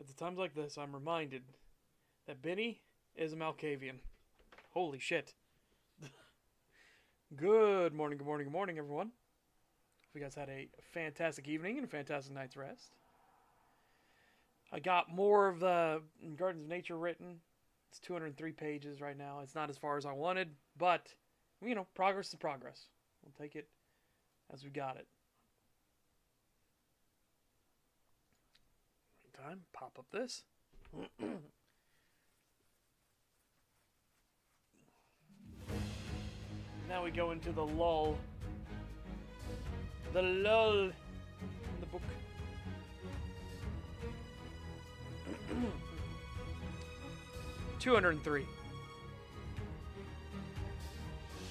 But at times like this, I'm reminded that Benny is a Malkavian. Holy shit. Good morning, good morning, good morning, everyone. Hope you guys had a fantastic evening and a fantastic night's rest. I got more of the Gardens of Nature written. It's 203 pages right now. It's not as far as I wanted, but, progress is progress. We'll take it as we got it. Meantime, pop up this. Now we go into the lull. The lull in the book. $203.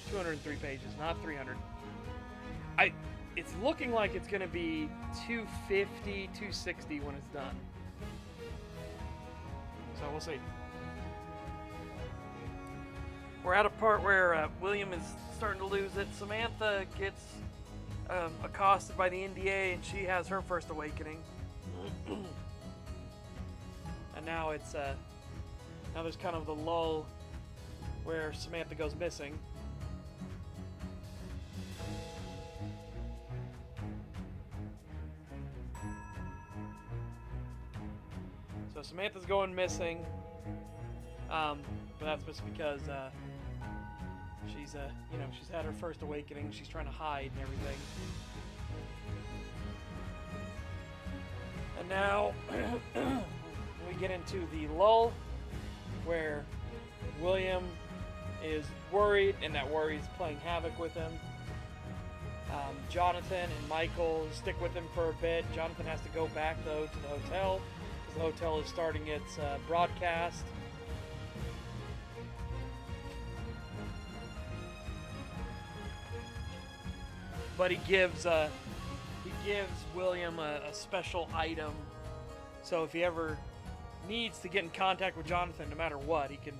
203 pages, not 300. It's looking like it's going to be 250, 260 when it's done. So we'll see. We're at a part where William is starting to lose it. Samantha gets accosted by the NDA, and she has her first awakening. And now now there's kind of the lull where Samantha goes missing. So Samantha's going missing, but that's just because she's she's had her first awakening. She's trying to hide and everything. And now we get into the lull where William is worried, and that worry is playing havoc with him. Jonathan and Michael stick with him for a bit. Jonathan has to go back, though, to the hotel, because the hotel is starting its broadcast. But he gives William a special item, so if he ever needs to get in contact with Jonathan, no matter what, he can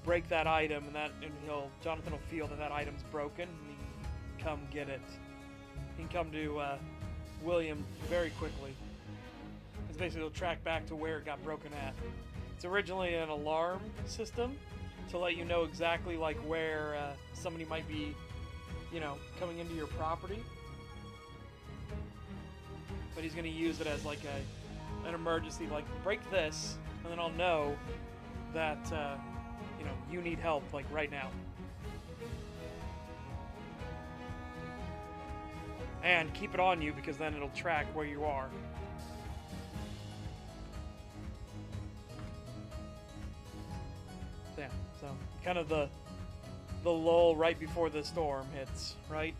break that item, and Jonathan will feel that item's broken, and he can come get it. He can come to William very quickly. It's basically he'll track back to where it got broken at. It's originally an alarm system to let you know exactly where somebody might be, coming into your property. But he's going to use it as an emergency, break this, and then I'll know that you need help right now. And keep it on you, because then it'll track where you are. So, yeah, so kind of the lull right before the storm hits, right?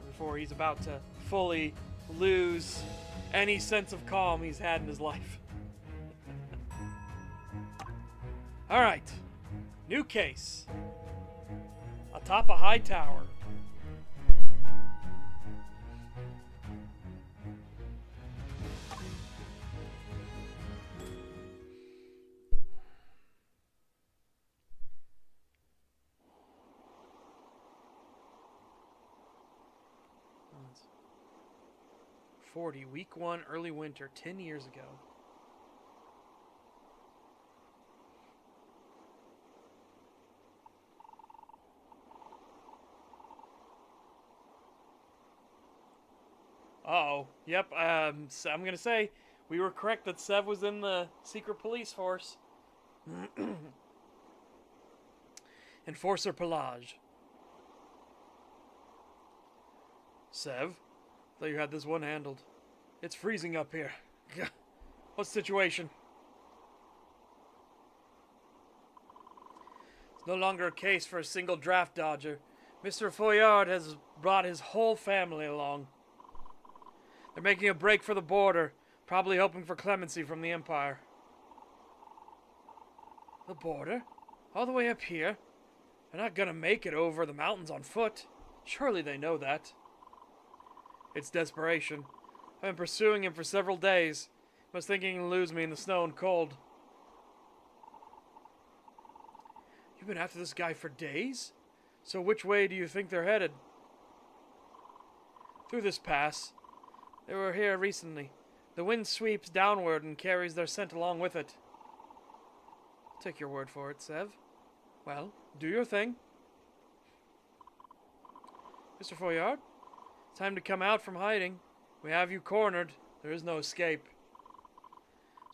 Before he's about to fully lose any sense of calm he's had in his life. Alright. New case. Atop a high tower. '40, week 1, early winter, 10 years ago. Uh-oh. Yep, I'm going to say we were correct that Sev was in the secret police force. Enforcer Pelage. Sev? Thought you had this one handled. It's freezing up here. What's the situation? It's no longer a case for a single draft dodger. Mr. Foyard has brought his whole family along. They're making a break for the border, probably hoping for clemency from the Empire. The border? All the way up here? They're not gonna make it over the mountains on foot. Surely they know that. It's desperation. I've been pursuing him for several days. I was thinking he'd lose me in the snow and cold. You've been after this guy for days? So which way do you think they're headed? Through this pass. They were here recently. The wind sweeps downward and carries their scent along with it. I'll take your word for it, Sev. Well, do your thing. Mr. Foyard, it's time to come out from hiding. We have you cornered. There is no escape.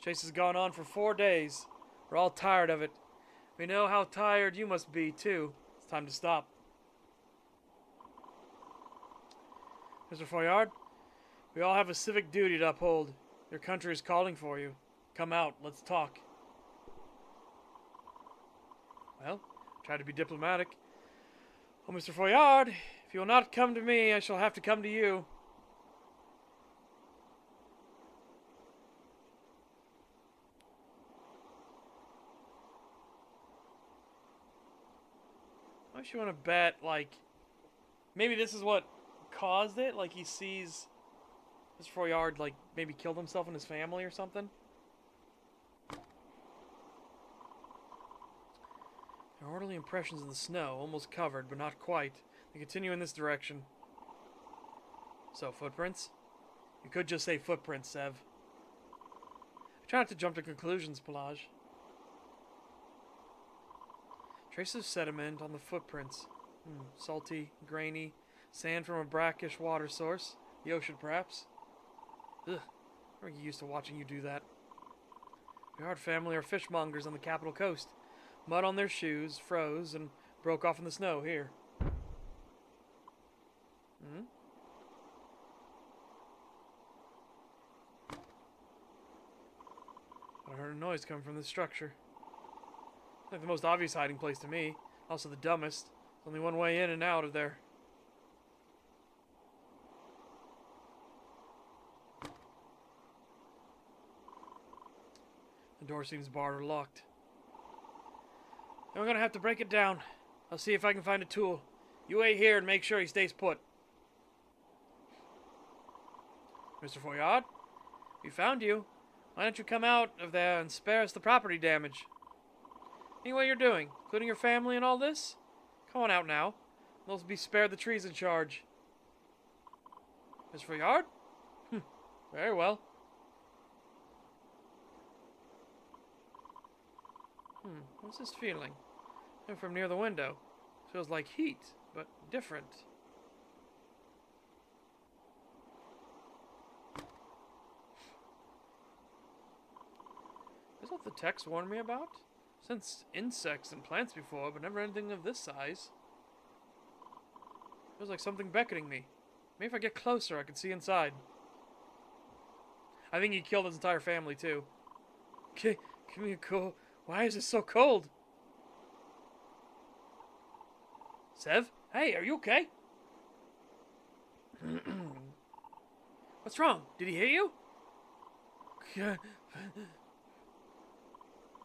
Chase has gone on for 4 days. We're all tired of it. We know how tired you must be, too. It's time to stop. Mr. Foyard, we all have a civic duty to uphold. Your country is calling for you. Come out, let's talk. Well, try to be diplomatic. Oh, Mr. Foyard, if you will not come to me, I shall have to come to you. I wish you want to bet, like, maybe this is what caused it. Like, he sees Mr. Foyard, like, maybe killed himself and his family or something. There are orderly impressions in the snow, almost covered, but not quite. They continue in this direction. So, footprints? You could just say footprints, Sev. I try not to jump to conclusions, Pelage. Traces of sediment on the footprints. Salty, grainy, sand from a brackish water source. The ocean, perhaps. Ugh, I'm used to watching you do that. The Yard family are fishmongers on the Capital Coast. Mud on their shoes, froze, and broke off in the snow here. I heard a noise coming from this structure. Like the most obvious hiding place to me. Also the dumbest. There's only one way in and out of there. The door seems barred or locked. I'm gonna have to break it down. I'll see if I can find a tool. You wait here and make sure he stays put. Mr. Foyard, we found you. Why don't you come out of there and spare us the property damage? Any what you're doing, including your family and all this? Come on out now. They'll be spared the trees in charge. Mr. Foyard? Very well. What's this feeling? Coming from near the window. Feels like heat, but different. Is what the text warned me about? Since insects and plants before, but never anything of this size. Feels like something beckoning me. Maybe if I get closer, I can see inside. I think he killed his entire family, too. Okay, give me a cool... Why is it so cold? Sev? Hey, are you okay? What's wrong? Did he hit you?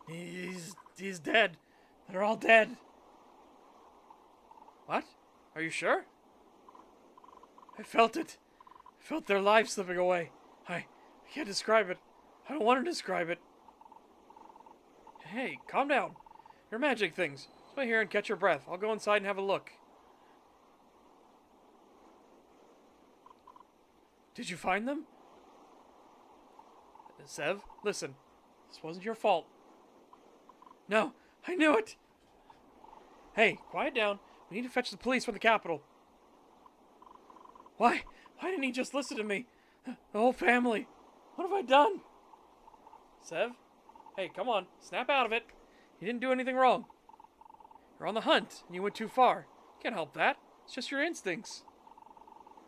He's dead. They're all dead. What? Are you sure? I felt it. I felt their lives slipping away. I can't describe it. I don't want to describe it. Hey, calm down. You're imagining things. Stay here and catch your breath. I'll go inside and have a look. Did you find them? Sev, listen. This wasn't your fault. No, I knew it. Hey, quiet down. We need to fetch the police from the Capitol. Why? Why didn't he just listen to me? The whole family. What have I done? Sev? Hey, come on. Snap out of it. You didn't do anything wrong. You're on the hunt, and you went too far. You can't help that. It's just your instincts.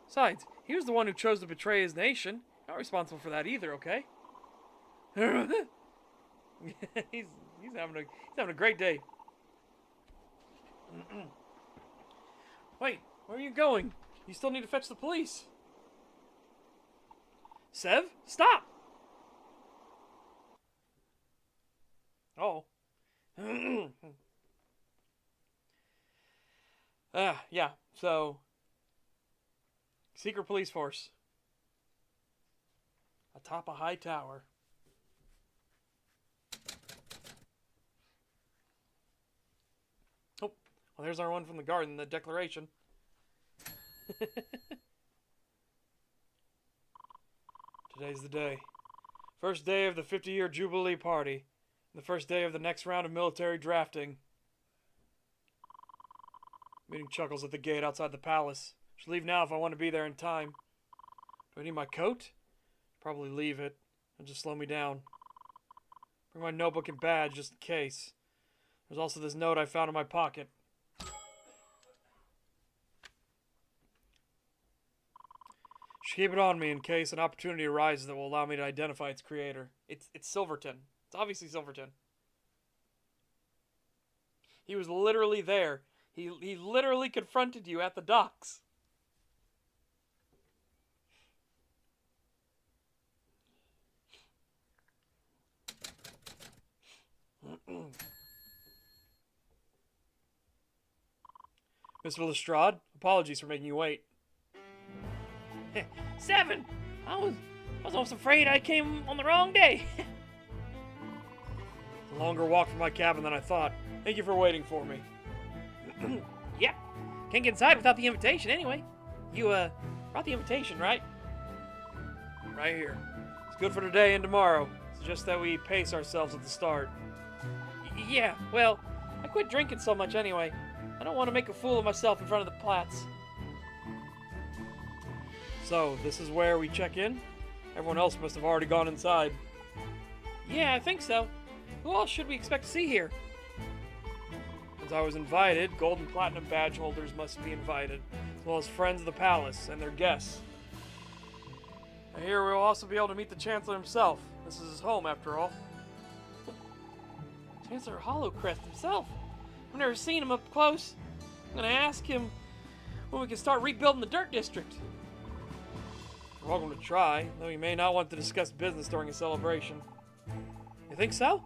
Besides, he was the one who chose to betray his nation. Not responsible for that either, okay? he's having a great day. Wait, where are you going? You still need to fetch the police. Sev, stop! Oh. Yeah, so... Secret police force. Atop a high tower. Oh, well there's our one from the garden, the declaration. Today's the day. First day of the 50-year Jubilee party. The first day of the next round of military drafting. Meeting Chuckles at the gate outside the palace. Should leave now if I want to be there in time. Do I need my coat? Probably leave it. It'll just slow me down. Bring my notebook and badge just in case. There's also this note I found in my pocket. Should keep it on me in case an opportunity arises that will allow me to identify its creator. It's Silverton. It's obviously Silverton. He was literally there. He literally confronted you at the docks. Mr. Lestrade, apologies for making you wait. 7! I was almost afraid I came on the wrong day. A longer walk from my cabin than I thought. Thank you for waiting for me. Yep. Can't get inside without the invitation anyway. You, brought the invitation, right? Right here. It's good for today and tomorrow. It's just that we pace ourselves at the start. Yeah, well, I quit drinking so much anyway. I don't want to make a fool of myself in front of the Platts. So, this is where we check in? Everyone else must have already gone inside. Yeah, I think so. Who else should we expect to see here? Since I was invited, gold and platinum badge holders must be invited, as well as friends of the palace and their guests. I hear we'll also be able to meet the Chancellor himself. This is his home, after all. Chancellor Hollowcrest himself. I've never seen him up close. I'm gonna ask him when we can start rebuilding the Dirt District. You're welcome to try, though you may not want to discuss business during a celebration. You think so?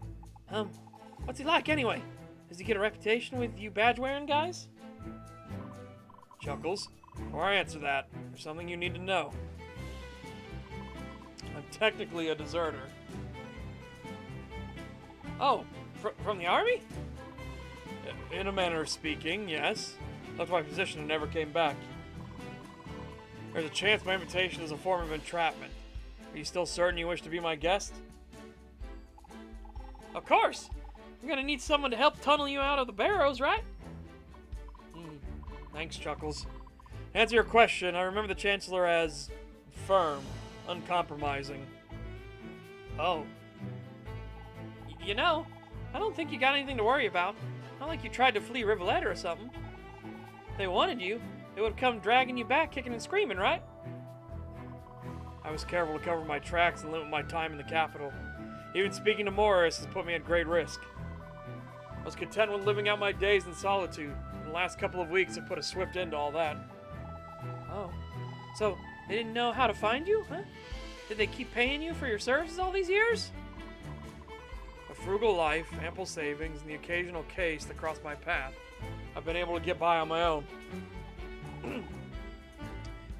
What's he like anyway? Does he get a reputation with you badge-wearing guys? Chuckles, before I answer that, there's something you need to know. I'm technically a deserter. Oh, from the army? In a manner of speaking, yes. Left my position and never came back. There's a chance my invitation is a form of entrapment. Are you still certain you wish to be my guest? Of course! I'm gonna need someone to help tunnel you out of the barrows, right? Thanks, Chuckles. To answer your question, I remember the Chancellor as firm, uncompromising. Oh. You know, I don't think you got anything to worry about. Not like you tried to flee Rivoletta or something. If they wanted you, they would have come dragging you back kicking and screaming, right? I was careful to cover my tracks and limit my time in the capital. Even speaking to Morris has put me at great risk. I was content with living out my days in solitude, and the last couple of weeks have put a swift end to all that. Oh. So, they didn't know how to find you, huh? Did they keep paying you for your services all these years? A frugal life, ample savings, and the occasional case that crossed my path. I've been able to get by on my own.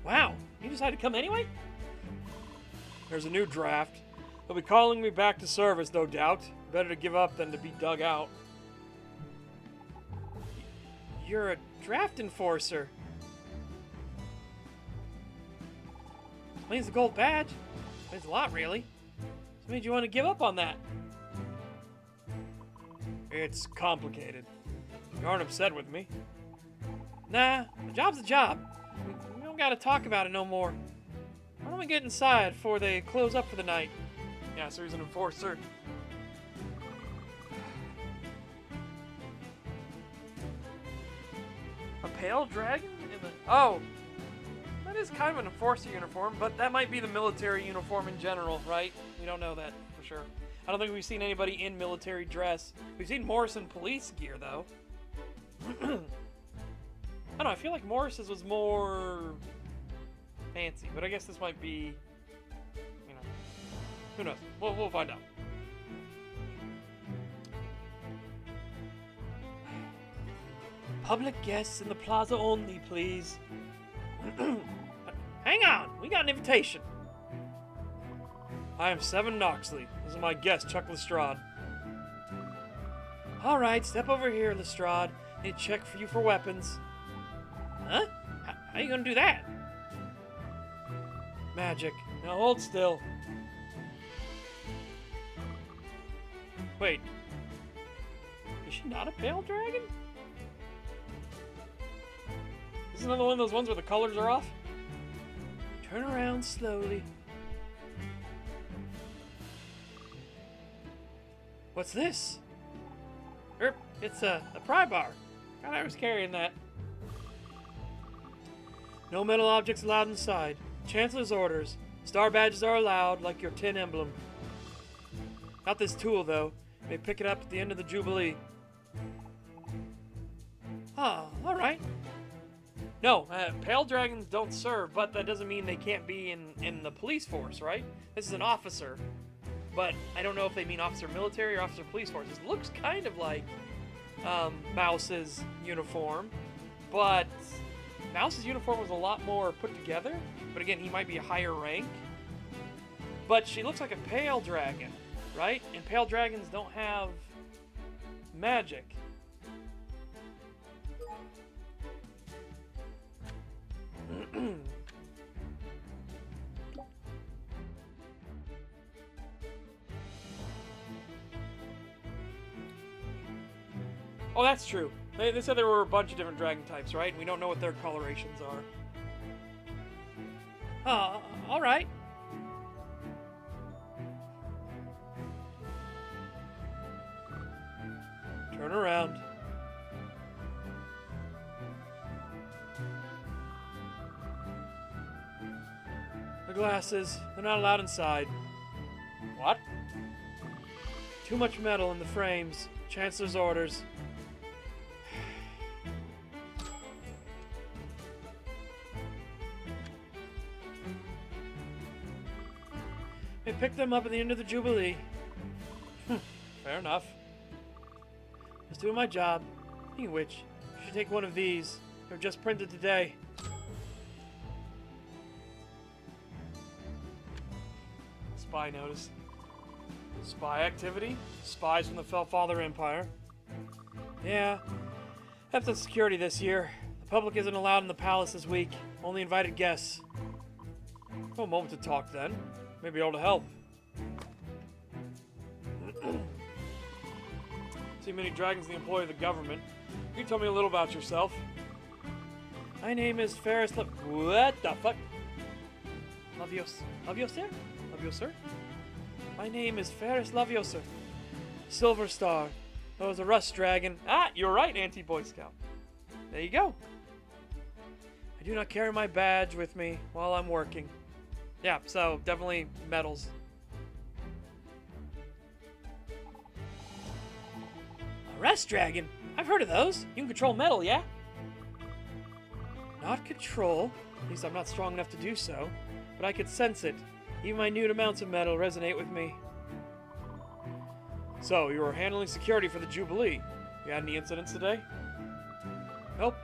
Wow, you decided to come anyway? There's a new draft. They'll be calling me back to service, no doubt. Better to give up than to be dug out. You're a draft enforcer. Means the gold badge. Means a lot, really. So made you want to give up on that. It's complicated. You aren't upset with me? Nah, the job's a job. We don't gotta talk about it no more. Why don't we get inside before they close up for the night? Yeah, so he's an enforcer. A pale dragon? Oh! That is kind of an enforcer uniform, but that might be the military uniform in general, right? We don't know that for sure. I don't think we've seen anybody in military dress. We've seen Morris in police gear, though. I don't know, I feel like Morris's was more fancy, but I guess this might be, you know, who knows? We'll find out. Public guests in the plaza only, please. Hang on, we got an invitation. I am Seven Noxley. This is my guest, Chuck Lestrade. All right, step over here, Lestrade. Need to check for you for weapons. Huh? How are you gonna do that? Magic. Now hold still. Wait. Is she not a pale dragon? This is another one of those ones where the colors are off? Turn around slowly. What's this? It's a pry bar. Thought I was carrying that. No metal objects allowed inside. Chancellor's orders. Star badges are allowed, like your tin emblem. Not this tool, though. You may pick it up at the end of the Jubilee. Ah, alright. No, pale dragons don't serve, but that doesn't mean they can't be in the police force, right? This is an officer. But I don't know if they mean officer military or officer police force. It looks kind of like Mouse's uniform, but Mouse's uniform was a lot more put together. But again, he might be a higher rank. But she looks like a pale dragon, right? And pale dragons don't have magic. Oh, that's true. They said there were a bunch of different dragon types, right? We don't know what their colorations are. Alright. Turn around. The glasses, they're not allowed inside. What? Too much metal in the frames. Chancellor's orders. They picked them up at the end of the Jubilee. Fair enough. I was doing my job. Speaking of which, you should take one of these. They're just printed today. Spy notice. Spy activity? Spies from the Fellfather Empire. Yeah. Have some security this year. The public isn't allowed in the palace this week. Only invited guests. No moment to talk then. Maybe able to help. See many dragons in the employ of the government. Can you tell me a little about yourself? My name is Ferris What the fuck? Laviosa? My name is Ferris Laviosa. Silver Star. I was a rust dragon. Ah, you're right, anti-Boy Scout. There you go. I do not carry my badge with me while I'm working. Yeah, so definitely medals. A rust dragon? I've heard of those. You can control metal, yeah? Not control. At least I'm not strong enough to do so. But I could sense it. Even minute amounts of metal resonate with me. So, you were handling security for the Jubilee. You had any incidents today? Nope.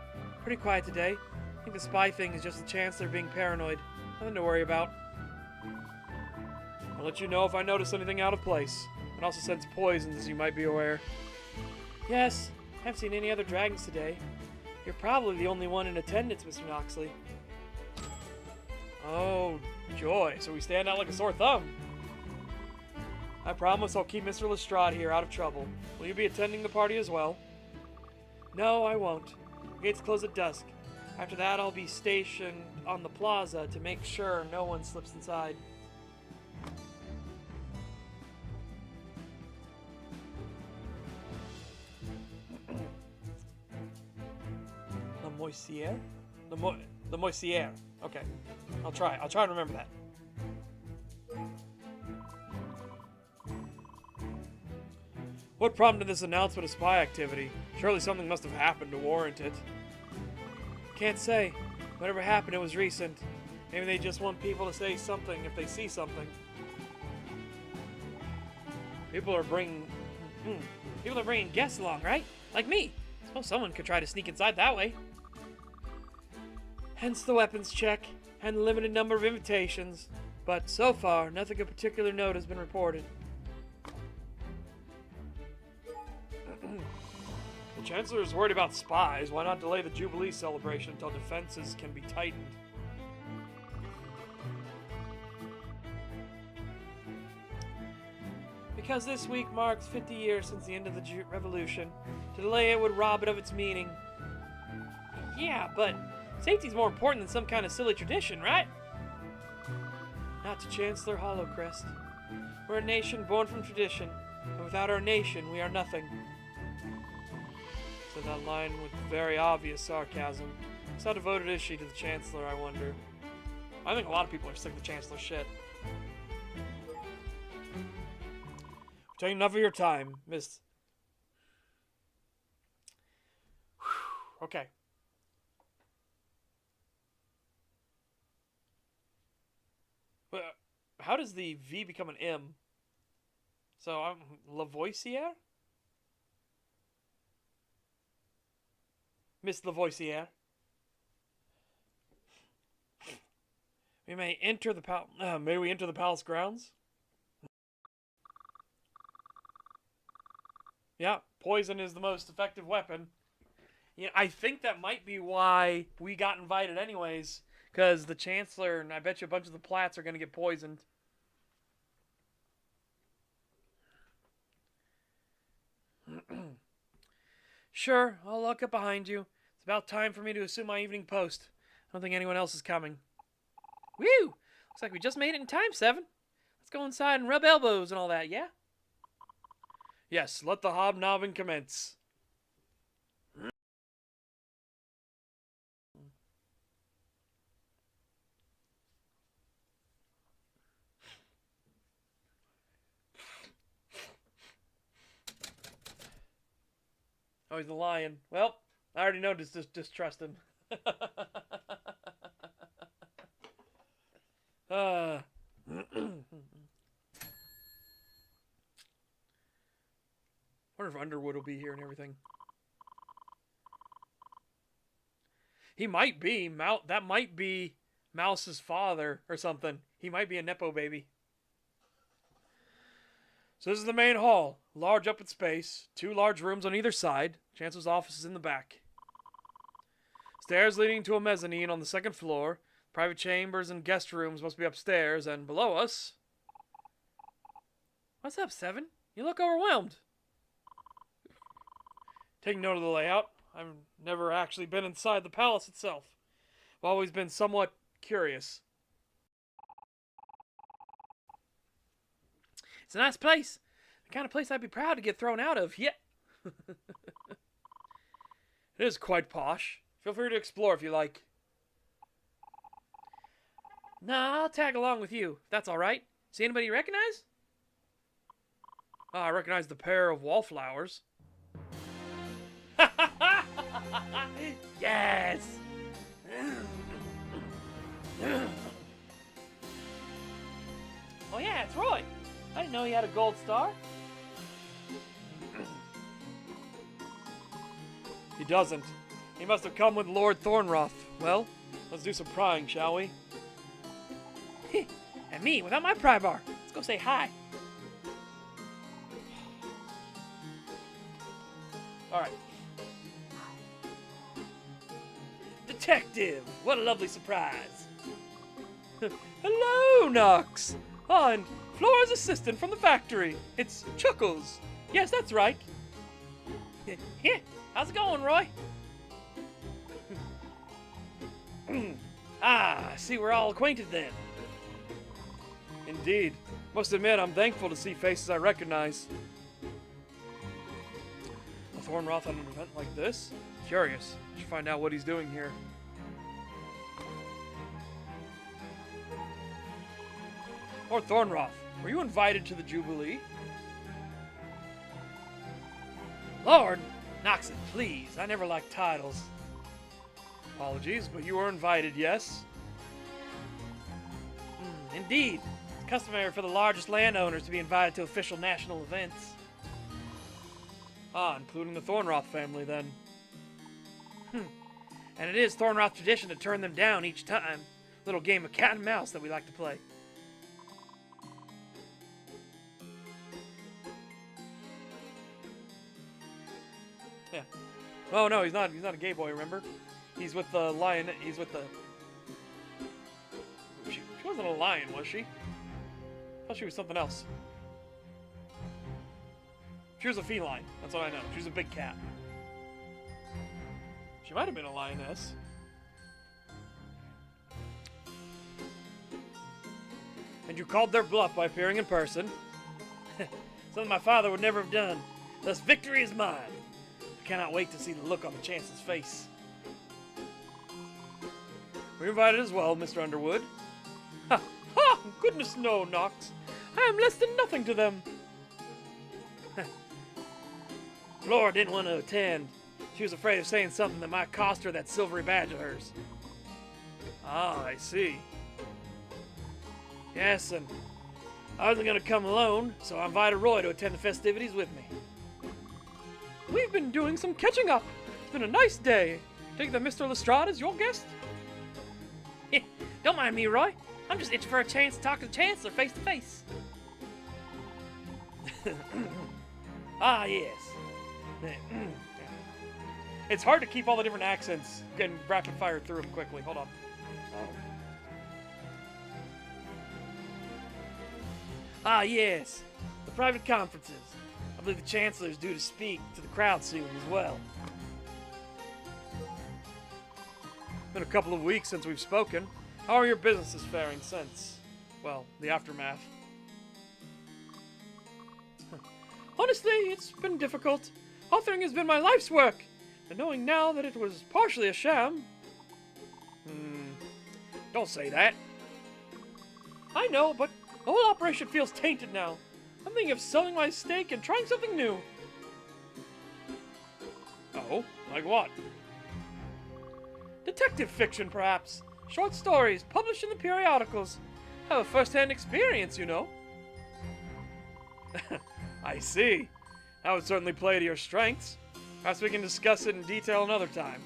Pretty quiet today. I think the spy thing is just the Chancellor being paranoid. Nothing to worry about. I'll let you know if I notice anything out of place. And also sense poisons, as you might be aware. Yes, I haven't seen any other dragons today. You're probably the only one in attendance, Mr. Noxley. Oh, joy. So we stand out like a sore thumb. I promise I'll keep Mr. Lestrade here out of trouble. Will you be attending the party as well? No, I won't. The gates close at dusk. After that, I'll be stationed on the plaza to make sure no one slips inside. The Moisière? The Moisière. Okay. I'll try to remember that. What prompted this announcement of spy activity? Surely something must have happened to warrant it. Can't say. Whatever happened, it was recent. Maybe they just want people to say something if they see something. People are bringing guests along, right? Like me. Suppose someone could try to sneak inside that way. Hence the weapons check and the limited number of invitations. But so far, nothing of particular note has been reported. The Chancellor is worried about spies. Why not delay the Jubilee celebration until defenses can be tightened? Because this week marks 50 years since the end of the Revolution. To delay it would rob it of its meaning. Yeah, but safety's more important than some kind of silly tradition, right? Not to Chancellor Hollowcrest. We're a nation born from tradition, and without our nation, we are nothing. Said that line with very obvious sarcasm. So how devoted is she to the Chancellor, I wonder? I think a lot of people are sick of the Chancellor's shit. We're taking enough of your time, Miss. Okay. How does the V become an M? So I'm Lavoisier? Miss Lavoisier. We may enter the may we enter the palace grounds? Yeah, poison is the most effective weapon. You know, I think that might be why we got invited anyways, because the Chancellor and I bet you a bunch of the Platts are going to get poisoned. Sure, I'll lock up behind you. It's about time for me to assume my evening post. I don't think anyone else is coming. Woo! Looks like we just made it in time, Seven. Let's go inside and rub elbows and all that, yeah? Yes, let the hobnobbing commence. Oh, he's the lion. Well, I already know to distrust him. Wonder if Underwood will be here and everything. He might be. That might be Mouse's father or something. He might be a Nepo baby. So this is the main hall. Large open space. 2 large rooms on either side. Chancellor's office is in the back. Stairs leading to a mezzanine on the 2nd floor. Private chambers and guest rooms must be upstairs, and below us... What's up, Seven? You look overwhelmed. Taking note of the layout. I've never actually been inside the palace itself. I've always been somewhat curious. It's a nice place. The kind of place I'd be proud to get thrown out of. Yeah. It is quite posh. Feel free to explore if you like. Nah, I'll tag along with you, if that's alright. See anybody you recognize? I recognize the pair of wallflowers. Yes! Oh yeah, it's Roy. I didn't know he had a gold star. He doesn't. He must have come with Lord Thornroth. Well, let's do some prying, shall we? And me, without my pry bar. Let's go say hi. Alright. Detective! What a lovely surprise. Hello, Knox! Oh, and Flora's assistant from the factory. It's Chuckles. Yes, that's right. How's it going, Roy? Ah, I see we're all acquainted then. Indeed. Must admit, I'm thankful to see faces I recognize. A Thornroth on an event like this? Curious. Should find out what he's doing here. Lord Thornroth, were you invited to the Jubilee? Lord! Noxon, please. I never liked titles. Apologies, but you were invited, yes? Indeed. It's customary for the largest landowners to be invited to official national events. Ah, including the Thornroth family, then. And it is Thornroth tradition to turn them down each time. Little game of cat and mouse that we like to play. Yeah. Oh no, he's not a gay boy, remember? He's with the lion. He's with the... She wasn't a lion, was she? I thought she was something else. She was a feline. That's what I know. She was a big cat. She might have been a lioness. And you called their bluff by appearing in person. Something my father would never have done. Thus, victory is mine. I cannot wait to see the look on the Chancellor's face. We're invited as well, Mr. Underwood. Ha! Ha! Goodness no, Knox. I am less than nothing to them. Flora didn't want to attend. She was afraid of saying something that might cost her that silvery badge of hers. Ah, I see. Yes, and I wasn't going to come alone, so I invited Roy to attend the festivities with me. We've been doing some catching up. It's been a nice day. Take that Mr. Lestrade as your guest? Don't mind me, Roy. I'm just itching for a chance to talk to the Chancellor face to face. Ah, yes. It's hard to keep all the different accents getting rapid fire through them quickly. Hold on. Ah, yes. The private conferences. I believe the Chancellor is due to speak to the crowd soon as well. Been a couple of weeks since we've spoken. How are your businesses faring since, well, the aftermath? Honestly, it's been difficult. Authoring has been my life's work. And knowing now that it was partially a sham... Don't say that. I know, but the whole operation feels tainted now. I'm thinking of selling my stake and trying something new. Oh? Like what? Detective fiction, perhaps. Short stories, published in the periodicals. I have a first-hand experience, you know. I see. That would certainly play to your strengths. Perhaps we can discuss it in detail another time.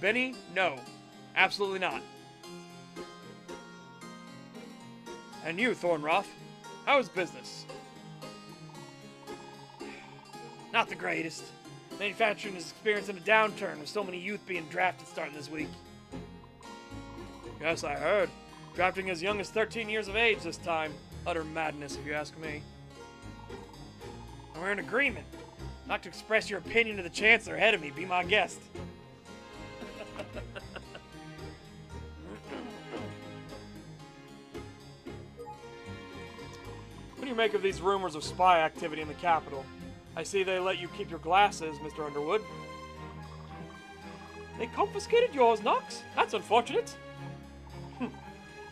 Benny? No. Absolutely not. And you, Thornroth? How is business? Not the greatest. Manufacturing is experiencing a downturn with so many youth being drafted starting this week. Yes, I heard. Drafting as young as 13 years of age this time. Utter madness, if you ask me. And we're in agreement. Not to express your opinion to the Chancellor ahead of me. Be my guest. What do you make of these rumors of spy activity in the capital? I see they let you keep your glasses, Mr. Underwood. They confiscated yours, Knox? That's unfortunate.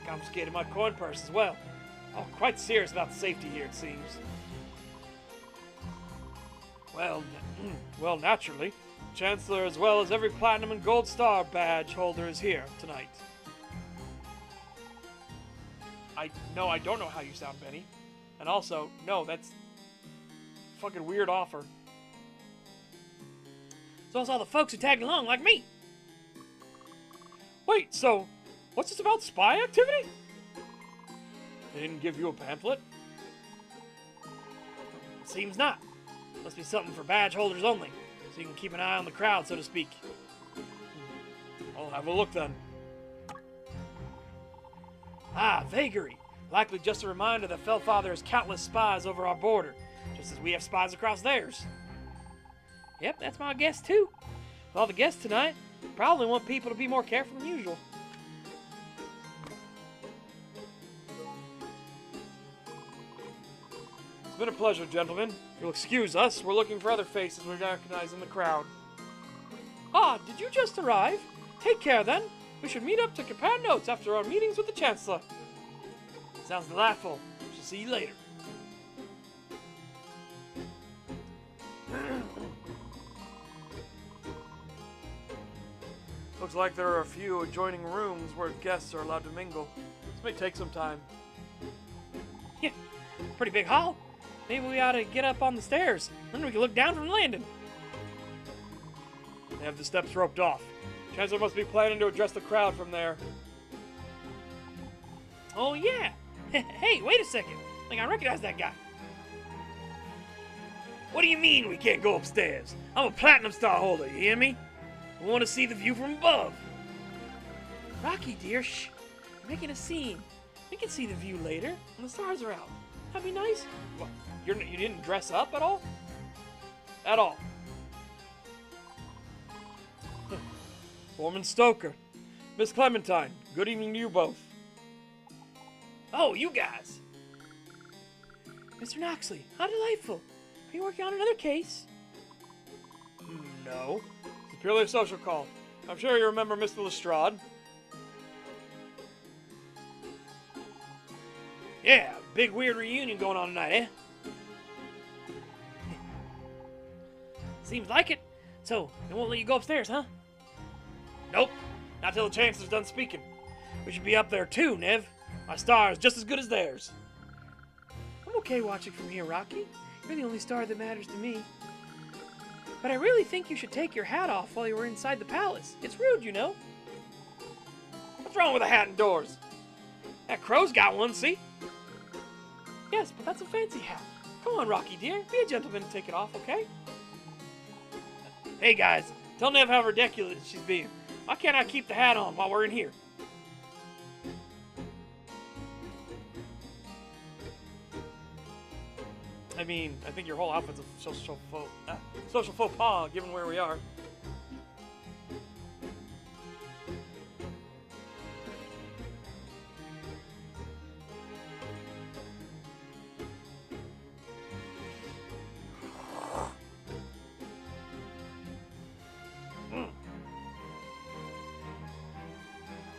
Confiscated my coin purse as well. Oh, quite serious about safety here, it seems. Well, naturally. Chancellor, as well as every Platinum and Gold Star badge holder, is here tonight. I don't know how you sound, Benny. And also, no, that's a fucking weird offer. So it's all the folks who tagged along, like me. Wait, so what's this about spy activity? They didn't give you a pamphlet? Seems not. Must be something for badge holders only, so you can keep an eye on the crowd, so to speak. I'll have a look then. Ah, vagary. Likely just a reminder that Fellfather has countless spies over our border, just as we have spies across theirs. Yep, that's my guess too. With all the guests tonight, probably want people to be more careful than usual. It's been a pleasure, gentlemen. If you'll excuse us, we're looking for other faces we recognize in the crowd. Ah, did you just arrive? Take care then. We should meet up to compare notes after our meetings with the Chancellor. Sounds delightful. Shall see you later. Looks like there are a few adjoining rooms where guests are allowed to mingle. This may take some time. Yeah, pretty big hall. Maybe we ought to get up on the stairs. Then we can look down from the landing. They have the steps roped off. Chancellor must be planning to address the crowd from there. Oh, yeah. Hey, wait a second. I think I recognize that guy. What do you mean we can't go upstairs? I'm a Platinum Star holder, you hear me? I want to see the view from above. Rocky, dear, shh. making a scene. We can see the view later when the stars are out. That'd be nice. What, you didn't dress up at all? At all? Foreman Stoker. Miss Clementine, good evening to you both. Oh, you guys. Mr. Knoxley, how delightful. Are you working on another case? No. It's purely a social call. I'm sure you remember Mr. Lestrade. Yeah, big weird reunion going on tonight, eh? Seems like it. So, they won't let you go upstairs, huh? Nope. Not till the Chancellor's done speaking. We should be up there too, Nev. My star is just as good as theirs. I'm okay watching from here, Rocky. You're the only star that matters to me. But I really think you should take your hat off while you were inside the palace. It's rude, you know. What's wrong with a hat indoors? That crow's got one, see? Yes, but that's a fancy hat. Come on, Rocky dear. Be a gentleman and take it off, okay? Hey guys, tell Nev how ridiculous she's being. Why can't I keep the hat on while we're in here? I mean, I think your whole outfit's a social faux pas, given where we are.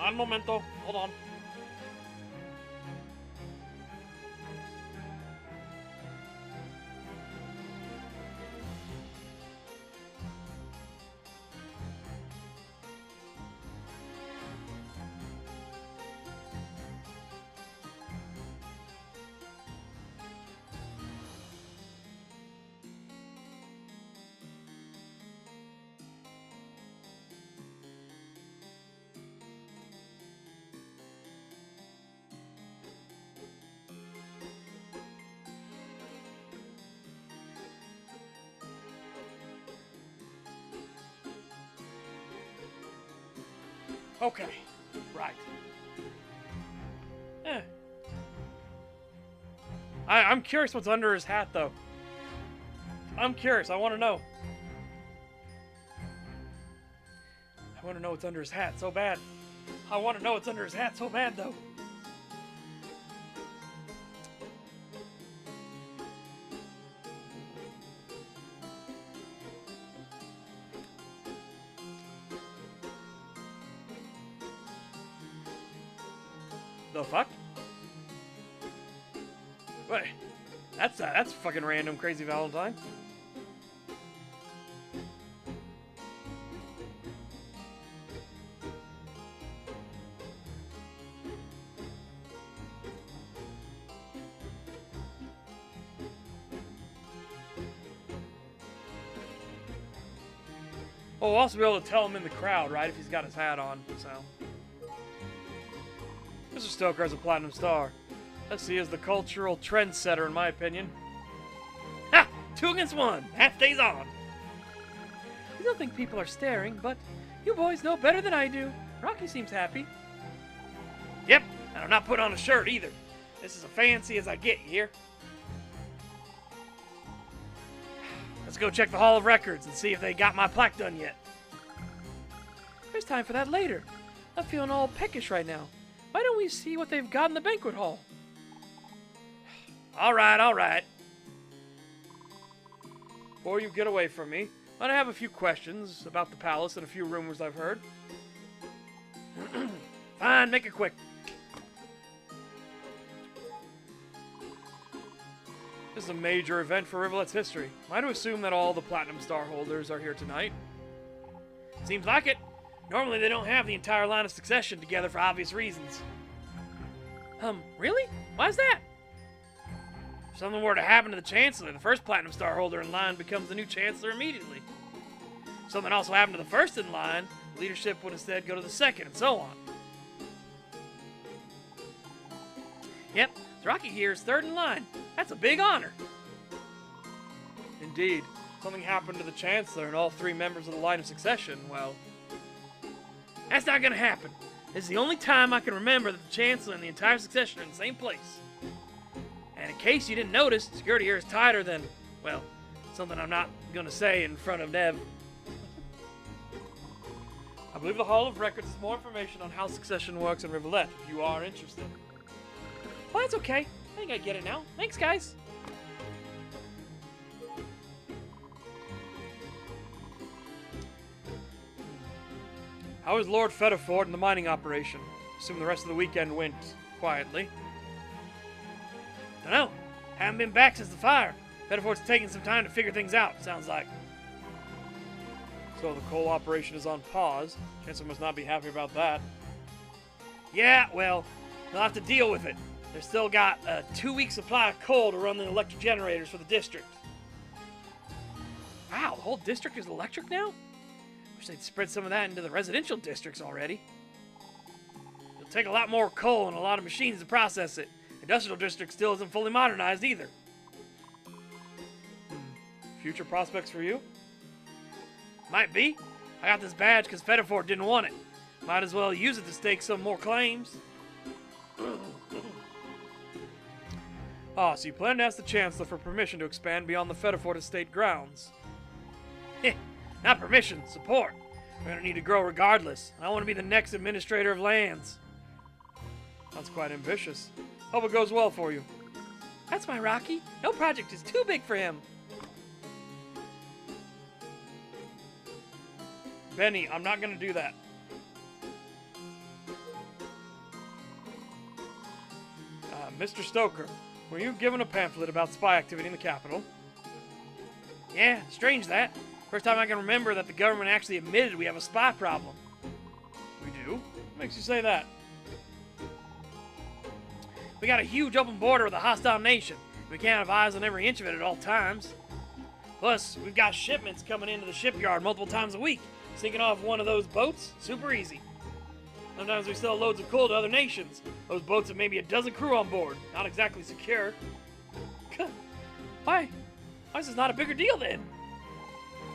Un momento, hold on. Okay, right. I'm curious what's under his hat, though. I'm curious. I want to know. I want to know what's under his hat so bad. I want to know what's under his hat so bad, though. The fuck? Wait, that's fucking random, Crazy Valentine. Oh, we'll also be able to tell him in the crowd, right, if he's got his hat on, so. Mr. Stoker has a platinum star. Let's see, is the cultural trendsetter, in my opinion. Ha! 2 against 1. Hat stays on. I don't think people are staring, but you boys know better than I do. Rocky seems happy. Yep, and I'm not putting on a shirt either. This is as fancy as I get here. Let's go check the Hall of Records and see if they got my plaque done yet. There's time for that later. I'm feeling all peckish right now. Why don't we see what they've got in the banquet hall? All right. Before you get away from me, I have a few questions about the palace and a few rumors I've heard. Fine, make it quick. This is a major event for Rivulet's history. Am I to assume that all the Platinum Star holders are here tonight? Seems like it. Normally they don't have the entire line of succession together for obvious reasons. Really? Why's that? If something were to happen to the Chancellor, the first Platinum Star holder in line becomes the new Chancellor immediately. If something also happened to the first in line, leadership would instead go to the second, and so on. Yep, Rocky here is third in line. That's a big honor. Indeed. If something happened to the Chancellor and all 3 members of the line of succession, well, that's not gonna happen. This is the only time I can remember that the Chancellor and the entire succession are in the same place. And in case you didn't notice, security here is tighter than, well, something I'm not going to say in front of Nev. I believe the Hall of Records has more information on how succession works in Rivulet, if you are interested. Well, that's okay. I think I get it now. Thanks, guys. How is Lord Fetterford in the mining operation? Assume the rest of the weekend went quietly. Dunno. Haven't been back since the fire. Fetterford's taking some time to figure things out, sounds like. So the coal operation is on pause. Chancellor must not be happy about that. Yeah, well, they'll have to deal with it. They've still got a 2-week supply of coal to run the electric generators for the district. Wow, the whole district is electric now? Wish they'd spread some of that into the residential districts already. It'll take a lot more coal and a lot of machines to process it. The industrial district still isn't fully modernized either. Future prospects for you? Might be. I got this badge because Fetterford didn't want it. Might as well use it to stake some more claims. Ah, so you plan to ask the Chancellor for permission to expand beyond the Fetterford estate grounds. Heh, not permission, support. We're gonna need to grow regardless. I want to be the next administrator of lands. That's quite ambitious. Hope it goes well for you. That's my Rocky. No project is too big for him. Benny, I'm not gonna do that. Mr. Stoker, were you given a pamphlet about spy activity in the capital? Yeah, strange that. First time I can remember that the government actually admitted we have a spy problem. We do? What makes you say that? We got a huge open border with a hostile nation. We can't have eyes on every inch of it at all times. Plus, we've got shipments coming into the shipyard multiple times a week. Sinking off one of those boats, super easy. Sometimes we sell loads of coal to other nations. Those boats have maybe a dozen crew on board. Not exactly secure. Why is this not a bigger deal then?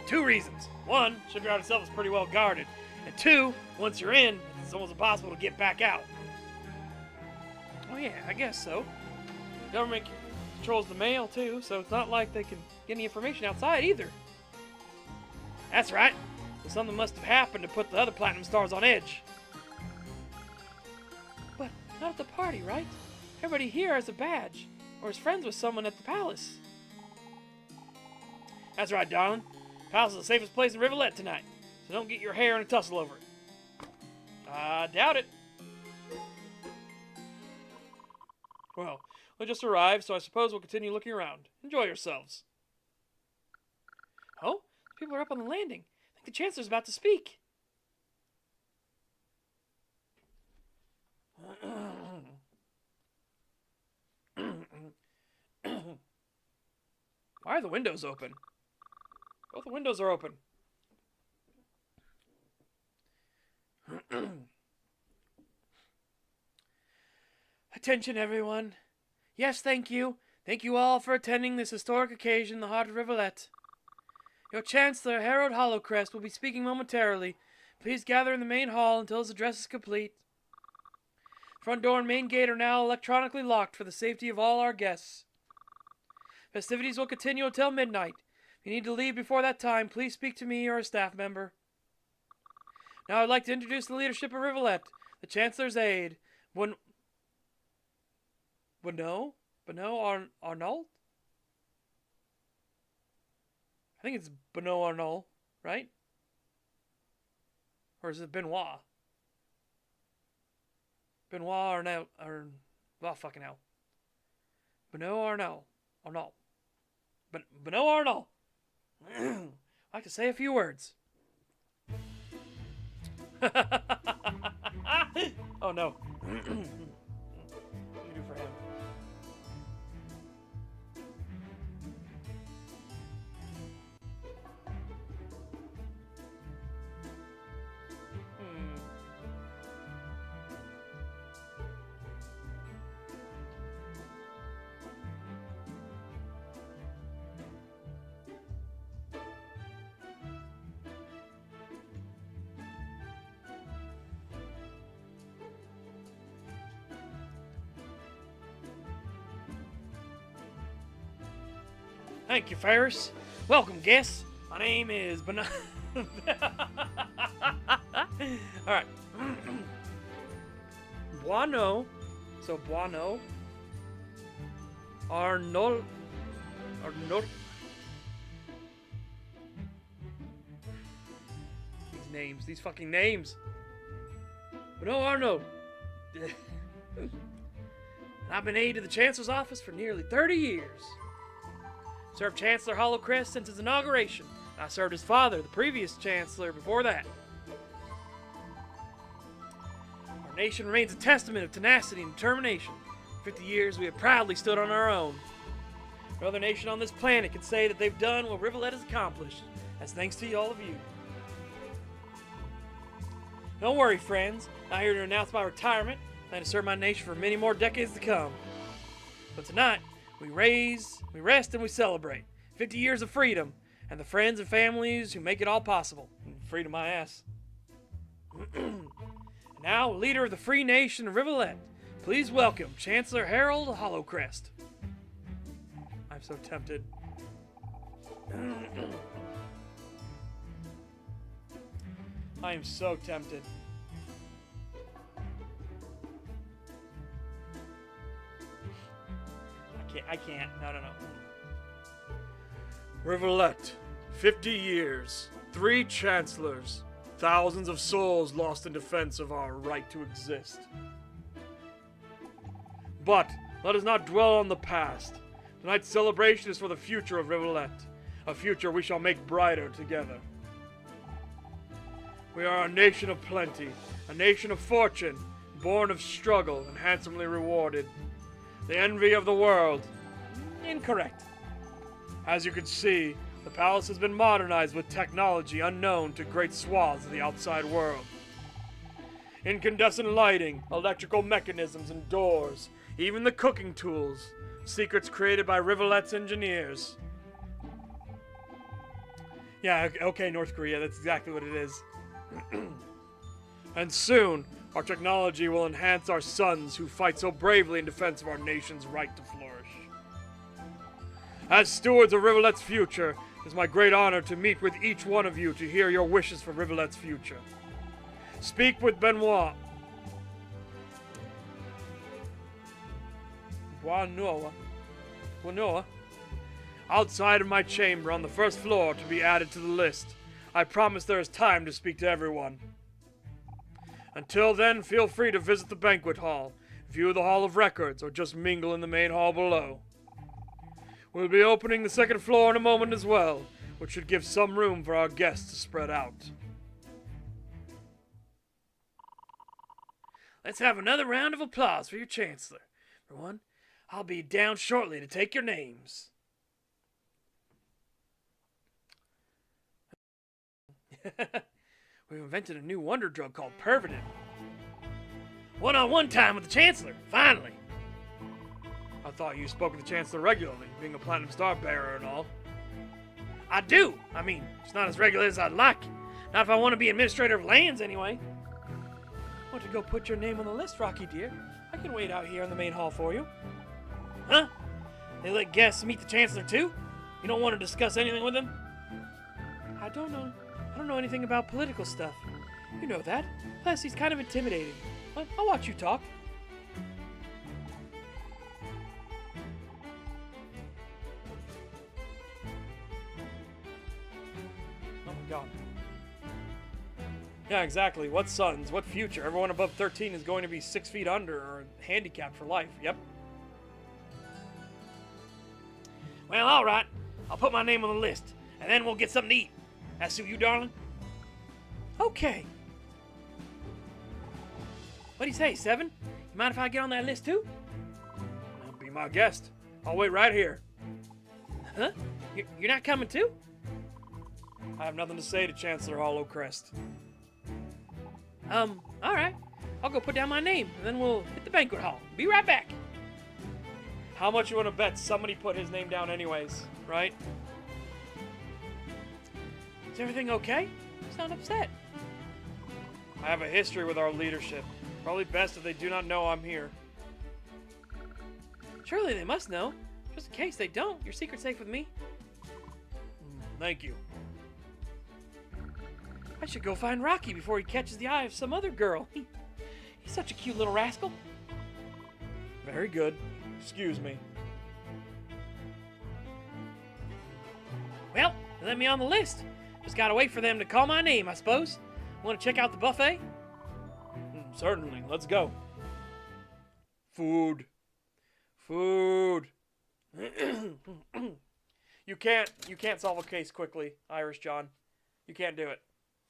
2 reasons. 1, shipyard itself is pretty well guarded. And 2, once you're in, it's almost impossible to get back out. Oh yeah, I guess so. Government controls the mail too, so it's not like they can get any information outside either. That's right. So something must have happened to put the other platinum stars on edge. But not at the party, right? Everybody here has a badge, or is friends with someone at the palace. That's right, darling. Palace is the safest place in Rivulet tonight, so don't get your hair in a tussle over it. I doubt it. Well, we just arrived, so I suppose we'll continue looking around. Enjoy yourselves. Oh, people are up on the landing. I think the Chancellor's about to speak. Why are the windows open? Both the windows are open. Attention, everyone. Yes, thank you. Thank you all for attending this historic occasion in the heart of Rivulet. Your Chancellor, Harold Hollowcrest, will be speaking momentarily. Please gather in the main hall until his address is complete. Front door and main gate are now electronically locked for the safety of all our guests. Festivities will continue until midnight. If you need to leave before that time, please speak to me or a staff member. Now I'd like to introduce the leadership of Rivulet, the Chancellor's aide, Benoit Arnault? I think it's Benoit Arnault, right? Or is it Benoit? Benoit Arnault, oh fucking hell. Benoit Arnault. Benoit Arnault. I'd like to say a few words. Oh no. What do you do for him? Thank you, Ferris. Welcome, guests. My name is Alright. Buono. So, Buono. Arnold. These names. These fucking names. Buono Arnold. I've been aide to the Chancellor's office for nearly 30 years. Served Chancellor Hollowcrest since his inauguration. I served his father, the previous Chancellor, before that. Our nation remains a testament of tenacity and determination. For 50 years, we have proudly stood on our own. No other nation on this planet can say that they've done what Rivulet has accomplished. That's thanks to all of you. Don't worry, friends. I'm here to announce my retirement. I plan to serve my nation for many more decades to come. But tonight, we rest, and we celebrate 50 years of freedom and the friends and families who make it all possible. Freedom, my ass. Now, leader of the free nation of Rivulet, please welcome Chancellor Harold Hollowcrest. I'm so tempted. I am so tempted. I can't. No. Rivulet. 50 years. 3 chancellors. Thousands of souls lost in defense of our right to exist. But let us not dwell on the past. Tonight's celebration is for the future of Rivulet. A future we shall make brighter together. We are a nation of plenty. A nation of fortune. Born of struggle and handsomely rewarded. The envy of the world. Incorrect. As you can see, the palace has been modernized with technology unknown to great swaths of the outside world. Incandescent lighting, electrical mechanisms and doors, even the cooking tools, secrets created by Rivulet's engineers. Yeah, okay, North Korea, that's exactly what it is. And soon, our technology will enhance our sons who fight so bravely in defense of our nation's right to flourish. As stewards of Rivulet's future, it is my great honor to meet with each one of you to hear your wishes for Rivulet's future. Speak with Benoit. Benoit. Outside of my chamber on the first floor to be added to the list. I promise there is time to speak to everyone. Until then, feel free to visit the banquet hall, view the Hall of Records, or just mingle in the main hall below. We'll be opening the second floor in a moment as well, which should give some room for our guests to spread out. Let's have another round of applause for your Chancellor. Everyone, I'll be down shortly to take your names. We've invented a new wonder drug called Pervitin. One-on-one time with the Chancellor, finally. I thought you spoke with the Chancellor regularly, being a Platinum Star bearer and all. I do. I mean, it's not as regular as I'd like. Not if I want to be Administrator of Lands, anyway. Want to go put your name on the list, Rocky dear? I can wait out here in the main hall for you. Huh? They let guests meet the Chancellor too? You don't want to discuss anything with him? I don't know. I don't know anything about political stuff. You know that. Plus, he's kind of intimidating. But I'll watch you talk. Oh my god. Yeah, exactly. What sons? What future? Everyone above 13 is going to be 6 feet under or handicapped for life. Yep. Well, alright. I'll put my name on the list, and then we'll get something to eat. That suit you, darling? Okay. What do you say, Seven? You mind if I get on that list too? Be my guest. I'll wait right here. Huh? You're not coming too? I have nothing to say to Chancellor Hollowcrest. Alright. I'll go put down my name, and then we'll hit the banquet hall. Be right back. How much you want to bet somebody put his name down anyways, right? Is everything okay? You sound upset. I have a history with our leadership. Probably best if they do not know I'm here. Surely they must know. Just in case they don't, your secret's safe with me. Thank you. I should go find Rocky before he catches the eye of some other girl. He's such a cute little rascal. Very good. Excuse me. Well, they let me on the list. Just gotta wait for them to call my name, I suppose. Want to check out the buffet? Certainly. Let's go. Food. Food. You can't solve a case quickly, Irish John. You can't do it.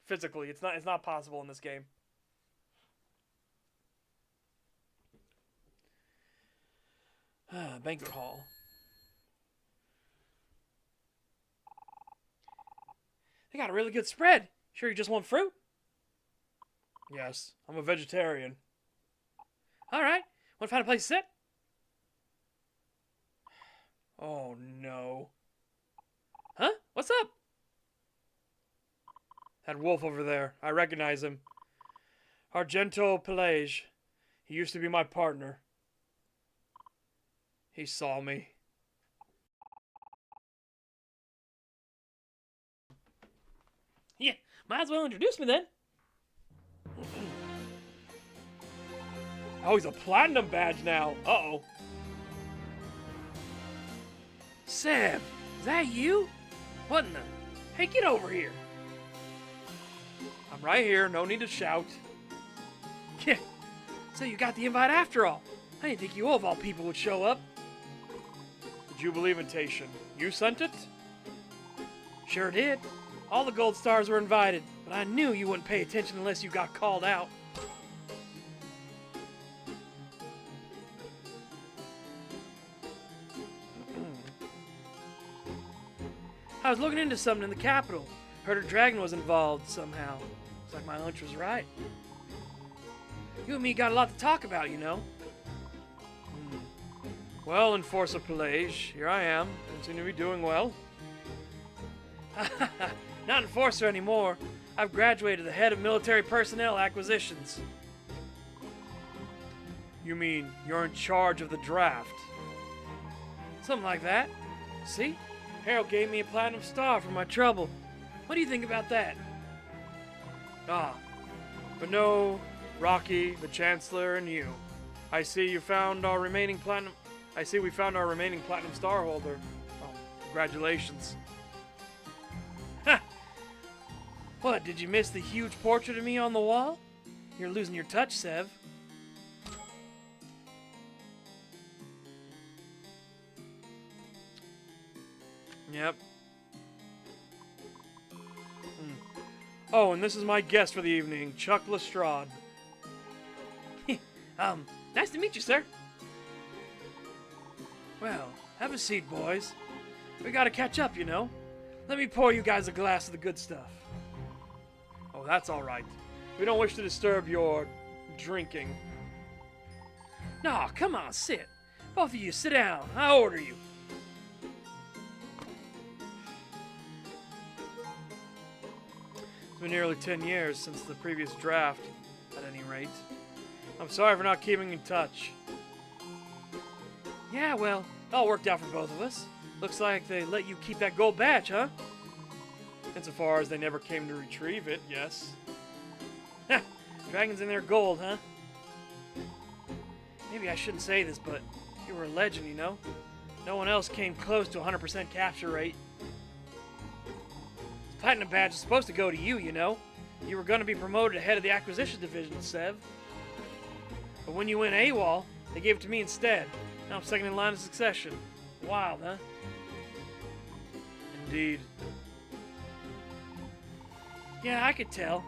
Physically, it's not possible in this game. Banquet hall. They got a really good spread. Sure you just want fruit? Yes, I'm a vegetarian. All right. Want to find a place to sit? Oh no. Huh? What's up? That wolf over there. I recognize him. Argento Pelage. He used to be my partner. He saw me. Yeah, might as well introduce me then. Oh, he's a platinum badge now. Uh-oh. Seb, is that you? What in the... Hey, get over here. I'm right here. No need to shout. Yeah, so you got the invite after all. I didn't think you of all people would show up. The Jubilee invitation. You sent it? Sure did. All the gold stars were invited, but I knew you wouldn't pay attention unless you got called out. I was looking into something in the capital. Heard a dragon was involved somehow. Looks like my hunch was right. You and me got a lot to talk about, you know. Well, Enforcer Pelage, here I am. Don't seem to be doing well. Not Enforcer anymore. I've graduated to the head of military personnel acquisitions. You mean you're in charge of the draft? Something like that. See? Harold gave me a platinum star for my trouble. What do you think about that? Ah, but no, Rocky, the Chancellor, and you. I see you found our remaining platinum. I see we found our remaining platinum star holder. Oh, congratulations. Ha! What, did you miss the huge portrait of me on the wall? You're losing your touch, Sev. Yep. Oh, and this is my guest for the evening, Chuck Lestrade. Nice to meet you, sir. Well, have a seat, boys. We gotta catch up, you know. Let me pour you guys a glass of the good stuff. Oh, that's all right. We don't wish to disturb your drinking. No, come on, sit. Both of you, sit down. I order you. It's been nearly 10 years since the previous draft, at any rate. I'm sorry for not keeping in touch. Yeah, well, it all worked out for both of us. Looks like they let you keep that gold badge, huh? Insofar as they never came to retrieve it, yes. Ha! Dragons in their gold, huh? Maybe I shouldn't say this, but you were a legend, you know? No one else came close to 100% capture rate. The Platinum badge is supposed to go to you, you know? You were going to be promoted to head of the acquisition division, Sev. But when you went AWOL, they gave it to me instead. Now I'm second in line of succession. Wild, huh? Indeed. Yeah, I could tell.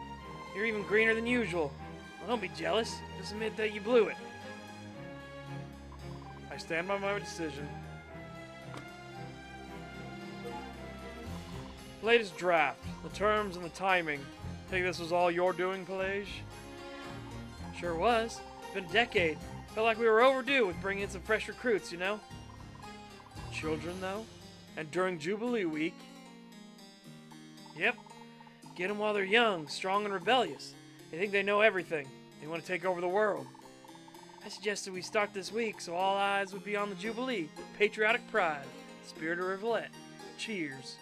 You're even greener than usual. Well, don't be jealous. Just admit that you blew it. I stand by my decision. Latest draft. The terms and the timing. Think this was all your doing, Pelage? Sure was. It's been a decade. Felt like we were overdue with bringing in some fresh recruits, you know? Children, though? And during Jubilee Week? Yep. Get them while they're young, strong, and rebellious. They think they know everything. They want to take over the world. I suggested we start this week so all eyes would be on the Jubilee. Patriotic pride. Spirit of revolt. Cheers.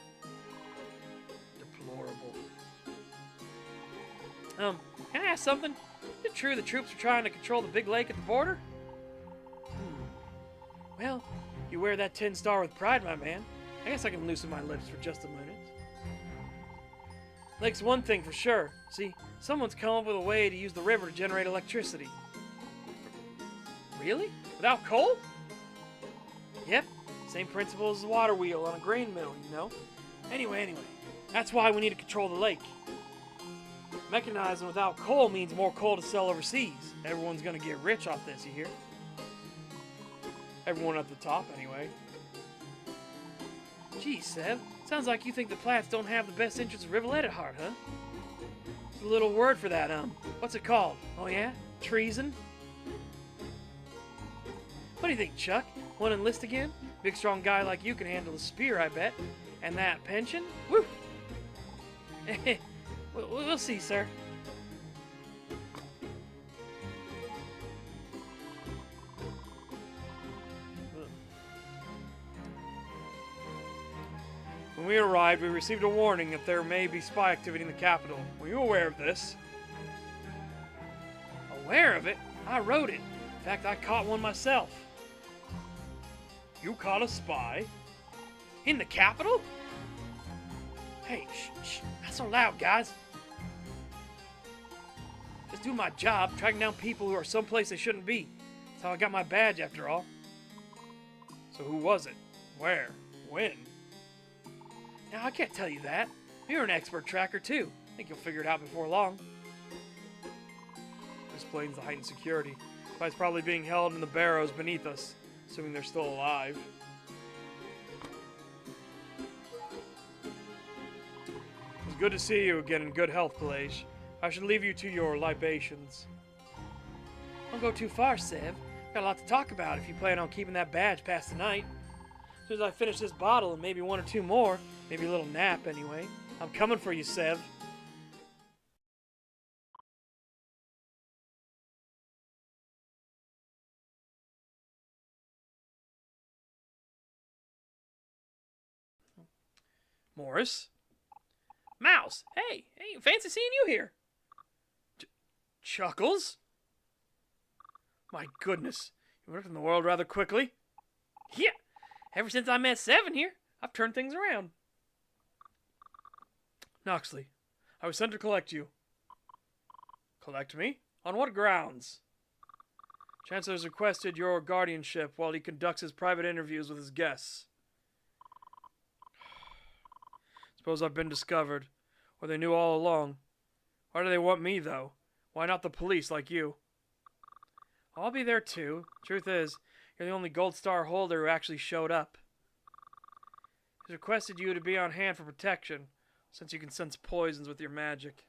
Can I ask something? Is it true the troops are trying to control the big lake at the border? Well, you wear that 10 star with pride, my man. I guess I can loosen my lips for just a minute. Lake's one thing for sure. See, someone's come up with a way to use the river to generate electricity. Really? Without coal? Yep. Same principle as the water wheel on a grain mill, you know? Anyway. That's why we need to control the lake. Mechanizing without coal means more coal to sell overseas. Everyone's gonna get rich off this, you hear? Everyone at the top, anyway. Geez, Sev, sounds like you think the Platts don't have the best interests of Rivulet at heart, huh? There's a little word for that, what's it called? Oh yeah? Treason? What do you think, Chuck? Want to enlist again? Big strong guy like you can handle a spear, I bet. And that pension? Woo! We'll see, sir. When we arrived, we received a warning that there may be spy activity in the capital. Were you aware of this? Aware of it? I wrote it. In fact, I caught one myself. You caught a spy? In the capital? Hey, shh, not so loud, guys. Just do my job, tracking down people who are someplace they shouldn't be. That's how I got my badge, after all. So who was it? Where? When? Now, I can't tell you that. You're an expert tracker, too. I think you'll figure it out before long. This explains the heightened security. Spy's probably being held in the barrows beneath us, assuming they're still alive. It's good to see you again in good health, Pelage. I should leave you to your libations. Don't go too far, Sev. Got a lot to talk about if you plan on keeping that badge past the night. As soon as I finish this bottle and maybe one or two more, maybe a little nap anyway, I'm coming for you, Sev. Morris? Mouse! Hey, fancy seeing you here. Chuckles? My goodness, you went up in the world rather quickly. Yeah, ever since I met Seven here, I've turned things around. Noxley, I was sent to collect you. Collect me? On what grounds? Chancellor's requested your guardianship while he conducts his private interviews with his guests. Suppose I've been discovered, or they knew all along. Why do they want me, though? Why not the police like you? I'll be there, too. Truth is, you're the only gold star holder who actually showed up. He's requested you to be on hand for protection, since you can sense poisons with your magic.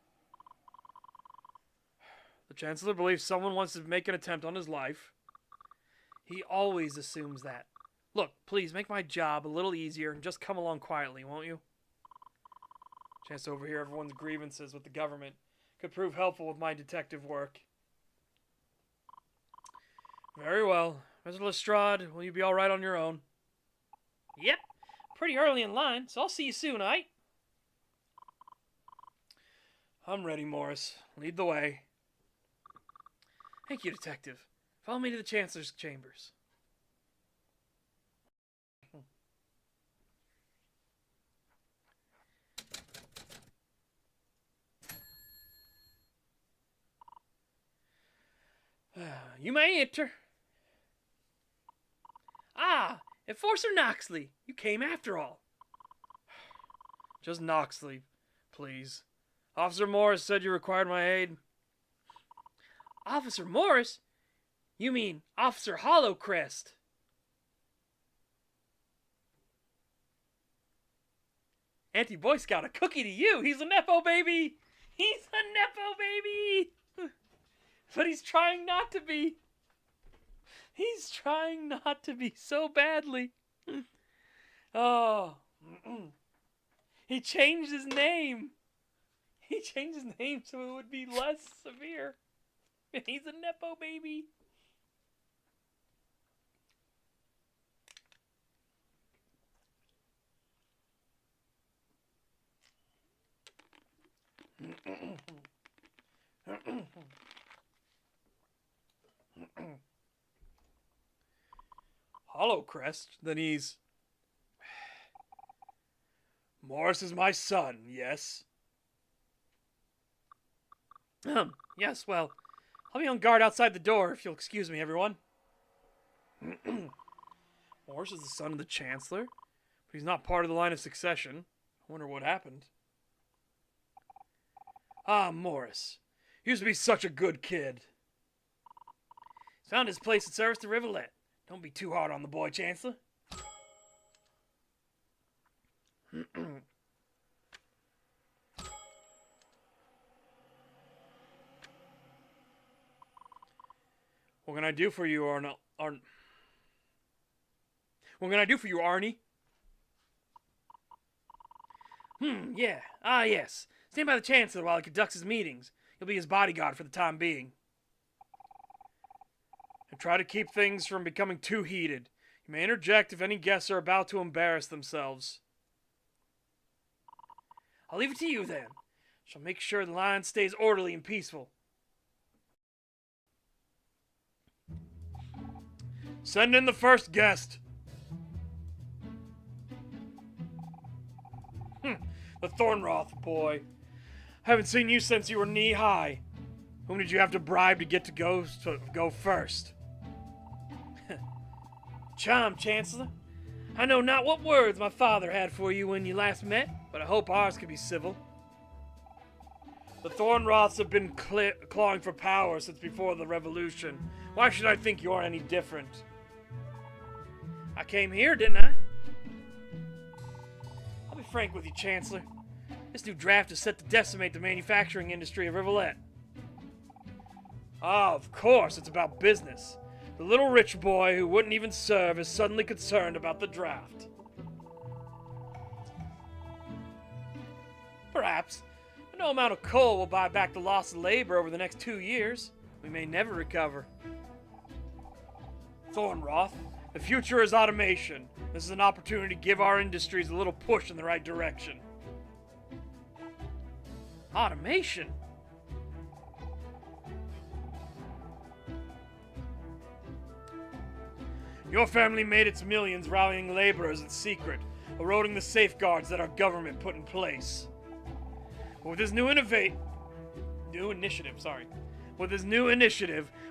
The Chancellor believes someone wants to make an attempt on his life. He always assumes that. Look, please, make my job a little easier and just come along quietly, won't you? Chance to overhear everyone's grievances with the government could prove helpful with my detective work. Very well. Mr. Lestrade, will you be alright on your own? Yep. Pretty early in line, so I'll see you soon, aight? I'm ready, Morris. Lead the way. Thank you, Detective. Follow me to the Chancellor's chambers. You may enter. Ah, Enforcer Noxley. You came after all. Just Noxley, please. Officer Morris said you required my aid. Officer Morris? You mean Officer Hollowcrest? Anti-Boy Scout, a cookie to you. He's a Nepo baby. He's a Nepo baby. But he's trying not to be. He's trying not to be so badly. Oh. He changed his name. He changed his name so it would be less severe. He's a Nepo baby. Hollow Crest? Then he's... Morris is my son, yes? Yes, well, I'll be on guard outside the door if you'll excuse me, everyone. Morris is the son of the Chancellor, but he's not part of the line of succession. I wonder what happened. Ah, Morris. He used to be such a good kid. He's found his place in service to Rivulet. Don't be too hard on the boy, Chancellor. What can I do for you, What can I do for you, Arnie? Yeah. Ah, yes. Stand by the Chancellor while he conducts his meetings. You'll be his bodyguard for the time being. And try to keep things from becoming too heated. You may interject if any guests are about to embarrass themselves. I'll leave it to you, then. Shall make sure the line stays orderly and peaceful. Send in the first guest. The Thornroth boy. I haven't seen you since you were knee-high. Whom did you have to bribe to get to go first? Charm, Chancellor. I know not what words my father had for you when you last met, but I hope ours could be civil. The Thornroths have been clawing for power since before the Revolution. Why should I think you're any different? I came here, didn't I? I'll be frank with you, Chancellor. This new draft is set to decimate the manufacturing industry of Rivulet. Ah, of course, it's about business. The little rich boy who wouldn't even serve is suddenly concerned about the draft. Perhaps. But no amount of coal will buy back the loss of labor over the next 2 years. We may never recover. Thornroth, the future is automation. This is an opportunity to give our industries a little push in the right direction. Automation? Your family made its millions rallying laborers in secret, eroding the safeguards that our government put in place. But with this new initiative,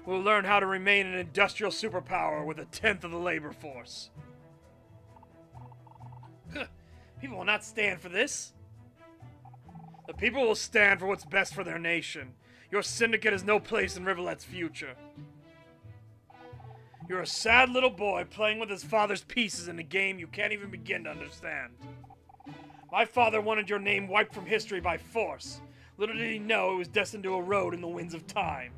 we'll learn how to remain an industrial superpower with 1/10 of the labor force. People will not stand for this. The people will stand for what's best for their nation. Your syndicate has no place in Rivulet's future. You're a sad little boy playing with his father's pieces in a game you can't even begin to understand. My father wanted your name wiped from history by force. Little did he know it was destined to erode in the winds of time.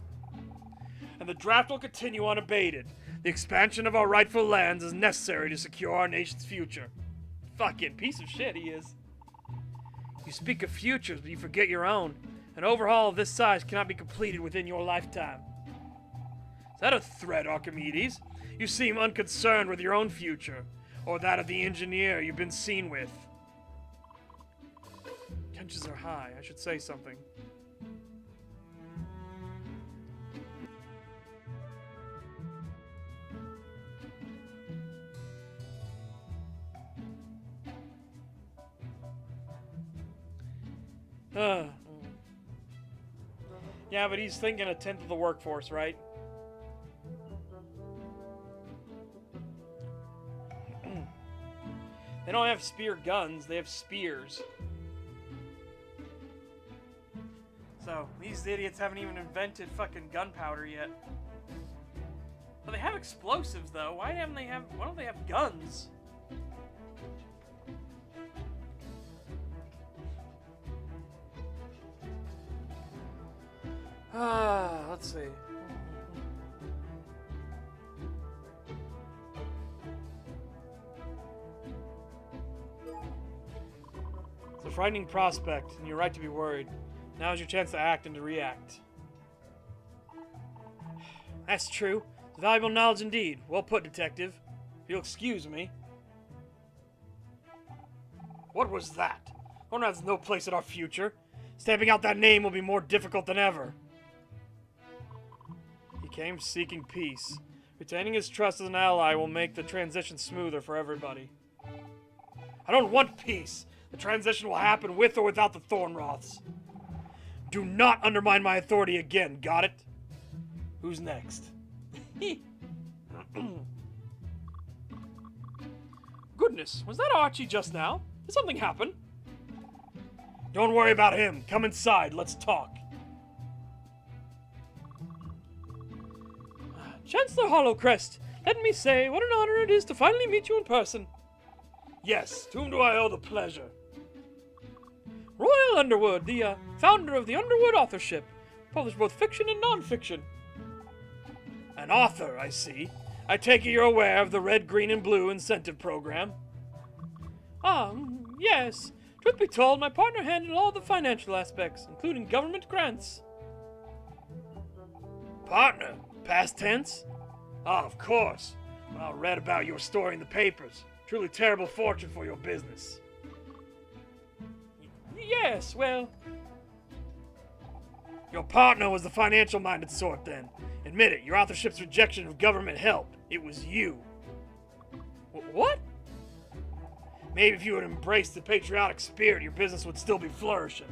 And the draft will continue unabated. The expansion of our rightful lands is necessary to secure our nation's future. Fucking piece of shit he is. You speak of futures, but you forget your own. An overhaul of this size cannot be completed within your lifetime. Is that a threat, Archimedes? You seem unconcerned with your own future, or that of the engineer you've been seen with. Tensions are high. I should say something. Yeah, but he's thinking 1/10 of the workforce, right? They don't have spear guns, they have spears. So, these idiots haven't even invented fucking gunpowder yet. But they have explosives, though. Why don't they have guns? Let's see. It's a frightening prospect, and you're right to be worried. Now is your chance to act and to react. That's true. It's valuable knowledge indeed. Well put, Detective. If you'll excuse me. What was that? Thorn has no place in our future. Stamping out that name will be more difficult than ever. came seeking peace. Retaining his trust as an ally will make the transition smoother for everybody. I don't want peace. The transition will happen with or without the Thornroths. Do not undermine my authority again, got it? Who's next? Goodness, was that Archie just now? Did something happen? Don't worry about him. Come inside, let's talk. Chancellor Hollowcrest, let me say what an honor it is to finally meet you in person. Yes, to whom do I owe the pleasure? Royal Underwood, the founder of the Underwood Authorship. Publish both fiction and non-fiction. An author, I see. I take it you're aware of the Red, Green, and Blue incentive program? Yes. Truth be told, my partner handled all the financial aspects, including government grants. Partner? Past tense? Ah, of course. I read about your story in the papers. Truly terrible fortune for your business. Yes, well... Your partner was the financial-minded sort, then. Admit it, your authorship's rejection of government help. It was you. What? Maybe if you had embraced the patriotic spirit, your business would still be flourishing.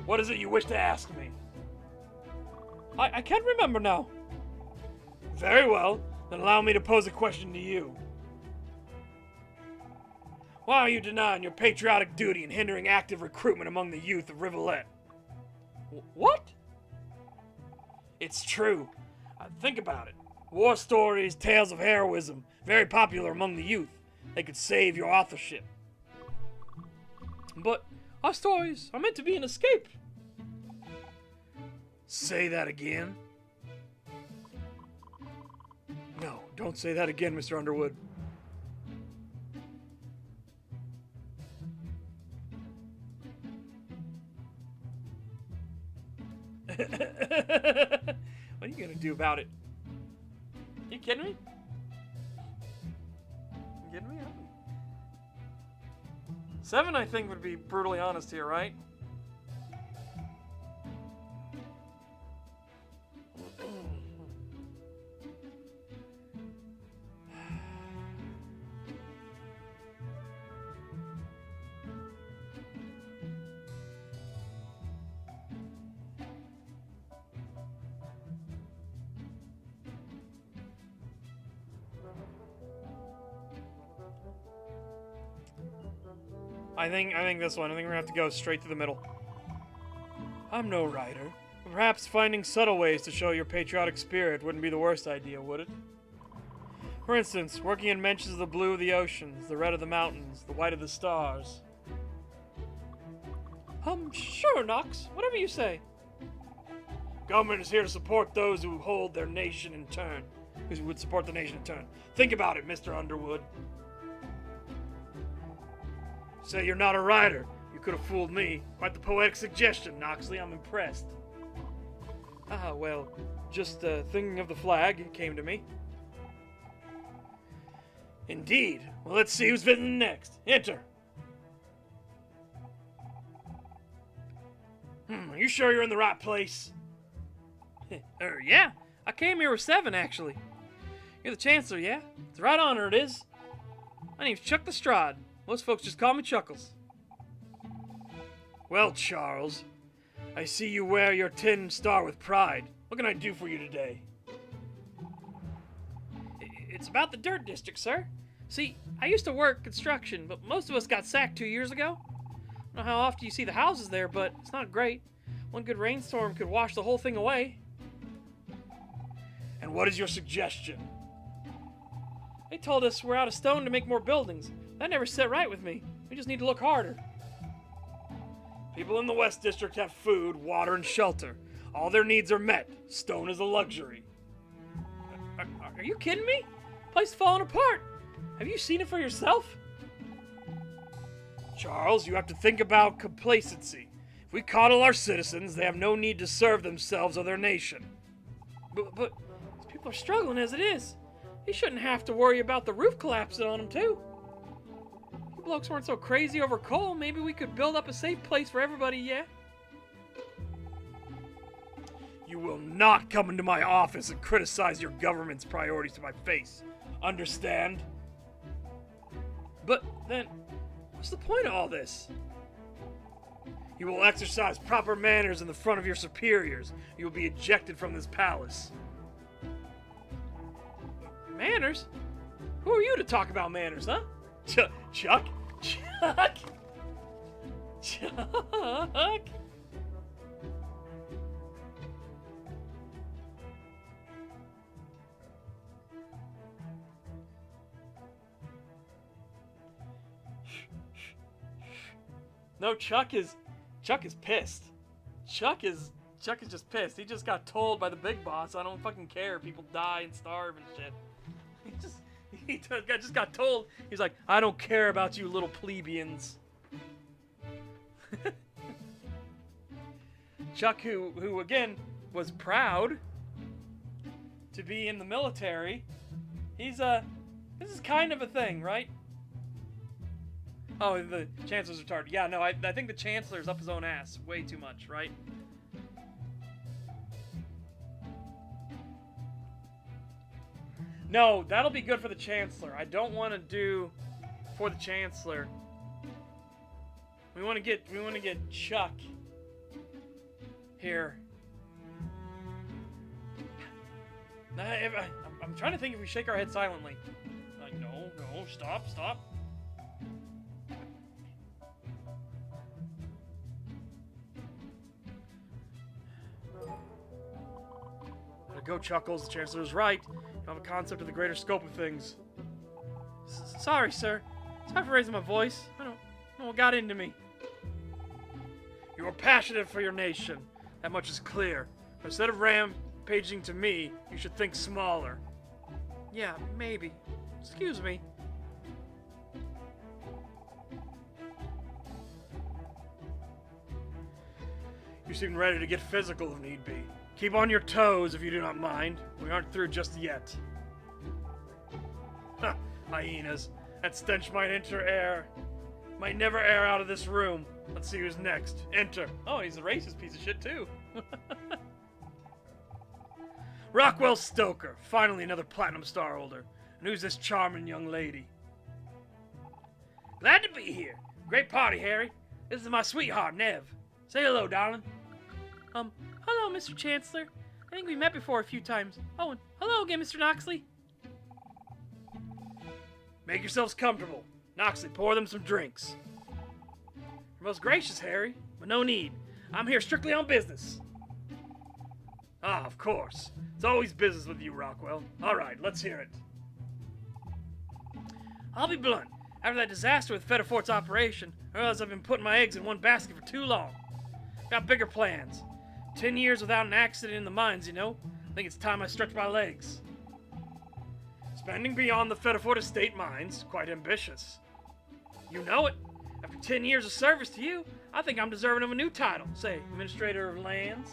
What is it you wish to ask me? I can't remember now. Very well, then allow me to pose a question to you. Why are you denying your patriotic duty and hindering active recruitment among the youth of Rivulet? What? It's true. Think about it. War stories, tales of heroism, very popular among the youth. They could save your authorship. But our stories are meant to be an escape. Say that again? No, don't say that again, Mr. Underwood. What are you gonna do about it? You kidding me? You kidding me? 7, I think, would be brutally honest here, right? I think this one. I think we're gonna have to go straight to the middle. I'm no writer. Perhaps finding subtle ways to show your patriotic spirit wouldn't be the worst idea, would it? For instance, working in mentions of the blue of the oceans, the red of the mountains, the white of the stars. Sure, Knox. Whatever you say. Government is here to support those who hold their nation in turn. Who would support the nation in turn. Think about it, Mr. Underwood. Say you're not a writer. You could have fooled me. Quite the poetic suggestion, Knoxley. I'm impressed. Well, just thinking of the flag, it came to me. Indeed. Well, let's see who's visiting next. Enter. Are you sure you're in the right place? Yeah. I came here with 7, actually. You're the Chancellor, yeah? It's a right honor, it is. My name's Chuck the Stride. Most folks just call me Chuckles. Well, Charles, I see you wear your tin star with pride. What can I do for you today? It's about the dirt district, sir. See, I used to work construction, but most of us got sacked 2 years ago. I don't know how often you see the houses there, but it's not great. One good rainstorm could wash the whole thing away. And what is your suggestion? They told us we're out of stone to make more buildings. That never set right with me. We just need to look harder. People in the West District have food, water, and shelter. All their needs are met. Stone is a luxury. Are you kidding me? The place is falling apart. Have you seen it for yourself? Charles, you have to think about complacency. If we coddle our citizens, they have no need to serve themselves or their nation. But people are struggling as it is. They shouldn't have to worry about the roof collapsing on them, too. You blokes weren't so crazy over coal. Maybe we could build up a safe place for everybody, yeah? You will not come into my office and criticize your government's priorities to my face. Understand? But then, what's the point of all this? You will exercise proper manners in the front of your superiors. You will be ejected from this palace. Manners? Who are you to talk about manners, huh? Chuck? Chuck? Chuck? No, Chuck is pissed. Chuck is just pissed. He just got told by the big boss, I don't fucking care. People die and starve and shit. He just got told. He's like, I don't care about you little plebeians. Chuck, who again was proud to be in the military. This is kind of a thing, right? Oh, the Chancellor's retarded. Yeah, no, I think the Chancellor's up his own ass way too much, right? No, that'll be good for the Chancellor. I don't want to do for the Chancellor. We want to get Chuck here. I'm trying to think if we shake our head silently. Like, no, stop. Gotta go, Chuckles. The Chancellor's right. You have a concept of the greater scope of things. Sorry, sir. Sorry for raising my voice. I don't know what got into me. You are passionate for your nation. That much is clear. But instead of rampaging to me, you should think smaller. Yeah, maybe. Excuse me. You seem ready to get physical if need be. Keep on your toes if you do not mind. We aren't through just yet. Ha! Hyenas. That stench might might never air out of this room. Let's see who's next. Enter. Oh, he's a racist piece of shit too. Rockwell Stoker. Finally another Platinum Star holder. And who's this charming young lady? Glad to be here. Great party, Harry. This is my sweetheart, Nev. Say hello, darling. Hello, Mr. Chancellor. I think we met before a few times. Oh, and hello again, Mr. Noxley. Make yourselves comfortable. Noxley, pour them some drinks. You're most gracious, Harry, but no need. I'm here strictly on business. Ah, of course. It's always business with you, Rockwell. All right, let's hear it. I'll be blunt. After that disaster with Fetafort's operation, I realized I've been putting my eggs in one basket for too long. Got bigger plans. 10 years without an accident in the mines, you know? I think it's time I stretch my legs. Spending beyond the Fetafort estate mines, quite ambitious. You know it. After 10 years of service to you, I think I'm deserving of a new title. Say, Administrator of Lands.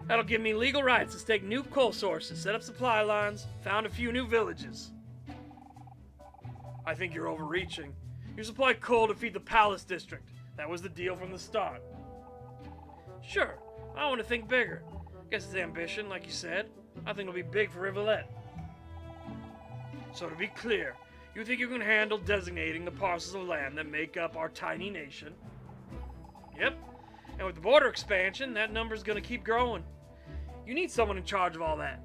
That'll give me legal rights to stake new coal sources, set up supply lines, found a few new villages. I think you're overreaching. You supply coal to feed the Palace District. That was the deal from the start. Sure, I want to think bigger. Guess it's ambition, like you said. I think it'll be big for Rivulet. So to be clear, you think you can handle designating the parcels of land that make up our tiny nation? Yep. And with the border expansion, that number's gonna keep growing. You need someone in charge of all that.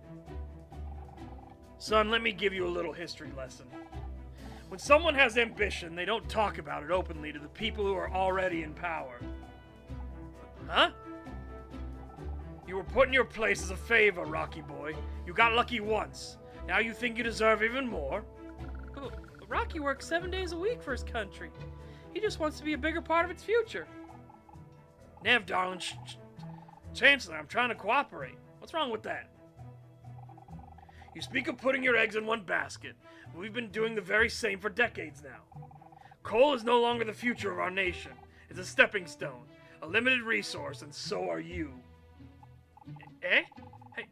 Son, let me give you a little history lesson. When someone has ambition, they don't talk about it openly to the people who are already in power. Huh? You were put in your place as a favor, Rocky boy. You got lucky once. Now you think you deserve even more? But Rocky works 7 days a week for his country. He just wants to be a bigger part of its future. Nev, darling, Chancellor, I'm trying to cooperate. What's wrong with that? You speak of putting your eggs in one basket. We've been doing the very same for decades now. Coal is no longer the future of our nation. It's a stepping stone, a limited resource, and so are you. Eh?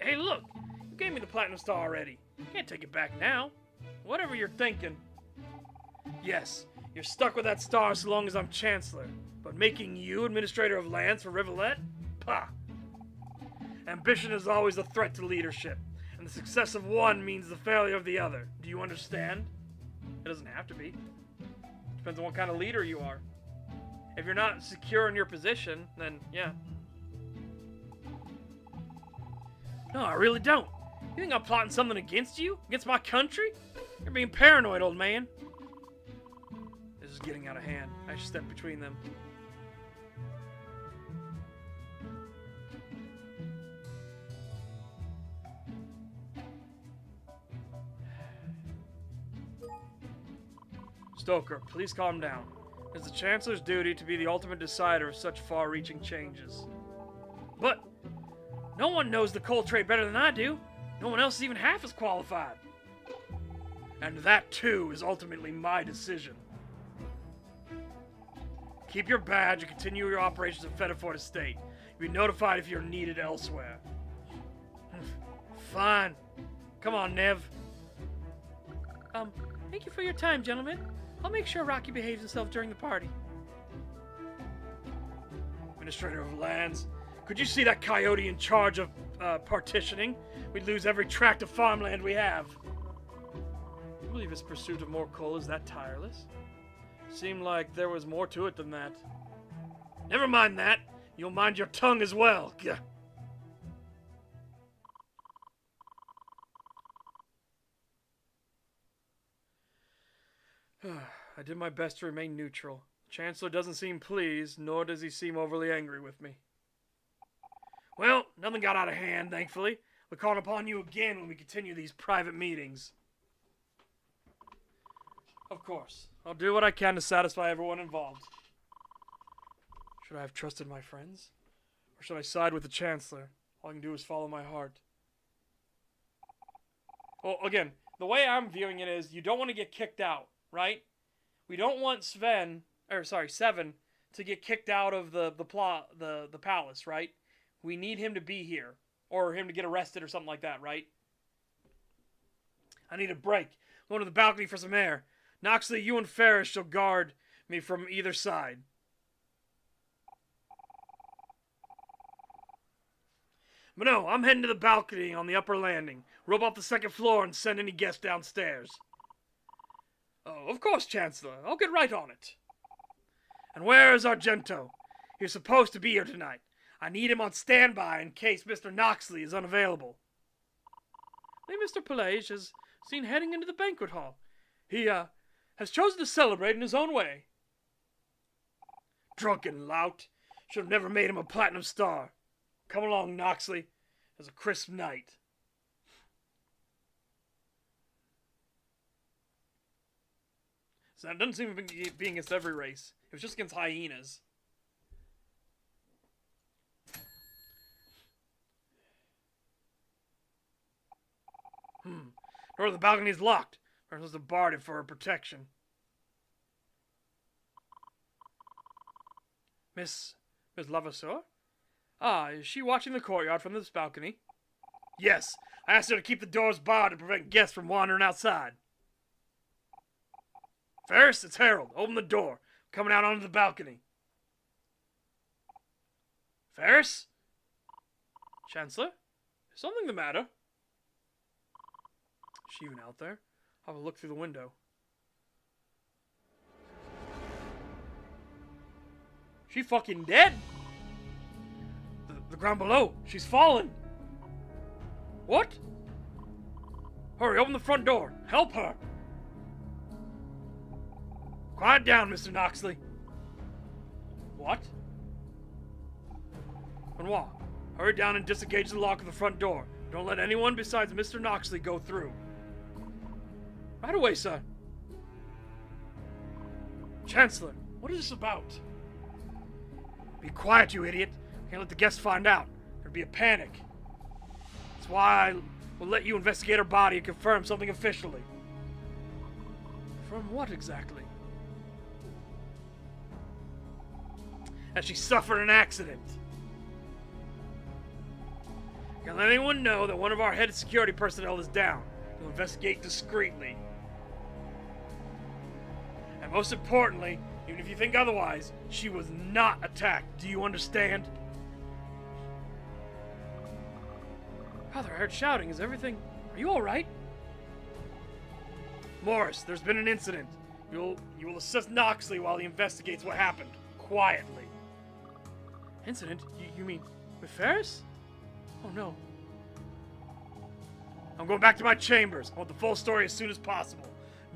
Hey, look! You gave me the Platinum Star already. You can't take it back now. Whatever you're thinking. Yes, you're stuck with that star so long as I'm Chancellor. But making you Administrator of Lands for Rivulet? Pah! Ambition is always a threat to leadership, and the success of one means the failure of the other. Do you understand? It doesn't have to be. Depends on what kind of leader you are. If you're not secure in your position, then yeah. No, I really don't. You think I'm plotting something against you? Against my country? You're being paranoid, old man. This is getting out of hand. I should step between them. Stoker, please calm down. It is the Chancellor's duty to be the ultimate decider of such far-reaching changes. But no one knows the coal trade better than I do. No one else is even half as qualified. And that, too, is ultimately my decision. Keep your badge and continue your operations at Fetterford Estate. You'll be notified if you're needed elsewhere. Fine. Come on, Nev. Thank you for your time, gentlemen. I'll make sure Rocky behaves himself during the party. Administrator of Lands, could you see that coyote in charge of partitioning? We'd lose every tract of farmland we have. You believe his pursuit of more coal is that tireless? Seemed like there was more to it than that. Never mind that. You'll mind your tongue as well. Gah. I did my best to remain neutral. The Chancellor doesn't seem pleased, nor does he seem overly angry with me. Well, nothing got out of hand, thankfully. We'll call upon you again when we continue these private meetings. Of course. I'll do what I can to satisfy everyone involved. Should I have trusted my friends? Or should I side with the Chancellor? All I can do is follow my heart. Well, again, the way I'm viewing it is you don't want to get kicked out, right? We don't want Seven to get kicked out of the palace, right? We need him to be here, or him to get arrested or something like that, right? I need a break. I'm going to the balcony for some air. Noxley, you and Ferris shall guard me from either side. But no, I'm heading to the balcony on the upper landing. Rope off the second floor and send any guests downstairs. Oh, of course, Chancellor. I'll get right on it. And where is Argento? He was supposed to be here tonight. I need him on standby in case Mr. Noxley is unavailable. Mr. Pelage is seen heading into the banquet hall. He, has chosen to celebrate in his own way. Drunken lout. Should have never made him a platinum star. Come along, Noxley. It's a crisp night. So it doesn't seem to be against every race. It was just against hyenas. Door to the balcony is locked. We're supposed to bar it for her protection. Miss Levasseur? Ah, is she watching the courtyard from this balcony? Yes. I asked her to keep the doors barred to prevent guests from wandering outside. Ferris, it's Harold. Open the door. I'm coming out onto the balcony. Ferris? Chancellor? Is something the matter? Is she even out there? I'll have a look through the window. She fucking dead? The ground below. She's fallen. What? Hurry, open the front door. Help her. Quiet down, Mr. Noxley. What? Benoit, hurry down and disengage the lock of the front door. Don't let anyone besides Mr. Noxley go through. Right away, sir. Chancellor, what is this about? Be quiet, you idiot. Can't let the guests find out. There'd be a panic. That's why I will let you investigate her body and confirm something officially. From what exactly? That she suffered an accident. Can't let anyone know that one of our head security personnel is down. We'll investigate discreetly. And most importantly, even if you think otherwise, she was not attacked. Do you understand? Father, I heard shouting. Is everything... Are you alright? Morris, there's been an incident. You will assist Noxley while he investigates what happened. Quietly. Incident? You mean with Ferris? Oh no. I'm going back to my chambers. I want the full story as soon as possible.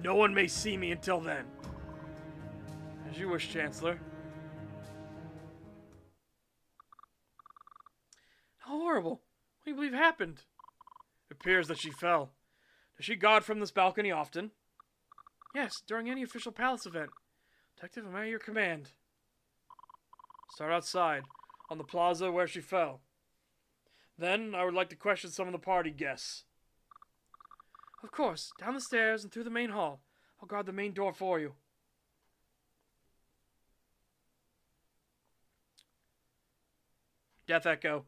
No one may see me until then. As you wish, Chancellor. How horrible. What do you believe happened? It appears that she fell. Does she guard from this balcony often? Yes, during any official palace event. Detective, I'm at your command. Start outside, on the plaza where she fell. Then, I would like to question some of the party guests. Of course, down the stairs and through the main hall. I'll guard the main door for you. Death Echo.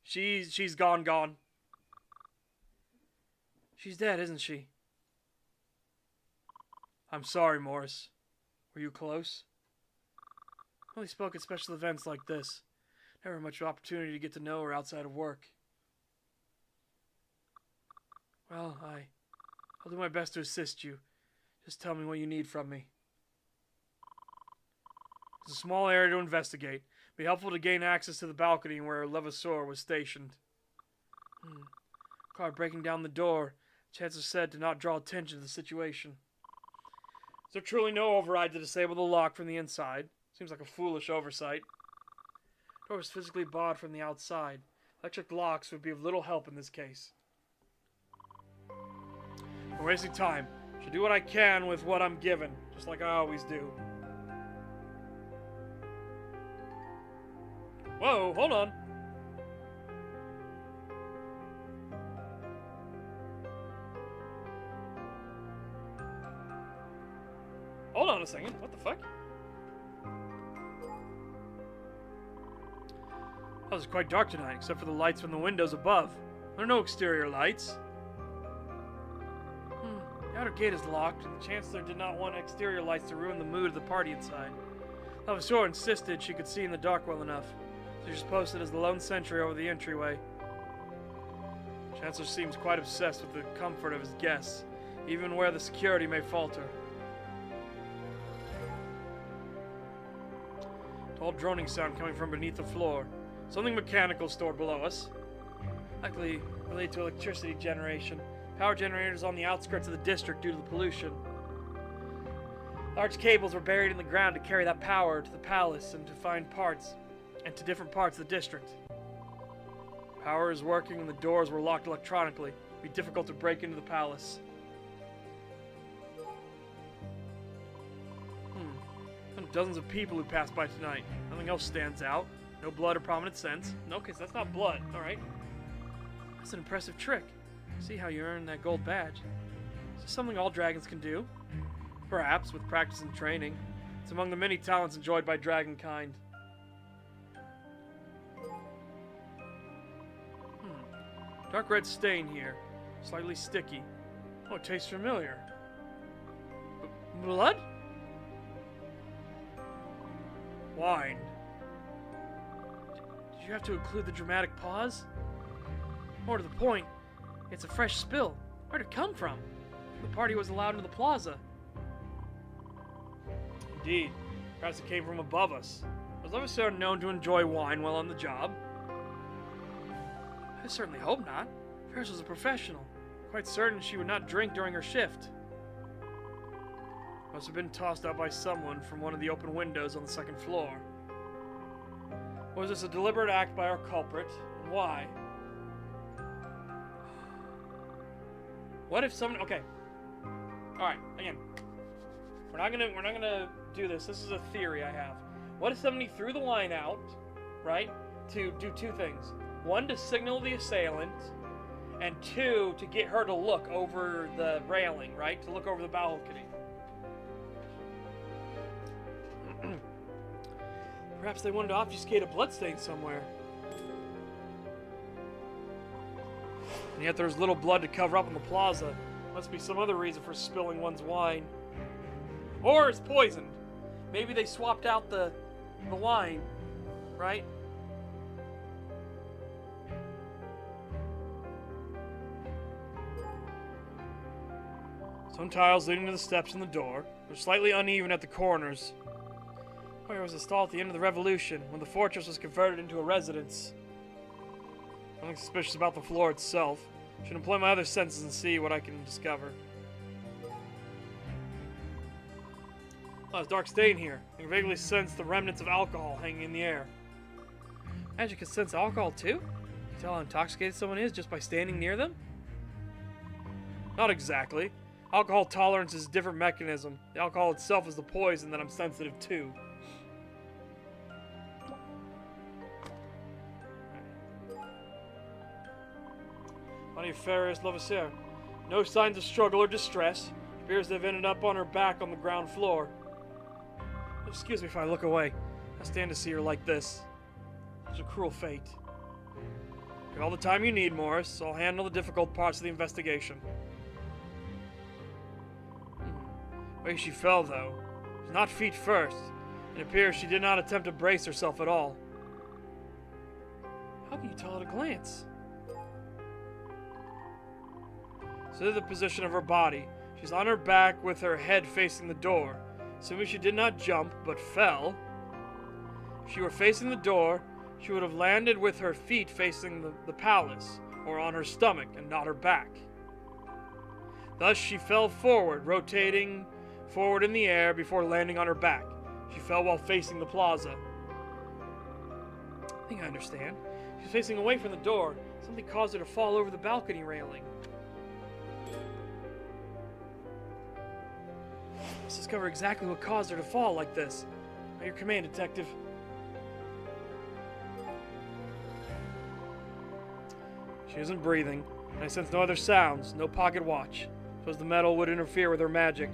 She's gone. She's dead, isn't she? I'm sorry, Morris. Were you close? I only spoke at special events like this. Never much opportunity to get to know her outside of work. Well, I'll do my best to assist you. Just tell me what you need from me. It's a small area to investigate. Be helpful to gain access to the balcony where Levasseur was stationed. Card breaking down the door. Chances said to not draw attention to the situation. Is there truly no override to disable the lock from the inside? Seems like a foolish oversight. The door was physically barred from the outside. Electric locks would be of little help in this case. We're wasting time. Should do what I can with what I'm given, just like I always do. Whoa, hold on. Hold on a second. What the fuck? Oh, it's quite dark tonight, except for the lights from the windows above. There are no exterior lights. The outer gate is locked, and the Chancellor did not want exterior lights to ruin the mood of the party inside. Levasseur insisted she could see in the dark well enough. She was posted as the lone sentry over the entryway. Chancellor seems quite obsessed with the comfort of his guests, even where the security may falter. Dull droning sound coming from beneath the floor. Something mechanical stored below us. Likely related to electricity generation. Power generators on the outskirts of the district due to the pollution. Large cables were buried in the ground to carry that power to the palace and to find parts, and to different parts of the district. Power is working and the doors were locked electronically. It'd be difficult to break into the palace. Dozens of people who passed by tonight. Nothing else stands out. No blood or prominent scents. No, because that's not blood. Alright. That's an impressive trick. See how you earned that gold badge. Is this something all dragons can do? Perhaps, with practice and training. It's among the many talents enjoyed by dragonkind. Dark red stain here. Slightly sticky. Oh, it tastes familiar. Blood? Wine. Did you have to include the dramatic pause? More to the point, it's a fresh spill. Where'd it come from? The party was allowed into the plaza. Indeed. Perhaps it came from above us. Was Levasseur known to enjoy wine while on the job? I certainly hope not. Ferris was a professional. Quite certain she would not drink during her shift. Must have been tossed out by someone from one of the open windows on the second floor. Was this a deliberate act by our culprit? And why? What if someone... Okay. Alright, again. We're not gonna do this. This is a theory I have. What if somebody threw the wine out, right? To do two things. One, to signal the assailant. And two, to get her to look over the railing, right? To look over the balcony. Perhaps they wanted to obfuscate a bloodstain somewhere. And yet there's little blood to cover up in the plaza. Must be some other reason for spilling one's wine. Or it's poisoned. Maybe they swapped out the wine, right? Some tiles leading to the steps and the door were slightly uneven at the corners. Where was installed at the end of the Revolution, when the fortress was converted into a residence. Nothing suspicious about the floor itself. Should employ my other senses and see what I can discover. Oh, it's dark stain here. I can vaguely sense the remnants of alcohol hanging in the air. Magic can sense alcohol too? You can tell how intoxicated someone is just by standing near them? Not exactly. Alcohol tolerance is a different mechanism. The alcohol itself is the poison that I'm sensitive to. Funny Ferris Lovassier. No signs of struggle or distress. It appears they've ended up on her back on the ground floor. Excuse me if I look away. I stand to see her like this. It's a cruel fate. You have all the time you need, Morris, so I'll handle the difficult parts of the investigation. The way she fell, though, was not feet first. It appears she did not attempt to brace herself at all. How can you tell at a glance? Consider the position of her body. She's on her back with her head facing the door. Assuming she did not jump, but fell. If she were facing the door, she would have landed with her feet facing the palace, or on her stomach and not her back. Thus she fell forward, rotating forward in the air before landing on her back. She fell while facing the plaza. I think I understand. She was facing away from the door. Something caused her to fall over the balcony railing. Let's discover exactly what caused her to fall like this. At your command, Detective. She isn't breathing, and I sense no other sounds, no pocket watch. Suppose the metal would interfere with her magic.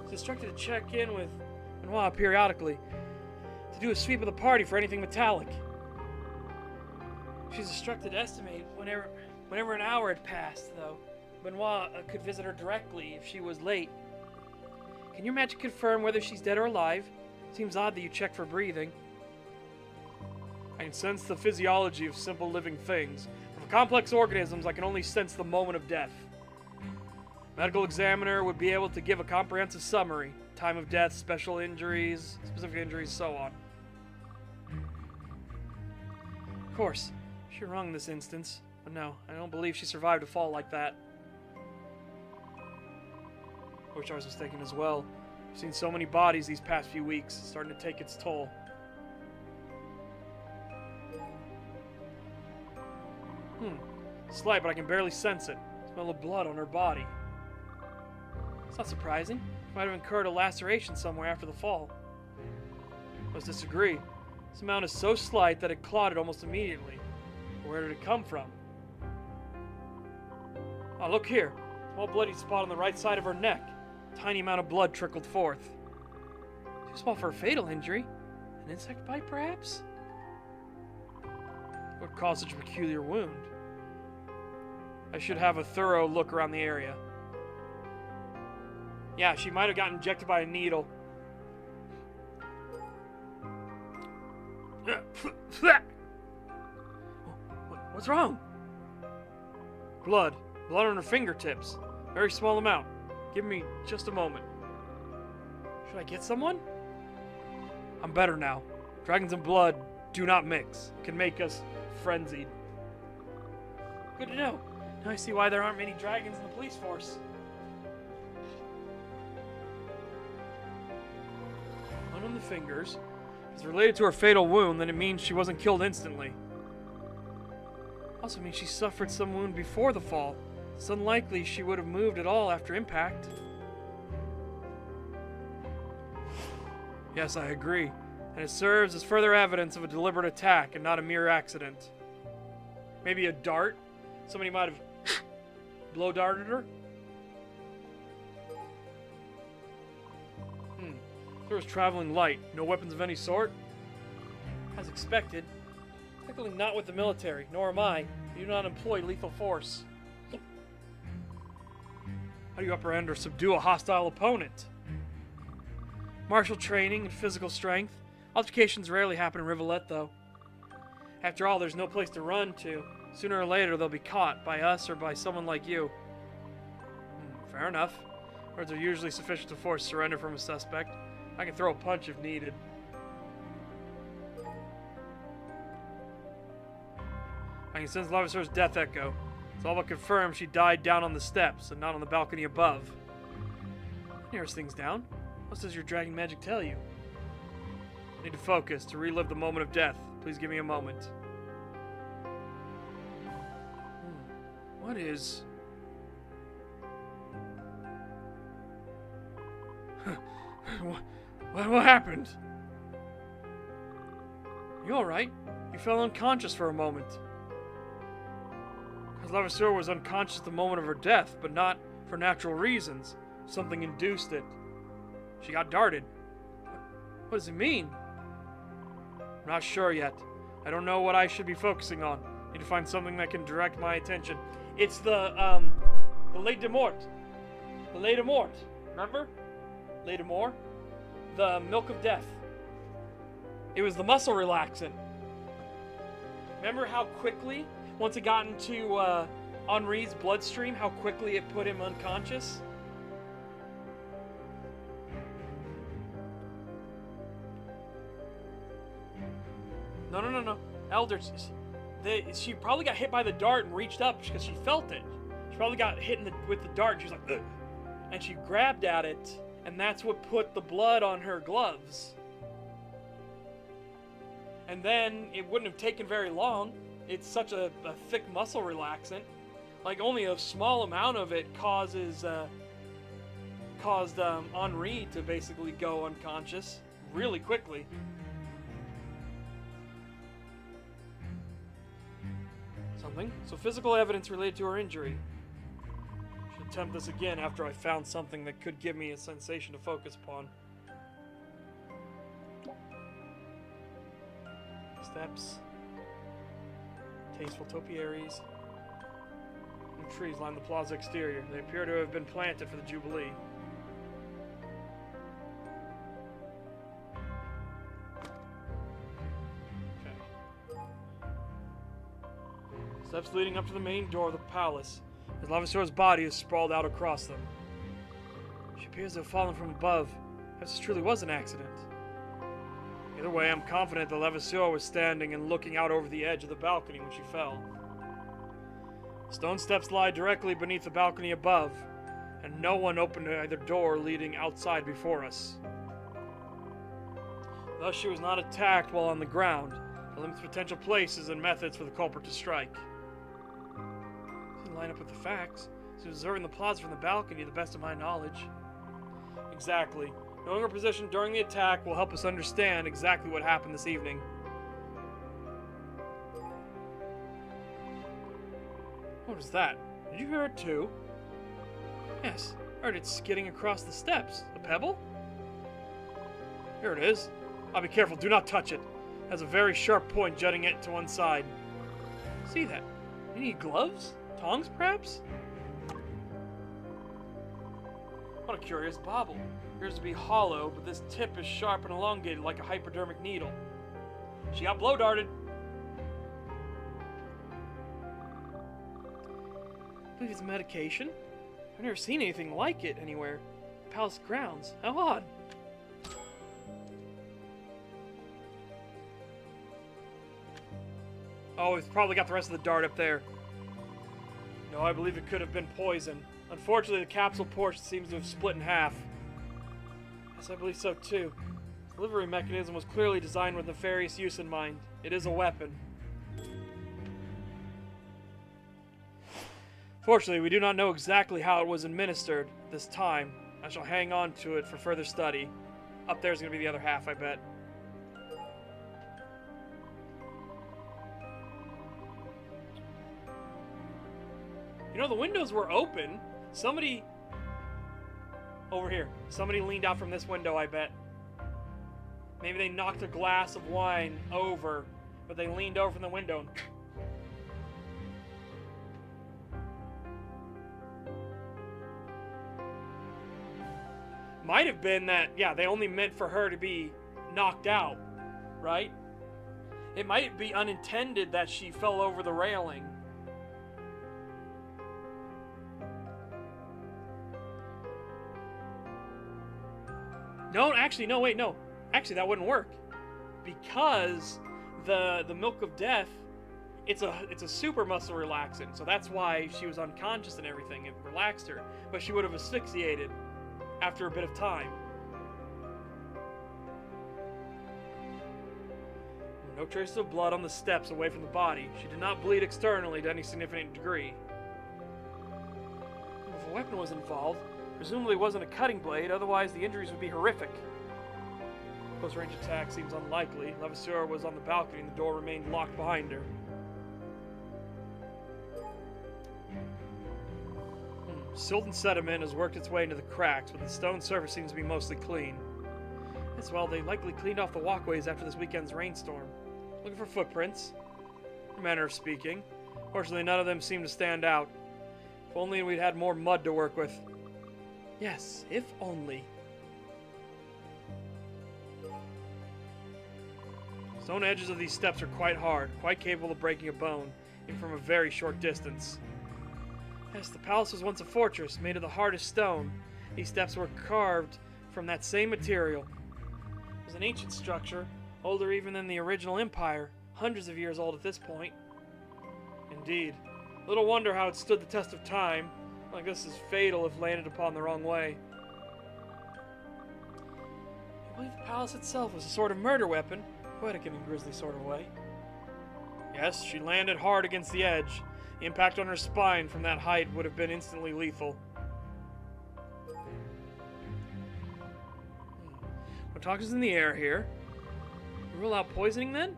She's instructed to check in with Benoit periodically, to do a sweep of the party for anything metallic. She's instructed to estimate whenever an hour had passed, though. Benoit could visit her directly if she was late. Can your magic confirm whether she's dead or alive? Seems odd that you check for breathing. I can sense the physiology of simple living things. For complex organisms, I can only sense the moment of death. Medical examiner would be able to give a comprehensive summary. Time of death, specific injuries, so on. Of course, she's wrong in this instance. But no, I don't believe she survived a fall like that. I wish I was mistaken as well. I've seen so many bodies these past few weeks, it's starting to take its toll. Slight, but I can barely sense it. Smell of blood on her body. It's not surprising. She might have incurred a laceration somewhere after the fall. I must disagree. This amount is so slight that it clotted almost immediately. Where did it come from? Oh, look here. Small bloody spot on the right side of her neck. Tiny amount of blood trickled forth. Too small for a fatal injury. An insect bite, perhaps? What caused such a peculiar wound? I should have a thorough look around the area. Yeah, she might have gotten injected by a needle. What's wrong? Blood. Blood on her fingertips. Very small amount. Give me just a moment. Should I get someone? I'm better now. Dragons and blood do not mix. It can make us frenzied. Good to know. Now I see why there aren't many dragons in the police force. Blood on the fingers. If it's related to her fatal wound, then it means she wasn't killed instantly. Also means she suffered some wound before the fall. It's unlikely she would have moved at all after impact. Yes, I agree. And it serves as further evidence of a deliberate attack and not a mere accident. Maybe a dart? Somebody might have blow darted her? There was traveling light. No weapons of any sort? As expected. Technically not with the military, nor am I. We do not employ lethal force. How do you apprehend or subdue a hostile opponent? Martial training and physical strength. Altercations rarely happen in Rivulet, though. After all, there's no place to run to. Sooner or later, they'll be caught by us or by someone like you. Fair enough. Words are usually sufficient to force surrender from a suspect. I can throw a punch if needed. I can sense Lavasur's death echo. It's all but confirmed she died down on the steps and not on the balcony above. Nearest things down. What does your dragon magic tell you? I need to focus to relive the moment of death. Please give me a moment. What is... what happened? You alright? You fell unconscious for a moment. Because Lavasura was unconscious at the moment of her death, but not for natural reasons. Something induced it. She got darted. What does it mean? I'm not sure yet. I don't know what I should be focusing on. Need to find something that can direct my attention. It's the lait de mort. The lait de mort. Remember? Lait de mort? The milk of death. It was the muscle relaxant. Remember how quickly, once it got into Henri's bloodstream, how quickly it put him unconscious? No. Elder, she probably got hit by the dart and reached up because she felt it. She probably got hit with the dart and she was like, ugh. And she grabbed at it, and that's what put the blood on her gloves. And then it wouldn't have taken very long. It's such a thick muscle relaxant. Like, only a small amount of it caused Henri to basically go unconscious really quickly. Something. So physical evidence related to her injury. Should attempt this again after I found something that could give me a sensation to focus upon. Steps. Tasteful topiaries. And trees line the plaza exterior. They appear to have been planted for the Jubilee. Steps leading up to the main door of the palace, as Lavasura's body is sprawled out across them. She appears to have fallen from above. This truly was an accident. Either way, I'm confident that Lavasura was standing and looking out over the edge of the balcony when she fell. Stone steps lie directly beneath the balcony above, and no one opened either door leading outside before us. Thus, she was not attacked while on the ground. It limits potential places and methods for the culprit to strike. Line up with the facts. So observing the plaza from the balcony, to the best of my knowledge. Exactly. Knowing her position during the attack will help us understand exactly what happened this evening. What was that? Did you hear it too? Yes, I heard it skidding across the steps. A pebble? Here it is. I'll be careful, do not touch it. It has a very sharp point jutting it to one side. See that? You need gloves? Tongs, perhaps? What a curious bauble. Appears to be hollow, but this tip is sharp and elongated like a hypodermic needle. She got blow darted. I believe it's medication. I've never seen anything like it anywhere. Palace grounds. How odd. Oh, we've probably got the rest of the dart up there. No, I believe it could have been poison. Unfortunately, the capsule portion seems to have split in half. Yes, I believe so too. The delivery mechanism was clearly designed with nefarious use in mind. It is a weapon. Fortunately, we do not know exactly how it was administered this time. I shall hang on to it for further study. Up there's going to be the other half, I bet. You know, the windows were open. Somebody... Over here. Somebody leaned out from this window, I bet. Maybe they knocked a glass of wine over, but they leaned over from the window and... Might have been that, yeah, they only meant for her to be knocked out, right? It might be unintended that she fell over the railing. No, actually, no, wait, no. Actually, that wouldn't work. Because the milk of death, it's a super muscle relaxant, so that's why she was unconscious and everything. It relaxed her, but she would have asphyxiated after a bit of time. No traces of blood on the steps away from the body. She did not bleed externally to any significant degree. If a weapon was involved, presumably it wasn't a cutting blade, otherwise the injuries would be horrific. Close-range attack seems unlikely. Levasseur was on the balcony and the door remained locked behind her. Silt and sediment has worked its way into the cracks, but the stone surface seems to be mostly clean. As well, they likely cleaned off the walkways after this weekend's rainstorm. Looking for footprints, in a manner of speaking. Fortunately, none of them seem to stand out. If only we'd had more mud to work with. Yes, if only. Stone edges of these steps are quite hard, quite capable of breaking a bone, even from a very short distance. Yes, the palace was once a fortress, made of the hardest stone. These steps were carved from that same material. It was an ancient structure, older even than the original empire, hundreds of years old at this point. Indeed. Little wonder how it stood the test of time. Like this is fatal if landed upon the wrong way. I believe the palace itself was a sort of murder weapon, poetic in a grisly sort of way. Yes, she landed hard against the edge. The impact on her spine from that height would have been instantly lethal. No toxins in the air here. Rule out poisoning then?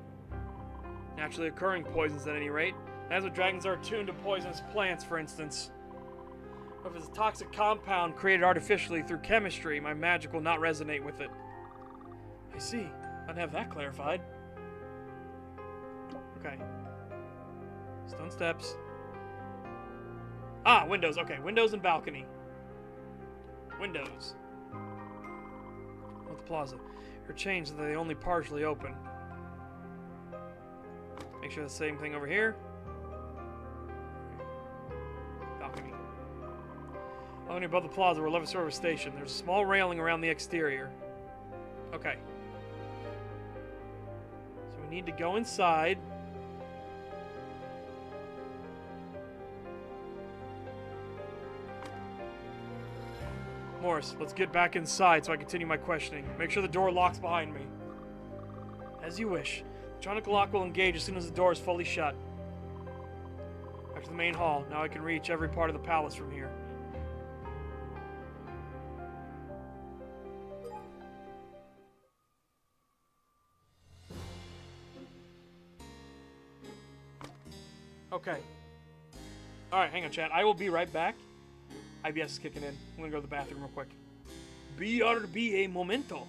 Naturally occurring poisons at any rate. That's what dragons are attuned to poisonous plants, for instance. But if it's a toxic compound created artificially through chemistry, my magic will not resonate with it. I see. I'd have that clarified. Okay. Stone steps. Ah, windows. Okay, windows and balcony. Windows. With the plaza. They're changed so that they only partially open. Make sure the same thing over here. Balcony. Balcony above the plaza where Levasseur was stationed. There's a small railing around the exterior. Okay. So we need to go inside. Morris, let's get back inside so I continue my questioning. Make sure the door locks behind me. As you wish. The electronic lock will engage as soon as the door is fully shut. Back to the main hall. Now I can reach every part of the palace from here. Okay. Alright, hang on, chat. I will be right back. IBS is kicking in. I'm gonna go to the bathroom real quick. BRB a momento.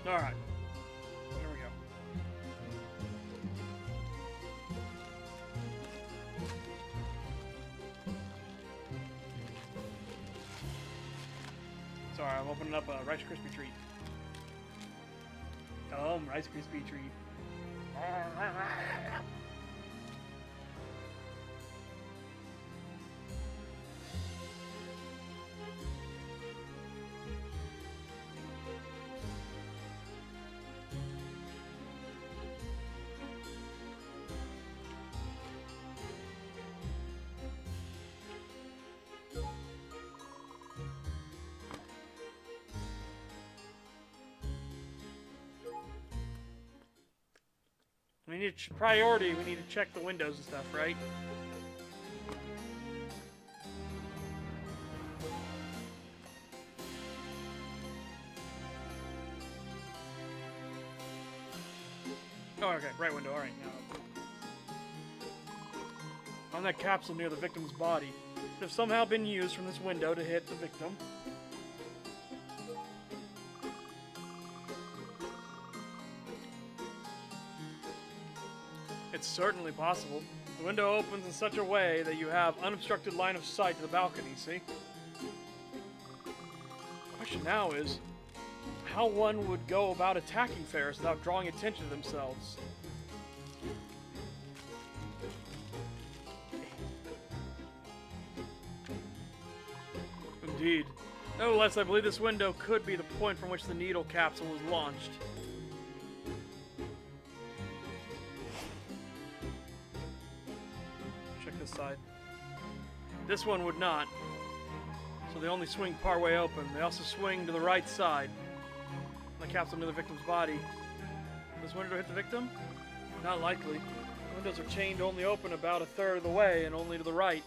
Alright. There we go. Sorry, I'm opening up a Rice Krispie treat. Rice Krispie treat. We need priority. We need to check the windows and stuff, right? Oh, okay. Right window. All right. Now, on that capsule near the victim's body, it have somehow been used from this window to hit the victim. It's certainly possible. The window opens in such a way that you have unobstructed line of sight to the balcony, see? The question now is how one would go about attacking Ferris without drawing attention to themselves. Indeed. Nevertheless, I believe this window could be the point from which the needle capsule was launched. Side. This one would not, so they only swing partway open. They also swing to the right side. The capsule near the victim's body. This window hit the victim? Not likely. The windows are chained only open about a third of the way and only to the right.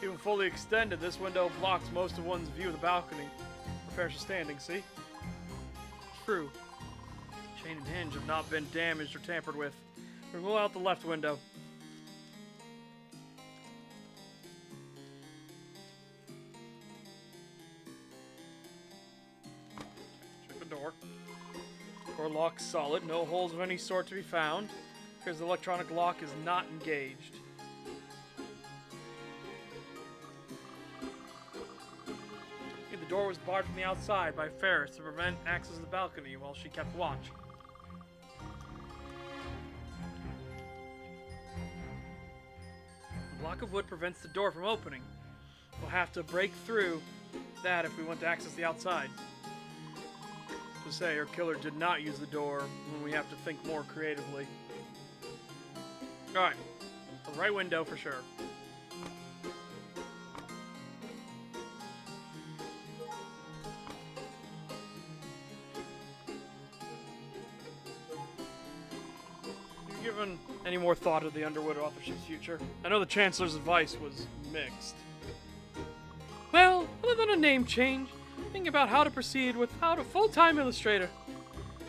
Even fully extended, this window blocks most of one's view of the balcony where Ferris is standing, see? True. Chain and hinge have not been damaged or tampered with. We rule out the left window. Door lock solid, no holes of any sort to be found, because the electronic lock is not engaged. The door was barred from the outside by Ferris to prevent access to the balcony while she kept watch. The block of wood prevents the door from opening. We'll have to break through that if we want to access the outside. To say our killer did not use the door when we have to think more creatively. Alright, the right window for sure. Have you given any more thought to the Underwood authorship's future? I know the Chancellor's advice was mixed. Well, other than a name change, thinking about how to proceed without a full-time illustrator.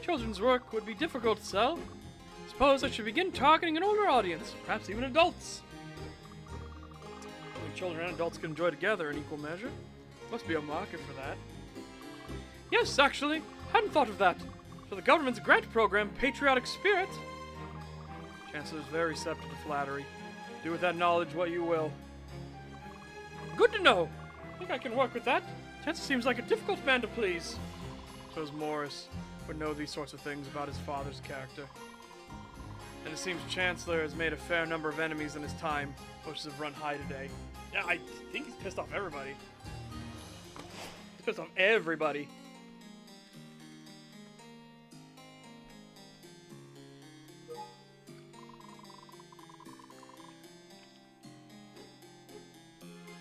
Children's work would be difficult to sell. Suppose I should begin targeting an older audience, perhaps even adults. Only children and adults can enjoy together in equal measure. Must be a market for that. Yes, actually, hadn't thought of that. For the government's grant program, Patriotic Spirit. Chancellor's very receptive to flattery. Do with that knowledge what you will. Good to know. I think I can work with that. Chancellor seems like a difficult man to please. Suppose Morris would know these sorts of things about his father's character. And it seems Chancellor has made a fair number of enemies in his time, which have run high today. Yeah, I think he's pissed off everybody. He's pissed off everybody.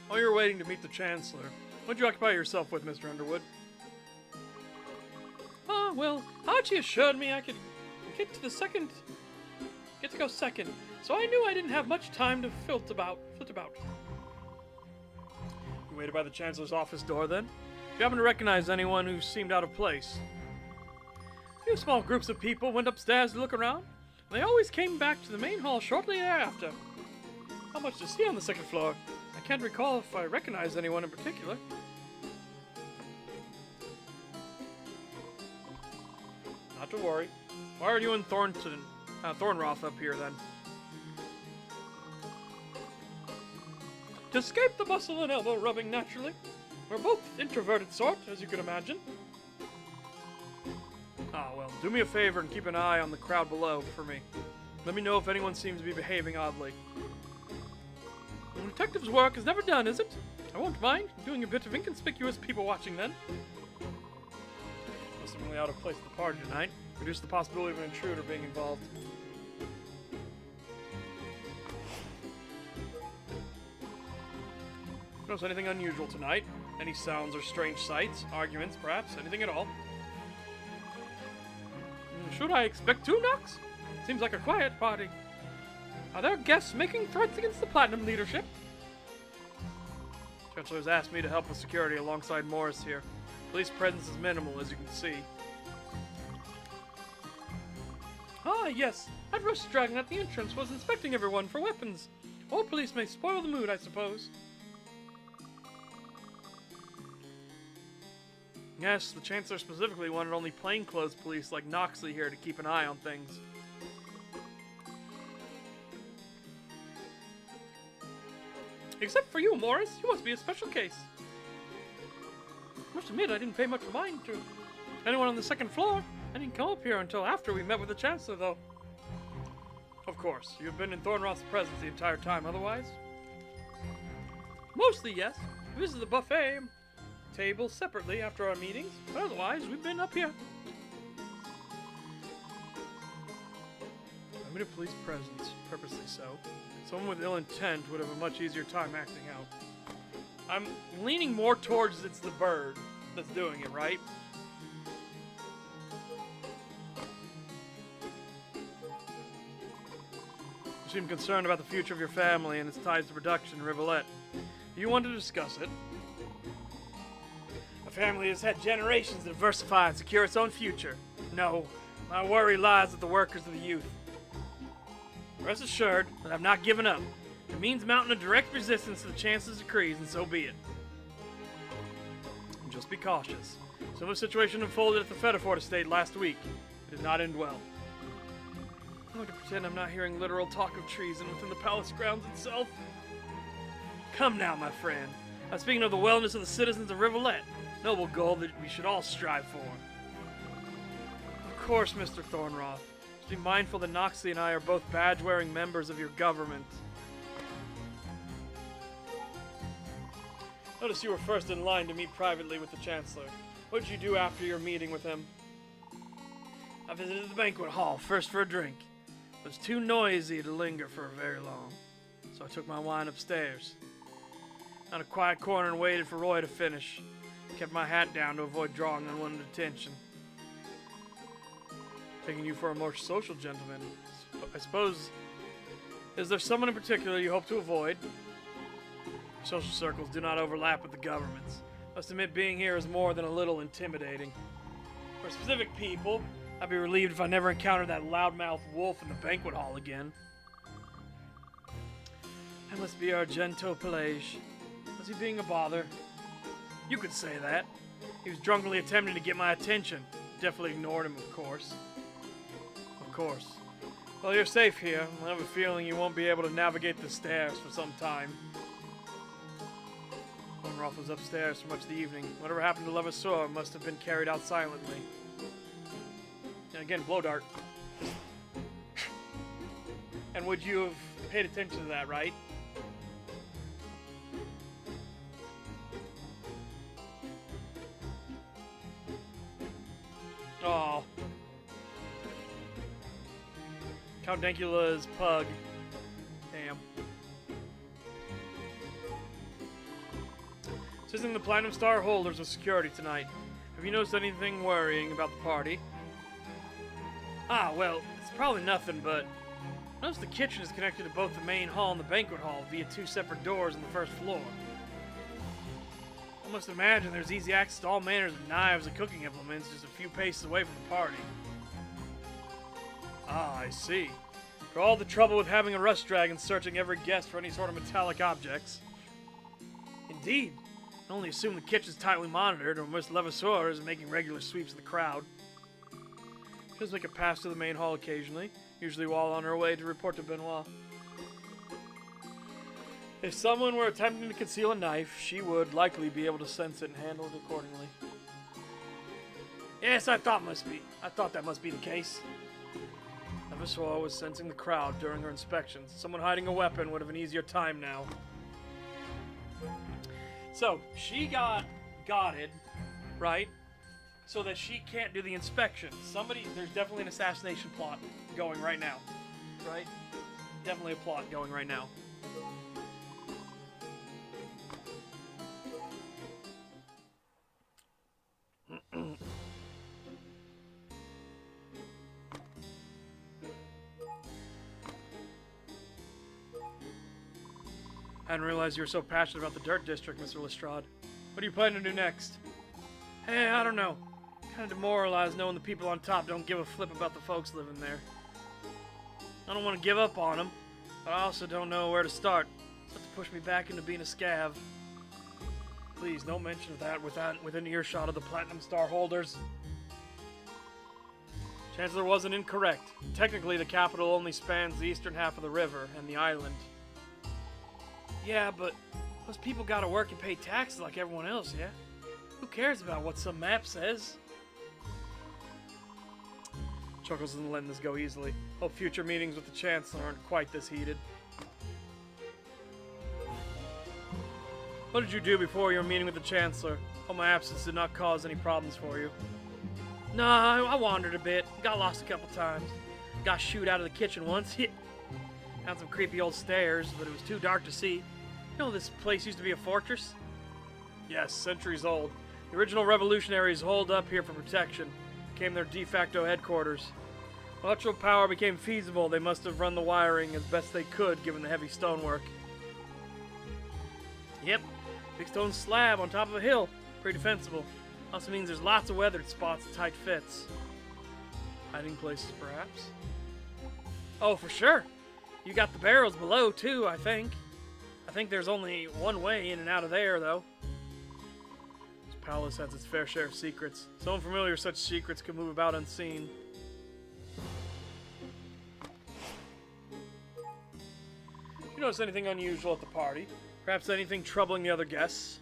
While you're waiting to meet the Chancellor, what'd you occupy yourself with, Mr. Underwood? Well, Archie assured me I could get to go second, so I knew I didn't have much time to flit about. You waited by the Chancellor's office door, then? You happen to recognize anyone who seemed out of place? A few small groups of people went upstairs to look around, and they always came back to the main hall shortly thereafter. How much to see on the second floor? I can't recall if I recognized anyone in particular. to worry. Why are you and Thornroth up here, then? To escape the bustle and elbow rubbing, naturally. We're both introverted sort, as you can imagine. Ah, well, do me a favor and keep an eye on the crowd below for me. Let me know if anyone seems to be behaving oddly. The detective's work is never done, is it? I won't mind doing a bit of inconspicuous people watching then. Seemingly out of place at the party tonight. Reduce the possibility of an intruder being involved. Notice anything unusual tonight? Any sounds or strange sights? Arguments, perhaps? Anything at all? Should I expect 2 knocks? Seems like a quiet party. Are there guests making threats against the Platinum leadership? Chancellor's asked me to help with security alongside Morris here. Police presence is minimal, as you can see. Ah, yes. That rust dragon at the entrance was inspecting everyone for weapons. All police may spoil the mood, I suppose. Yes, the Chancellor specifically wanted only plainclothes police like Noxley here to keep an eye on things. Except for you, Morris. You must be a special case. I must admit, I didn't pay much mind to anyone on the second floor. I didn't come up here until after we met with the Chancellor, though. Of course, you've been in Thornroth's presence the entire time, otherwise? Mostly, yes. We visited the buffet table separately after our meetings, but otherwise, we've been up here. I'm in a police presence, purposely so. Someone with ill intent would have a much easier time acting out. I'm leaning more towards it's the bird that's doing it, right? You seem concerned about the future of your family and its ties to production in Rivulet. Do you want to discuss it? A family has had generations to diversify and secure its own future. No, my worry lies with the workers of the youth. Rest assured that I've not given up. It means mounting a direct resistance to the Chancellor's decrees, and so be it. And just be cautious. Similar situation unfolded at the Fetterford estate last week. It did not end well. I'm going to pretend I'm not hearing literal talk of treason within the palace grounds itself. Come now, my friend. I'm speaking of the wellness of the citizens of Rivulet. Noble goal that we should all strive for. Of course, Mr. Thornroth. Just be mindful that Noxley and I are both badge-wearing members of your government. Notice you were first in line to meet privately with the Chancellor. What did you do after your meeting with him? I visited the banquet hall, first for a drink. It was too noisy to linger for very long, so I took my wine upstairs. Found a quiet corner and waited for Roy to finish. Kept my hat down to avoid drawing unwanted attention. Taking you for a more social gentleman, I suppose. Is there someone in particular you hope to avoid? Social circles do not overlap with the government's. Must admit being here is more than a little intimidating. For specific people, I'd be relieved if I never encountered that loudmouth wolf in the banquet hall again. That must be Argento Pelage. Was he being a bother? You could say that. He was drunkenly attempting to get my attention. Definitely ignored him, of course. Of course. Well, you're safe here. I have a feeling you won't be able to navigate the stairs for some time. Thornroth was upstairs for much of the evening. Whatever happened to Levasseur must have been carried out silently. And again, blow dart. And would you have paid attention to that, right? Oh. Count Dankula's pug. Damn. Assisting the Platinum Star holders with security tonight. Have you noticed anything worrying about the party? Ah, well, it's probably nothing, but notice the kitchen is connected to both the main hall and the banquet hall via 2 separate doors on the first floor. I must imagine there's easy access to all manners of knives and cooking implements just a few paces away from the party. Ah, I see. For all the trouble with having a rust dragon searching every guest for any sort of metallic objects. Indeed. I only assume the kitchen's tightly monitored, or Miss Levasseur is making regular sweeps of the crowd. She does make a pass to the main hall occasionally, usually while on her way to report to Benoit. If someone were attempting to conceal a knife, she would likely be able to sense it and handle it accordingly. Yes, I thought that must be the case. Levasseur was sensing the crowd during her inspections. Someone hiding a weapon would have an easier time now. So, she got it, right? So that she can't do the inspection. There's definitely an assassination plot going right now. Right? Definitely a plot going right now. I didn't realize you were so passionate about the Dirt District, Mr. Lestrade. What are you planning to do next? Hey, I don't know. Kind of demoralized knowing the people on top don't give a flip about the folks living there. I don't want to give up on them, but I also don't know where to start. It's to push me back into being a scav. Please, no mention of that within earshot of the Platinum Star holders. Chancellor wasn't incorrect. Technically, the capital only spans the eastern half of the river and the island. Yeah, but those people gotta work and pay taxes like everyone else, yeah? Who cares about what some map says? Chuckles doesn't letting this go easily. Hope future meetings with the Chancellor aren't quite this heated. What did you do before your meeting with the Chancellor? Hope my absence did not cause any problems for you. Nah, I wandered a bit. Got lost a couple times. Got shooed out of the kitchen once. Found some creepy old stairs, but it was too dark to see. You know this place used to be a fortress? Yes, centuries old. The original revolutionaries holed up here for protection. Became their de facto headquarters. When electrical power became feasible, they must have run the wiring as best they could given the heavy stonework. Yep, big stone slab on top of a hill. Pretty defensible. Also means there's lots of weathered spots and tight fits. Hiding places, perhaps? Oh, for sure. You got the barrels below, too, I think. I think there's only one way in and out of there, though. This palace has its fair share of secrets. So unfamiliar with such secrets can move about unseen. You notice anything unusual at the party? Perhaps anything troubling the other guests?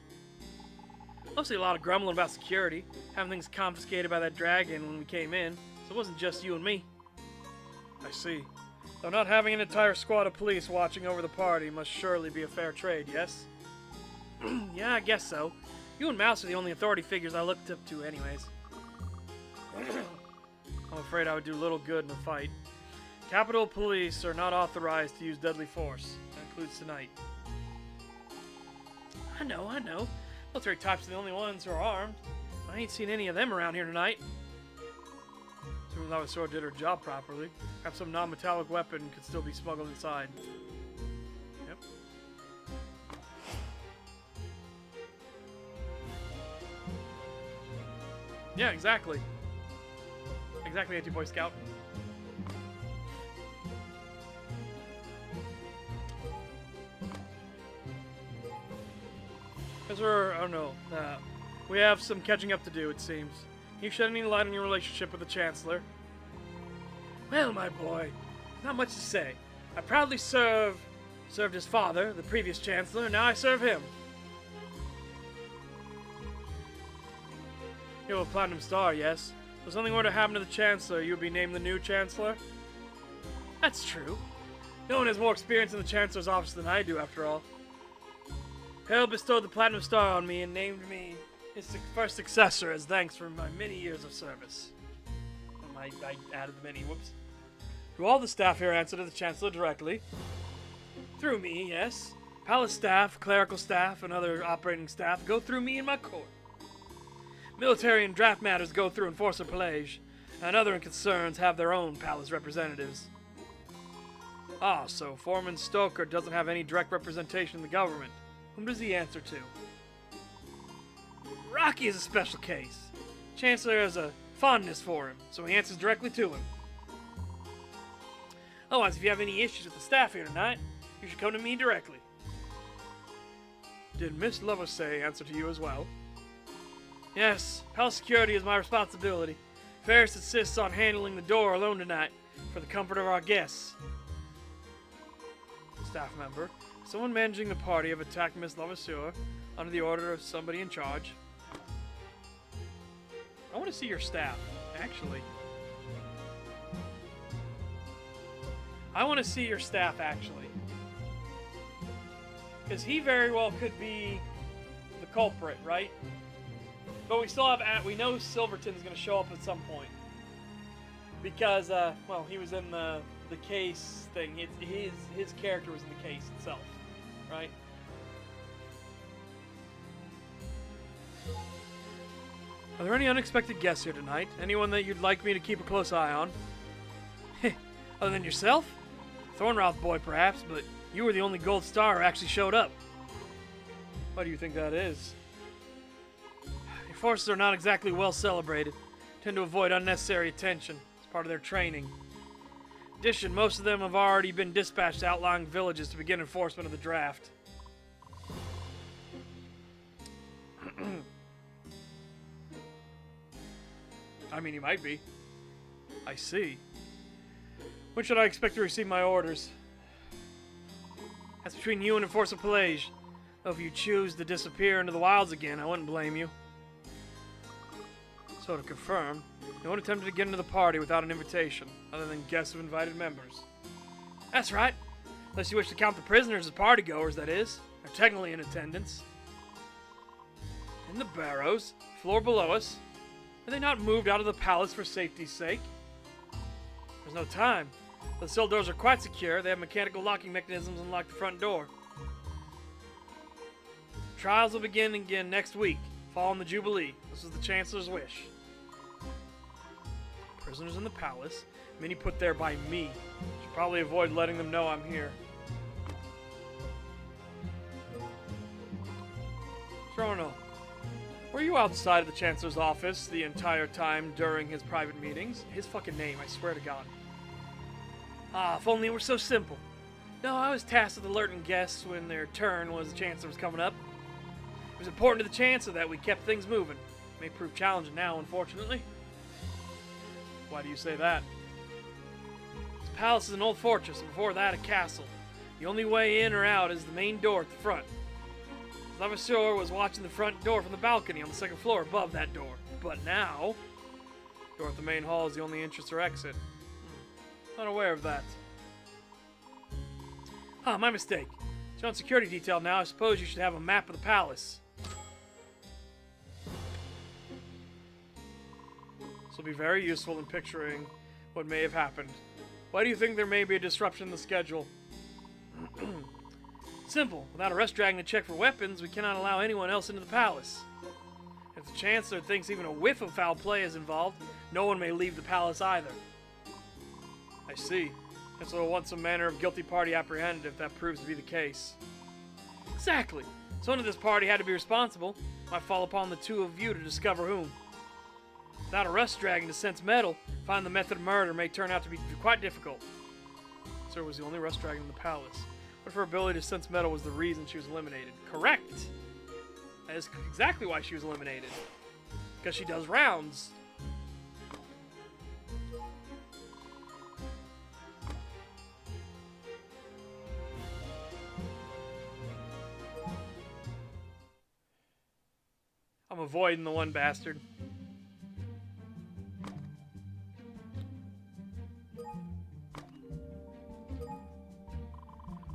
Mostly a lot of grumbling about security. Having things confiscated by that dragon when we came in. So it wasn't just you and me. I see. Though not having an entire squad of police watching over the party must surely be a fair trade, yes? Yeah, I guess so. You and Mouse are the only authority figures I looked up to anyways. I'm afraid I would do little good in a fight. Capitol Police are not authorized to use deadly force. That includes tonight. I know. Military types are the only ones who are armed. I ain't seen any of them around here tonight. Assuming Levasseur did her job properly. Perhaps some non-metallic weapon could still be smuggled inside. Yep. Yeah, exactly. Exactly, Anti-Boy Scout. We have some catching up to do, it seems. Can you shed any light on your relationship with the Chancellor? Well, my boy, not much to say. I proudly served his father, the previous Chancellor, and now I serve him. You have a Platinum Star, yes? If something were to happen to the Chancellor, you would be named the new Chancellor? That's true. No one has more experience in the Chancellor's office than I do, after all. Hell bestowed the Platinum Star on me and named me his first successor as thanks for my many years of service. I added the many, whoops. Do all the staff here answer to the Chancellor directly? Through me, yes. Palace staff, clerical staff, and other operating staff go through me and my court. Military and draft matters go through Enforcer Pelage, and other concerns have their own palace representatives. Ah, so Foreman Stoker doesn't have any direct representation in the government. Whom does he answer to? Rocky is a special case. Chancellor has a fondness for him, so he answers directly to him. Otherwise, if you have any issues with the staff here tonight, you should come to me directly. Did Miss Levasseur answer to you as well? Yes, palace security is my responsibility. Ferris insists on handling the door alone tonight for the comfort of our guests. Staff member. Someone managing the party have attacked Miss Levasseur under the order of somebody in charge. I want to see your staff, actually. I want to see your staff, actually. Because he very well could be the culprit, right? But we still have... We know Silverton's going to show up at some point. Because, well, he was in the case thing. His character was in the case itself, right? Are there any unexpected guests here tonight? Anyone that you'd like me to keep a close eye on? Other than yourself? Thornroth boy, perhaps, but you were the only gold star who actually showed up. Why do you think that is? Your forces are not exactly well celebrated. Tend to avoid unnecessary attention. It's part of their training. In addition, most of them have already been dispatched to outlying villages to begin enforcement of the draft. I mean, he might be. I see. When should I expect to receive my orders? That's between you and Enforcer Pelage. Though if you choose to disappear into the wilds again, I wouldn't blame you. So to confirm, no one attempted to get into the party without an invitation, other than guests of invited members. That's right. Unless you wish to count the prisoners as partygoers, that is. They're technically in attendance. In the barrows, floor below us. Are they not moved out of the palace for safety's sake? There's no time. The cell doors are quite secure. They have mechanical locking mechanisms to unlock the front door. Trials will begin again next week, following the Jubilee. This is the Chancellor's wish. Prisoners in the palace. Many put there by me. Should probably avoid letting them know I'm here. Trono, were you outside of the Chancellor's office the entire time during his private meetings? His fucking name, I swear to God. Ah, if only it were so simple. No, I was tasked with alerting guests when their turn was the Chancellor was coming up. It was important to the Chancellor that we kept things moving. It may prove challenging now, unfortunately. Why do you say that? This palace is an old fortress, and before that a castle. The only way in or out is the main door at the front. Levasseur was watching the front door from the balcony on the second floor above that door. But now, the door at the main hall is the only entrance or exit. Not aware of that. Ah, my mistake. It's on security detail now. I suppose you should have a map of the palace. This will be very useful in picturing what may have happened. Why do you think there may be a disruption in the schedule? Simple. Without a rest dragon to check for weapons, we cannot allow anyone else into the palace. If the Chancellor thinks even a whiff of foul play is involved, no one may leave the palace either. I see. Chancellor will want some manner of guilty party apprehended if that proves to be the case. Exactly. Someone in this party had to be responsible. Might fall upon the two of you to discover whom. Without a rust dragon to sense metal, find the method of murder may turn out to be quite difficult. Sir was the only rust dragon in the palace. What if her ability to sense metal was the reason she was eliminated? Correct! That is exactly why she was eliminated. Because she does rounds. I'm avoiding the one bastard.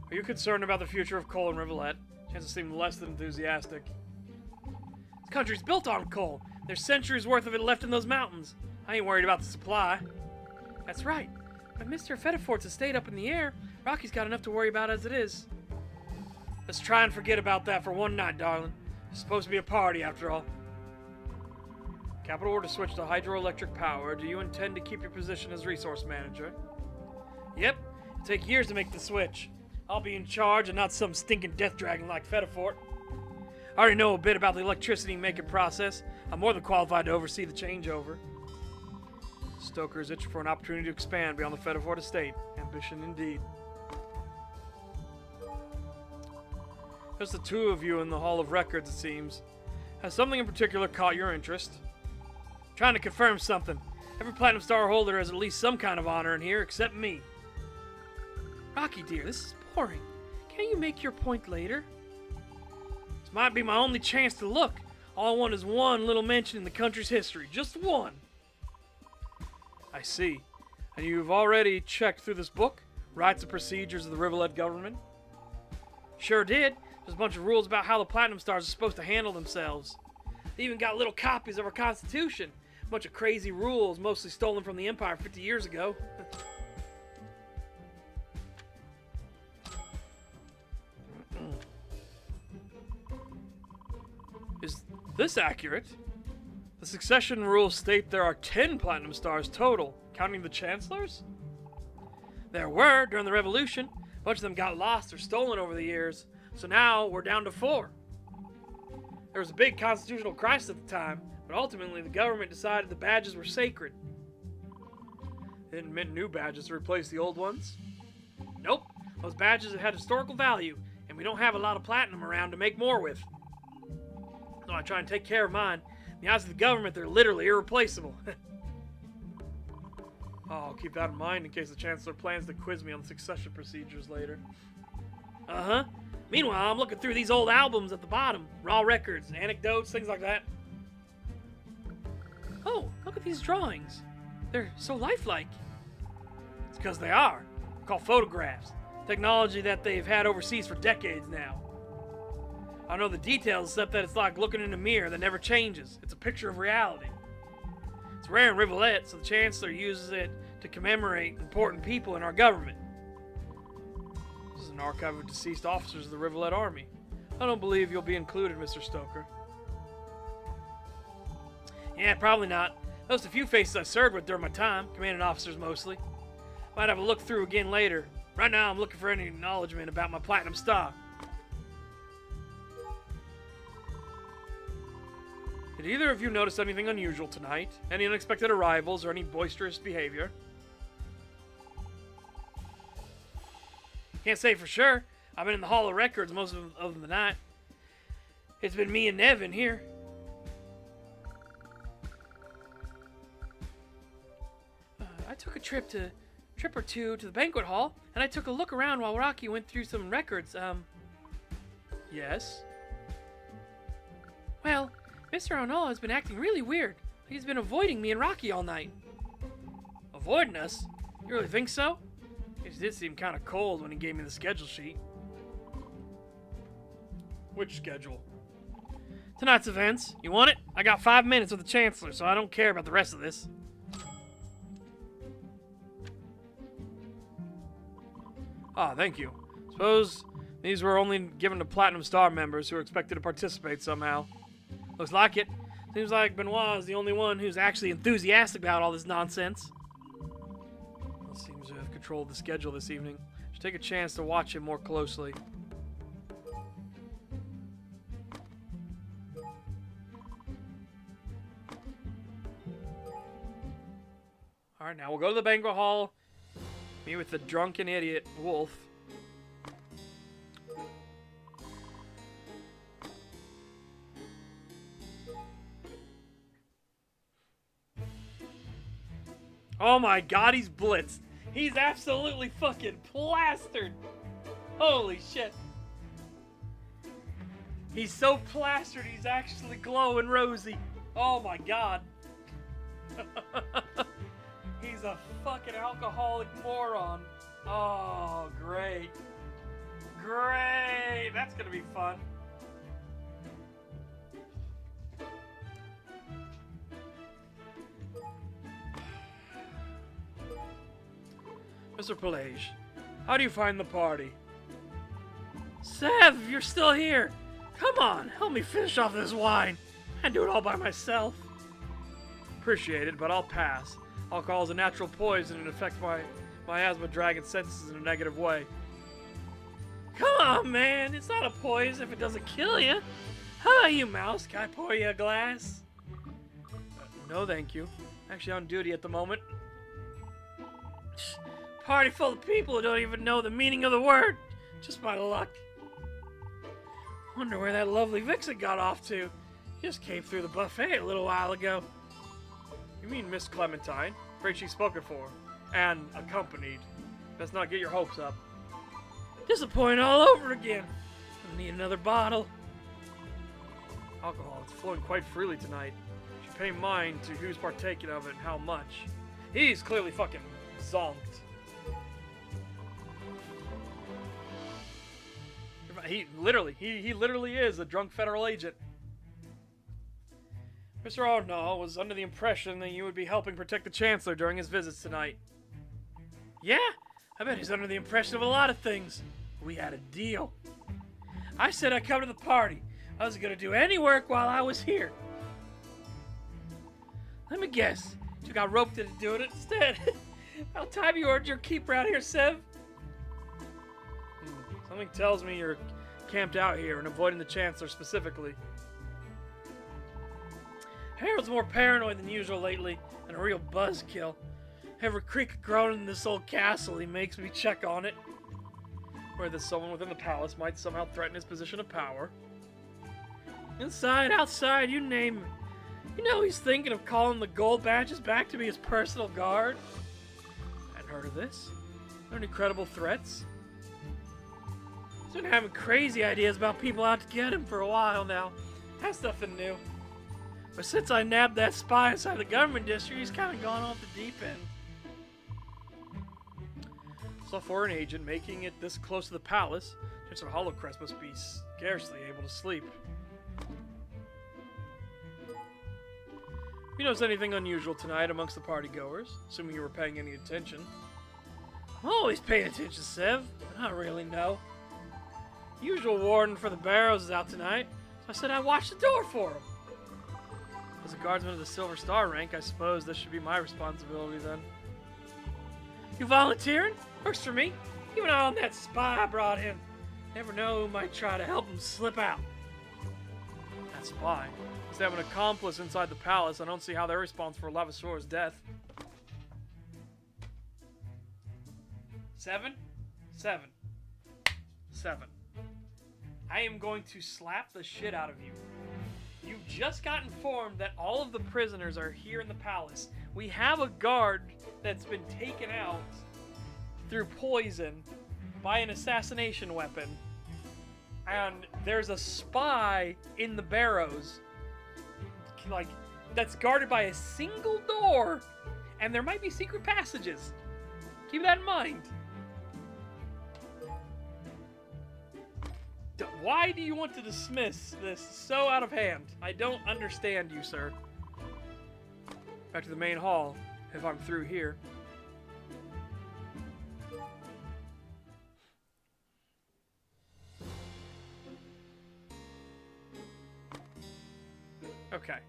Are you concerned about the future of coal in Rivulet? Chances seem less than enthusiastic. This country's built on coal. There's centuries worth of it left in those mountains. I ain't worried about the supply. That's right. But Mr. Fedifort's estate up in the air, Rocky's got enough to worry about as it is. Let's try and forget about that for one night, darling. It's supposed to be a party, after all. Capital order switch to hydroelectric power. Do you intend to keep your position as resource manager? Yep. It'll take years to make the switch. I'll be in charge and not some stinking death dragon like Fedifort. I already know a bit about the electricity making process. I'm more than qualified to oversee the changeover. Stoker is itching for an opportunity to expand beyond the Fedifort estate. Ambition indeed. Just the two of you in the Hall of Records, it seems. Has something in particular caught your interest? Trying to confirm something. Every Platinum Star holder has at least some kind of honor in here, except me. Rocky, dear, this is boring. Can't you make your point later? This might be my only chance to look. All I want is one little mention in the country's history. Just one. I see. And you've already checked through this book? Rights and Procedures of the Rivulet Government? Sure did. There's a bunch of rules about how the Platinum Stars are supposed to handle themselves. They even got little copies of our Constitution. A bunch of crazy rules, mostly stolen from the Empire 50 years ago. Is this accurate? The succession rules state there are 10 Platinum Stars total, counting the Chancellors? There were during the Revolution. A bunch of them got lost or stolen over the years, so now we're down to 4. There was a big constitutional crisis at the time, but ultimately the government decided the badges were sacred. They didn't mint new badges to replace the old ones. Nope, those badges had historical value, and we don't have a lot of platinum around to make more with. So I try and take care of mine. In the eyes of the government, they're literally irreplaceable. I'll keep that in mind in case the Chancellor plans to quiz me on the succession procedures later. Uh-huh. Meanwhile, I'm looking through these old albums at the bottom. Raw records, anecdotes, things like that. Oh, look at these drawings. They're so lifelike. It's because they are. They're called photographs. Technology that they've had overseas for decades now. I don't know the details except that it's like looking in a mirror that never changes. It's a picture of reality. It's rare in Rivulet, so the Chancellor uses it to commemorate important people in our government. This is an archive of deceased officers of the Rivulet Army. I don't believe you'll be included, Mr. Stoker. Yeah, probably not. Those are a few faces I served with during my time, commanding officers mostly. Might have a look through again later. Right now, I'm looking for any acknowledgement about my Platinum Star. Did either of you notice anything unusual tonight? Any unexpected arrivals or any boisterous behavior? Can't say for sure. I've been in the Hall of Records most of the night. It's been me and Nevin here. I took a trip or two to the banquet hall, and I took a look around while Rocky went through some records. Yes? Well, Mr. Arnold has been acting really weird. He's been avoiding me and Rocky all night. Avoiding us? You really think so? He did seem kind of cold when he gave me the schedule sheet. Which schedule? Tonight's events. You want it? I got 5 minutes with the Chancellor, so I don't care about the rest of this. Ah, thank you. Suppose these were only given to Platinum Star members who are expected to participate somehow. Looks like it. Seems like Benoit is the only one who's actually enthusiastic about all this nonsense. Well, seems to have controlled the schedule this evening. Should take a chance to watch him more closely. Alright, now we'll go to the banquet hall. Meet with the drunken idiot, Wolf. Oh my god, he's blitzed. He's absolutely fucking plastered. Holy shit. He's so plastered, he's actually glowing rosy. Oh my god. He's a fucking alcoholic moron. Oh, great. Great. That's gonna be fun. Mr. Pelage, how do you find the party? Sev, you're still here. Come on, help me finish off this wine. I do it all by myself. Appreciate it, but I'll pass. Alcohol is a natural poison and affects my asthma dragon senses in a negative way. Come on, man. It's not a poison if it doesn't kill you. How about you, Mouse? Can I pour you a glass? No, thank you. Actually on duty at the moment. Party full of people who don't even know the meaning of the word. Just by luck. Wonder where that lovely Vixen got off to. Just came through the buffet a little while ago. You mean Miss Clementine? Afraid she's spoken for. And accompanied. Best not get your hopes up. Disappointed all over again. I need another bottle. Alcohol, it's flowing quite freely tonight. Should pay mind to who's partaking of it and how much. He's clearly fucking zonked. He literally is a drunk federal agent. Mr. Arnault was under the impression that you would be helping protect the Chancellor during his visits tonight. Yeah, I bet he's under the impression of a lot of things. We had a deal. I said I'd come to the party. I was gonna do any work while I was here. Let me guess, you got roped into doing it instead. About time you earned your keep around here, Sev. Something tells me you're camped out here and avoiding the Chancellor specifically. Harold's more paranoid than usual lately, and a real buzzkill. Every creak groaning in this old castle, he makes me check on it. Whether someone within the palace might somehow threaten his position of power. Inside, outside, you name it. You know he's thinking of calling the gold badges back to be his personal guard. Hadn't heard of this. Are there any credible threats? He's been having crazy ideas about people out to get him for a while now. That's nothing new. But since I nabbed that spy inside the government district, he's kind of gone off the deep end. So for an agent making it this close to the palace, Chancellor Hollowcrest must be scarcely able to sleep. If you notice anything unusual tonight amongst the partygoers, assuming you were paying any attention. I'm always paying attention, Sev, but not really, no. Usual warden for the barrows is out tonight, so I said I'd watch the door for him. As a guardsman of the Silver Star rank, I suppose this should be my responsibility then. You volunteering? Works for me. Keep an eye on that spy I brought in. Never know who might try to help him slip out. That spy? If they have an accomplice inside the palace, I don't see how they're responsible for Lavasseur's death. 7? 7. 7. I am going to slap the shit out of you. You just got informed that all of the prisoners are here in the palace. We have a guard that's been taken out through poison by an assassination weapon. And there's a spy in the barrows, like, that's guarded by a single door. And there might be secret passages. Keep that in mind. Why do you want to dismiss this so out of hand? I don't understand you, sir. Back to the main hall, if I'm through here. Okay.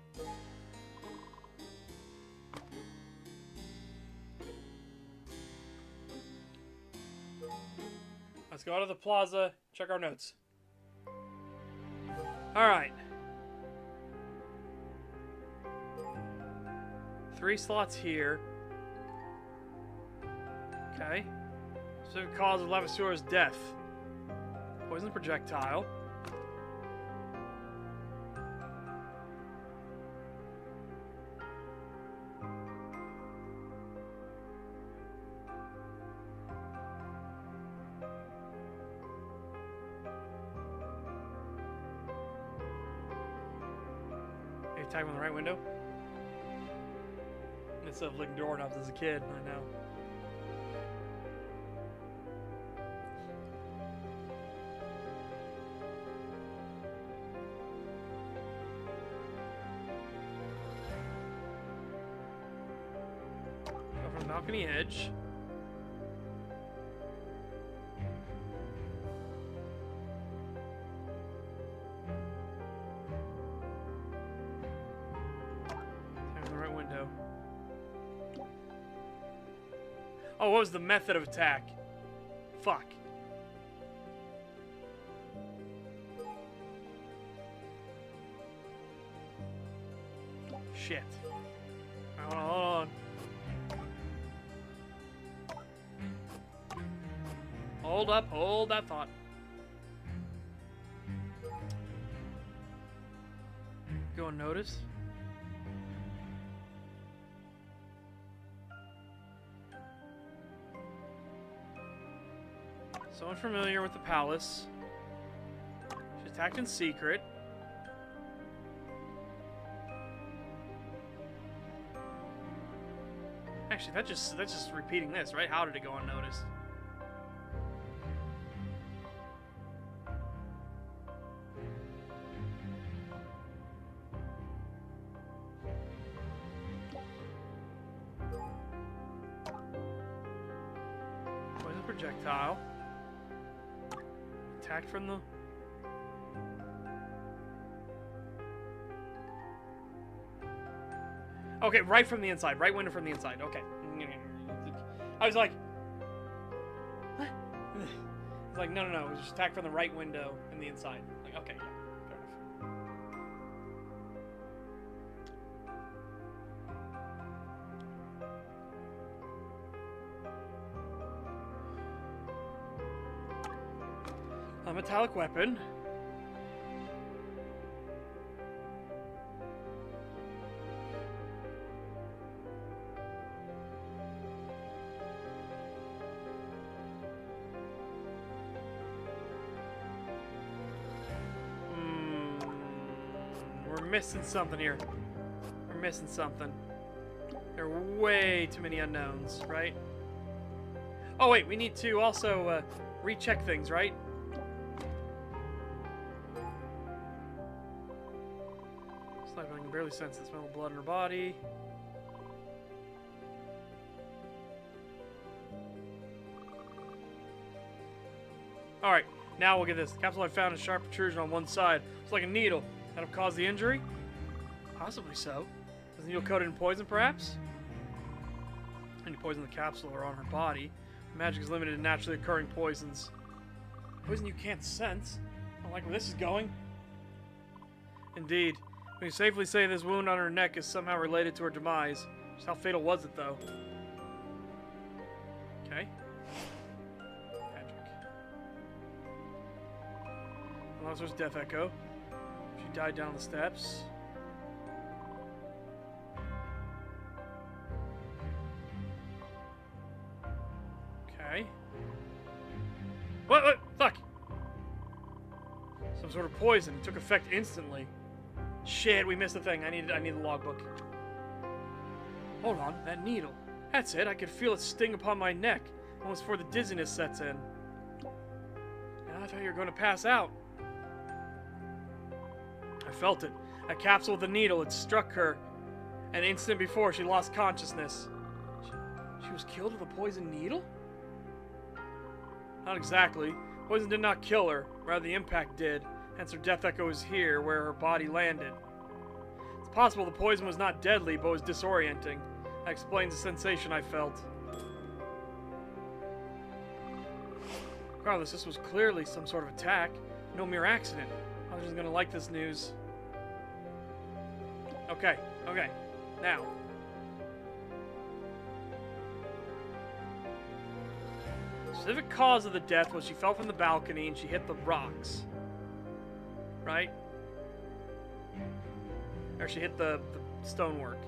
Let's go out of the plaza, check our notes. Alright. 3 slots here. Okay. Specific cause of Lavasseur's death. Poison projectile. Tag on the right window. Instead of licking doorknobs as a kid, I know. Go from the balcony edge. Oh, what was the method of attack? Fuck. Shit. Hold on. Hold up, hold that thought. Go unnoticed. Someone familiar with the palace. She attacked in secret. Actually, that's just repeating this, right? How did it go unnoticed? Poison projectile. Attacked from the... Okay, right from the inside. Right window from the inside. Okay. I was like... What? It's like, no. It was just attacked from the right window in the inside. Like, okay, yeah. Fair enough. A metallic weapon. We're missing something here. We're missing something. There are way too many unknowns, right? Oh wait, we need to also recheck things, right? It's like I can barely sense the smell of blood in her body. Alright, now we'll get this. The capsule I found a sharp protrusion on one side. It's like a needle. That'll cause the injury? Possibly so. Is the needle coated in poison, perhaps? Any poison in the capsule or on her body. Magic is limited to naturally occurring poisons. Poison you can't sense? I don't like where this is going. Indeed. We can safely say this wound on her neck is somehow related to her demise. Just how fatal was it, though? Okay. Magic. Alonso's death echo. She died down the steps. Okay. What? Fuck! Some sort of poison. It took effect instantly. Shit, we missed the thing. I need the logbook. Hold on, that needle. That's it. I could feel it sting upon my neck, almost before the dizziness sets in. And I thought you were going to pass out. I felt it. A capsule with a needle. It struck her. An instant before, she lost consciousness. She was killed with a poison needle? Not exactly. Poison did not kill her. Rather, the impact did. Hence, her death echo is here, where her body landed. It's possible the poison was not deadly, but was disorienting. That explains the sensation I felt. Regardless, this was clearly some sort of attack. No mere accident. I was just gonna like this news. Okay. Now. The specific cause of the death was she fell from the balcony and she hit the rocks. Right? Or she hit the stonework.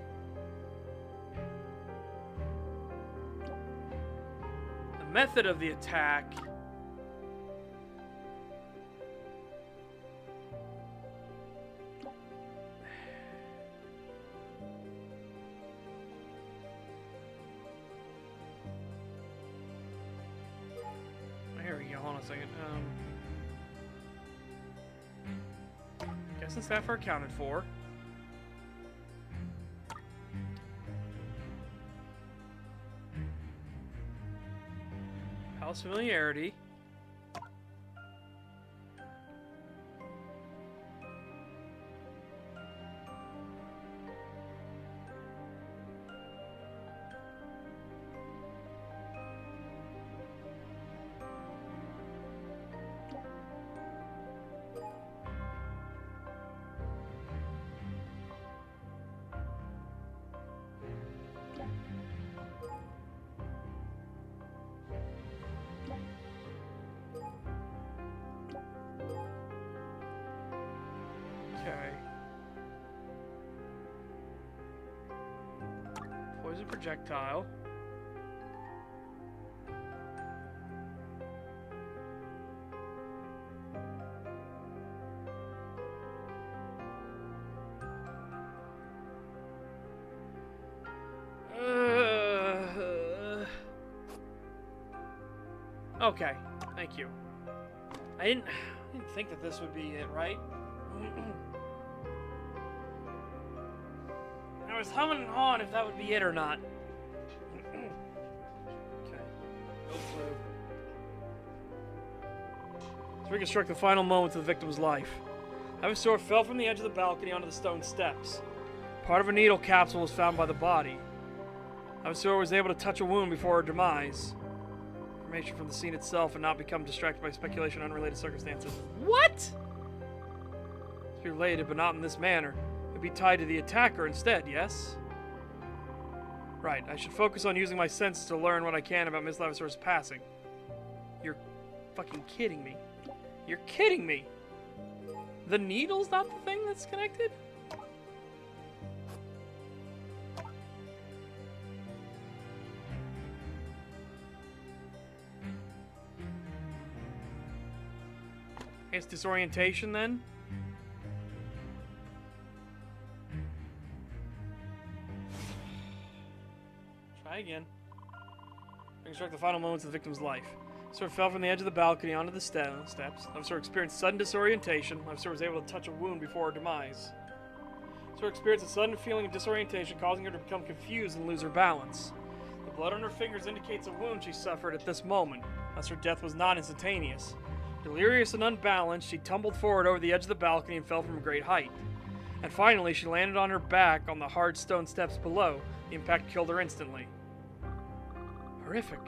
The method of the attack... Here we go, hold on a second. Guest and staff are accounted for. Palace familiarity. Okay. Poison projectile. Okay, thank you. I didn't think that this would be it, right? I was humming and hawing if that would be it or not. Okay, go through. To reconstruct the final moments of the victim's life. Levasseur fell from the edge of the balcony onto the stone steps. Part of a needle capsule was found by the body. Levasseur was able to touch a wound before her demise. Information from the scene itself and not become distracted by speculation on unrelated circumstances. What? It's be related, but not in this manner. It'd be tied to the attacker instead, yes? Right, I should focus on using my senses to learn what I can about Miss Levasseur's passing. You're fucking kidding me. You're kidding me! The needle's not the thing that's connected? I guess disorientation then? Try again. Reconstruct the final moments of the victim's life. Levasseur fell from the edge of the balcony onto the steps. Levasseur experienced sudden disorientation. Levasseur was able to touch a wound before her demise. Levasseur experienced a sudden feeling of disorientation, causing her to become confused and lose her balance. The blood on her fingers indicates a wound she suffered at this moment, thus her death was not instantaneous. Delirious and unbalanced, she tumbled forward over the edge of the balcony and fell from a great height. And finally, she landed on her back on the hard stone steps below. The impact killed her instantly. Horrific.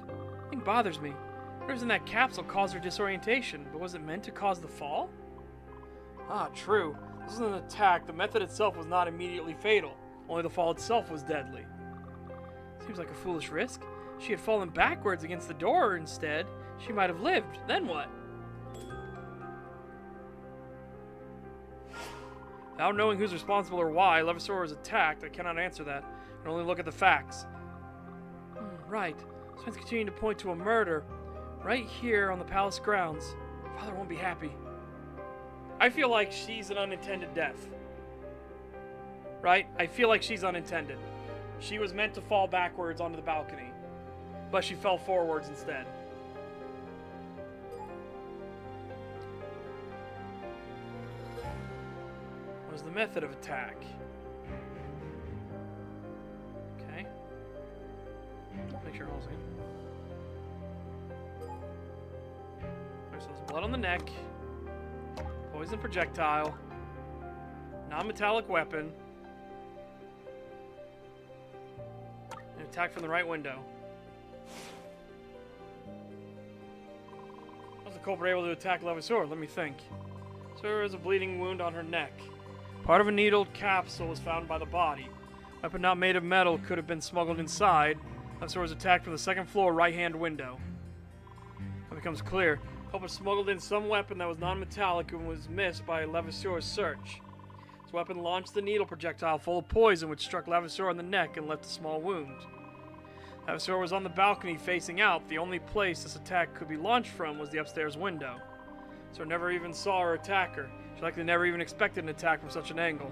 Nothing bothers me. Whatever's in that capsule caused her disorientation, but was it meant to cause the fall? Ah, true. This was an attack. The method itself was not immediately fatal. Only the fall itself was deadly. Seems like a foolish risk. If she had fallen backwards against the door instead, she might have lived. Then what? Without knowing who's responsible or why Levasseur was attacked, I cannot answer that. I can only look at the facts. Right. Signs continue to point to a murder. Right here on the palace grounds. Father won't be happy. I feel like she's an unintended death. Right? I feel like she's unintended. She was meant to fall backwards onto the balcony, but she fell forwards instead. What was the method of attack? Okay. Make sure all's in. So there's blood on the neck, poison projectile, non-metallic weapon, and attack from the right window. How was the culprit able to attack Levasseur? Let me think. So there was a bleeding wound on her neck. Part of a needled capsule was found by the body. Weapon not made of metal could have been smuggled inside. Levasseur was attacked from the second floor right-hand window. It becomes clear. Culprit smuggled in some weapon that was non-metallic and was missed by Levasseur's search. This weapon launched the needle projectile full of poison which struck Levasseur on the neck and left a small wound. Levasseur was on the balcony facing out. The only place this attack could be launched from was the upstairs window. So never even saw her attacker. She likely never even expected an attack from such an angle.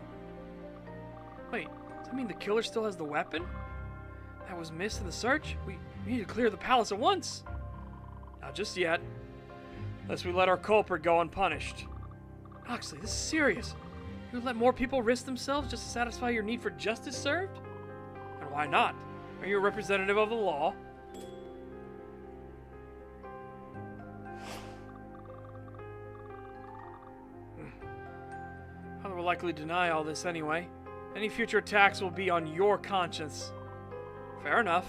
Wait, does that mean the killer still has the weapon that was missed in the search? We need to clear the palace at once. Not just yet. Unless we let our culprit go unpunished. Oxley, this is serious. You would let more people risk themselves just to satisfy your need for justice served? And why not? Are you a representative of the law? Father will likely deny all this anyway. Any future attacks will be on your conscience. Fair enough.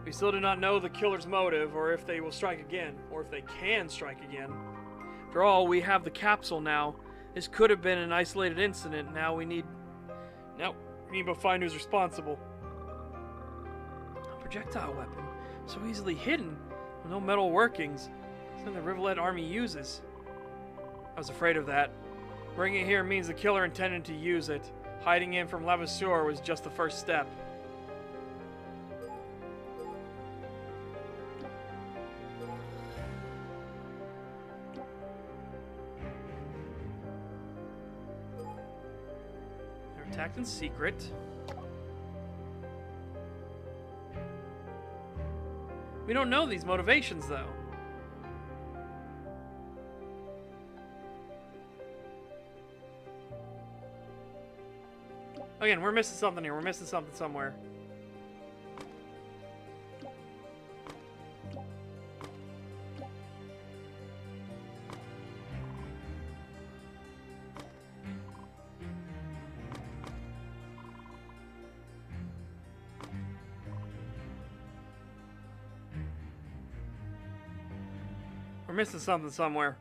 We still do not know the killer's motive, or if they will strike again, or if they can strike again. After all, we have the capsule now. This could have been an isolated incident. Now we need but find who's responsible. A projectile weapon, so easily hidden, with no metal workings. Something the Rivulet army uses. I was afraid of that. Bringing it here means the killer intended to use it. Hiding it from Levasseur was just the first step. Attacked in secret. We don't know these motivations, though. Again, we're missing something here. We're missing something somewhere. We're missing something somewhere.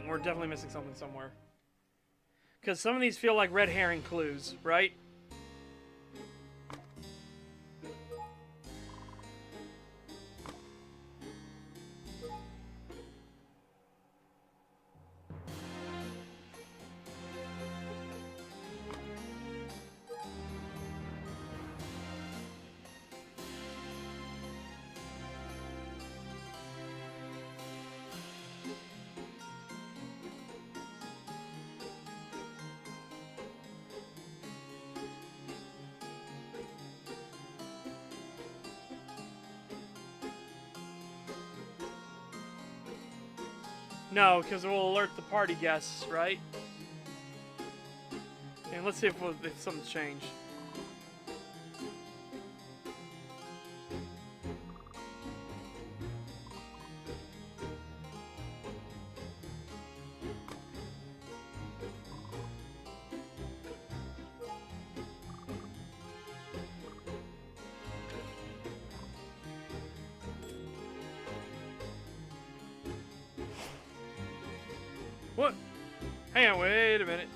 We're definitely missing something somewhere. Because some of these feel like red herring clues, right? No, because it will alert the party guests, right? And let's see if something's changed. What? Hang on, wait a minute.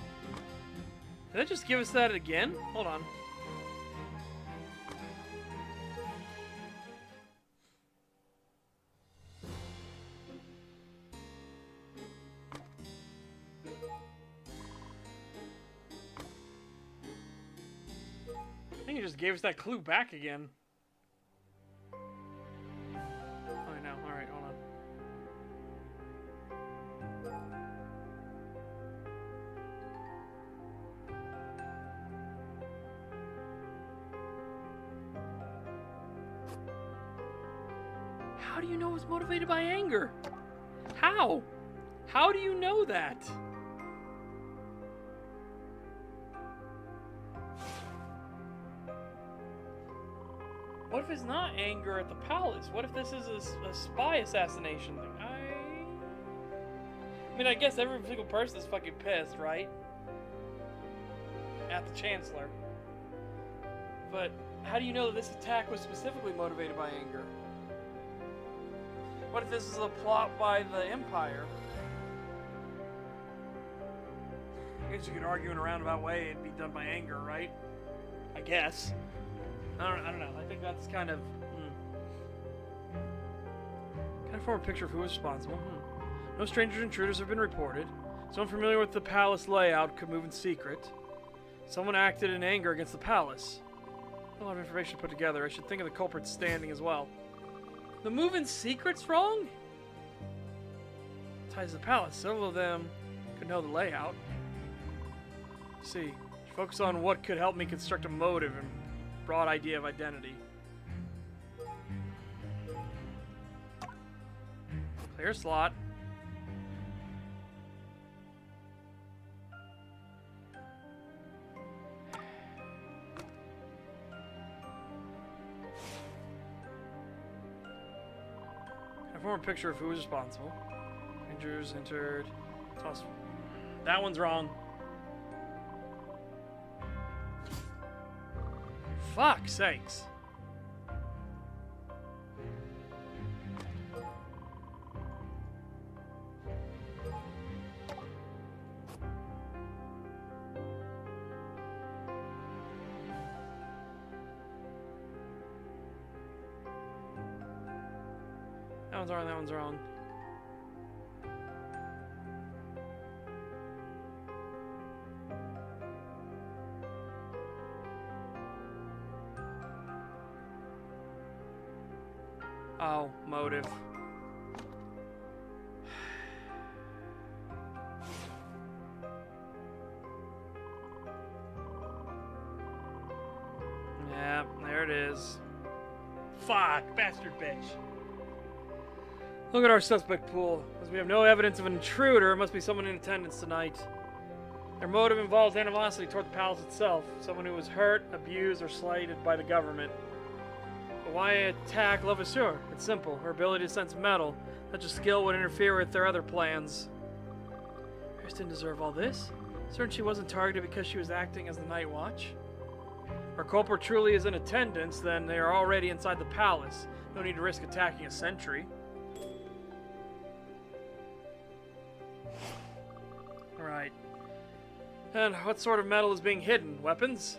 Did that just give us that again? Hold on. I think it just gave us that clue back again. Oh, I know. Alright, hold on. How do you know it's motivated by anger? How? How do you know that? What if it's not anger at the palace? What if this is a spy assassination thing? I mean, I guess every single person is fucking pissed, right? At the Chancellor. But how do you know that this attack was specifically motivated by anger? What if this is a plot by the Empire? I guess you could argue in a roundabout way it'd be done by anger, right? I guess. I don't know. I think that's kind of... Kind of form a picture of who was responsible. No strangers or intruders have been reported. Someone familiar with the palace layout could move in secret. Someone acted in anger against the palace. A lot of information put together. I should think of the culprit's standing as well. The move in secret's wrong? Ties to the palace. Several of them could know the layout. Let's see. Focus on what could help me construct a motive and broad idea of identity. Clear slot. Form a picture of who was responsible. Rangers entered. Toss. That one's wrong. Fuck sakes. That one's wrong, that one's wrong. Oh, motive. Yeah, there it is. Fuck, bastard bitch. Look at our suspect pool. As we have no evidence of an intruder, it must be someone in attendance tonight. Their motive involves animosity toward the palace itself. Someone who was hurt, abused, or slighted by the government. But why attack Levasseur? It's simple. Her ability to sense metal. Such a skill would interfere with their other plans. Chris didn't deserve all this. Certain she wasn't targeted because she was acting as the night watch. If our culprit truly is in attendance, then they are already inside the palace. No need to risk attacking a sentry. Alright. And what sort of metal is being hidden? Weapons?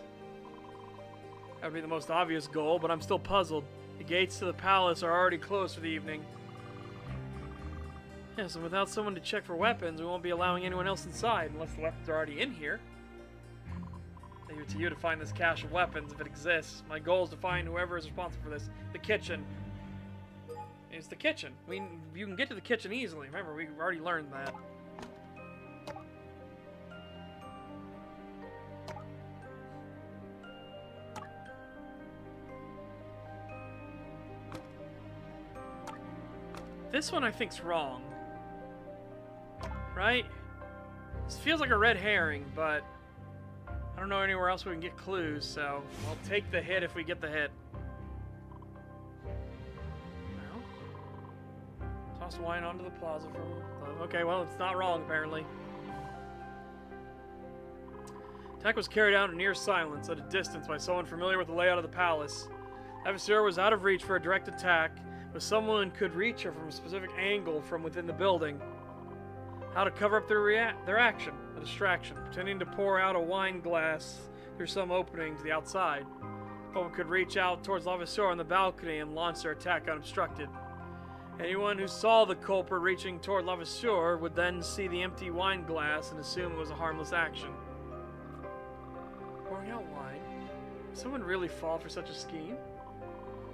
That would be the most obvious goal, but I'm still puzzled. The gates to the palace are already closed for the evening. Yes, and without someone to check for weapons, we won't be allowing anyone else inside, unless the weapons are already in here. Leave it to you to find this cache of weapons, if it exists. My goal is to find whoever is responsible for this. The kitchen. It's the kitchen. You can get to the kitchen easily. Remember, we already learned that. This one I think's wrong. Right? This feels like a red herring, but I don't know anywhere else we can get clues, so I'll take the hit if we get the hit. No. Toss wine onto the plaza from... Okay, well, it's not wrong, apparently. Attack was carried out in near silence, at a distance, by someone familiar with the layout of the palace. Levasseur was out of reach for a direct attack, but someone could reach her from a specific angle from within the building. How to cover up their action, a distraction, pretending to pour out a wine glass through some opening to the outside. Someone could reach out towards Levasseur on the balcony and launch their attack unobstructed. Anyone who saw the culprit reaching toward Levasseur would then see the empty wine glass and assume it was a harmless action. Pouring out wine? Would someone really fall for such a scheme?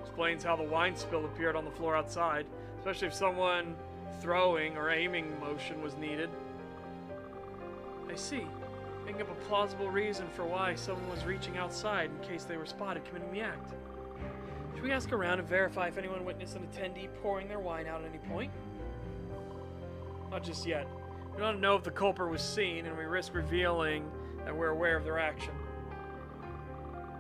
Explains how the wine spill appeared on the floor outside, especially if someone throwing or aiming motion was needed. I see. Making up a plausible reason for why someone was reaching outside in case they were spotted committing the act. Should we ask around and verify if anyone witnessed an attendee pouring their wine out at any point? Not just yet. We don't know if the culprit was seen, and we risk revealing that we're aware of their action.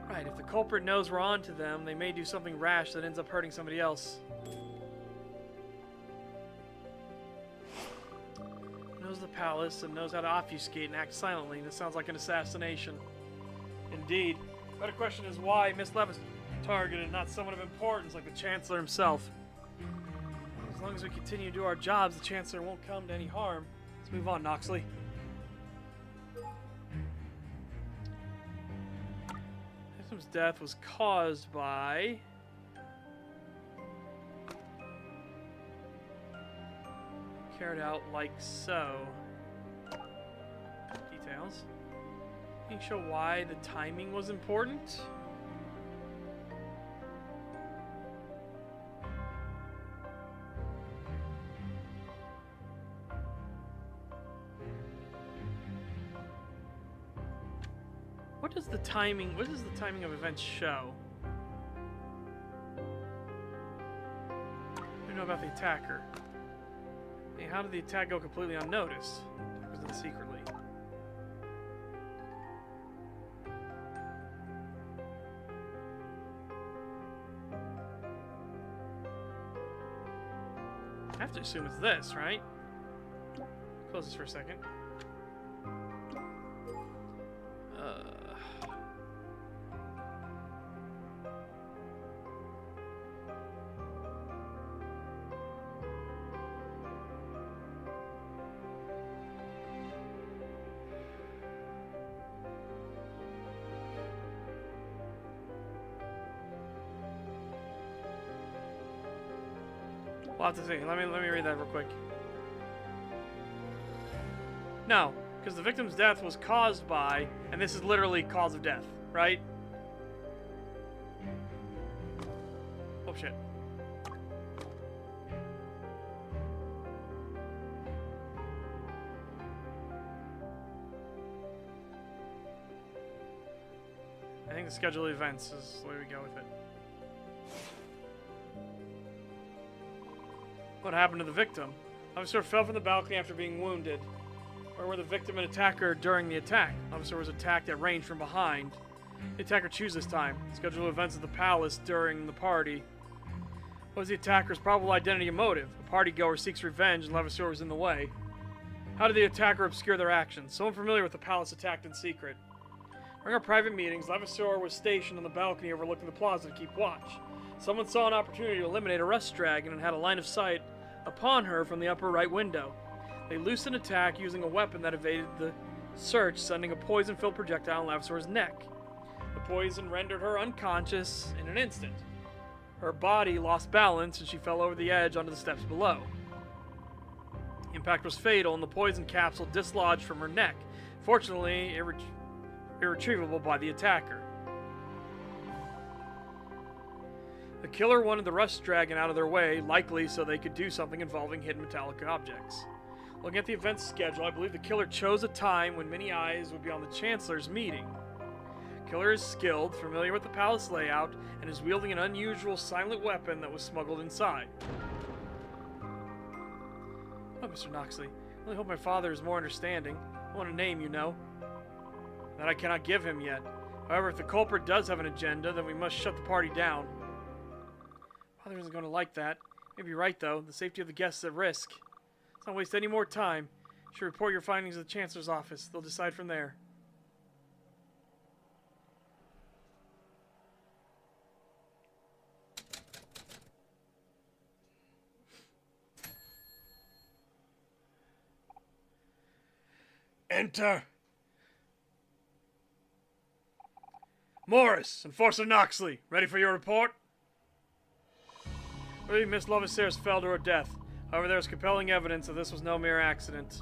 Right, if the culprit knows we're on to them, they may do something rash that ends up hurting somebody else. Knows the palace and knows how to obfuscate and act silently. This sounds like an assassination. Indeed. Better question is why Miss Levis targeted, not someone of importance like the Chancellor himself. As long as we continue to do our jobs, the Chancellor won't come to any harm. Let's move on, Noxley. Victim's death was caused by... carried out like so. Details. Can you show why the timing was important? What does the timing of events show? I don't know about the attacker. Hey, how did the attack go completely unnoticed? It was done secretly. I have to assume it's this, right? Close this for a second. We'll have to see. Let me read that real quick. No, because the victim's death was caused by, and this is literally cause of death, right? Oh shit. I think the schedule of events is the way we go with it. What happened to the victim? Officer fell from the balcony after being wounded. Where were the victim and attacker during the attack? Officer was attacked at range from behind. The attacker chose this time. Schedule events at the palace during the party. What was the attacker's probable identity and motive? A partygoer seeks revenge and Levasseur was in the way. How did the attacker obscure their actions? Someone familiar with the palace attacked in secret. During our private meetings, Levasseur was stationed on the balcony overlooking the plaza to keep watch. Someone saw an opportunity to eliminate a rust dragon and had a line of sight upon her from the upper right window. They loosed an attack using a weapon that evaded the search, sending a poison-filled projectile in Lavasseur's neck. The poison rendered her unconscious in an instant. Her body lost balance and she fell over the edge onto the steps below. The impact was fatal and the poison capsule dislodged from her neck, fortunately irretrievable by the attacker. The killer wanted the rust dragon out of their way, likely so they could do something involving hidden metallic objects. Looking at the event schedule, I believe the killer chose a time when many eyes would be on the Chancellor's meeting. The killer is skilled, familiar with the palace layout, and is wielding an unusual silent weapon that was smuggled inside. Oh, Mr. Noxley, I really hope my father is more understanding. I want a name, you know. That I cannot give him yet. However, if the culprit does have an agenda, then we must shut the party down. Father isn't going to like that. Maybe you're right, though. The safety of the guests is at risk. Let's not waste any more time. You should report your findings to the Chancellor's office. They'll decide from there. Enter. Morris, Enforcer Noxley, ready for your report? I believe Miss Lavasseur's fell to her death. However, there is compelling evidence that this was no mere accident.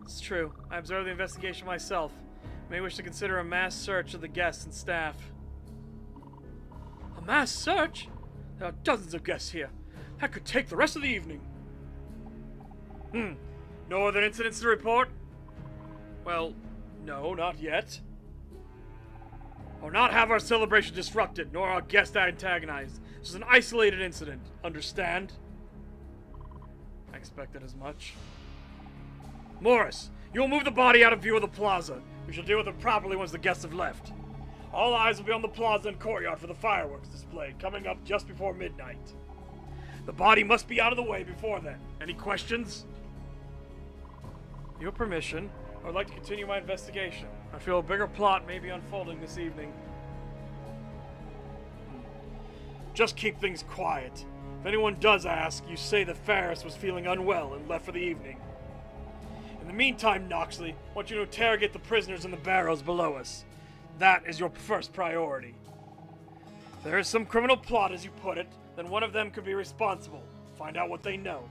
It's true. I observed the investigation myself. You may wish to consider a mass search of the guests and staff. A mass search? There are dozens of guests here. That could take the rest of the evening. No other incidents to report? Well, no, not yet. Or not have our celebration disrupted, nor our guests antagonized. This is an isolated incident. Understand? I expected as much. Morris, you'll move the body out of view of the plaza. We shall deal with it properly once the guests have left. All eyes will be on the plaza and courtyard for the fireworks display, coming up just before midnight. The body must be out of the way before then. Any questions? With your permission, I would like to continue my investigation. I feel a bigger plot may be unfolding this evening. Just keep things quiet. If anyone does ask, you say that Ferris was feeling unwell and left for the evening. In the meantime, Noxley, I want you to interrogate the prisoners in the barrows below us. That is your first priority. If there is some criminal plot, as you put it, then one of them could be responsible. Find out what they know.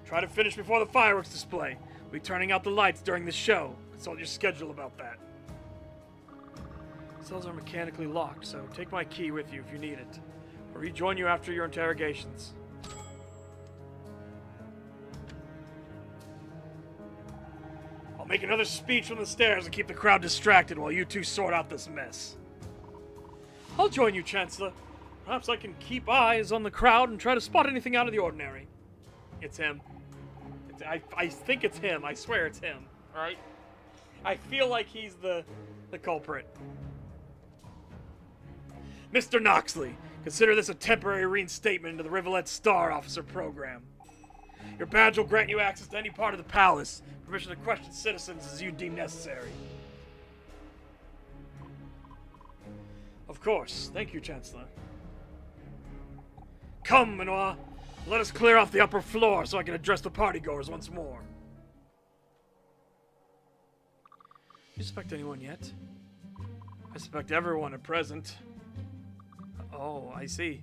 Try to finish before the fireworks display. We'll be turning out the lights during the show. Consult your schedule about that. Cells are mechanically locked, so take my key with you if you need it. I'll rejoin you after your interrogations. I'll make another speech from the stairs and keep the crowd distracted while you two sort out this mess. I'll join you, Chancellor. Perhaps I can keep eyes on the crowd and try to spot anything out of the ordinary. It's him. I think it's him. I swear it's him. Alright? I feel like he's the culprit. Mr. Noxley, consider this a temporary reinstatement into the Rivulet Star Officer program. Your badge will grant you access to any part of the palace. Permission to question citizens as you deem necessary. Of course. Thank you, Chancellor. Come, Manoir. Let us clear off the upper floor so I can address the partygoers once more. You suspect anyone yet? I suspect everyone at present. Oh, I see.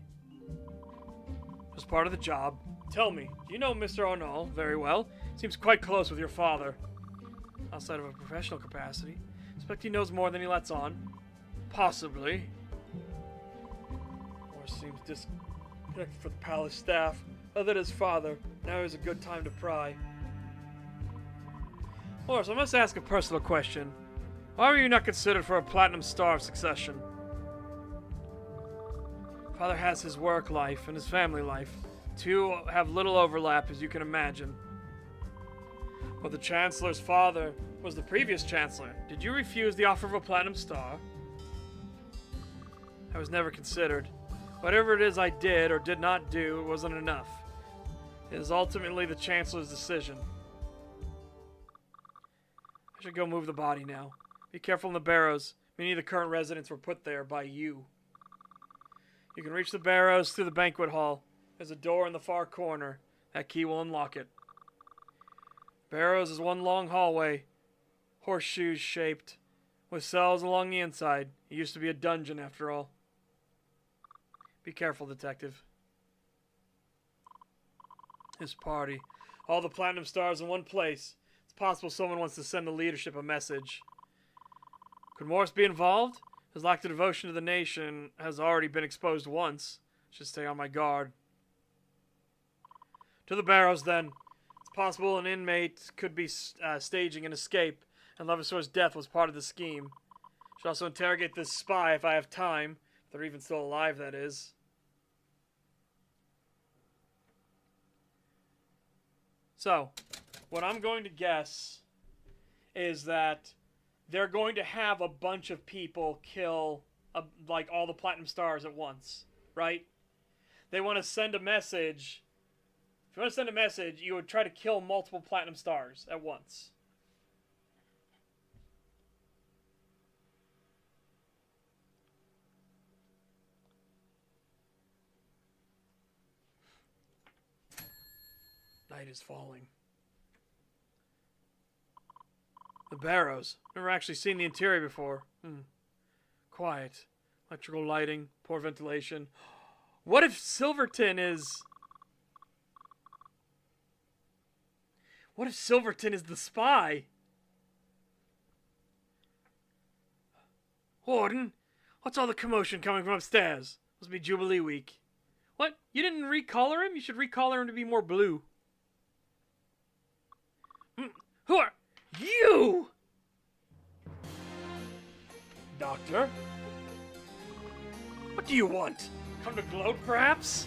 Just part of the job. Tell me, do you know Mr. Arnault very well? Seems quite close with your father. Outside of a professional capacity. Suspect he knows more than he lets on. Possibly. Or seems disconnected from the palace staff. Other than his father, now is a good time to pry. Morris, I must ask a personal question. Why were you not considered for a Platinum Star of Succession? Father has his work life and his family life. Two have little overlap, as you can imagine. But the Chancellor's father was the previous Chancellor. Did you refuse the offer of a Platinum Star? I was never considered. Whatever it is I did or did not do, it wasn't enough. It is ultimately the Chancellor's decision. I should go move the body now. Be careful in the barrows. Many of the current residents were put there by you. You can reach the barrows through the banquet hall. There's a door in the far corner. That key will unlock it. Barrows is one long hallway, horseshoes shaped, with cells along the inside. It used to be a dungeon after all. Be careful, detective. This party. All the Platinum Stars in one place. It's possible someone wants to send the leadership a message. Could Morris be involved? His lack of devotion to the nation has already been exposed once. Should stay on my guard. To the barrows, then. It's possible an inmate could be staging an escape, and Levasor's death was part of the scheme. Should also interrogate this spy if I have time. If they're even still alive, that is. So, what I'm going to guess is that they're going to have a bunch of people kill, like, all the Platinum Stars at once, right? They want to send a message. If you want to send a message, you would try to kill multiple Platinum Stars at once. Night is falling. The barrows. Never actually seen the interior before. Quiet. Electrical lighting. Poor ventilation. What if Silverton is... What if Silverton is the spy? Warden, what's all the commotion coming from upstairs? Must be Jubilee Week. What? You didn't recolor him? You should recolor him to be more blue. Who are you? Doctor? What do you want? Come to gloat, perhaps?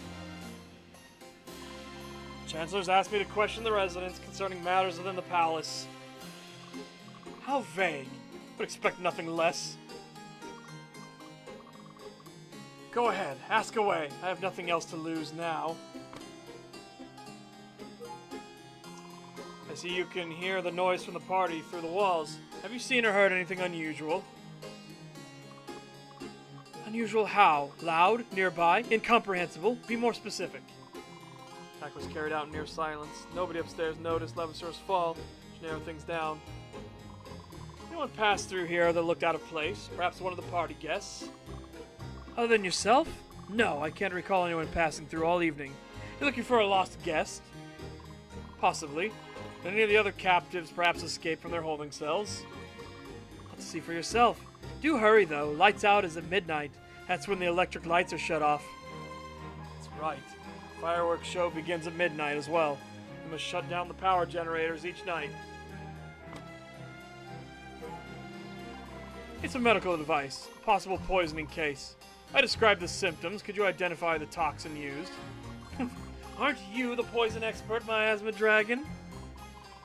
Chancellor's asked me to question the residents concerning matters within the palace. How vague. Would expect nothing less. Go ahead, ask away. I have nothing else to lose now. I see you can hear the noise from the party through the walls. Have you seen or heard anything unusual? Unusual how? Loud? Nearby? Incomprehensible? Be more specific. Attack was carried out in near silence. Nobody upstairs noticed Levasor's fall, which narrowed things down. Anyone passed through here that looked out of place? Perhaps one of the party guests? Other than yourself? No, I can't recall anyone passing through all evening. You're looking for a lost guest? Possibly. Did any of the other captives perhaps escape from their holding cells? Let's see for yourself. Do hurry, though. Lights out is at midnight. That's when the electric lights are shut off. That's right. Fireworks show begins at midnight as well. We must shut down the power generators each night. It's a medical device. Possible poisoning case. I described the symptoms. Could you identify the toxin used? Aren't you the poison expert, miasma dragon?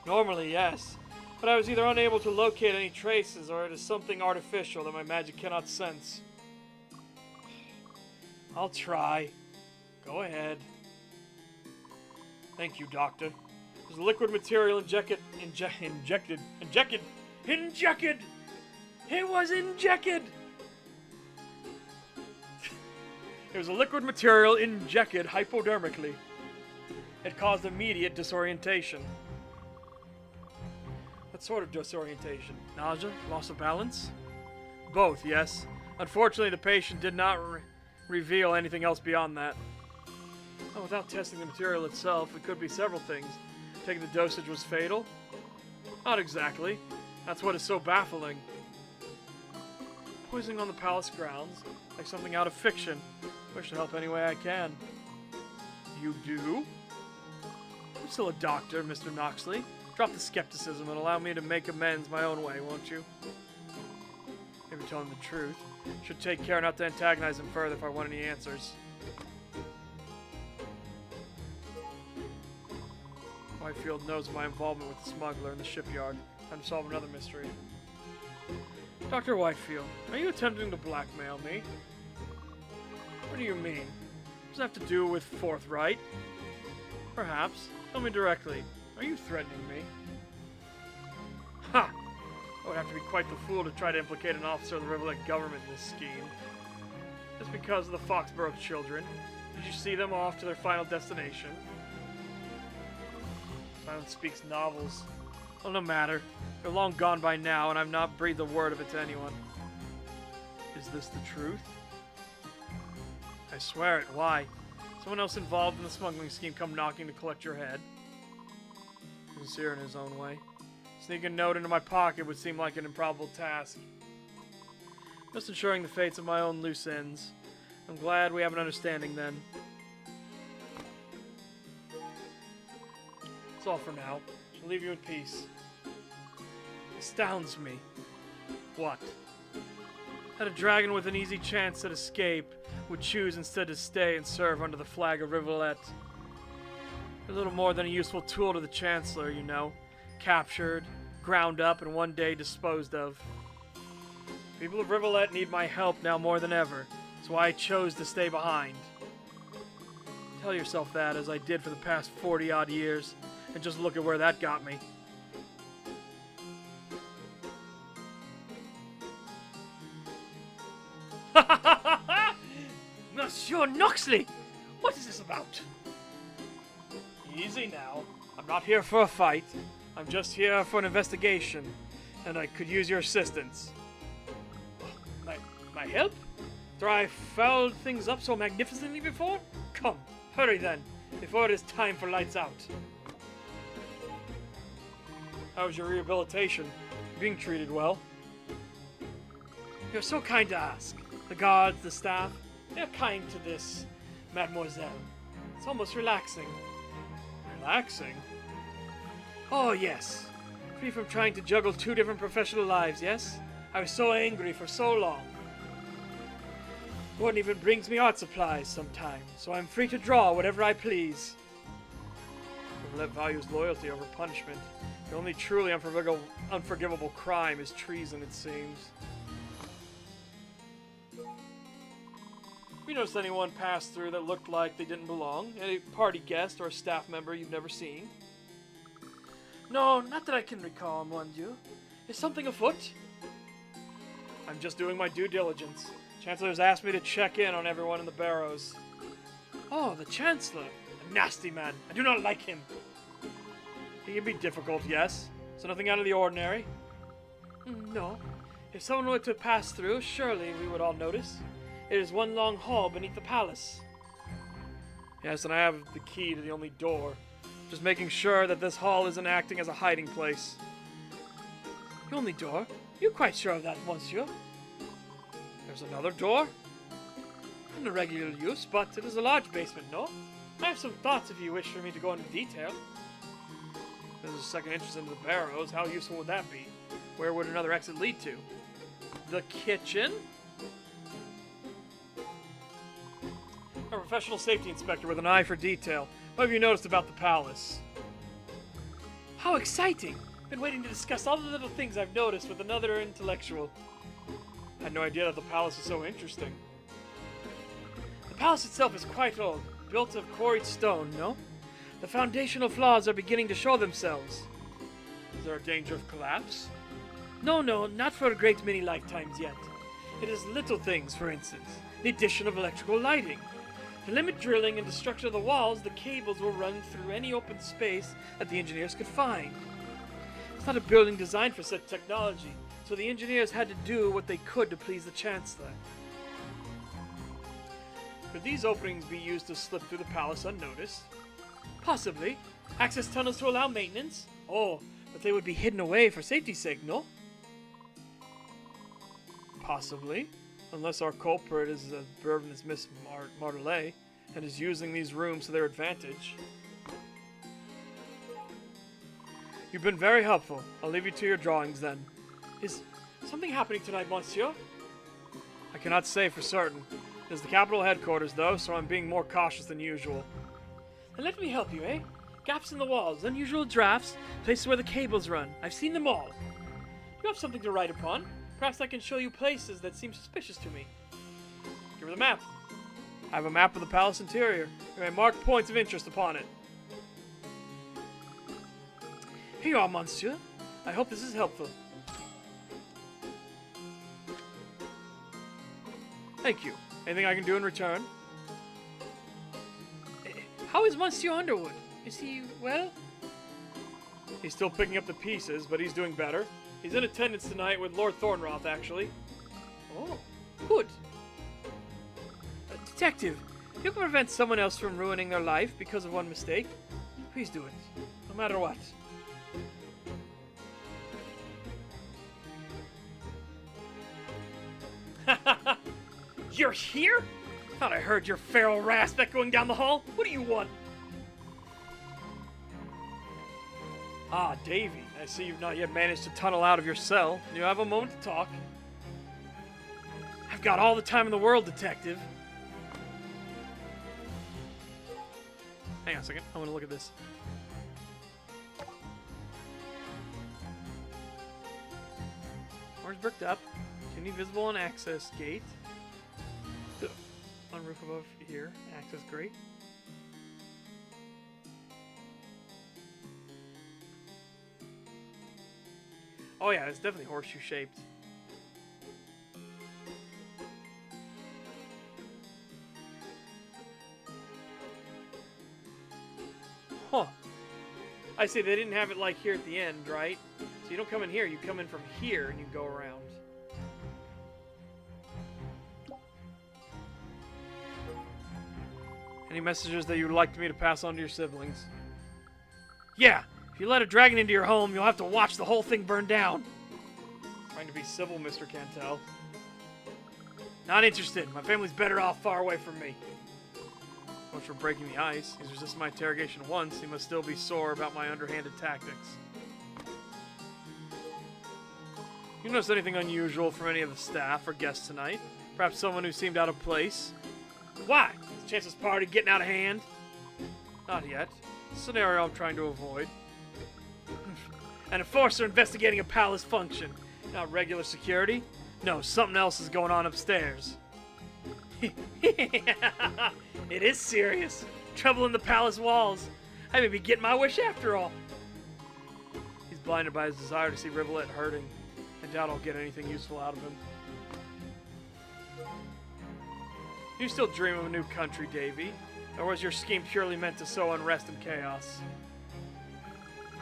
Normally, yes. But I was either unable to locate any traces or it is something artificial that my magic cannot sense. I'll try. Go ahead. Thank you, Doctor. There's a liquid material injected. It was injected! It was a liquid material injected hypodermically. It caused immediate disorientation. What sort of disorientation? Nausea? Loss of balance? Both, yes. Unfortunately, the patient did not reveal anything else beyond that. Oh, without testing the material itself, it could be several things. Taking the dosage was fatal? Not exactly. That's what is so baffling. Poisoning on the palace grounds, like something out of fiction. Wish to help any way I can. You do? I'm still a doctor, Mr. Noxley. Drop the skepticism and allow me to make amends my own way, won't you? Maybe tell him the truth. Should take care not to antagonize him further if I want any answers. Whitefield knows my involvement with the smuggler in the shipyard. Time to solve another mystery. Dr. Whitefield, are you attempting to blackmail me? What do you mean? Does it have to do with forthright? Perhaps. Tell me directly. Are you threatening me? Ha! I would have to be quite the fool to try to implicate an officer of the Rivulet government in this scheme. Just because of the Foxborough children. Did you see them off to their final destination? Silence speaks novels. Well, no matter. They're long gone by now, and I've not breathed a word of it to anyone. Is this the truth? I swear it. Why? Someone else involved in the smuggling scheme come knocking to collect your head? Sincere in his own way. Sneak a note into my pocket would seem like an improbable task. Just ensuring the fates of my own loose ends. I'm glad we have an understanding then. That's all for now. I'll leave you in peace. Astounds me. What? That a dragon with an easy chance at escape would choose instead to stay and serve under the flag of Rivulet. A little more than a useful tool to the Chancellor, you know. Captured, ground up, and one day disposed of. People of Rivulet need my help now more than ever. That's why I chose to stay behind. Tell yourself that, as I did for the past 40-odd years, and just look at where that got me. Monsieur Noxley! What is this about? Easy now. I'm not here for a fight. I'm just here for an investigation, and I could use your assistance. My help? After I fouled things up so magnificently before? Come, hurry then, before it is time for lights out. How was your rehabilitation? Being treated well? You're so kind to ask. The guards, the staff, they're kind to this, mademoiselle. It's almost relaxing. Relaxing? Oh, yes. Free from trying to juggle two different professional lives, yes? I was so angry for so long. One even brings me art supplies sometimes, so I'm free to draw whatever I please. Rivulet values loyalty over punishment. The only truly unforgivable crime is treason, it seems. Have you noticed anyone pass through that looked like they didn't belong? Any party guest or a staff member you've never seen? No, not that I can recall, mon Dieu. Is something afoot? I'm just doing my due diligence. Chancellor's asked me to check in on everyone in the barrows. Oh, the Chancellor. A nasty man. I do not like him. He can be difficult, yes. So nothing out of the ordinary? No. If someone were to pass through, surely we would all notice. It is one long hall beneath the palace. Yes, and I have the key to the only door. Just making sure that this hall isn't acting as a hiding place. The only door? You're quite sure of that, monsieur? There's another door? In regular use, but it is a large basement, no? I have some thoughts if you wish for me to go into detail. There's a second entrance into the barrows. How useful would that be? Where would another exit lead to? The kitchen? A professional safety inspector with an eye for detail. What have you noticed about the palace? How exciting! Been waiting to discuss all the little things I've noticed with another intellectual. I had no idea that the palace was so interesting. The palace itself is quite old, built of quarried stone, no? The foundational flaws are beginning to show themselves. Is there a danger of collapse? No, not for a great many lifetimes yet. It is little things, for instance, the addition of electrical lighting. To limit drilling and destruction of the walls, the cables will run through any open space that the engineers could find. It's not a building designed for such technology, so the engineers had to do what they could to please the Chancellor. Could these openings be used to slip through the palace unnoticed? Possibly. Access tunnels to allow maintenance? Oh, but they would be hidden away for safety's sake, no? Possibly. Unless our culprit is as bourbon as Miss Martelet and is using these rooms to their advantage. You've been very helpful. I'll leave you to your drawings then. Is something happening tonight, monsieur? I cannot say for certain. It is the capital headquarters, though, so I'm being more cautious than usual. Then let me help you, eh? Gaps in the walls, unusual drafts, places where the cables run. I've seen them all. You have something to write upon. Perhaps I can show you places that seem suspicious to me. Give her the map. I have a map of the palace interior. You may mark points of interest upon it. Here you are, monsieur. I hope this is helpful. Thank you. Anything I can do in return? How is Monsieur Underwood? Is he well? He's still picking up the pieces, but he's doing better. He's in attendance tonight with Lord Thornroth, actually. Oh, good. Detective, you can prevent someone else from ruining their life because of one mistake. Please do it, no matter what. You're here? Thought I heard your feral rasp echoing down the hall. What do you want? Ah, Davy. I see you've not yet managed to tunnel out of your cell. You have a moment to talk. I've got all the time in the world, detective. Hang on a second. I want to look at this. Doors bricked up. Chimney visible on access gate. On roof above here. Access grate. Oh yeah, it's definitely horseshoe shaped. Huh. I see, they didn't have it like here at the end, right? So you don't come in here, you come in from here and you go around. Any messages that you would like me to pass on to your siblings? Yeah, if you let a dragon into your home, you'll have to watch the whole thing burn down. Trying to be civil, Mr. Cantel. Not interested. My family's better off far away from me. Much for breaking the ice. He's resisted my interrogation once. He must still be sore about my underhanded tactics. You notice anything unusual from any of the staff or guests tonight? Perhaps someone who seemed out of place? Why? Is Chance's party getting out of hand? Not yet. Scenario I'm trying to avoid. An enforcer investigating a palace function. Not regular security. No, something else is going on upstairs. It is serious. Trouble in the palace walls. I may be getting my wish after all. He's blinded by his desire to see Rivulet hurting. I doubt I'll get anything useful out of him. You still dream of a new country, Davy? Or was your scheme purely meant to sow unrest and chaos?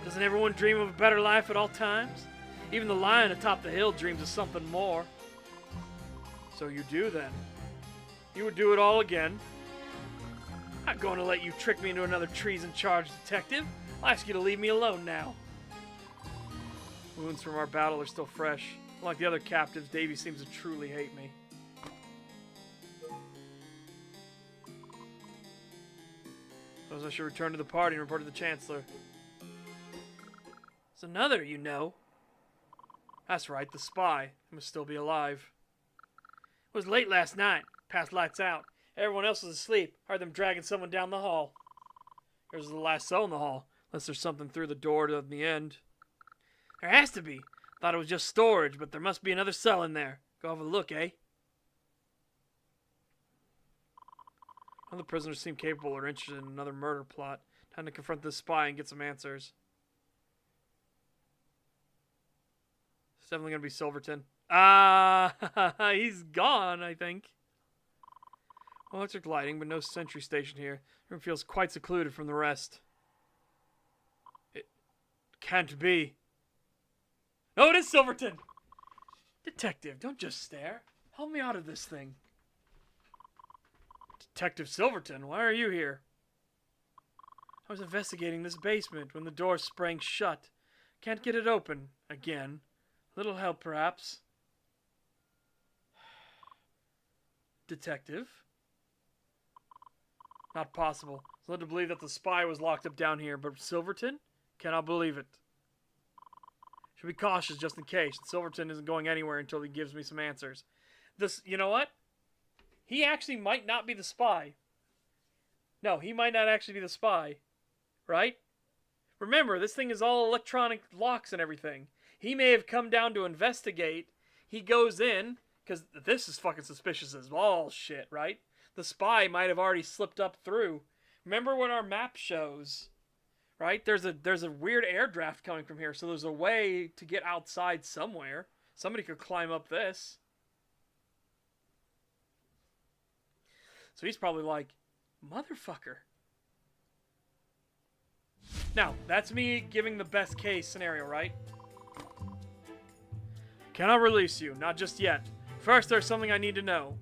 Doesn't everyone dream of a better life at all times? Even the lion atop the hill dreams of something more. So you do, then. You would do it all again. I'm not going to let you trick me into another treason charge, detective. I'll ask you to leave me alone now. Wounds from our battle are still fresh. Unlike the other captives, Davy seems to truly hate me. Suppose I should return to the party and report to the Chancellor. There's another, you know. That's right, the spy. He must still be alive. It was late last night. Past lights out. Everyone else was asleep. Heard them dragging someone down the hall. Yours is the last cell in the hall. Unless there's something through the door to the end. There has to be. Thought it was just storage, but there must be another cell in there. Go have a look, eh? None of the prisoners seem capable or interested in another murder plot. Time to confront this spy and get some answers. It's definitely going to be Silverton. He's gone, I think. Electric lighting, but no sentry station here. The room feels quite secluded from the rest. It can't be. No, it is Silverton! Detective, don't just stare. Help me out of this thing. Detective Silverton, why are you here? I was investigating this basement when the door sprang shut. Can't get it open. Again. Little help, perhaps. Detective? Not possible. It's led to believe that the spy was locked up down here, but Silverton? Cannot believe it. Should be cautious just in case. Silverton isn't going anywhere until he gives me some answers. You know what? He actually might not be the spy. No, he might not actually be the spy. Right? Remember, this thing is all electronic locks and everything. He may have come down to investigate. He goes in, because this is fucking suspicious as all shit, right? The spy might have already slipped up through. Remember what our map shows, right? There's a weird air draft coming from here, so there's a way to get outside somewhere. Somebody could climb up this. So he's probably like, motherfucker. Now, that's me giving the best case scenario, right? Cannot release you, not just yet. First, there's something I need to know.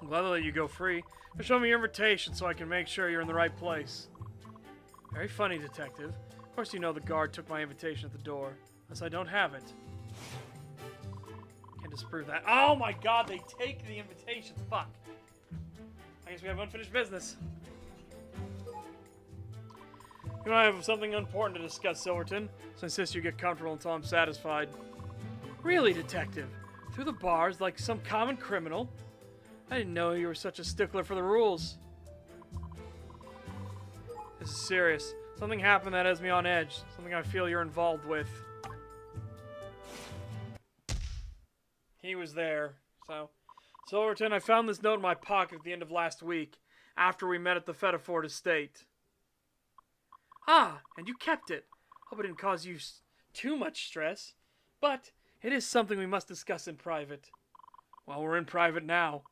I'm glad to let you go free. Just show me your invitation so I can make sure you're in the right place. Very funny, Detective. Of course you know the guard took my invitation at the door. Unless I don't have it. Can't disprove that. Oh my god, they take the invitation. Fuck. I guess we have unfinished business. You and I have something important to discuss, Silverton. So I insist you get comfortable until I'm satisfied. Really, Detective? Through the bars like some common criminal? I didn't know you were such a stickler for the rules. This is serious. Something happened that has me on edge. Something I feel you're involved with. He was there, so... Silverton, I found this note in my pocket at the end of last week, after we met at the Fettiford estate. Ah, and you kept it. Hope it didn't cause you too much stress. But it is something we must discuss in private. Well, we're in private now.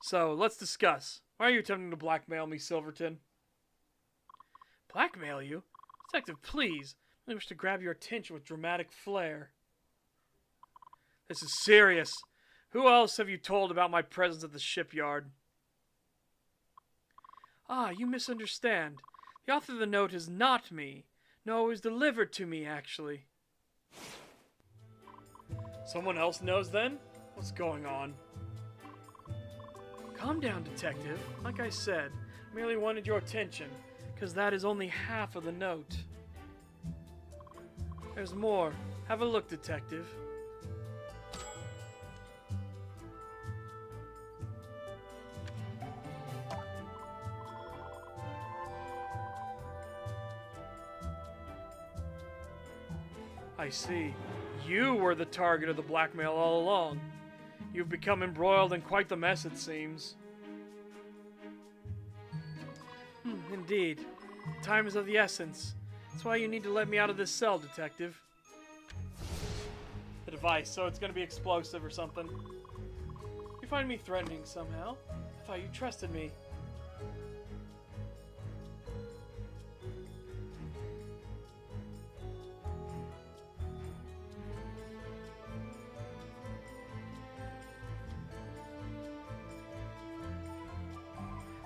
So, let's discuss. Why are you attempting to blackmail me, Silverton? Blackmail you? Detective, please. I wish to grab your attention with dramatic flair. This is serious. Who else have you told about my presence at the shipyard? Ah, you misunderstand. The author of the note is not me. No, it was delivered to me, actually. Someone else knows, then? What's going on? Calm down, Detective. Like I said, I merely wanted your attention, because that is only half of the note. There's more. Have a look, Detective. I see. You were the target of the blackmail all along. You've become embroiled in quite the mess, it seems. Indeed. Time is of the essence. That's why you need to let me out of this cell, Detective. The device, so it's gonna be explosive or something. You find me threatening somehow? I thought you trusted me.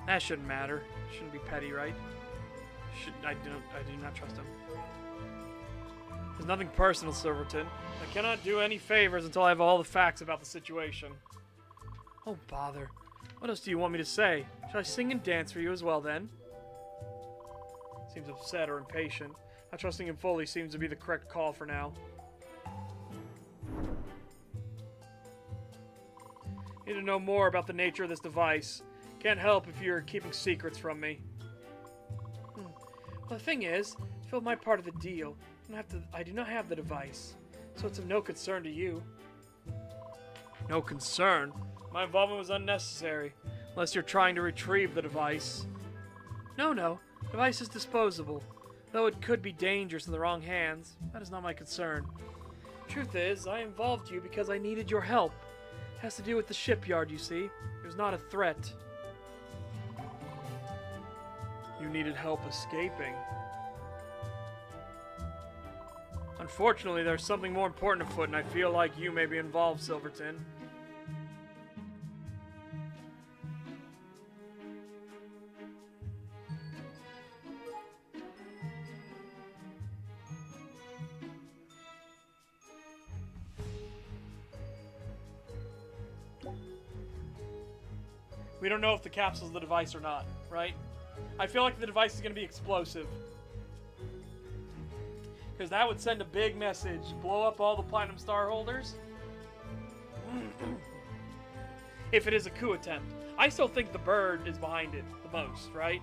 That shouldn't matter. Shouldn't be petty, right? I do not trust him. There's nothing personal, Silverton. I cannot do any favors until I have all the facts about the situation. Oh, bother. What else do you want me to say? Should I sing and dance for you as well, then? Seems upset or impatient. Not trusting him fully seems to be the correct call for now. Need to know more about the nature of this device. Can't help if you're keeping secrets from me. Well, the thing is, to fulfill my part of the deal, I do not have the device, so it's of no concern to you. No concern? My involvement was unnecessary, unless you're trying to retrieve the device. No, the device is disposable. Though it could be dangerous in the wrong hands, that is not my concern. Truth is, I involved you because I needed your help. It has to do with the shipyard, you see. It was not a threat. You needed help escaping. Unfortunately, there's something more important afoot, and I feel like you may be involved, Silverton. We don't know if the capsule's the device or not, right? I feel like the device is going to be explosive. Because that would send a big message. Blow up all the Platinum Star holders. If it is a coup attempt. I still think the bird is behind it the most, right?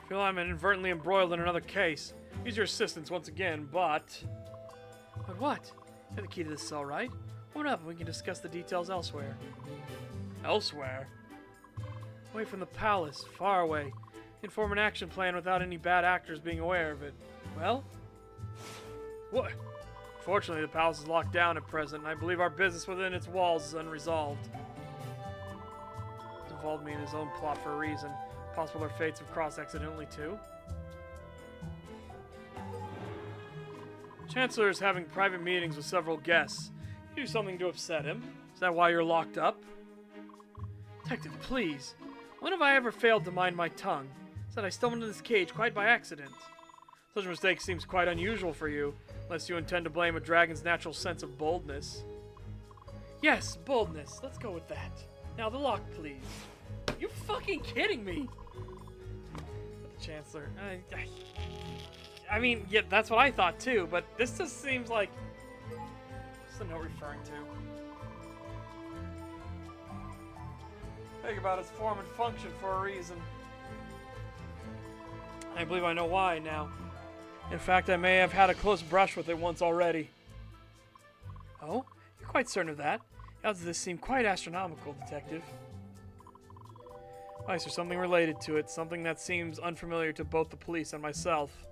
I feel I'm inadvertently embroiled in another case. Use your assistance once again, but... But what? You have the key to this cell, right? Open up and we can discuss the details elsewhere. Elsewhere? Away from the palace, far away. Inform an action plan without any bad actors being aware of it. Well? What? Fortunately, the palace is locked down at present, and I believe our business within its walls is unresolved. He's involved me in his own plot for a reason. Possible their fates have crossed accidentally too. Chancellor is having private meetings with several guests. You do something to upset him. Is that why you're locked up? Detective, please. When have I ever failed to mind my tongue? Said I stumbled into this cage quite by accident. Such a mistake seems quite unusual for you, unless you intend to blame a dragon's natural sense of boldness. Yes, boldness. Let's go with that. Now the lock, please. You fucking kidding me? The Chancellor. I mean, yeah, that's what I thought too, but this just seems like... What's the note referring to? Think about its form and function for a reason. I believe I know why now. In fact, I may have had a close brush with it once already. Oh? You're quite certain of that? The odds of this seem quite astronomical, Detective. Why, is there something related to it? Something that seems unfamiliar to both the police and myself.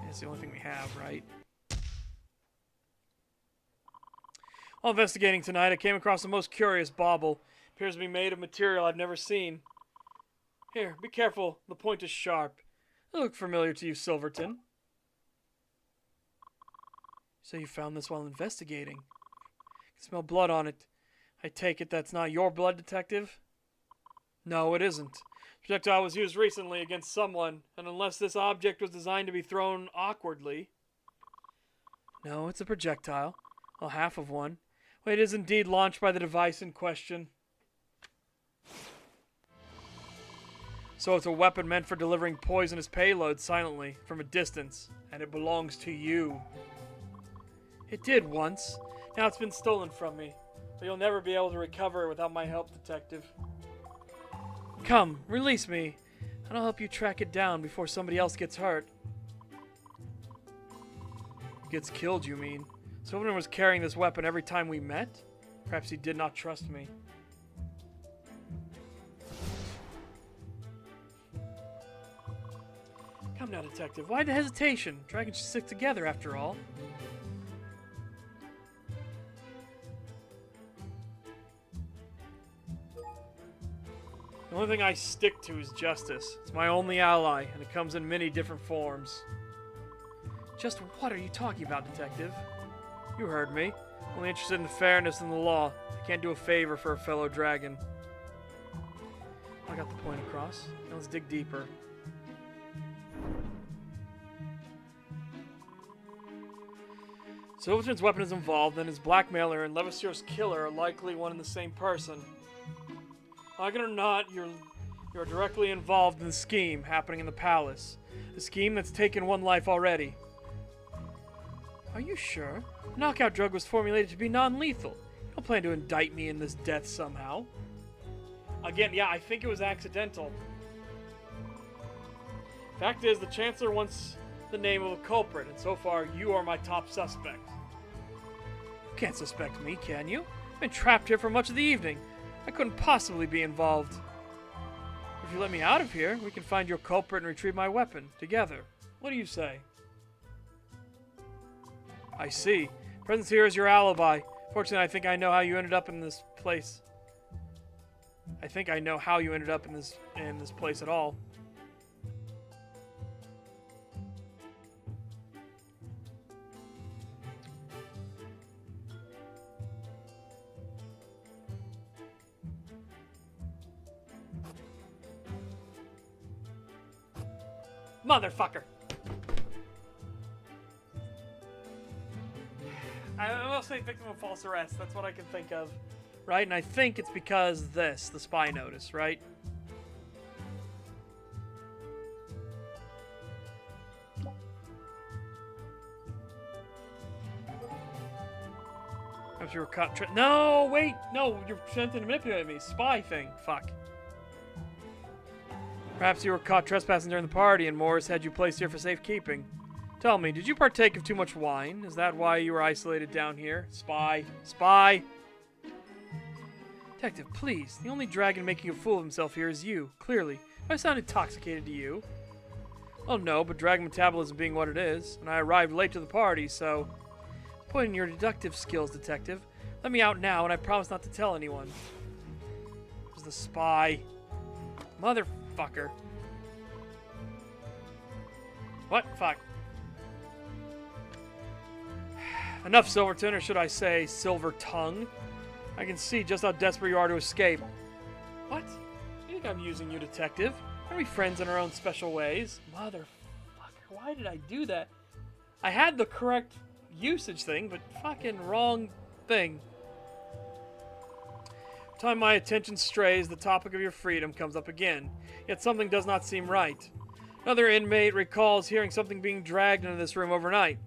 It's the only thing we have, right? While investigating tonight, I came across the most curious bauble. Appears to be made of material I've never seen. Here, be careful. The point is sharp. It look familiar to you, Silverton. So you found this while investigating. I can smell blood on it. I take it that's not your blood, Detective? No, it isn't. The projectile was used recently against someone, and unless this object was designed to be thrown awkwardly... No, it's a projectile. Well, half of one. Well, it is indeed launched by the device in question. So it's a weapon meant for delivering poisonous payloads silently, from a distance, and it belongs to you. It did once. Now it's been stolen from me, but you'll never be able to recover it without my help, Detective. Come, release me, and I'll help you track it down before somebody else gets hurt. Gets killed, you mean? Silverton was carrying this weapon every time we met? Perhaps he did not trust me. Come now, Detective. Why the hesitation? Dragons should stick together, after all. The only thing I stick to is justice. It's my only ally, and it comes in many different forms. Just what are you talking about, Detective? You heard me. Only interested in fairness and the law. I can't do a favor for a fellow dragon. I got the point across. Now let's dig deeper. Silverton's weapon is involved, and his blackmailer and Levasseur's killer are likely one and the same person. Like it or not, you're directly involved in the scheme happening in the palace. The scheme that's taken one life already. Are you sure? The knockout drug was formulated to be non-lethal. You don't plan to indict me in this death somehow. Again, yeah, I think it was accidental. Fact is, the Chancellor wants the name of a culprit, and so far, you are my top suspect. You can't suspect me, can you? I've been trapped here for much of the evening. I couldn't possibly be involved. If you let me out of here, we can find your culprit and retrieve my weapon, together. What do you say? I see. Presence here is your alibi. Fortunately, I think I know how you ended up in this place. I think I know how you ended up in this place at all. Motherfucker! I will say victim of false arrest. That's what I can think of. Right? And I think it's because this, the spy notice, right? Perhaps you were caught no, wait! No, you're trying to manipulate me. Spy thing. Fuck. Perhaps you were caught trespassing during the party and Morris had you placed here for safekeeping. Tell me, did you partake of too much wine? Is that why you were isolated down here? Spy. Spy! Detective, please. The only dragon making a fool of himself here is you, clearly. I sound intoxicated to you. Oh no, but dragon metabolism being what it is, and I arrived late to the party, so... Point in your deductive skills, Detective. Let me out now, and I promise not to tell anyone. It was the spy. Motherfucker. What? Fuck. Enough, Silverton, or should I say, Silver Tongue. I can see just how desperate you are to escape. What? You think I'm using you, Detective? Are we friends in our own special ways? Motherfucker, why did I do that? I had the correct usage thing, but fucking wrong thing. Time my attention strays, the topic of your freedom comes up again. Yet something does not seem right. Another inmate recalls hearing something being dragged into this room overnight.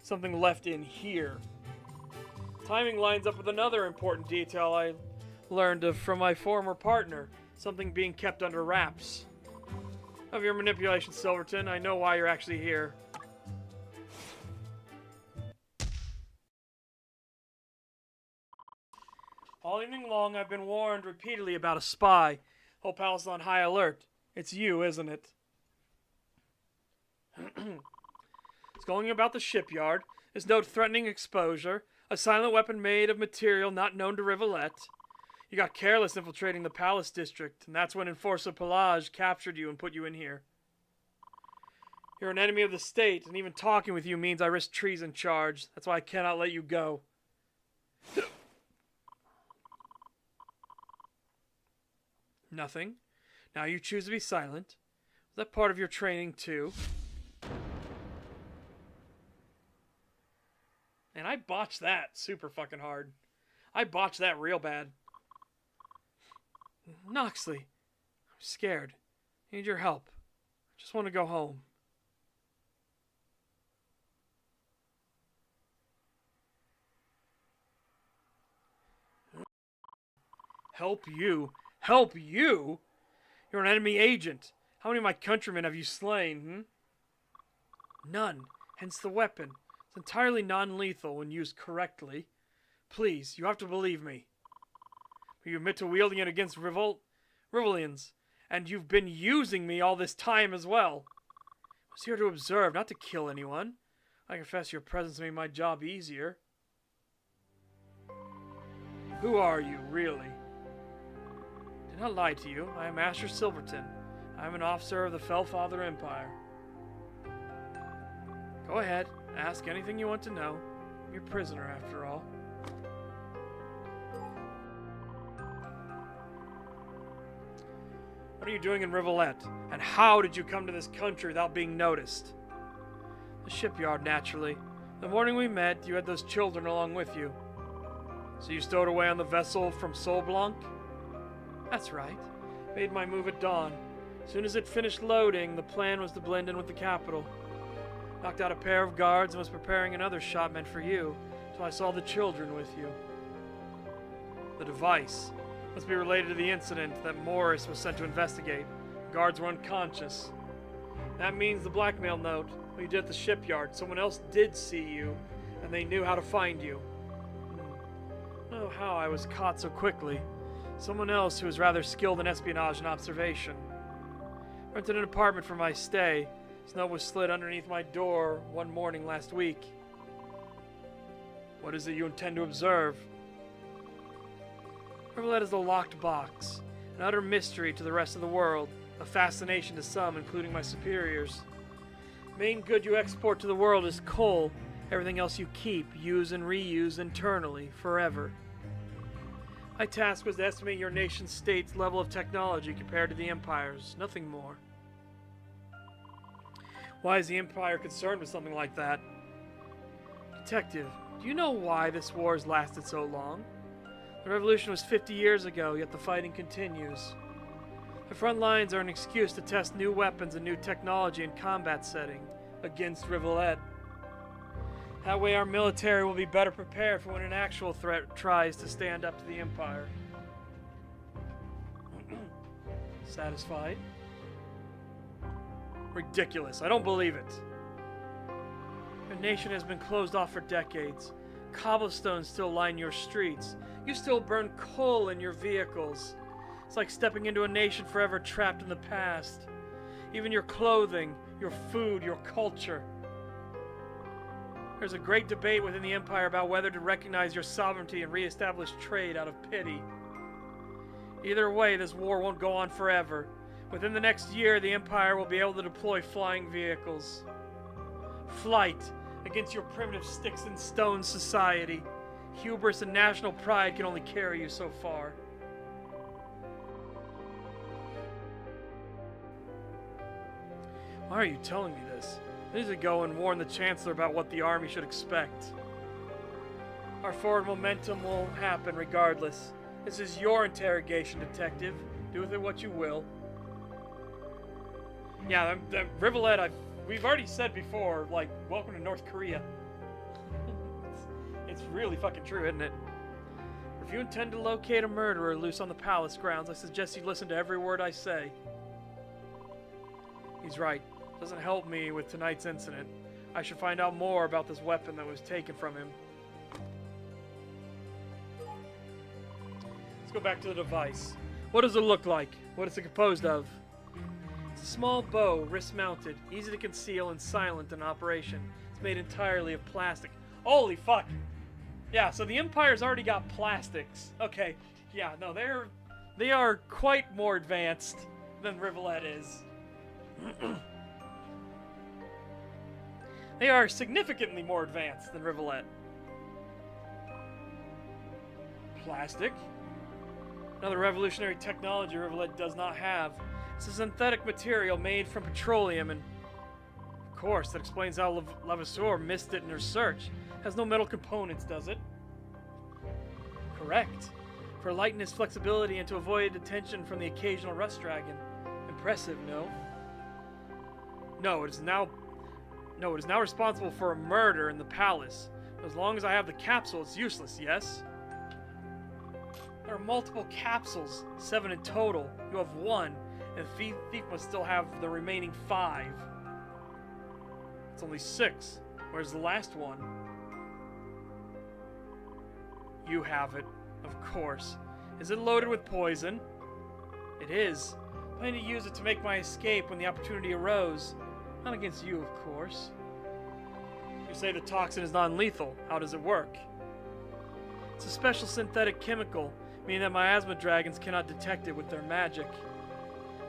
Something left in here. Timing lines up with another important detail I learned from my former partner. Something being kept under wraps. Of your manipulation, Silverton, I know why you're actually here. All evening long, I've been warned repeatedly about a spy. Whole palace is on high alert. It's you, isn't it? It's going about the shipyard. There's no threatening exposure. A silent weapon made of material not known to Rivulet. You got careless infiltrating the palace district, and that's when Enforcer Pelage captured you and put you in here. You're an enemy of the state, and even talking with you means I risk treason charge. That's why I cannot let you go. Nothing. Now you choose to be silent. Was that part of your training, too? And I botched that super fucking hard. I botched that real bad. Noxley, I'm scared. I need your help. I just want to go home. Help you? Help you? You're an enemy agent. How many of my countrymen have you slain, None. Hence the weapon. It's entirely non-lethal when used correctly. Please, you have to believe me. You admit to wielding it against Rivelians, and you've been using me all this time as well. I was here to observe, not to kill anyone. I confess your presence made my job easier. Who are you, really? not lie to you. I am Master Silverton. I am an officer of the Fellfather Empire. Go ahead. Ask anything you want to know. I'm your prisoner, after all. What are you doing in Rivolette? And how did you come to this country without being noticed? The shipyard, naturally. The morning we met, you had those children along with you. So you stowed away on the vessel from Sol Blanc? That's right. Made my move at dawn. As soon as it finished loading, the plan was to blend in with the capital. Knocked out a pair of guards and was preparing another shot meant for you, till I saw the children with you. The device must be related to the incident that Morris was sent to investigate. The guards were unconscious. That means the blackmail note you did at the shipyard. Someone else did see you, and they knew how to find you. I don't know how I was caught so quickly. Someone else who was rather skilled in espionage and observation. Rented an apartment for my stay. Snow was slid underneath my door one morning last week. What is it you intend to observe? Rivolette is a locked box, an utter mystery to the rest of the world, a fascination to some, including my superiors. Main good you export to the world is coal. Everything else you keep, use and reuse internally, forever. My task was to estimate your nation-state's level of technology compared to the Empire's, nothing more. Why is the Empire concerned with something like that? Detective, do you know why this war has lasted so long? The revolution was 50 years ago, yet the fighting continues. The front lines are an excuse to test new weapons and new technology in combat setting against Rivolette. That way our military will be better prepared for when an actual threat tries to stand up to the Empire. Satisfied? Ridiculous. I don't believe it. Your nation has been closed off for decades. Cobblestones still line your streets. You still burn coal in your vehicles. It's like stepping into a nation forever trapped in the past. Even your clothing, your food, your culture. There's a great debate within the Empire about whether to recognize your sovereignty and re-establish trade out of pity. Either way, this war won't go on forever. Within the next year, the Empire will be able to deploy flying vehicles. Flight against your primitive sticks and stones society. Hubris and national pride can only carry you so far. Why are you telling me this? I need to go and warn the Chancellor about what the army should expect. Our forward momentum will happen regardless. This is your interrogation, detective. Do with it what you will. Yeah, Rivolette, we've already said before, like, welcome to North Korea. It's really fucking true, isn't it? If you intend to locate a murderer loose on the palace grounds, I suggest you listen to every word I say. He's right. Doesn't help me with tonight's incident. I should find out more about this weapon that was taken from him. Let's go back to the device. What does it look like? What is it composed of? It's a small bow, wrist-mounted, easy to conceal and silent in operation. It's made entirely of plastic. Holy fuck! Yeah, so the Empire's already got plastics. Okay, yeah, no, they are quite more advanced than Rivolette is. They are significantly more advanced than Rivolette. Plastic? Another revolutionary technology Rivolette does not have. It's a synthetic material made from petroleum, and of course, that explains how Levasseur missed it in her search. It has no metal components, does it? Correct. For lightness, flexibility, and to avoid detention from the occasional rust dragon. Impressive, no? No, it is now responsible for a murder in the palace. As long as I have the capsule, it's useless, yes? There are multiple capsules, 7 in total. You have 1, and the thief must still have the remaining 5. It's only 6. Where's the last one? You have it, of course. Is it loaded with poison? It is. I plan to use it to make my escape when the opportunity arose. Not against you, of course. You say the toxin is non-lethal. How does it work? It's a special synthetic chemical meaning that miasma dragons cannot detect it with their magic.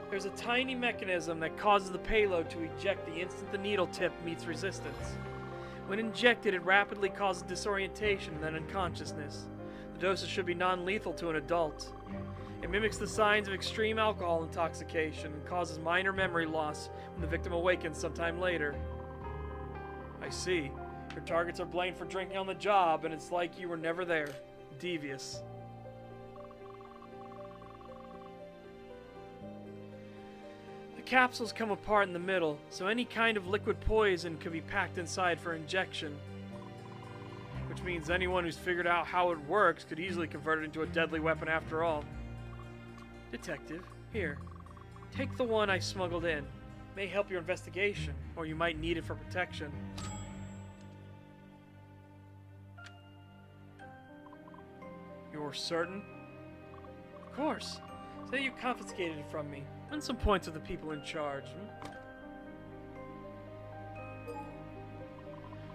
There's a tiny mechanism that causes the payload to eject the instant the needle tip meets resistance. When injected, it rapidly causes disorientation and then unconsciousness. The dosage should be non-lethal to an adult. It mimics the signs of extreme alcohol intoxication and causes minor memory loss when the victim awakens sometime later. I see. Your targets are blamed for drinking on the job, and it's like you were never there. Devious. The capsules come apart in the middle, so any kind of liquid poison could be packed inside for injection. Which means anyone who's figured out how it works could easily convert it into a deadly weapon after all. Detective, here. Take the one I smuggled in. It may help your investigation, or you might need it for protection. You're certain? Of course. Say you confiscated it from me. Win some points with the people in charge.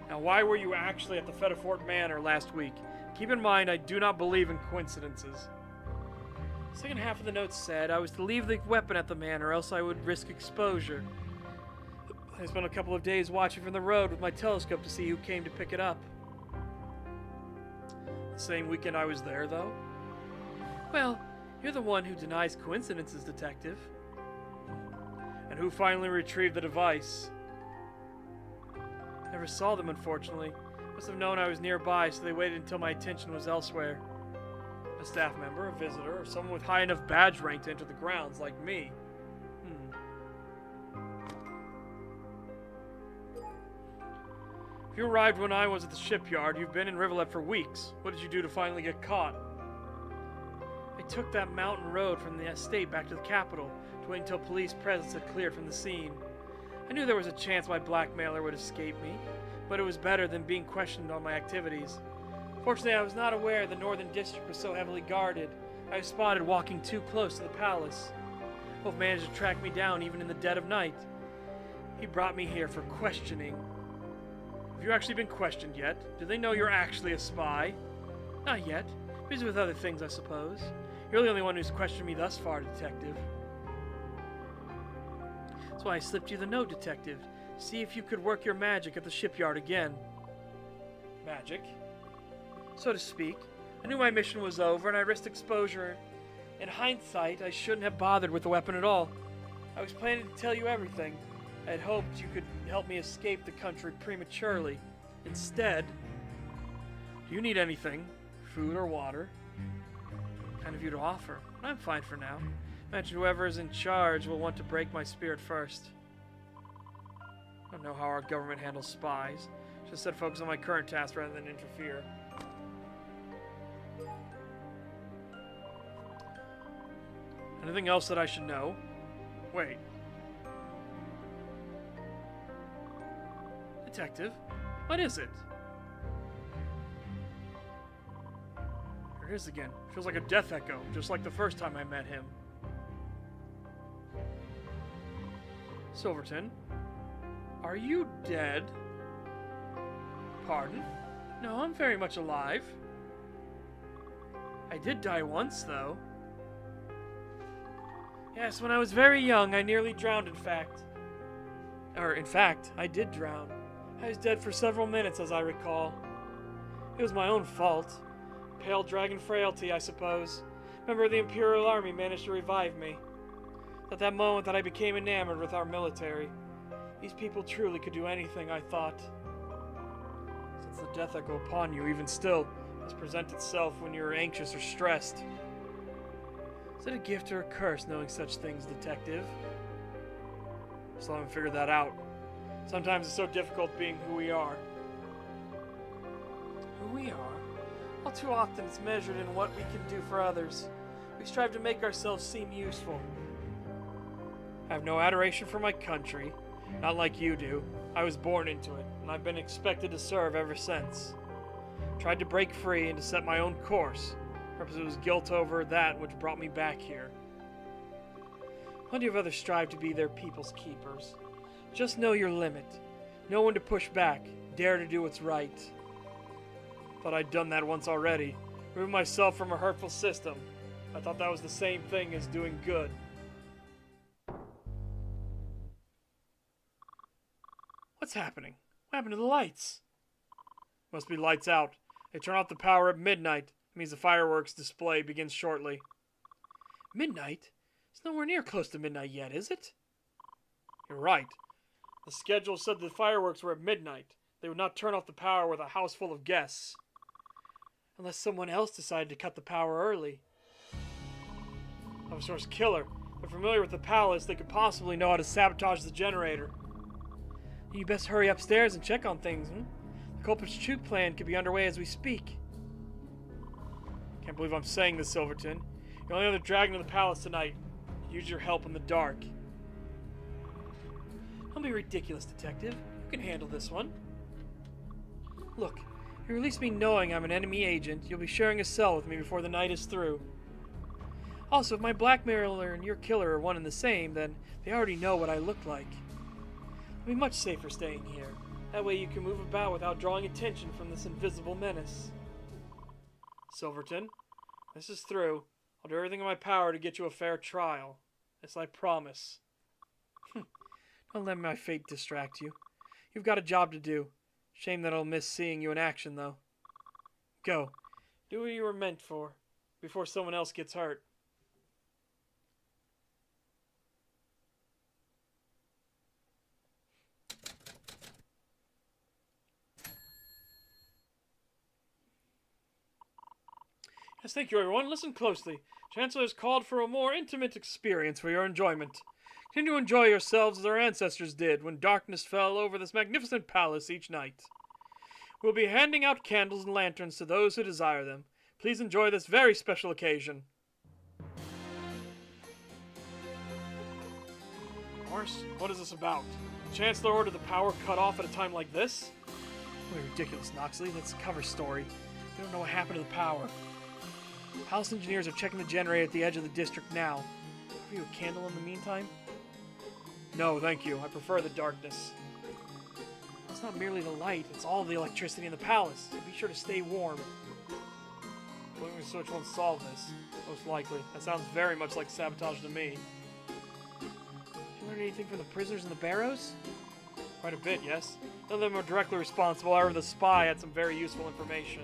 Now, why were you actually at the Fettifort Manor last week? Keep in mind, I do not believe in coincidences. The second half of the note said I was to leave the weapon at the manor, or else I would risk exposure. I spent a couple of days watching from the road with my telescope to see who came to pick it up. The same weekend I was there, though? Well, you're the one who denies coincidences, Detective. And who finally retrieved the device? Never saw them, unfortunately. Must have known I was nearby, so they waited until my attention was elsewhere. A staff member, a visitor, or someone with high enough badge rank to enter the grounds, like me. If you arrived when I was at the shipyard, you've been in Rivulet for weeks. What did you do to finally get caught? I took that mountain road from the estate back to the capital to wait until police presence had cleared from the scene. I knew there was a chance my blackmailer would escape me, but it was better than being questioned on my activities. Fortunately, I was not aware the Northern District was so heavily guarded. I was spotted walking too close to the palace. Wolf managed to track me down even in the dead of night. He brought me here for questioning. Have you actually been questioned yet? Do they know you're actually a spy? Not yet. Busy with other things, I suppose. You're the only one who's questioned me thus far, Detective. That's why I slipped you the note, Detective. See if you could work your magic at the shipyard again. Magic? So to speak. I knew my mission was over, and I risked exposure. In hindsight, I shouldn't have bothered with the weapon at all. I was planning to tell you everything. I had hoped you could help me escape the country prematurely. Instead, do you need anything? Food or water? Kind of you to offer. I'm fine for now. Imagine whoever is in charge will want to break my spirit first. I don't know how our government handles spies. Should have said focus on my current task rather than interfere. Anything else that I should know? Wait. Detective, what is it? There it is again. Feels like a death echo, just like the first time I met him. Silverton, are you dead? Pardon? No, I'm very much alive. I did die once, though. Yes, when I was very young, I nearly drowned, in fact. In fact, I did drown. I was dead for several minutes, as I recall. It was my own fault. Pale dragon frailty, I suppose. Member of the Imperial Army managed to revive me. At that moment that I became enamored with our military. These people truly could do anything, I thought. Since the death echo upon you, even still, must present itself when you're anxious or stressed. Is it a gift or a curse, knowing such things, Detective? Still haven't figured that out. Sometimes it's so difficult being who we are. Who we are? All too often it's measured in what we can do for others. We strive to make ourselves seem useful. I have no adoration for my country, not like you do. I was born into it, and I've been expected to serve ever since. Tried to break free and to set my own course. Perhaps it was guilt over that which brought me back here. Plenty of others strive to be their people's keepers. Just know your limit. Know when to push back. Dare to do what's right. Thought I'd done that once already. Remove myself from a hurtful system. I thought that was the same thing as doing good. What's happening? What happened to the lights? Must be lights out. They turn off the power at midnight. It means the fireworks display begins shortly. Midnight? It's nowhere near close to midnight yet, is it? You're right. The schedule said the fireworks were at midnight. They would not turn off the power with a house full of guests. Unless someone else decided to cut the power early. Officer's killer. They're familiar with the palace. They could possibly know how to sabotage the generator. You best hurry upstairs and check on things, The culprit's true plan could be underway as we speak. Can't believe I'm saying this, Silverton. You're the only other dragon in the palace tonight. Use your help in the dark. Don't be ridiculous, Detective. You can handle this one. Look, if you release me knowing I'm an enemy agent, you'll be sharing a cell with me before the night is through. Also, if my blackmailer and your killer are one and the same, then they already know what I look like. It'll be much safer staying here. That way you can move about without drawing attention from this invisible menace. Silverton, this is through. I'll do everything in my power to get you a fair trial. This I promise. Don't let my fate distract you. You've got a job to do. Shame that I'll miss seeing you in action, though. Go. Do what you were meant for, before someone else gets hurt. Yes, thank you, everyone. Listen closely. Chancellor has called for a more intimate experience for your enjoyment. Continue to enjoy yourselves as our ancestors did when darkness fell over this magnificent palace each night. We'll be handing out candles and lanterns to those who desire them. Please enjoy this very special occasion. Morris, what is this about? The Chancellor ordered the power cut off at a time like this? Really ridiculous, Noxley. That's a cover story. We don't know what happened to the power. Palace engineers are checking the generator at the edge of the district now. Have you a candle in the meantime? No, thank you. I prefer the darkness. It's not merely the light, it's all the electricity in the palace, so be sure to stay warm. Flipping a switch won't solve this. Most likely. That sounds very much like sabotage to me. Did you learn anything from the prisoners in the barrows? Quite a bit, yes. None of them are directly responsible, however the spy had some very useful information.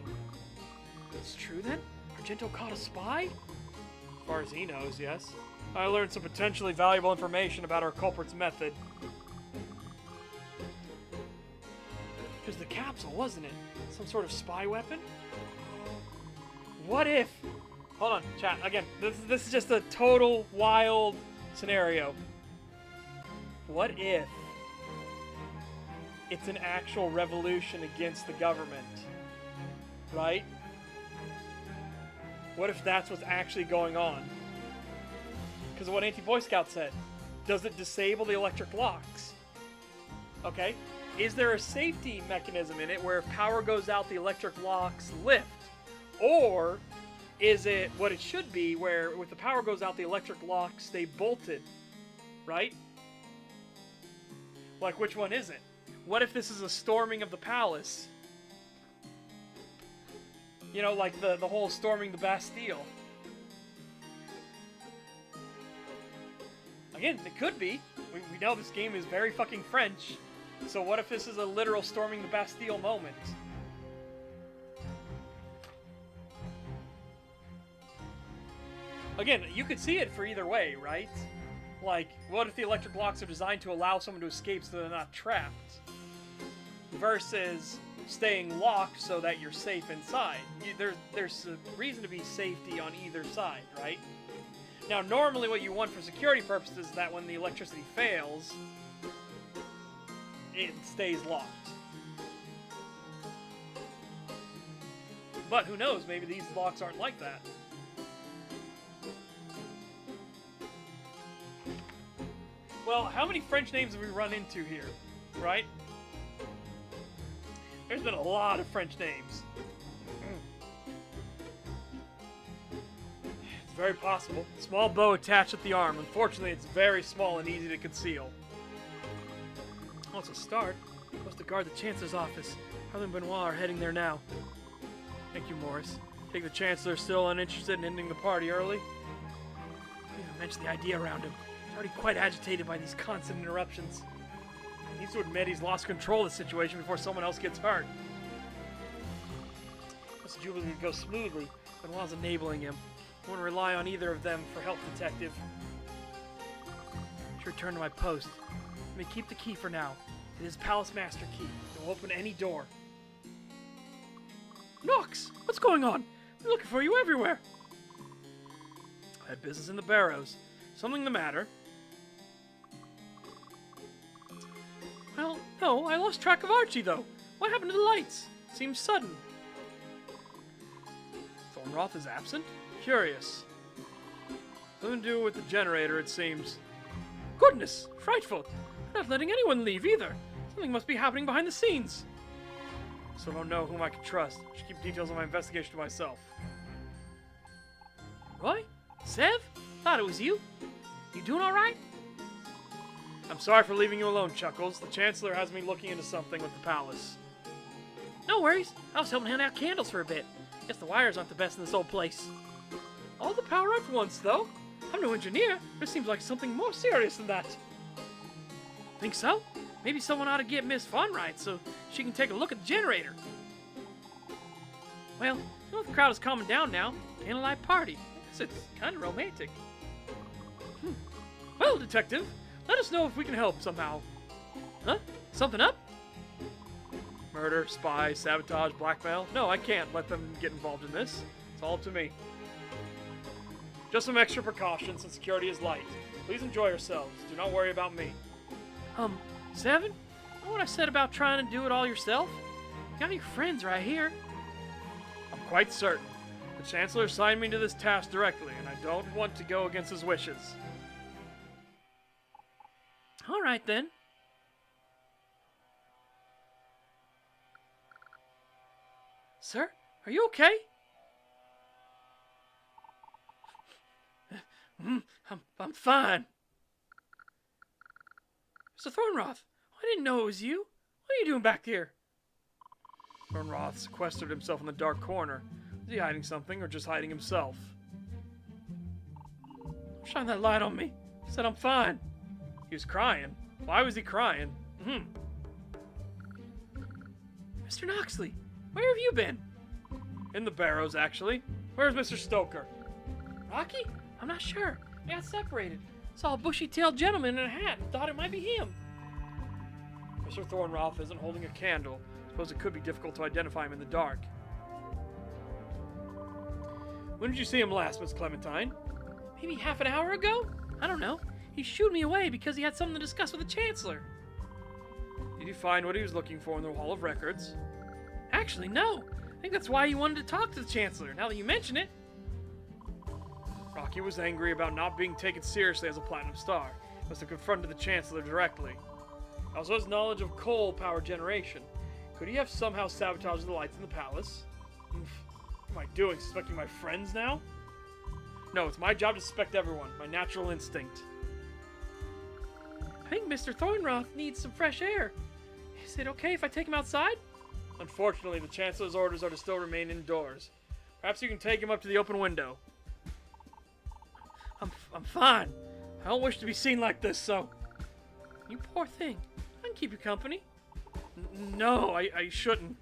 It's true then? Argento caught a spy? As far as he knows, yes. I learned some potentially valuable information about our culprit's method. It was the capsule, wasn't it? Some sort of spy weapon? What if... Hold on, chat. Again, this is just a total wild scenario. What if it's an actual revolution against the government? Right? What if that's what's actually going on? Because of what Anti-Boy Scout said. Does it disable the electric locks? Okay. Is there a safety mechanism in it where if power goes out, the electric locks lift? Or is it what it should be where if the power goes out, the electric locks stay bolted? Right? Like, which one is it? What if this is a storming of the palace? You know, like the whole storming the Bastille. Again, it could be. We know this game is very fucking French. So what if this is a literal storming the Bastille moment? Again, you could see it for either way, right? Like, what if the electric locks are designed to allow someone to escape so they're not trapped? Versus staying locked so that you're safe inside. There's a reason to be safety on either side, right? Now, normally what you want for security purposes is that when the electricity fails, it stays locked. But who knows, maybe these locks aren't like that. Well, how many French names have we run into here, right? There's been a lot of French names. It's very possible. Small bow attached at the arm. Unfortunately, it's very small and easy to conceal. Well, it's a start. Supposed to guard the Chancellor's office. Harlan and Benoit are heading there now. Thank you, Morris. Think the Chancellor's still uninterested in ending the party early? I didn't even mention the idea around him. He's already quite agitated by these constant interruptions. He needs to admit he's lost control of the situation before someone else gets hurt. This Jubilee would go smoothly, but while enabling him, I won't rely on either of them for help, Detective. I should return to my post. Let me keep the key for now. It is Palace Master Key. It will open any door. Nox! What's going on? I'm looking for you everywhere. I had business in the barrows. Something the matter? Well, no, I lost track of Archie, though. What happened to the lights? Seems sudden. Thornroth is absent? Curious. Something to do with the generator, it seems. Goodness! Frightful! I'm not letting anyone leave, either. Something must be happening behind the scenes. So I don't know whom I can trust. I should keep details of my investigation to myself. Roy? Sev? Thought it was you. You doing all right? I'm sorry for leaving you alone, Chuckles. The Chancellor has me looking into something with the palace. No worries. I was helping hand out candles for a bit. Guess the wires aren't the best in this old place. All the power at once, though. I'm no engineer, but it seems like something more serious than that. Think so? Maybe someone ought to get Miss Fun right so she can take a look at the generator. Well, you know the crowd is calming down now. Candlelight party. I guess it's kind of romantic. Well, Detective, let us know if we can help somehow. Huh? Something up? Murder, spy, sabotage, blackmail? No, I can't let them get involved in this. It's all up to me. Just some extra precautions since security is light. Please enjoy yourselves. Do not worry about me. Seven? You know what I said about trying to do it all yourself? You got your friends right here. I'm quite certain. The Chancellor assigned me to this task directly, and I don't want to go against his wishes. All right, then. Sir, are you okay? I'm fine. Mr. Thornroth, I didn't know it was you. What are you doing back here? Thornroth sequestered himself in the dark corner. Is he hiding something or just hiding himself? Shine that light on me. He said I'm fine. He was crying. Why was he crying? Mr. Noxley, where have you been? In the barrows, actually. Where's Mr. Stoker? Rocky? I'm not sure. We got separated. Saw a bushy-tailed gentleman in a hat and thought it might be him. Mr. Thornroth isn't holding a candle. Suppose it could be difficult to identify him in the dark. When did you see him last, Miss Clementine? Maybe half an hour ago? I don't know. He shooed me away because he had something to discuss with the Chancellor. Did you find what he was looking for in the Hall of Records? Actually, no. I think that's why he wanted to talk to the Chancellor, now that you mention it. Rocky was angry about not being taken seriously as a Platinum Star. Must have confronted the Chancellor directly. Also his knowledge of coal power generation. Could he have somehow sabotaged the lights in the palace? What am I doing? Suspecting my friends now? No, it's my job to suspect everyone. My natural instinct. I think Mr. Thornroth needs some fresh air. Is it okay if I take him outside? Unfortunately, the Chancellor's orders are to still remain indoors. Perhaps you can take him up to the open window. I'm fine. I don't wish to be seen like this, so... You poor thing. I can keep you company. No, I shouldn't.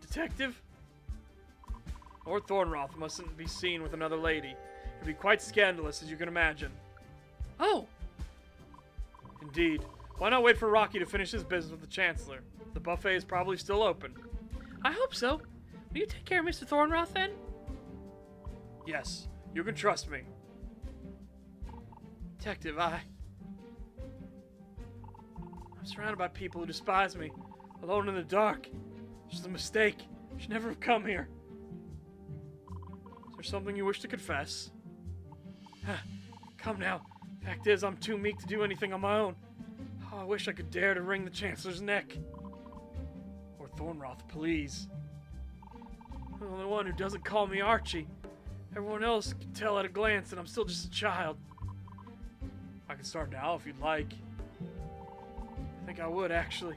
Detective? Lord Thornroth mustn't be seen with another lady. It'd be quite scandalous, as you can imagine. Oh! Indeed. Why not wait for Rocky to finish his business with the Chancellor? The buffet is probably still open. I hope so. Will you take care of Mr. Thornroth, then? Yes. You can trust me. Detective, I'm surrounded by people who despise me. Alone in the dark. It's just a mistake. I should never have come here. Is there something you wish to confess? Come now. Fact is, I'm too meek to do anything on my own. Oh, I wish I could dare to wring the Chancellor's neck. Or Thornroth, please. I'm the only one who doesn't call me Archie. Everyone else can tell at a glance that I'm still just a child. I can start now if you'd like. I think I would, actually.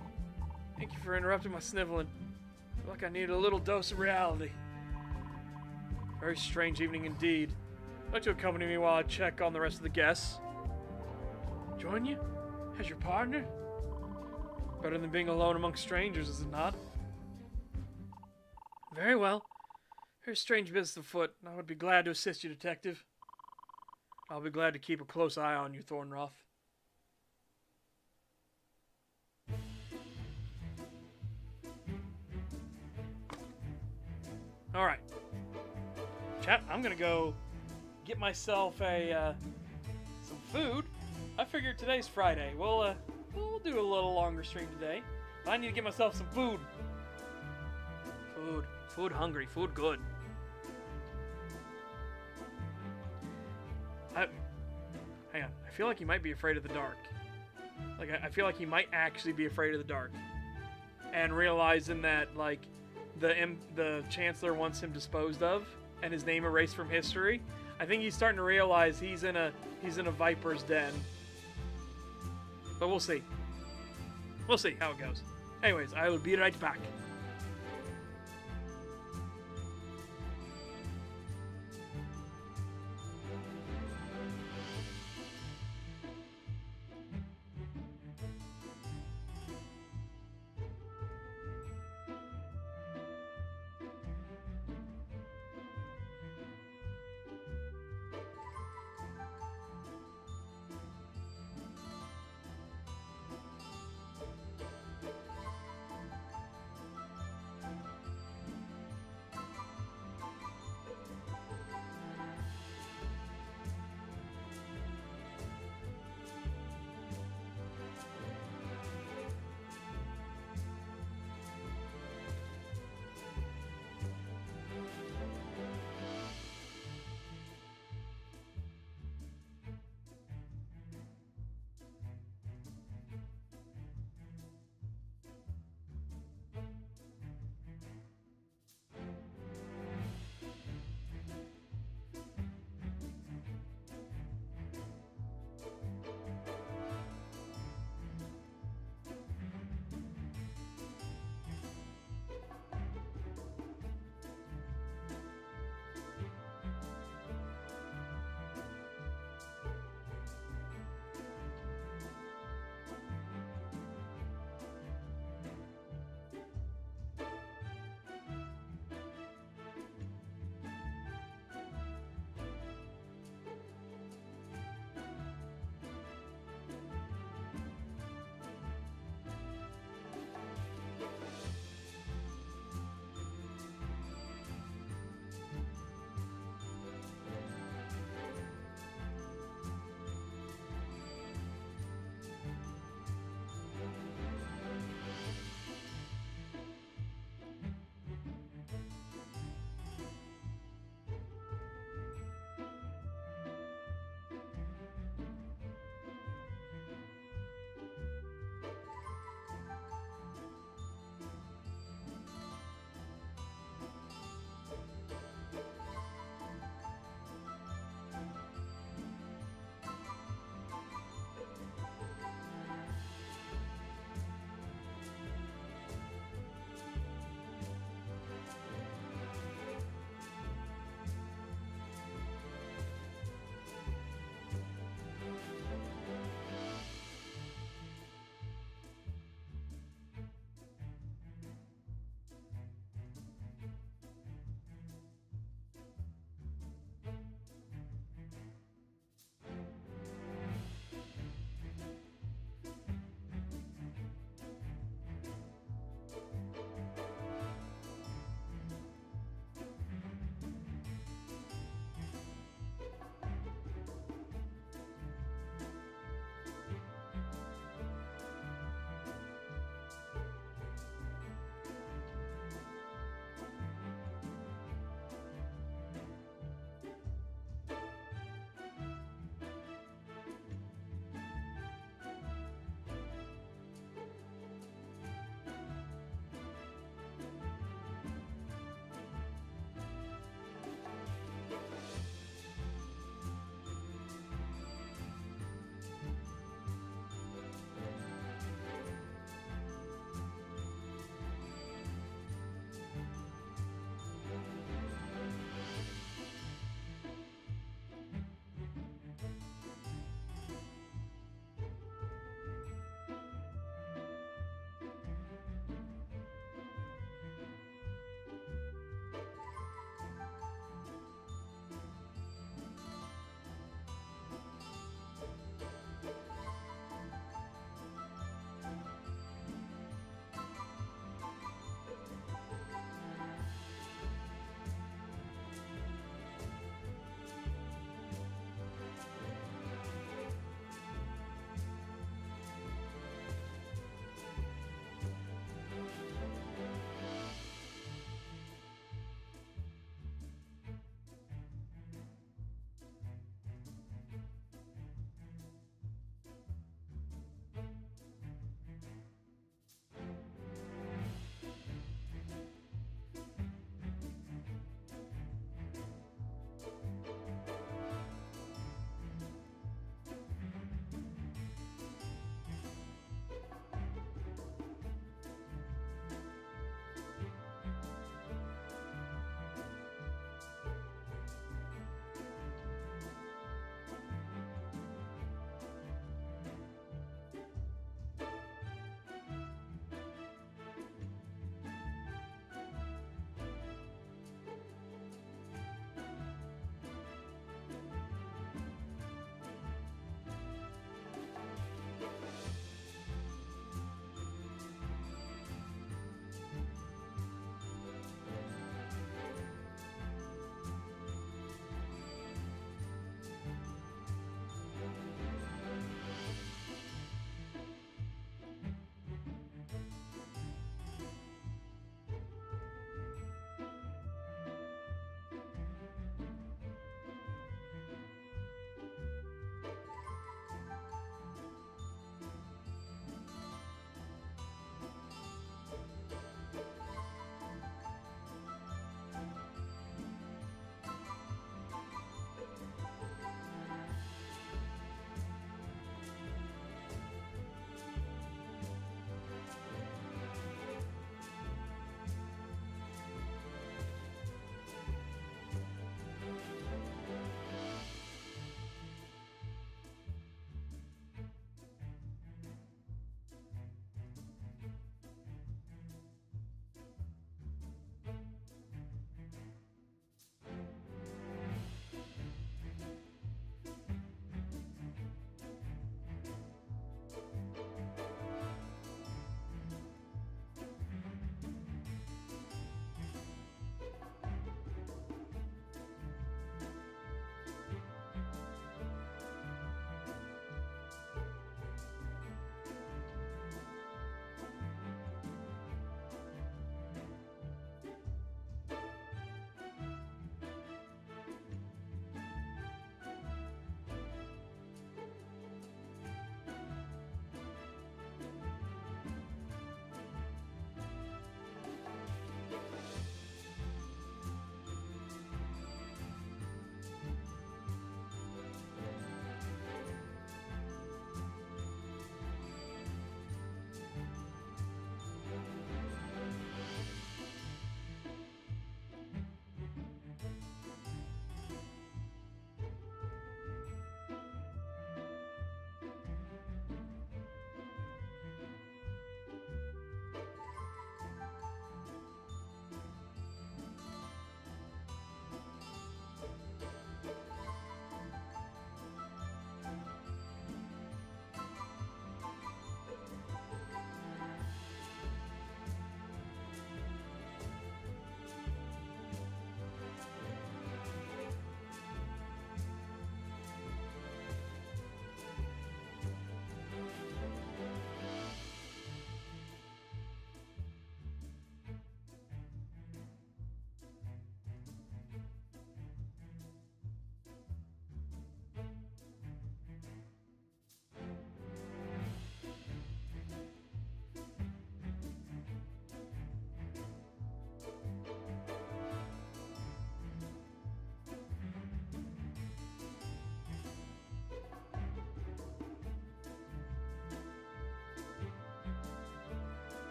Thank you for interrupting my sniveling. I feel like I need a little dose of reality. Very strange evening indeed. I'd like to accompany me while I check on the rest of the guests. Join you? As your partner? Better than being alone among strangers, is it not? Very well. There's strange business afoot, and I would be glad to assist you, Detective. I'll be glad to keep a close eye on you, Thornroth. Alright. Chat, I'm gonna go get myself some food. I figured today's Friday. We'll do a little longer stream today. But I need to get myself some food. Food hungry. Food good. Hang on. I feel like he might be afraid of the dark. Like, I feel like he might actually be afraid of the dark. And realizing that, like, the Chancellor wants him disposed of and his name erased from history. I think he's starting to realize he's in a viper's den. But we'll see. We'll see how it goes. Anyways, I will be right back.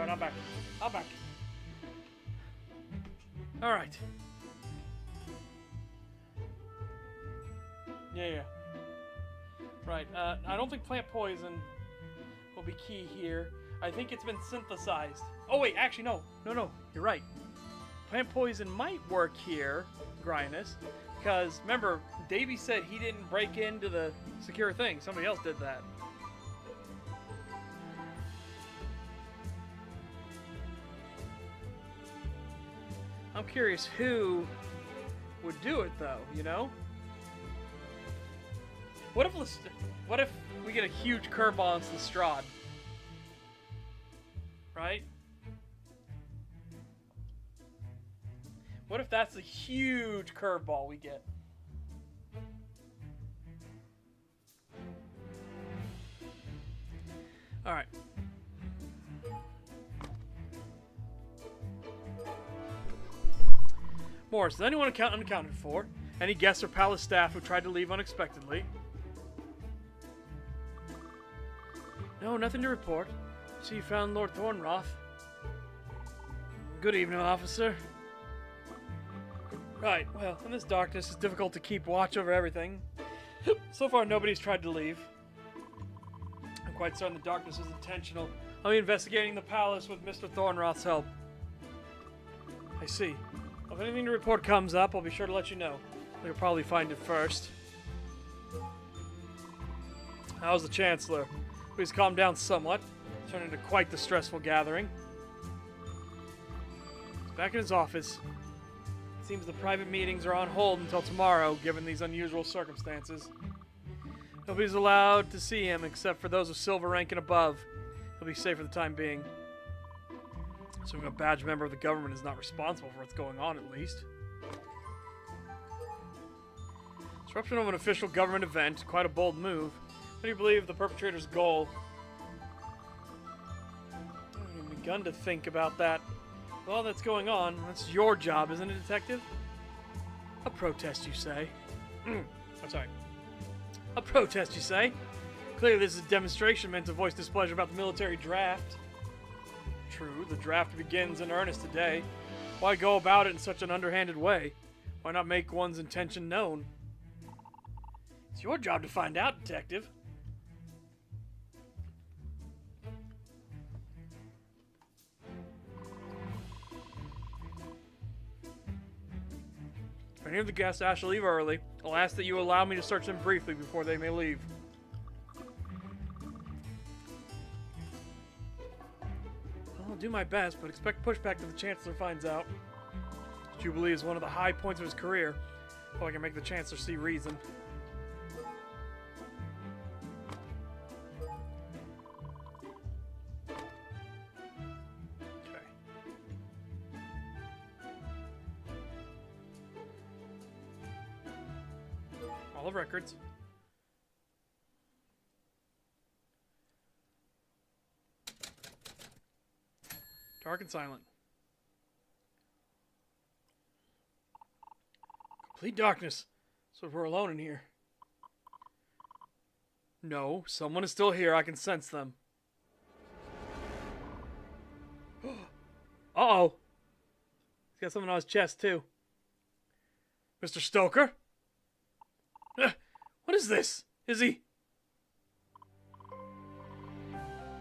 Alright, I'm back. I'm back. Alright. Yeah. Right, I don't think plant poison will be key here. I think it's been synthesized. Oh wait, actually no. No, you're right. Plant poison might work here, Grynus, because remember, Davey said he didn't break into the secure thing. Somebody else did that. I'm curious who would do it though, you know? What if we get a huge curveball on Lestrade? Right? What if that's a huge curveball we get? Alright. Morris, does anyone account unaccounted for? Any guests or palace staff who tried to leave unexpectedly? No, nothing to report. So you found Lord Thornroth. Good evening, officer. Right, well, in this darkness, it's difficult to keep watch over everything. So far, nobody's tried to leave. I'm quite certain the darkness is intentional. I'll be investigating the palace with Mr. Thornroth's help. I see. If anything to report comes up, I'll be sure to let you know. You'll probably find it first. How's the Chancellor? Please calm down somewhat. It's turned into quite the stressful gathering. He's back in his office. It seems the private meetings are on hold until tomorrow, given these unusual circumstances. Nobody's allowed to see him except for those of silver rank and above. He'll be safe for the time being. Assuming a badge member of the government is not responsible for what's going on, at least. Disruption of an official government event, quite a bold move. What do you believe the perpetrator's goal? I haven't even begun to think about that. With all that's going on, that's your job, isn't it, Detective? A protest, you say? I'm sorry. A protest, you say? Clearly this is a demonstration meant to voice displeasure about the military draft. True, the draft begins in earnest today. Why go about it in such an underhanded way? Why not make one's intention known? It's your job to find out, Detective. If any of the guests ask to leave early, I'll ask that you allow me to search them briefly before they may leave. I'll do my best, but expect pushback if the Chancellor finds out. Jubilee is one of the high points of his career. Hope I can make the Chancellor see reason. Okay. All the records. Dark and silent. Complete darkness. So we're alone in here. No, someone is still here. I can sense them. Uh-oh. He's got something on his chest, too. Mr. Stoker? What is this? Is he...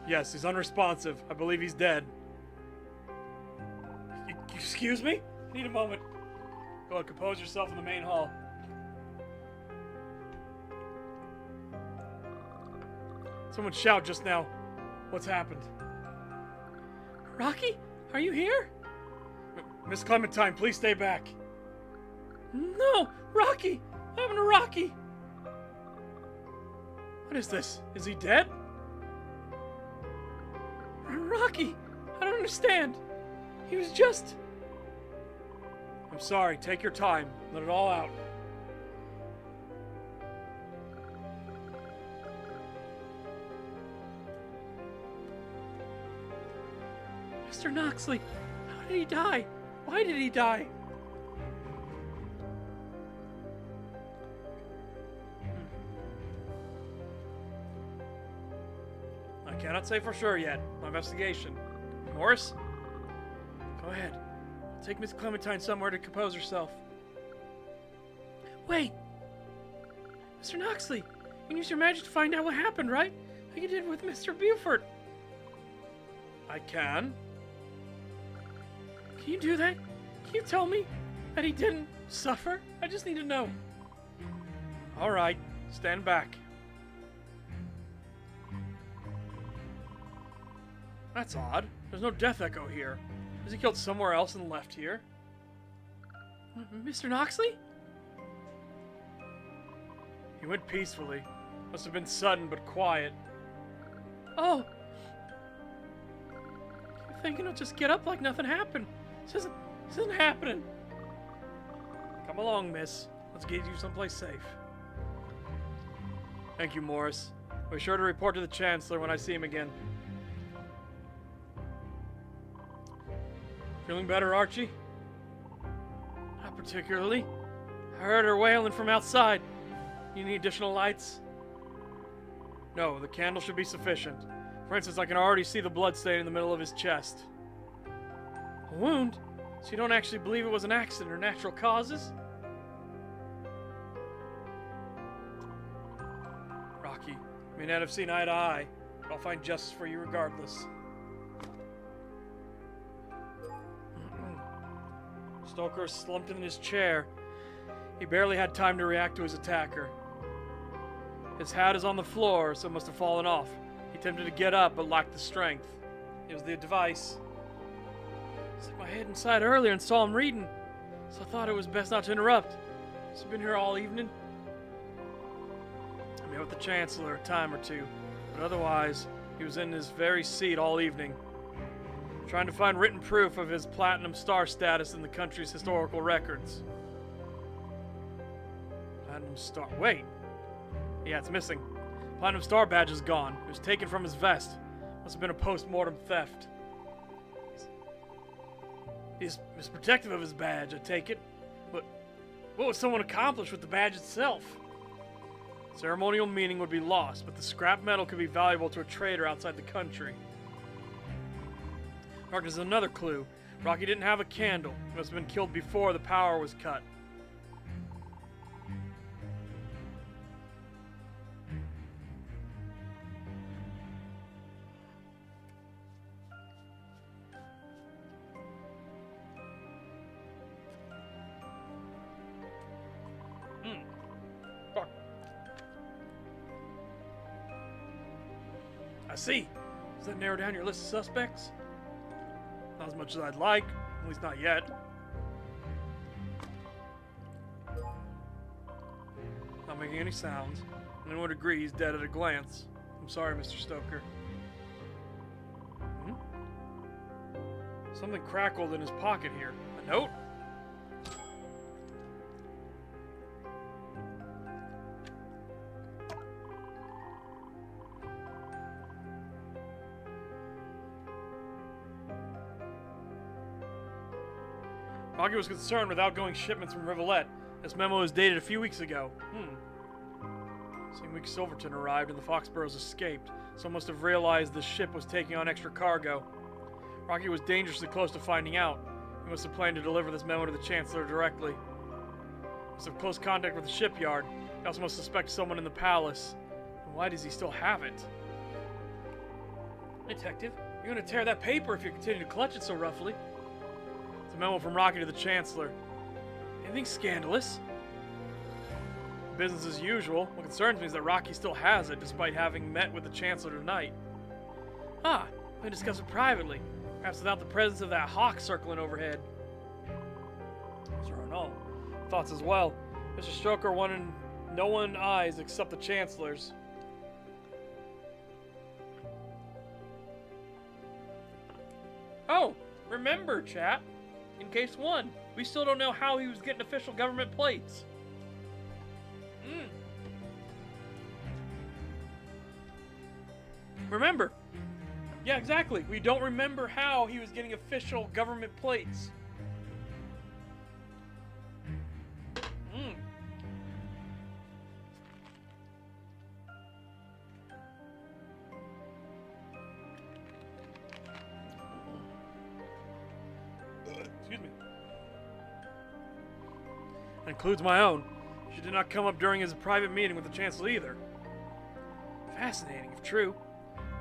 Yes, he's unresponsive. I believe he's dead. Excuse me? I need a moment. Go ahead, compose yourself in the main hall. Someone shout just now. What's happened? Rocky? Are you here? Miss Clementine, please stay back. No! Rocky! What happened to Rocky? What is this? Is he dead? Rocky! I don't understand. He was just... I'm sorry. Take your time. Let it all out. Mr. Noxley, how did he die? Why did he die? I cannot say for sure yet. My investigation. Morris? Go ahead. Take Miss Clementine somewhere to compose herself. Wait! Mr. Noxley, you can use your magic to find out what happened, right? Like you did with Mr. Buford. I can. Can you do that? Can you tell me that he didn't suffer? I just need to know. Alright, stand back. That's odd. There's no death echo here. Was he killed somewhere else and left here? Mr. Noxley? He went peacefully. Must have been sudden but quiet. Oh! You're thinking he'll just get up like nothing happened. This isn't happening. Come along, miss. Let's get you someplace safe. Thank you, Morris. Be sure to report to the Chancellor when I see him again. Feeling better, Archie? Not particularly. I heard her wailing from outside. You need additional lights? No, the candle should be sufficient. For instance, I can already see the blood stain in the middle of his chest. A wound? So you don't actually believe it was an accident or natural causes? Rocky, we may not have seen eye to eye, but I'll find justice for you regardless. Stoker slumped in his chair. He barely had time to react to his attacker. His hat is on the floor, so it must have fallen off. He attempted to get up, but lacked the strength. It was the device. Stuck my head inside earlier and saw him reading, so I thought it was best not to interrupt. He's been here all evening. I met with the Chancellor a time or two, but otherwise, he was in his very seat all evening, trying to find written proof of his Platinum Star status in the country's historical records. Platinum Star. Wait. Yeah, it's missing. Platinum Star badge is gone. It was taken from his vest. Must have been a post-mortem theft. He's protective of his badge, I take it. But what would someone accomplish with the badge itself? Ceremonial meaning would be lost, but the scrap metal could be valuable to a trader outside the country. There's another clue. Rocky didn't have a candle. He must have been killed before the power was cut. Fuck. I see. Does that narrow down your list of suspects? Not as much as I'd like, at least not yet. Not making any sounds. Anyone would agree he's dead at a glance. I'm sorry, Mr. Stoker. Something crackled in his pocket here. A note? Rocky was concerned with outgoing shipments from Rivulet. This memo is dated a few weeks ago. Same week Silverton arrived and the Foxboroughs escaped, so must have realized the ship was taking on extra cargo. Rocky was dangerously close to finding out. He must have planned to deliver this memo to the Chancellor directly. Must have close contact with the shipyard. He also must suspect someone in the palace. And why does he still have it? Detective, you're gonna tear that paper if you continue to clutch it so roughly. It's a memo from Rocky to the Chancellor. Anything scandalous? Business as usual. What concerns me is that Rocky still has it, despite having met with the Chancellor tonight. Ah, we can discuss it privately. Perhaps without the presence of that hawk circling overhead. Sure, no. Thoughts as well. Mr. Stoker wanted no one eyes except the Chancellor's. Oh, remember, chat. In case one, we still don't know how he was getting official government plates. Remember. Yeah, exactly. We don't remember how he was getting official government plates. That includes my own. She did not come up during his private meeting with the Chancellor either. Fascinating, if true.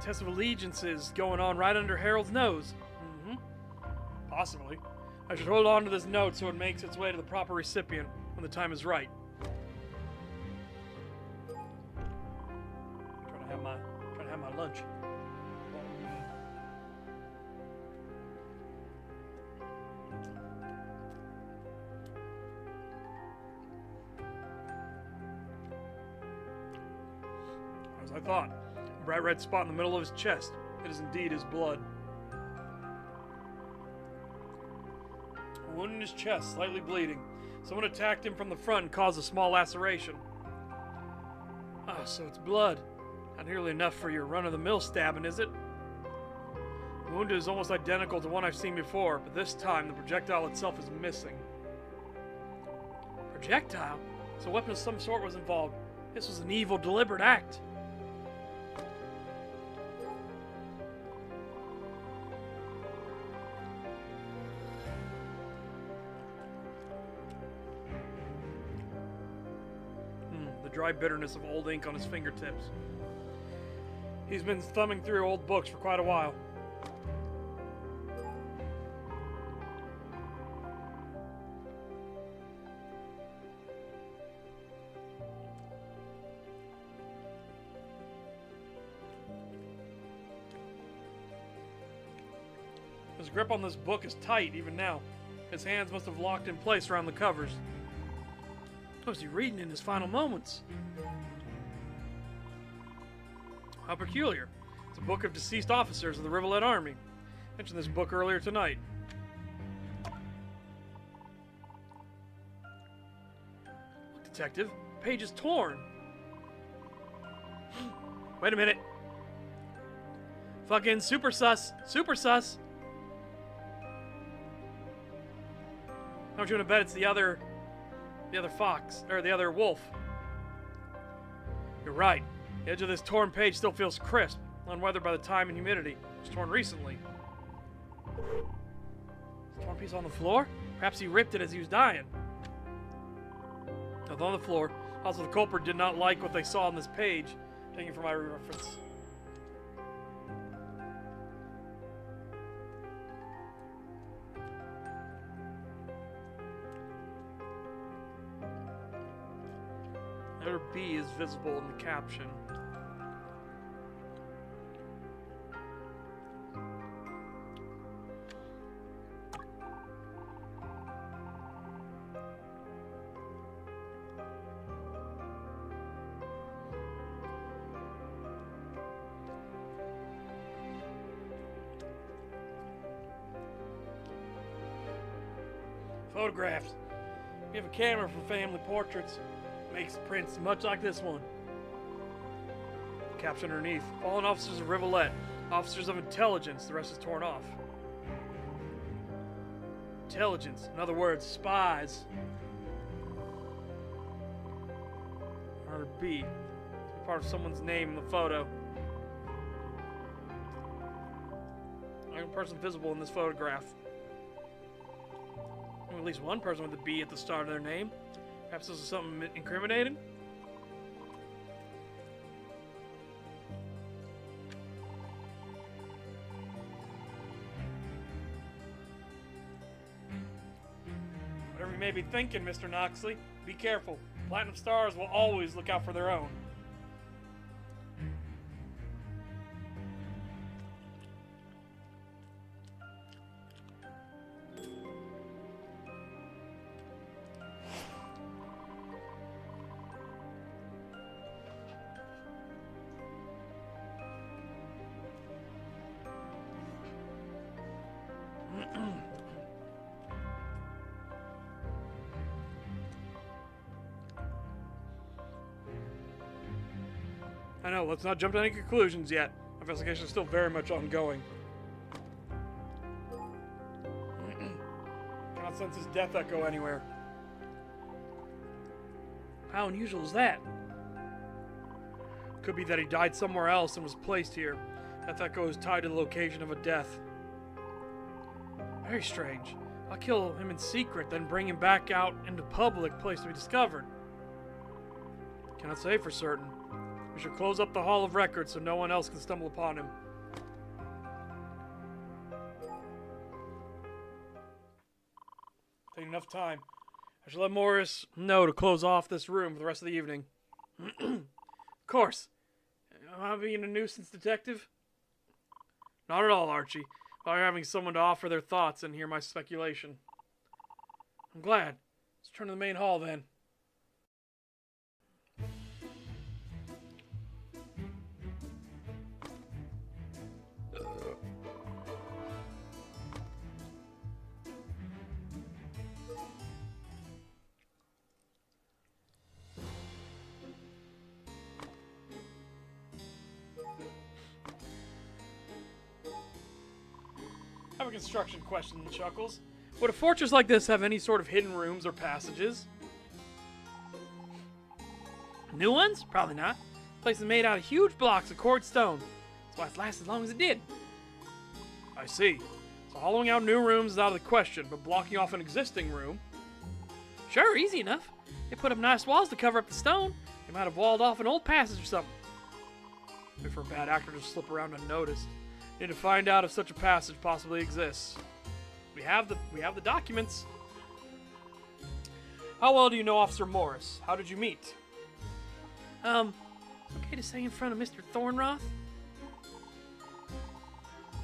Test of allegiances going on right under Harold's nose. Possibly. I should hold on to this note so it makes its way to the proper recipient when the time is right. Trying to have my lunch. As I thought, a bright red spot in the middle of his chest. It is indeed his blood. A wound in his chest, slightly bleeding. Someone attacked him from the front and caused a small laceration. Ah, so it's blood. Not nearly enough for your run-of-the-mill stabbing, is it? The wound is almost identical to one I've seen before, but this time the projectile itself is missing. Projectile? So a weapon of some sort was involved. This was an evil, deliberate act. The dry bitterness of old ink on his fingertips. He's been thumbing through old books for quite a while. His grip on this book is tight even now. His hands must have locked in place around the covers. What was he reading in his final moments? How peculiar. It's a book of deceased officers of the Rivulet Army. I mentioned this book earlier tonight. Look, Detective, the page is torn. Wait a minute. Fucking super sus. Super sus. How much you want to bet it's the other fox, or the other wolf? You're right. The edge of this torn page still feels crisp, unweathered by the time and humidity. It was torn recently. Is a torn piece on the floor? Perhaps he ripped it as he was dying. Nothing on the floor. Also, the culprit did not like what they saw on this page. Taking from my reference. Letter B is visible in the caption. Photographs. We have a camera for family portraits. Makes prints much like this one. Caption underneath. Fallen officers of Rivulet. Officers of intelligence. The rest is torn off. Intelligence. In other words, spies. Letter B. It's part of someone's name in the photo. Only person visible in this photograph. At least one person with a B at the start of their name. Perhaps this is something incriminating? Whatever you may be thinking, Mr. Noxley, be careful. Platinum Stars will always look out for their own. I know, let's not jump to any conclusions yet. Investigation is still very much ongoing. Cannot sense his death echo anywhere. How unusual is that? Could be that he died somewhere else and was placed here. Death echo is tied to the location of a death. Very strange. I'll kill him in secret, then bring him back out into public place to be discovered. Cannot say for certain. We should close up the Hall of Records so no one else can stumble upon him. Take enough time. I should let Morris know to close off this room for the rest of the evening. Of course. Am I being a nuisance, detective? Not at all, Archie. By having someone to offer their thoughts and hear my speculation. I'm glad. Let's turn to the main hall then. I have a construction question, Chuckles. Would a fortress like this have any sort of hidden rooms or passages? New ones? Probably not. The place is made out of huge blocks of quartz stone. That's why it's lasted as long as it did. I see. So hollowing out new rooms is out of the question, but blocking off an existing room? Sure, easy enough. They put up nice walls to cover up the stone. They might have walled off an old passage or something. Maybe for a bad actor to slip around unnoticed. Need to find out if such a passage possibly exists. We have the documents. How well do you know Officer Morris? How did you meet? Okay to say in front of Mr. Thornroth?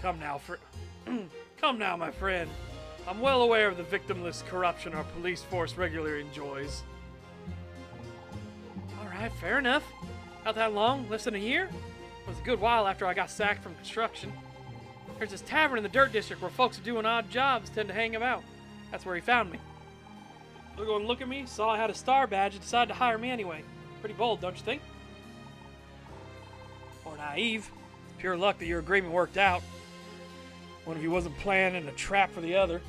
Come now, my friend. I'm well aware of the victimless corruption our police force regularly enjoys. Alright, fair enough. Not that long, less than a year. It was a good while after I got sacked from construction. There's this tavern in the Dirt District where folks who doing odd jobs tend to hang about. That's where he found me. Look and look at me, saw I had a star badge and decided to hire me anyway. Pretty bold, don't you think? Or naive. Pure luck that your agreement worked out. One of you wasn't planning a trap for the other.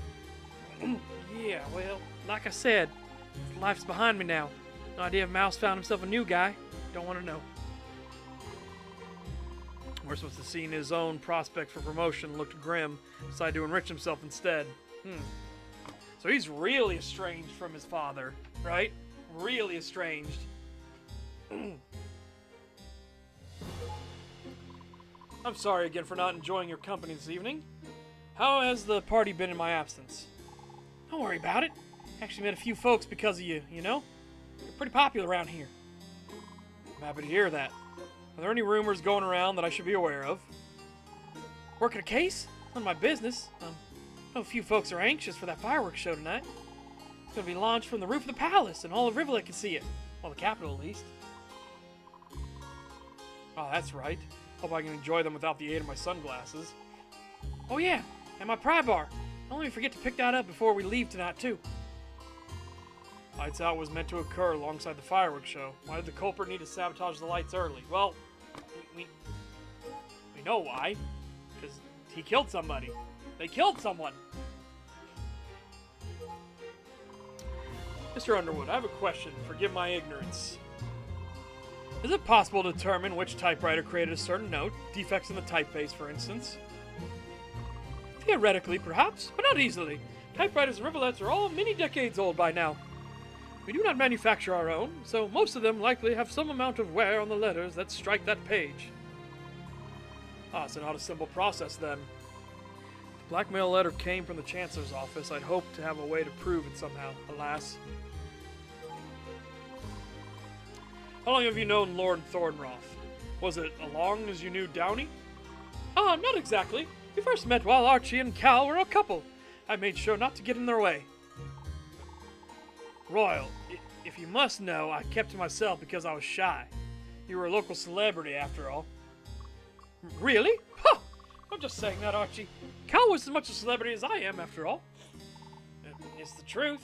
Yeah, well, like I said, life's behind me now. No idea if Mouse found himself a new guy. Don't want to know. Morris must have seen his own prospect for promotion looked grim, decided to enrich himself instead. So he's really estranged from his father, right? Really estranged. I'm sorry again for not enjoying your company this evening. How has the party been in my absence? Don't worry about it. Actually met a few folks because of you, you know? You're pretty popular around here. I'm happy to hear that. Are there any rumors going around that I should be aware of? Working a case? None of my business. I know a few folks are anxious for that fireworks show tonight. It's going to be launched from the roof of the palace, and all of Rivulet can see it. Well, the capital, at least. Oh, that's right. Hope I can enjoy them without the aid of my sunglasses. Oh, yeah, and my pry bar. Don't let me forget to pick that up before we leave tonight, too. Lights out was meant to occur alongside the fireworks show. Why did the culprit need to sabotage the lights early? Well, we know why. Because he killed somebody. They killed someone. Mr. Underwood, I have a question. Forgive my ignorance. Is it possible to determine which typewriter created a certain note? Defects in the typeface, for instance? Theoretically, perhaps, but not easily. Typewriters and rivulets are all many decades old by now. We do not manufacture our own, so most of them likely have some amount of wear on the letters that strike that page. Ah, it's not a simple process, then. If the blackmail letter came from the Chancellor's office, I'd hoped to have a way to prove it somehow. Alas. How long have you known Lord Thornroth? Was it as long as you knew Downey? Not exactly. We first met while Archie and Cal were a couple. I made sure not to get in their way. Royal, if you must know, I kept to myself because I was shy. You were a local celebrity, after all. Really? Huh! I'm just saying that, Archie. Cal was as much a celebrity as I am, after all. It's the truth.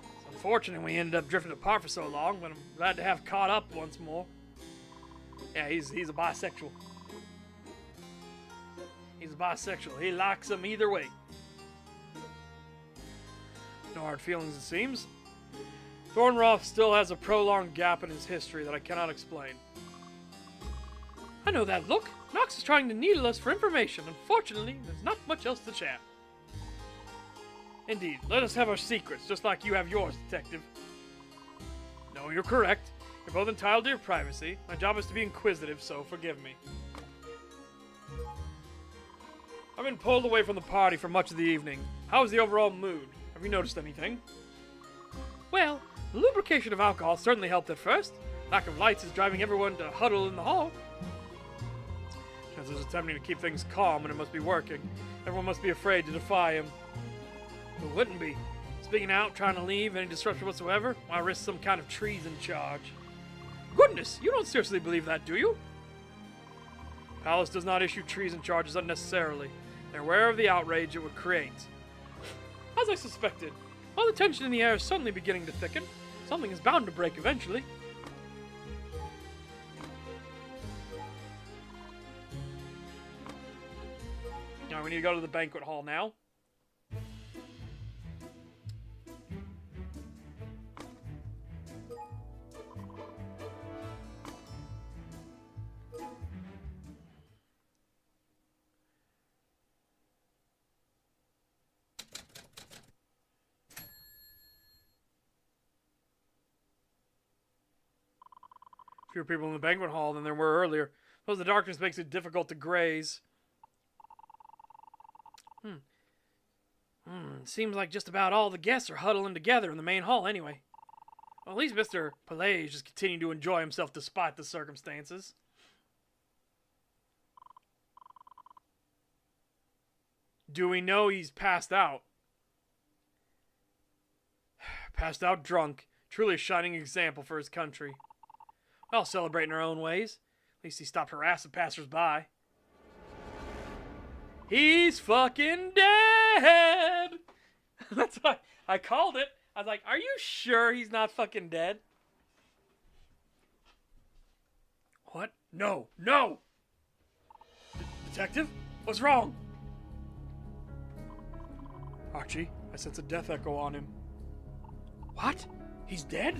It's unfortunate we ended up drifting apart for so long, but I'm glad to have caught up once more. Yeah, he's a bisexual. He's a bisexual. He likes them either way. No hard feelings, it seems. Thornroth still has a prolonged gap in his history that I cannot explain. I know that look. Knox is trying to needle us for information. Unfortunately, there's not much else to chat. Indeed, let us have our secrets, just like you have yours, Detective. No, you're correct. You're both entitled to your privacy. My job is to be inquisitive, so forgive me. I've been pulled away from the party for much of the evening. How is the overall mood? Have you noticed anything? Well, the lubrication of alcohol certainly helped at first. Lack of lights is driving everyone to huddle in the hall. Chances is attempting to keep things calm, and it must be working. Everyone must be afraid to defy him. Who wouldn't be? Speaking out, trying to leave, any disruption whatsoever, why risk some kind of treason charge? Goodness, you don't seriously believe that, do you? Palace does not issue treason charges unnecessarily. They're aware of the outrage it would create. As I suspected, while the tension in the air is suddenly beginning to thicken, something is bound to break eventually. Now we need to go to the banquet hall now. Fewer people in the banquet hall than there were earlier. Suppose the darkness makes it difficult to graze. Seems like just about all the guests are huddling together in the main hall anyway. Well, at least Mr. Pelage just continuing to enjoy himself despite the circumstances. Do we know he's passed out? Passed out drunk. Truly a shining example for his country. Well, celebrate in our own ways. At least he stopped harassing passers-by. He's fucking dead! That's why I called it. I was like, are you sure he's not fucking dead? What? No, no! Detective? What's wrong? Archie, I sense a death echo on him. What? He's dead?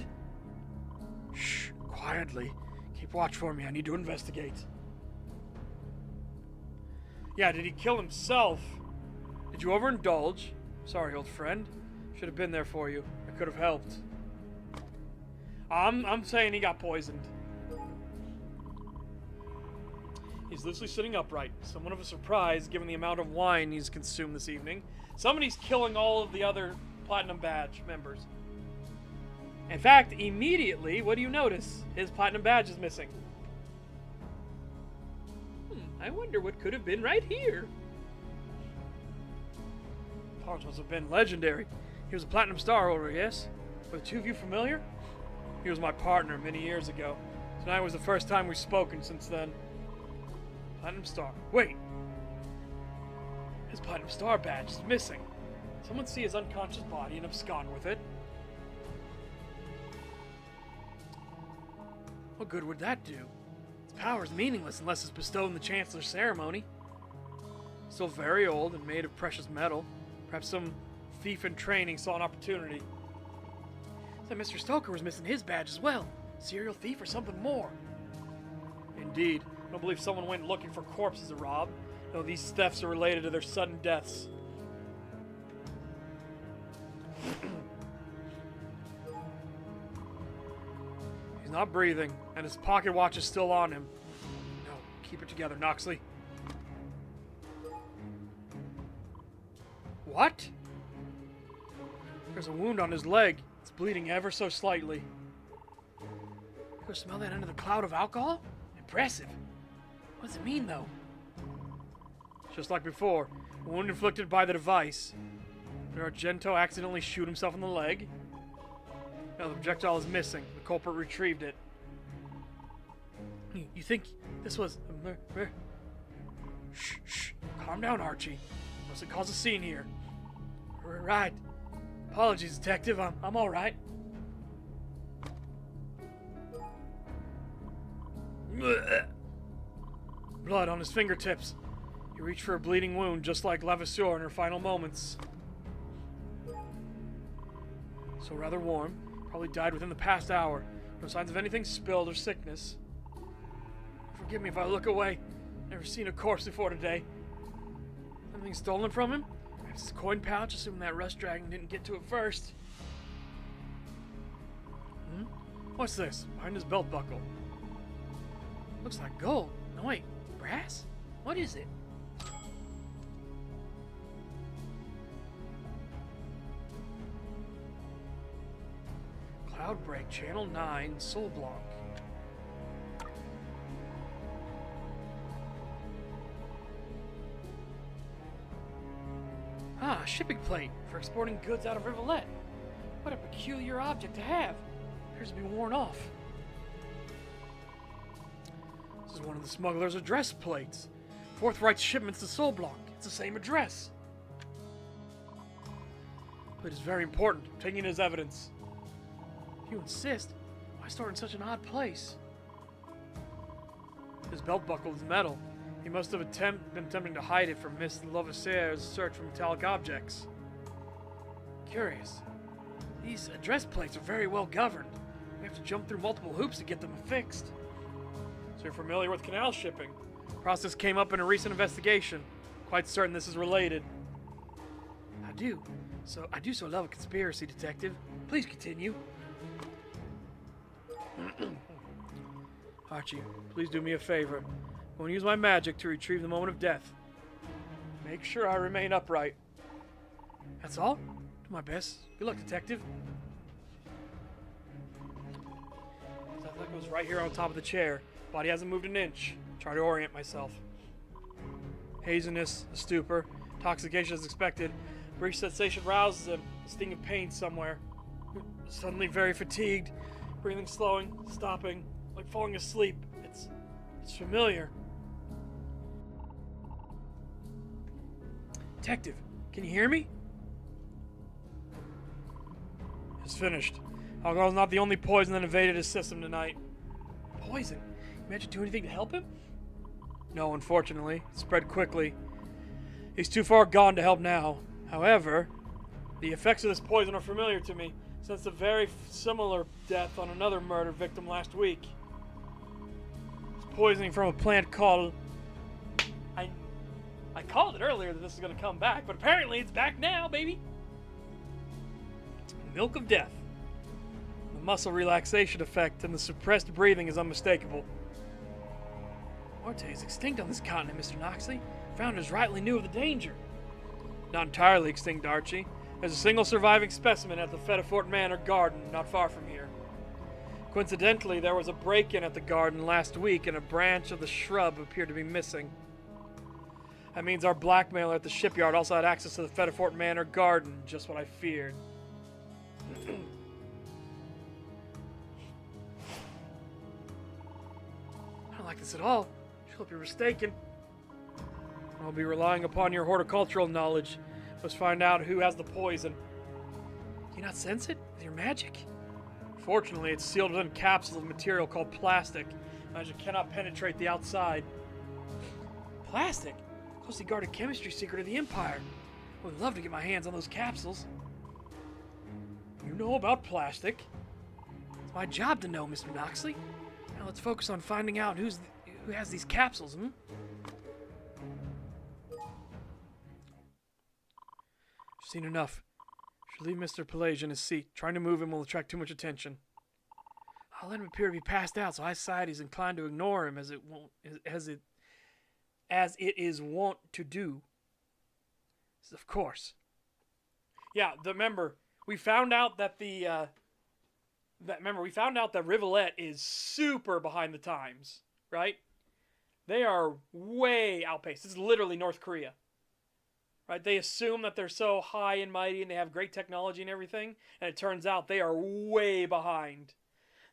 Shh, quietly. Keep watch for me. I need to investigate. Yeah, did he kill himself? Did you overindulge? Sorry, old friend. Should have been there for you. I could have helped. I'm saying he got poisoned. He's loosely sitting upright. Somewhat of a surprise given the amount of wine he's consumed this evening. Somebody's killing all of the other Platinum Badge members. In fact, immediately, what do you notice? His Platinum Badge is missing. I wonder what could have been right here. Parts must have been legendary. He was a Platinum Star holder, yes? Were the two of you familiar? He was my partner many years ago. Tonight was the first time we've spoken since then. Platinum Star. Wait! His Platinum Star badge is missing. Someone see his unconscious body and abscond with it. What good would that do? Its power is meaningless unless it's bestowed in the Chancellor's ceremony. Still very old and made of precious metal. Perhaps some thief in training saw an opportunity. Said Mr. Stoker was missing his badge as well. Serial thief or something more. Indeed. I don't believe someone went looking for corpses to rob. No, these thefts are related to their sudden deaths. He's not breathing, and his pocket watch is still on him. No, keep it together, Noxley. What? There's a wound on his leg. It's bleeding ever so slightly. You go smell that under the cloud of alcohol? Impressive. What does it mean, though? Just like before, a wound inflicted by the device. Did Argento accidentally shoot himself in the leg? No, the projectile is missing. The culprit retrieved it. You think this was a Shh, shh. Calm down, Archie. Mustn't cause a scene here. Right. Apologies, Detective. I'm all right. Blood on his fingertips. He reached for a bleeding wound, just like Levasseur in her final moments. So rather warm. Probably died within the past hour. No signs of anything spilled or sickness. Forgive me if I look away. Never seen a corpse before today. Something stolen from him? Perhaps It's a coin pouch, assuming that rust dragon didn't get to it first. What's this? Behind his belt buckle. Looks like gold. No, wait. Brass? What is it? Cloudbreak, Channel 9, Soul Blanc. Ah, a shipping plate for exporting goods out of Rivulet. What a peculiar object to have. Appears to be worn off. This is one of the smuggler's address plates. Forthright shipments to Soul Blanc. It's the same address. But it's very important. I'm taking it as evidence. If you insist, why store it in such an odd place? His belt buckle is metal. He must have been attempting to hide it from Miss Lovasseur's search for metallic objects. Curious. These address plates are very well governed. We have to jump through multiple hoops to get them fixed. So you're familiar with canal shipping. Process came up in a recent investigation. Quite certain this is related. I do so love a conspiracy, detective. Please continue. Archie, please do me a favor. I'm going to use my magic to retrieve the moment of death. Make sure I remain upright. That's all? Do my best. Good luck, detective. That goes right here on top of the chair. Body hasn't moved an inch. Try to orient myself. Haziness, a stupor, intoxication as expected. Brief sensation rouses him. A sting of pain somewhere. Suddenly very fatigued. Breathing slowing, stopping, like falling asleep. It's familiar. Detective, can you hear me? It's finished. Alcohol's not the only poison that invaded his system tonight. Poison? You managed to do anything to help him? No, unfortunately. It spread quickly. He's too far gone to help now. However, the effects of this poison are familiar to me, since a very similar death on another murder victim last week. It's poisoning from a plant called... I called it earlier that this is going to come back, but apparently it's back now, baby. Milk of death. The muscle relaxation effect and the suppressed breathing is unmistakable. Morte is extinct on this continent, Mr. Noxley. Founders rightly knew of the danger. Not entirely extinct, Archie. There's a single surviving specimen at the Fettifort Manor garden, not far from here. Coincidentally, there was a break-in at the garden last week, and a branch of the shrub appeared to be missing. That means our blackmailer at the shipyard also had access to the Fettifort Manor garden, just what I feared. I don't like this at all. I hope you're mistaken. I'll be relying upon your horticultural knowledge. Let's find out who has the poison. Can you not sense it with your magic? Fortunately, it's sealed within capsules of material called plastic. Magic cannot penetrate the outside. Plastic? Closely guarded chemistry secret of the Empire. I would love to get my hands on those capsules. You know about plastic. It's my job to know, Mr. Noxley. Now let's focus on finding out who has these capsules, Seen enough. Should leave Mr. Pelage in his seat. Trying to move him will attract too much attention. I'll let him appear to be passed out, so society is inclined to ignore him as it is wont to do. Of course. Yeah, remember we found out that we found out that Rivulet is super behind the times, right? They are way outpaced. This is literally North Korea. Right? They assume that they're so high and mighty and they have great technology and everything, and it turns out they are way behind.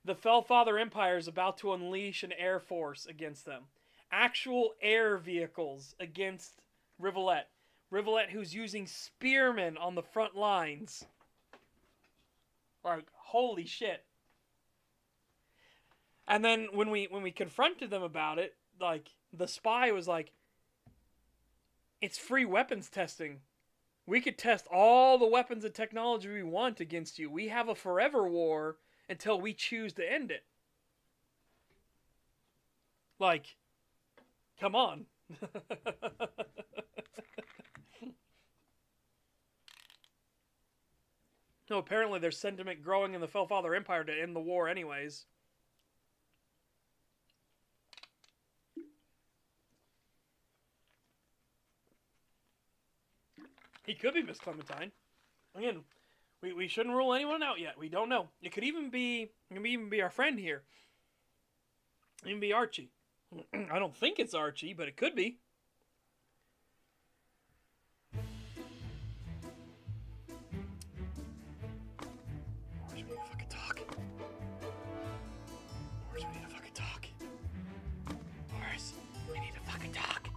The Fellfather Empire is about to unleash an air force against them. Actual air vehicles against Rivulet. Rivulet who's using spearmen on the front lines. Like, holy shit. And then when we confronted them about it, like, the spy was like, it's free weapons testing. We could test all the weapons and technology we want against you. We have a forever war until we choose to end it. Like, come on. No, apparently there's sentiment growing in the Fellfather Empire to end the war anyways. He could be Miss Clementine. Again, we shouldn't rule anyone out yet. We don't know. It could even be our friend here. Even be Archie. I don't think it's Archie, but it could be. Morris, we need to fucking talk. Morris, we need to fucking talk. Morris, we need to fucking talk.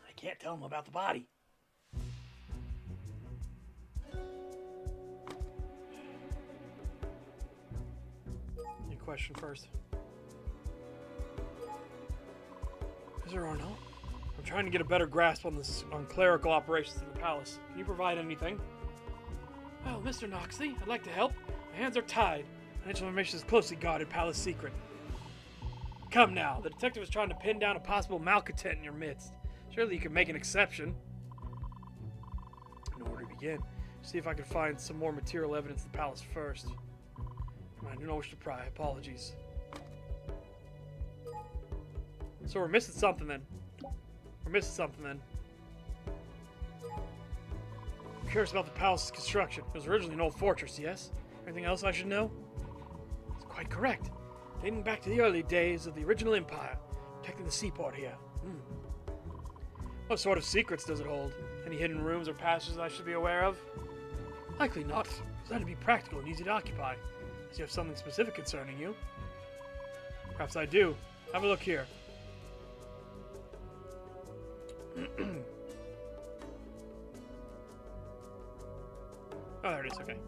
I can't tell him about the body. Question first. Is there Arnold? I'm trying to get a better grasp on clerical operations in the palace. Can you provide anything? Well, Mr. Noxley, I'd like to help. My hands are tied. Financial information is closely guarded palace secret. Come now, the detective is trying to pin down a possible malcontent in your midst. Surely you can make an exception. I know where to begin. See if I can find some more material evidence in the palace first. I do not wish to pry. Apologies. So we're missing something then. I'm curious about the palace's construction. It was originally an old fortress, yes? Anything else I should know? It's quite correct. Dating back to the early days of the original empire, protecting the seaport here. What sort of secrets does it hold? Any hidden rooms or passages I should be aware of? Likely not. It's designed to be practical and easy to occupy. Does you have something specific concerning you? Perhaps I do. Have a look here. Oh, there it is. Okay.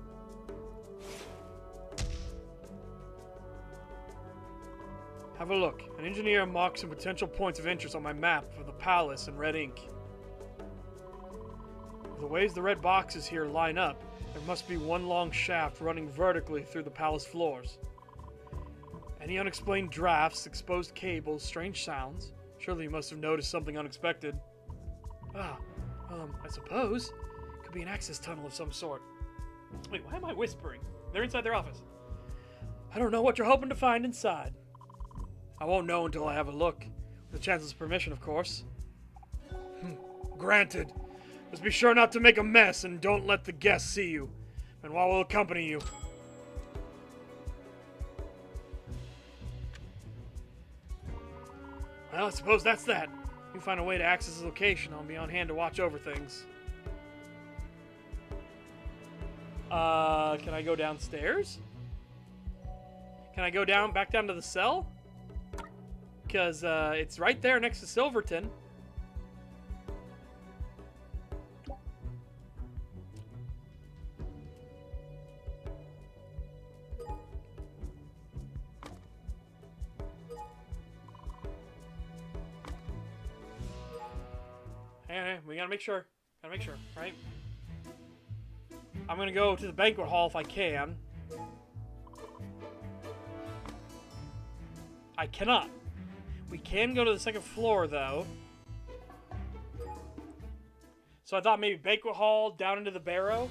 Have a look. An engineer marks some potential points of interest on my map of the palace in red ink. The ways the red boxes here line up, there must be one long shaft running vertically through the palace floors. Any unexplained drafts, exposed cables, strange sounds? Surely you must have noticed something unexpected. I suppose. Could be an access tunnel of some sort. Wait, why am I whispering? They're inside their office. I don't know what you're hoping to find inside. I won't know until I have a look. With the chancellor's permission, of course. Granted. Just be sure not to make a mess and don't let the guests see you. And while we'll accompany you. Well, I suppose that's that. If you find a way to access the location, I'll be on hand to watch over things. Can I go downstairs? Can I go back down to the cell? Because, it's right there next to Silverton. Hey, we gotta make sure. Right? I'm gonna go to the banquet hall if I can. I cannot. We can go to the second floor, though. So I thought maybe banquet hall, down into the barrow.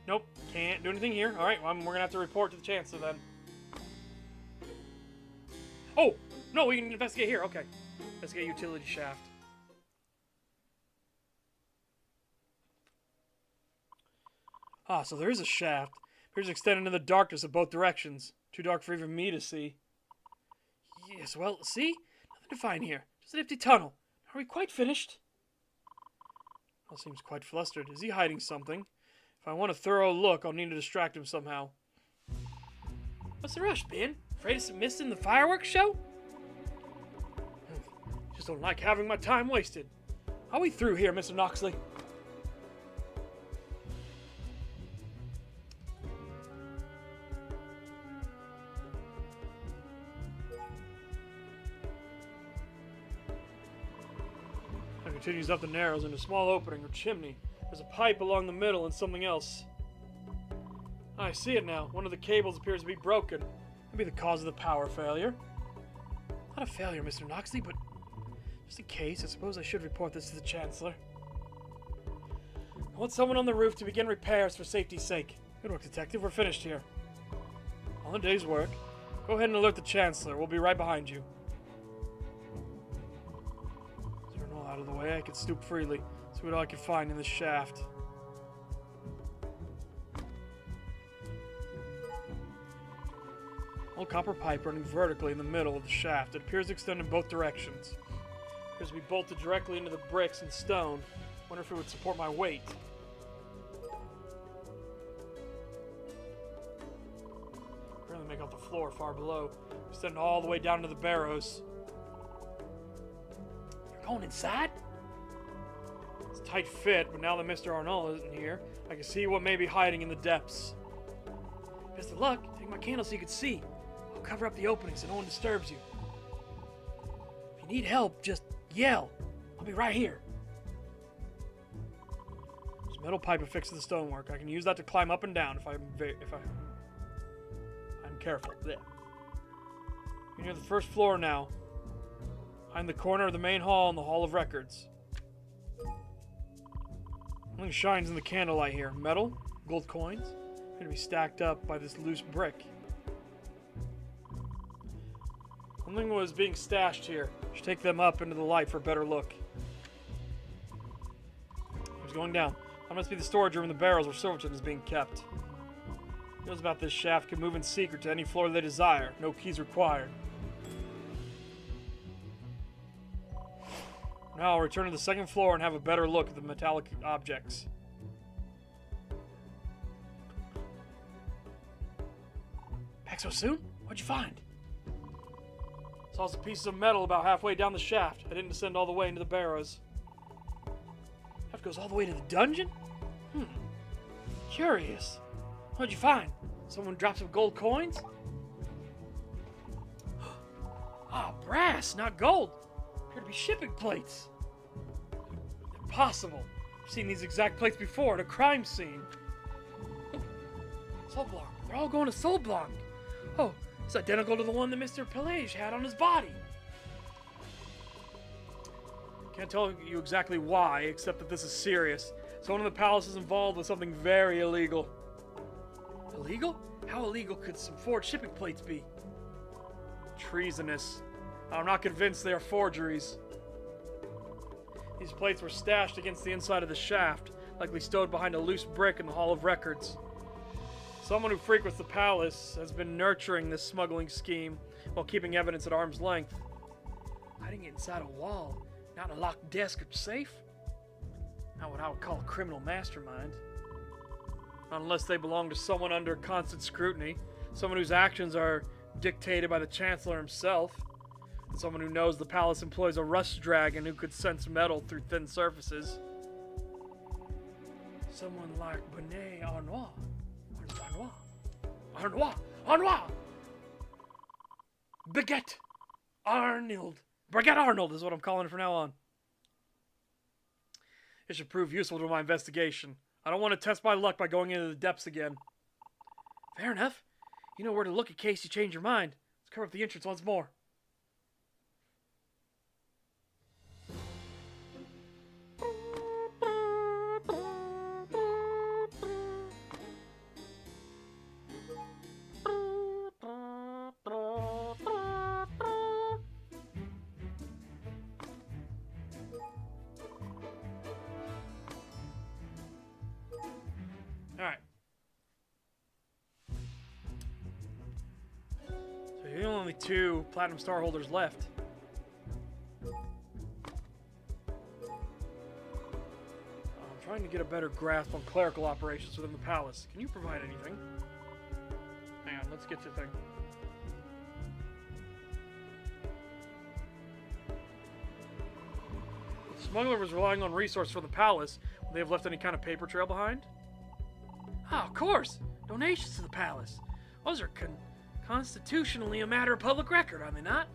Nope, can't do anything here. Alright, well, we're gonna have to report to the chancellor then. Oh! No, we can investigate here. Okay. Investigate utility shaft. Ah, so there is a shaft. Appears extended in the darkness of both directions. Too dark for even me to see. Yes, well, see? Nothing to find here. Just an empty tunnel. Are we quite finished? Well, seems quite flustered. Is he hiding something? If I want a thorough look, I'll need to distract him somehow. What's the rush, Ben? Afraid of missing the fireworks show? Just don't like having my time wasted. Are we through here, Mr. Noxley? It continues up the narrows in a small opening or chimney. There's a pipe along the middle and something else. I see it now. One of the cables appears to be broken. Could be the cause of the power failure. Not a failure, Mr. Noxley, but Just in case, I suppose I should report this to the Chancellor. I want someone on the roof to begin repairs for safety's sake. Good work, Detective. We're finished here. All a day's work. Go ahead and alert the Chancellor. We'll be right behind you. Turn all out of the way. I can stoop freely. See what I can find in this shaft. Old copper pipe running vertically in the middle of the shaft. It appears to extend in both directions. It appears to be bolted directly into the bricks and stone. Wonder if it would support my weight. Barely make out the floor far below. Extend all the way down to the barrows. You're going inside? It's a tight fit, but now that Mr. Arnold isn't here, I can see what may be hiding in the depths. Best of luck. Take my candle so you can see. I'll cover up the opening so no one disturbs you. If you need help, just yell. I'll be right here. There's a metal pipe affixed to the stonework. I can use that to climb up and down if I'm careful. There. You're near the first floor now. Behind the corner of the main hall and the Hall of Records. Something shines in the candlelight here. Metal, gold coins, going to be stacked up by this loose brick. Something was being stashed here. Should take them up into the light for a better look. It's going down. That must be the storage room in the barrels where Silverton is being kept. Who knows about this shaft can move in secret to any floor they desire. No keys required. Now I'll return to the second floor and have a better look at the metallic objects. Back so soon? What'd you find? Saw some pieces of metal about halfway down the shaft. I didn't descend all the way into the barrows. Shaft goes all the way to the dungeon? Curious. What'd you find? Someone dropped some gold coins? Ah, brass, not gold. Appear to be shipping plates. Impossible. I've seen these exact plates before at a crime scene. Solblanc. They're all going to Solblanc. Oh, it's identical to the one that Mr. Pelage had on his body. Can't tell you exactly why, except that this is serious. Someone in the palace is involved with something very illegal. Illegal? How illegal could some forged shipping plates be? Treasonous. I'm not convinced they are forgeries. These plates were stashed against the inside of the shaft, likely stowed behind a loose brick in the Hall of Records. Someone who frequents the palace has been nurturing this smuggling scheme while keeping evidence at arm's length. Hiding it inside a wall, not in a locked desk or safe? Not what I would call a criminal mastermind. Not unless they belong to someone under constant scrutiny, someone whose actions are dictated by the Chancellor himself, and someone who knows the palace employs a rust dragon who could sense metal through thin surfaces. Someone like Benet Arnois. Arnois! Baguette Arnold. Baguette Arnold is what I'm calling it from now on. It should prove useful to my investigation. I don't want to test my luck by going into the depths again. Fair enough. You know where to look in case you change your mind. Let's cover up the entrance once more. Alright. So you're the only two Platinum Star holders left. I'm trying to get a better grasp on clerical operations within the palace. Can you provide anything? Hang on, let's get to the thing. The smuggler was relying on resources from the palace. Would they have left any kind of paper trail behind? Ah, of course. Donations to the palace. Those are constitutionally a matter of public record, are they not?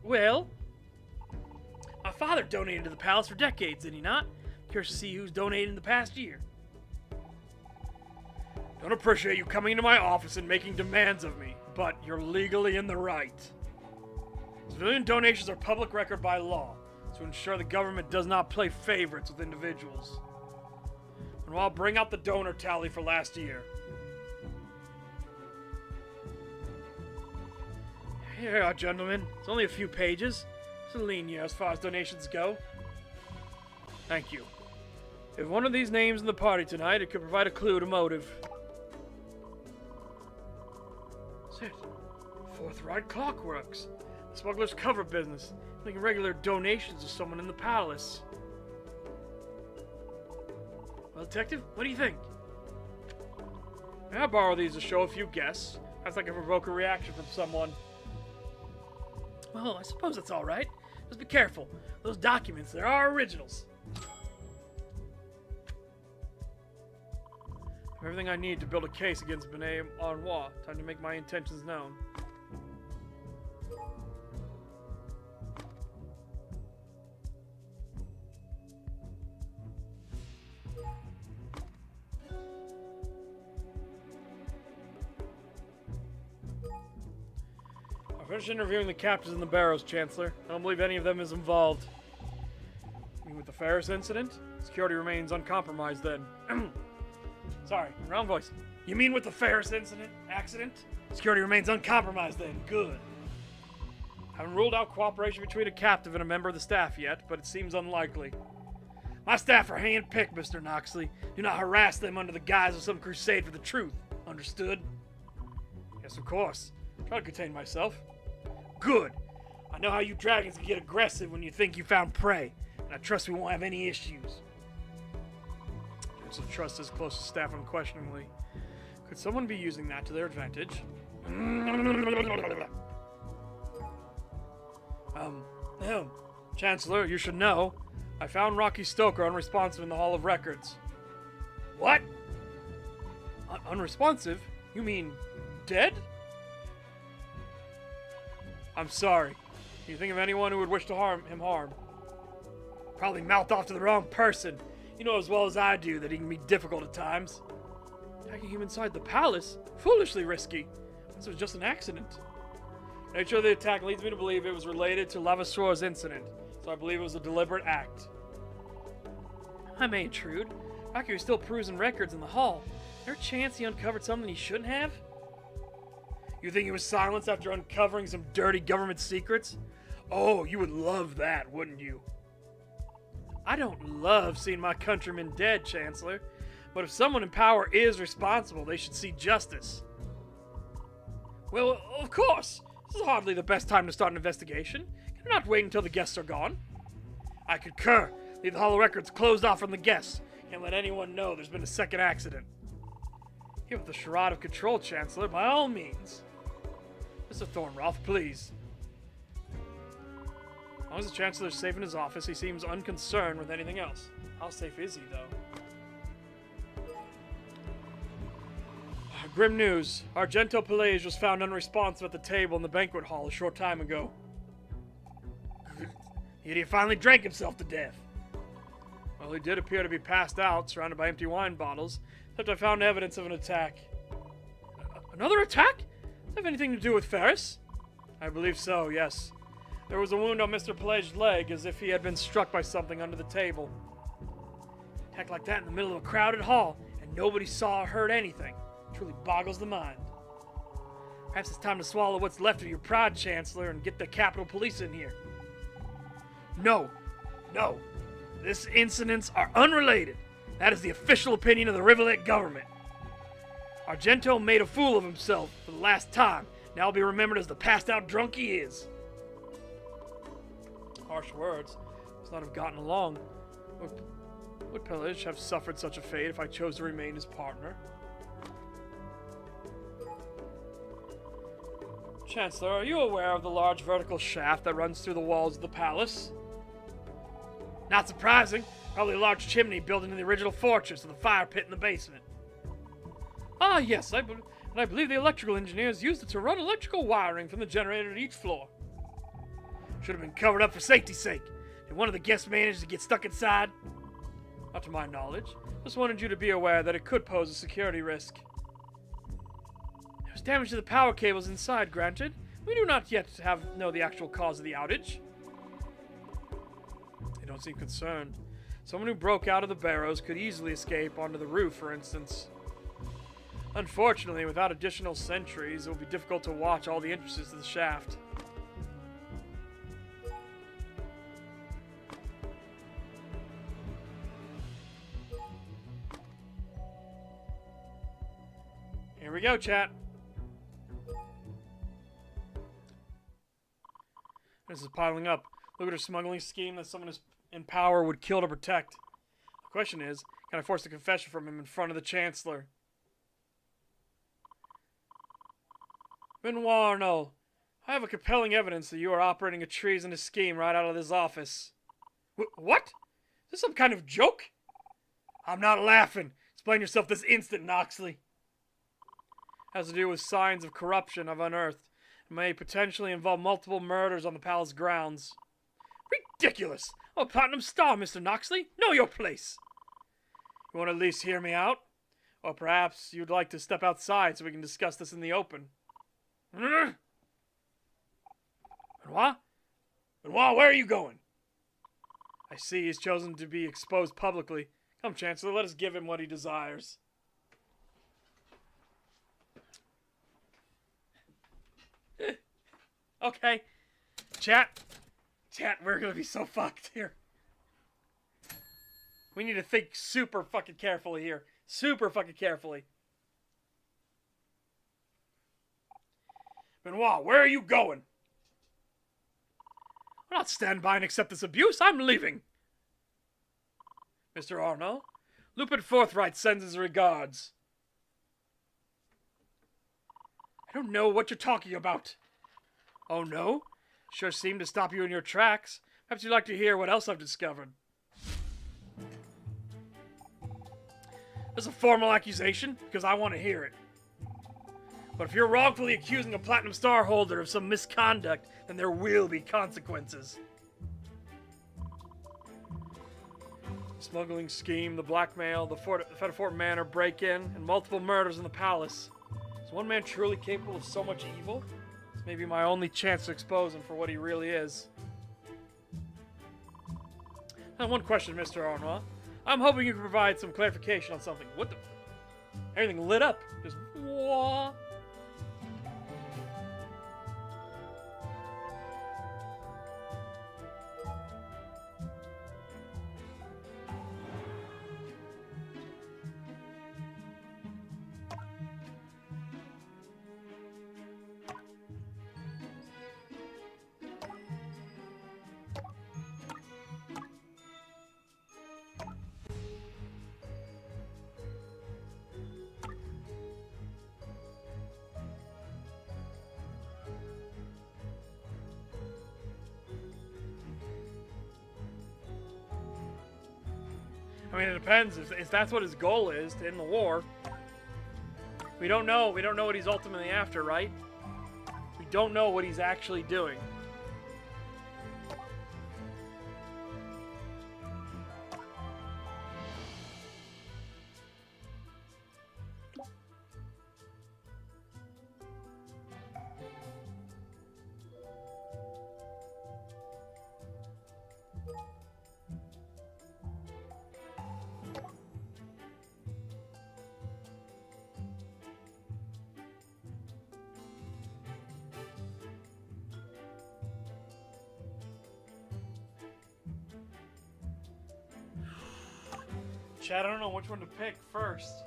Well, my father donated to the palace for decades, did he not? Curious to see who's donated in the past year. Don't appreciate you coming into my office and making demands of me, but you're legally in the right. Civilian donations are public record by law to ensure the government does not play favorites with individuals. And I'll bring out the donor tally for last year. Here you are, gentlemen. It's only a few pages. It's a lean year as far as donations go. Thank you. If one of these names in the party tonight, it could provide a clue to motive. That's it. Forthright Clockworks. The smuggler's cover business. Making regular donations to someone in the palace. Well, Detective, what do you think? May I borrow these to show a few guests? Perhaps I can provoke a reaction from someone. Well, I suppose that's all right. Just be careful. Those documents, they are originals. I have everything I need to build a case against Benet Arnois. Time to make my intentions known. I finished interviewing the captains in the barrows, Chancellor. I don't believe any of them is involved. You mean with the Ferris incident? Security remains uncompromised then. Sorry, wrong voice. You mean with the Ferris accident? Security remains uncompromised then. Good. Haven't ruled out cooperation between a captive and a member of the staff yet, but it seems unlikely. My staff are hand-picked, Mr. Noxley. Do not harass them under the guise of some crusade for the truth. Understood? Yes, of course. Try to contain myself. Good. I know how you dragons can get aggressive when you think you found prey, and I trust we won't have any issues. Chancellor trusts his closest staff unquestioningly. Could someone be using that to their advantage? Chancellor, you should know. I found Rocky Stoker unresponsive in the Hall of Records. What? Unresponsive? You mean dead? I'm sorry. Can you think of anyone who would wish to harm him? Probably mouthed off to the wrong person. You know as well as I do that he can be difficult at times. Attacking him inside the palace? Foolishly risky. This was just an accident. The nature of the attack leads me to believe it was related to Lavassour's incident, so I believe it was a deliberate act. I may intrude. Rocky was still perusing records in the hall. Is there a chance he uncovered something he shouldn't have? You think he was silenced after uncovering some dirty government secrets? Oh, you would love that, wouldn't you? I don't love seeing my countrymen dead, Chancellor. But if someone in power is responsible, they should see justice. Well, of course. This is hardly the best time to start an investigation. Can you not wait until the guests are gone? I concur. Leave the Hall of Records closed off from the guests. Can't let anyone know there's been a second accident. Give it the charade of control, Chancellor, by all means. Mr. Thornroth, please. As long as the Chancellor's safe in his office, he seems unconcerned with anything else. How safe is he, though? Grim news. Argento Pelage was found unresponsive at the table in the banquet hall a short time ago. The idiot finally drank himself to death. Well, he did appear to be passed out, surrounded by empty wine bottles, except I found evidence of an attack. Another attack? Does that have anything to do with Ferris? I believe so, yes. There was a wound on Mr. Pelage's leg, as if he had been struck by something under the table. Attack like that in the middle of a crowded hall, and nobody saw or heard anything. Truly boggles the mind. Perhaps it's time to swallow what's left of your pride, Chancellor, and get the Capitol Police in here. No. These incidents are unrelated. That is the official opinion of the Rivulet government. Argento made a fool of himself for the last time. Now he'll be remembered as the passed-out drunk he is. Harsh words. Must not have gotten along. Would Pelage have suffered such a fate if I chose to remain his partner? Chancellor, are you aware of the large vertical shaft that runs through the walls of the palace? Not surprising. Probably a large chimney built into the original fortress with a fire pit in the basement. Ah, yes, I believe the electrical engineers used it to run electrical wiring from the generator at each floor. Should have been covered up for safety's sake. Did one of the guests manage to get stuck inside? Not to my knowledge. Just wanted you to be aware that it could pose a security risk. There was damage to the power cables inside, granted. We do not yet know the actual cause of the outage. They don't seem concerned. Someone who broke out of the barrows could easily escape onto the roof, for instance. Unfortunately, without additional sentries, it will be difficult to watch all the entrances to the shaft. Here we go, chat. This is piling up. Look at her smuggling scheme that someone in power would kill to protect. The question is, can I force a confession from him in front of the Chancellor? Benoit Arnault, I have a compelling evidence that you are operating a treasonous scheme right out of this office. What? Is this some kind of joke? I'm not laughing. Explain yourself this instant, Noxley. Has to do with signs of corruption I've unearthed. It may potentially involve multiple murders on the palace grounds. Ridiculous! I'm a platinum star, Mr. Noxley. Know your place. You want to at least hear me out? Or perhaps you'd like to step outside so we can discuss this in the open. Benoit? Benoit, where are you going? I see he's chosen to be exposed publicly. Come, Chancellor, let us give him what he desires. Okay. Chat, we're gonna be so fucked here. We need to think super fucking carefully here. Super fucking carefully. Benoit, where are you going? I'll not stand by and accept this abuse. I'm leaving. Mr. Arnault, Lupin Forthright sends his regards. I don't know what you're talking about. Oh no? Sure seemed to stop you in your tracks. Perhaps you'd like to hear what else I've discovered. This is a formal accusation, because I want to hear it. But if you're wrongfully accusing a Platinum Star holder of some misconduct, then there will be consequences. Smuggling scheme, the blackmail, the Fetterfort Manor break-in, and multiple murders in the palace. Is one man truly capable of so much evil? It's maybe my only chance to expose him for what he really is. Now, one question, Mr. Arnois. I'm hoping you can provide some clarification on something. What the... Everything lit up. Just... Wah. I mean, it depends. If that's what his goal is, to end the war. We don't know. We don't know what he's ultimately after, right? We don't know what he's actually doing. Chad, I don't know which one to pick first.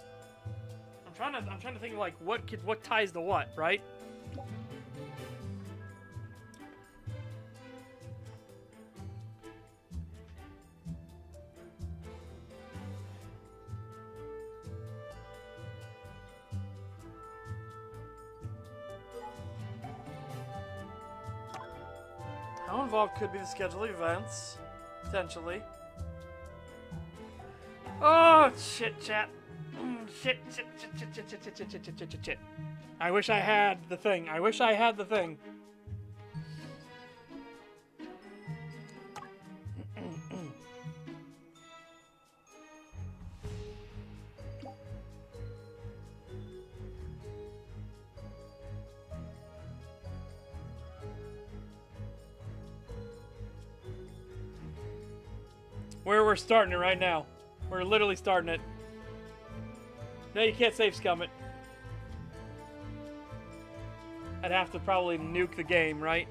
I'm trying to think of like what ties to what, right? How involved could be the schedule of events, potentially. Oh, shit, chat. Shit. I wish I had the thing. We're starting it right now. We're literally starting it. No, you can't save scum it. I'd have to probably nuke the game, right?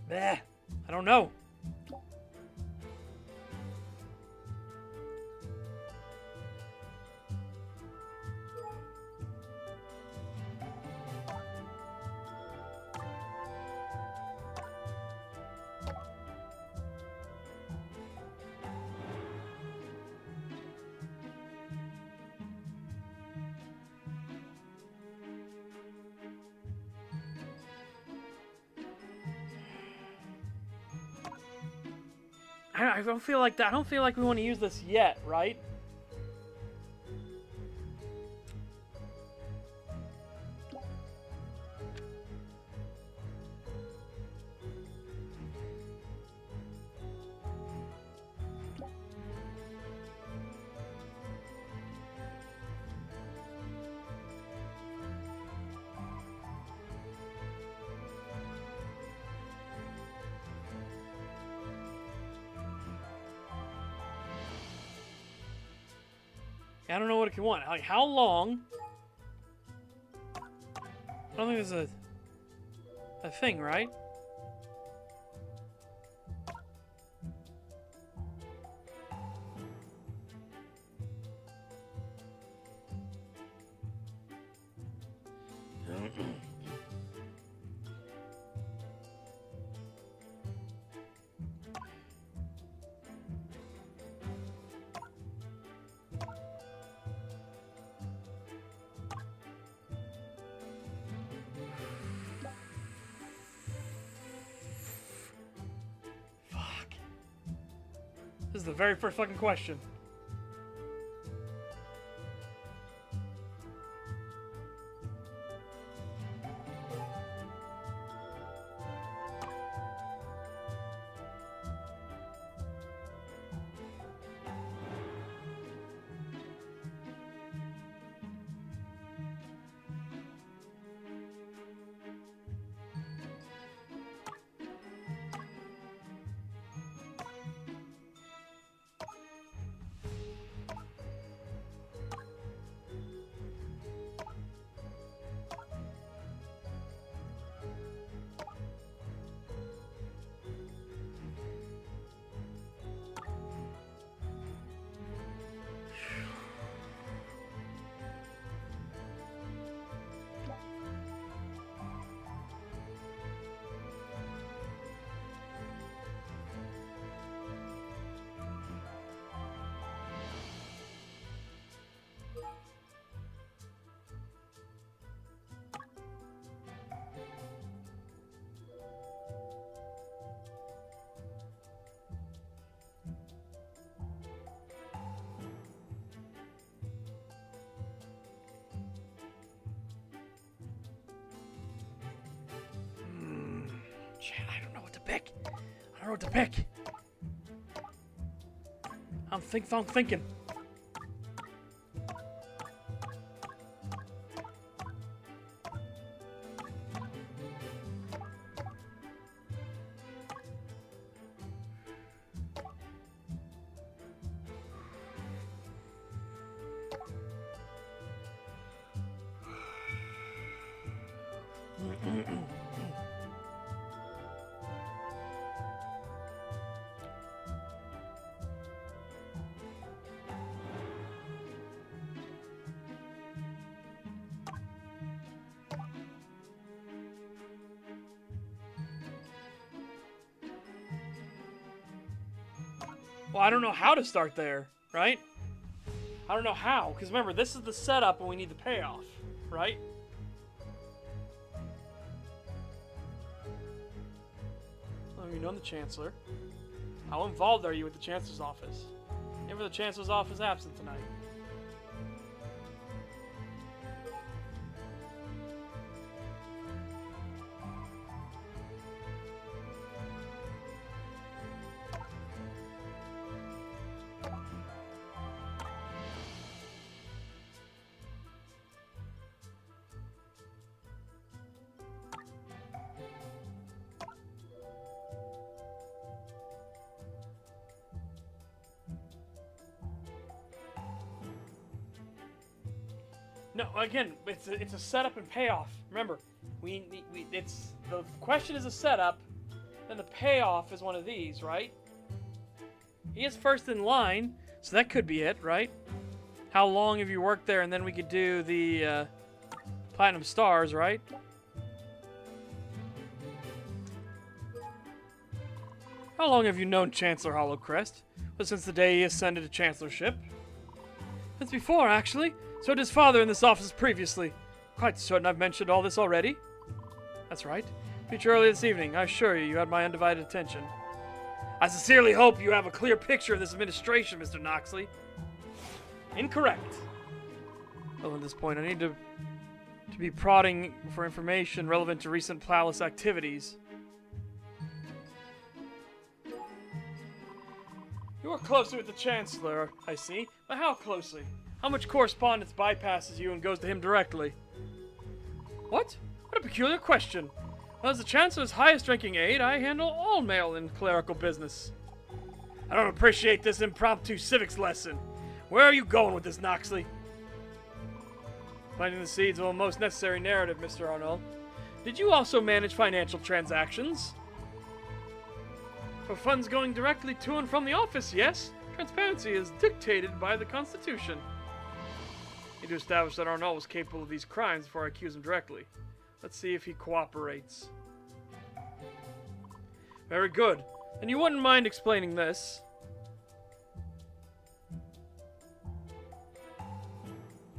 Bah, I don't know. I don't feel like that. I don't feel like we want to use this yet, right? I don't know what it can want. Like, how long? I don't think there's a thing, right? This is the very first fucking question. I don't know what to pick. I don't know what to pick. I'm thinking. Well, I don't know how to start there, right? I don't know how, because remember, this is the setup and we need the payoff, right? Well, you know the Chancellor. How involved are you with the Chancellor's office? Never the Chancellor's office absent tonight. No, again, it's a setup and payoff. Remember, it's the question is a setup, then the payoff is one of these, right? He is first in line, so that could be it, right? How long have you worked there, and then we could do the Platinum Stars, right? How long have you known Chancellor Hollowcrest? Well, since the day he ascended to Chancellorship. Since before, actually. So did his father in this office previously. Quite certain I've mentioned all this already. That's right. Feature early this evening. I assure you, you had my undivided attention. I sincerely hope you have a clear picture of this administration, Mr. Noxley. Incorrect. Well, at this point, I need to be prodding for information relevant to recent palace activities. You are closely with the Chancellor, I see. But how closely? How much correspondence bypasses you and goes to him directly? What? What a peculiar question. Well, as the Chancellor's highest-ranking aide, I handle all mail and clerical business. I don't appreciate this impromptu civics lesson. Where are you going with this, Noxley? Planting the seeds of a most necessary narrative, Mr. Arnold. Did you also manage financial transactions? For funds going directly to and from the office, yes. Transparency is dictated by the Constitution. Need to establish that Arnold was capable of these crimes before I accuse him directly. Let's see if he cooperates. Very good. And you wouldn't mind explaining this?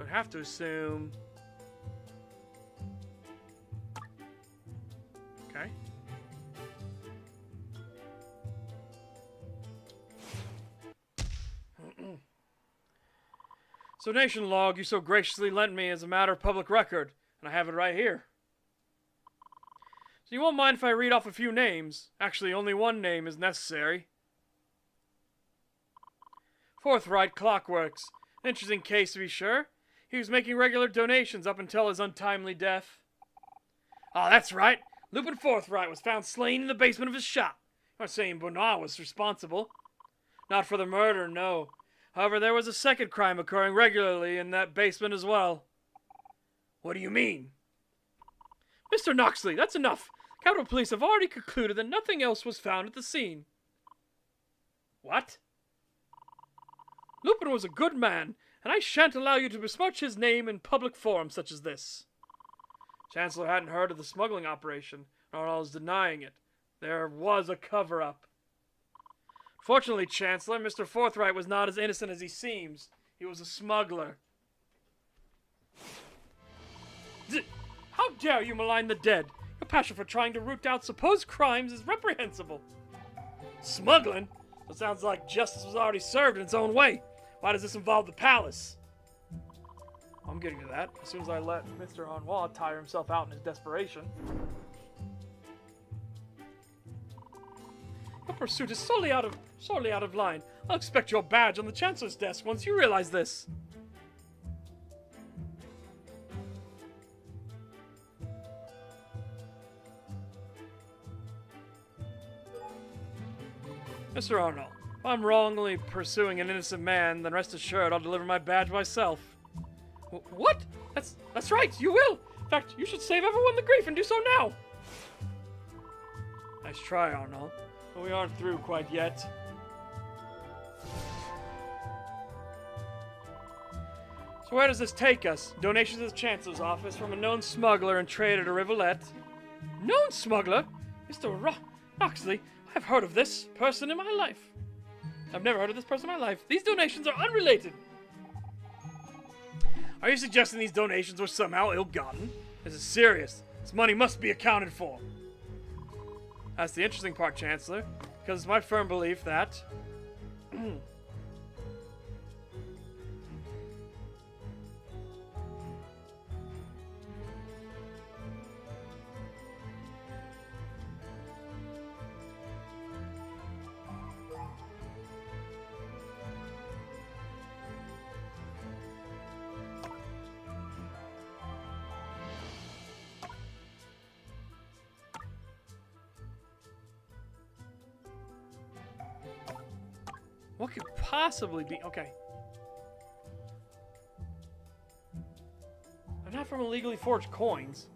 I'd have to assume... Okay. So, Nation Log, you so graciously lent me as a matter of public record, and I have it right here. So you won't mind if I read off a few names. Actually, only one name is necessary. Forthright Clockworks. Interesting case to be sure. He was making regular donations up until his untimely death. Ah, that's right. Lupin Forthright was found slain in the basement of his shop. I'm not saying Bernard was responsible. Not for the murder, no. However, there was a second crime occurring regularly in that basement as well. What do you mean? Mr. Noxley, that's enough. Capitol Police have already concluded that nothing else was found at the scene. What? Lupin was a good man, and I shan't allow you to besmirch his name in public forums such as this. Chancellor hadn't heard of the smuggling operation, nor was denying it. There was a cover-up. Fortunately, Chancellor, Mr. Forthright was not as innocent as he seems. He was a smuggler. How dare you malign the dead? Your passion for trying to root out supposed crimes is reprehensible. Smuggling? That sounds like justice was already served in its own way. Why does this involve the palace? I'm getting to that as soon as I let Mr. Anwar tire himself out in his desperation. Your pursuit is sorely out of line. I'll expect your badge on the Chancellor's desk once you realize this. Mr. Arnold, if I'm wrongly pursuing an innocent man, then rest assured I'll deliver my badge myself. What? That's right, you will! In fact, you should save everyone the grief and do so now! Nice try, Arnold. But we aren't through quite yet. So where does this take us? Donations to the Chancellor's office from a known smuggler and trader to Rivulet. Known smuggler? Mr. Noxley, I've heard of this person in my life. I've never heard of this person in my life. These donations are unrelated. Are you suggesting these donations were somehow ill-gotten? This is serious. This money must be accounted for. That's the interesting part, Chancellor, because it's my firm belief that... What could possibly be... Okay. I'm not from illegally forged coins.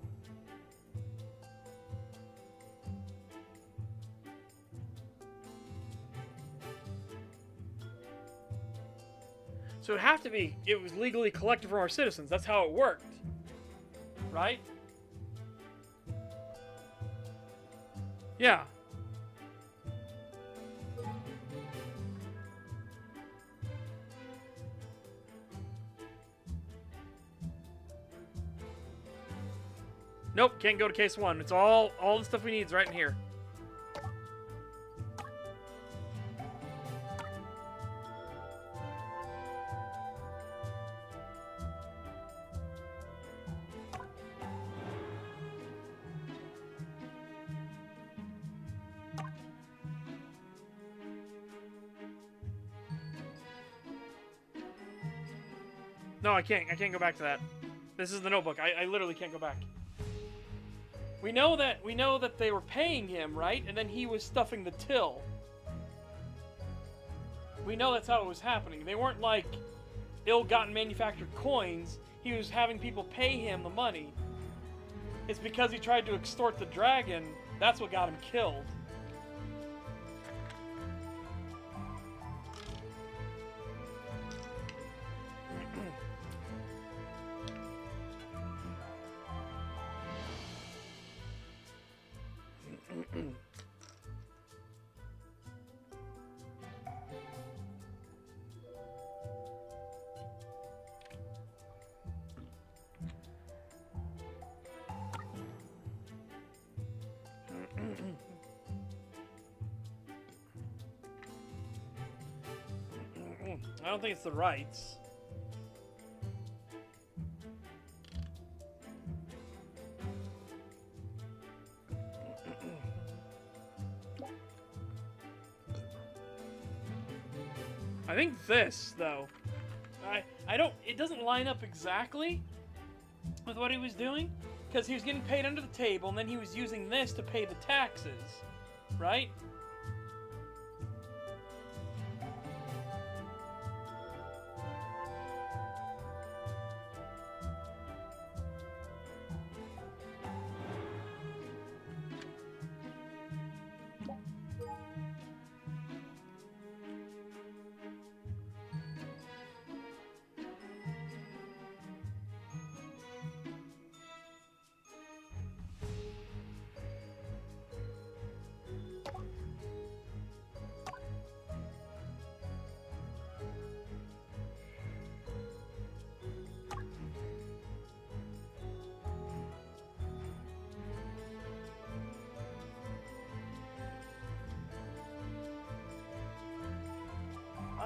So it'd have to be... It was legally collected from our citizens. That's how it worked. Right? Yeah. Nope, can't go to case 1. It's all the stuff we need is right in here. No, I can't. I can't go back to that. This is the notebook. I literally can't go back. We know that they were paying him, right? And then he was stuffing the till. We know that's how it was happening. They weren't like ill-gotten manufactured coins. He was having people pay him the money. It's because he tried to extort the dragon. That's what got him killed. I don't think it's the rights. I think this, though. I don't... It doesn't line up exactly with what he was doing, because he was getting paid under the table, and then he was using this to pay the taxes, right?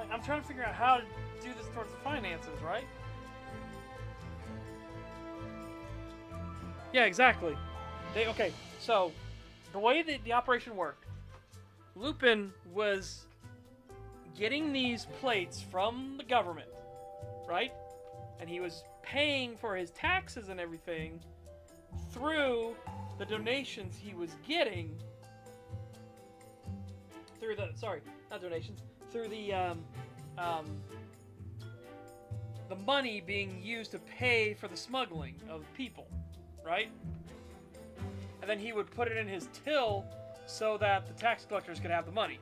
I'm trying to figure out how to do this towards the finances, right? Yeah, exactly. Okay, so the way that the operation worked, Lupin was getting these plates from the government, right? And he was paying for his taxes and everything through the donations he was getting through the, sorry, not donations, through the money being used to pay for the smuggling of people, right? And then he would put it in his till so that the tax collectors could have the money.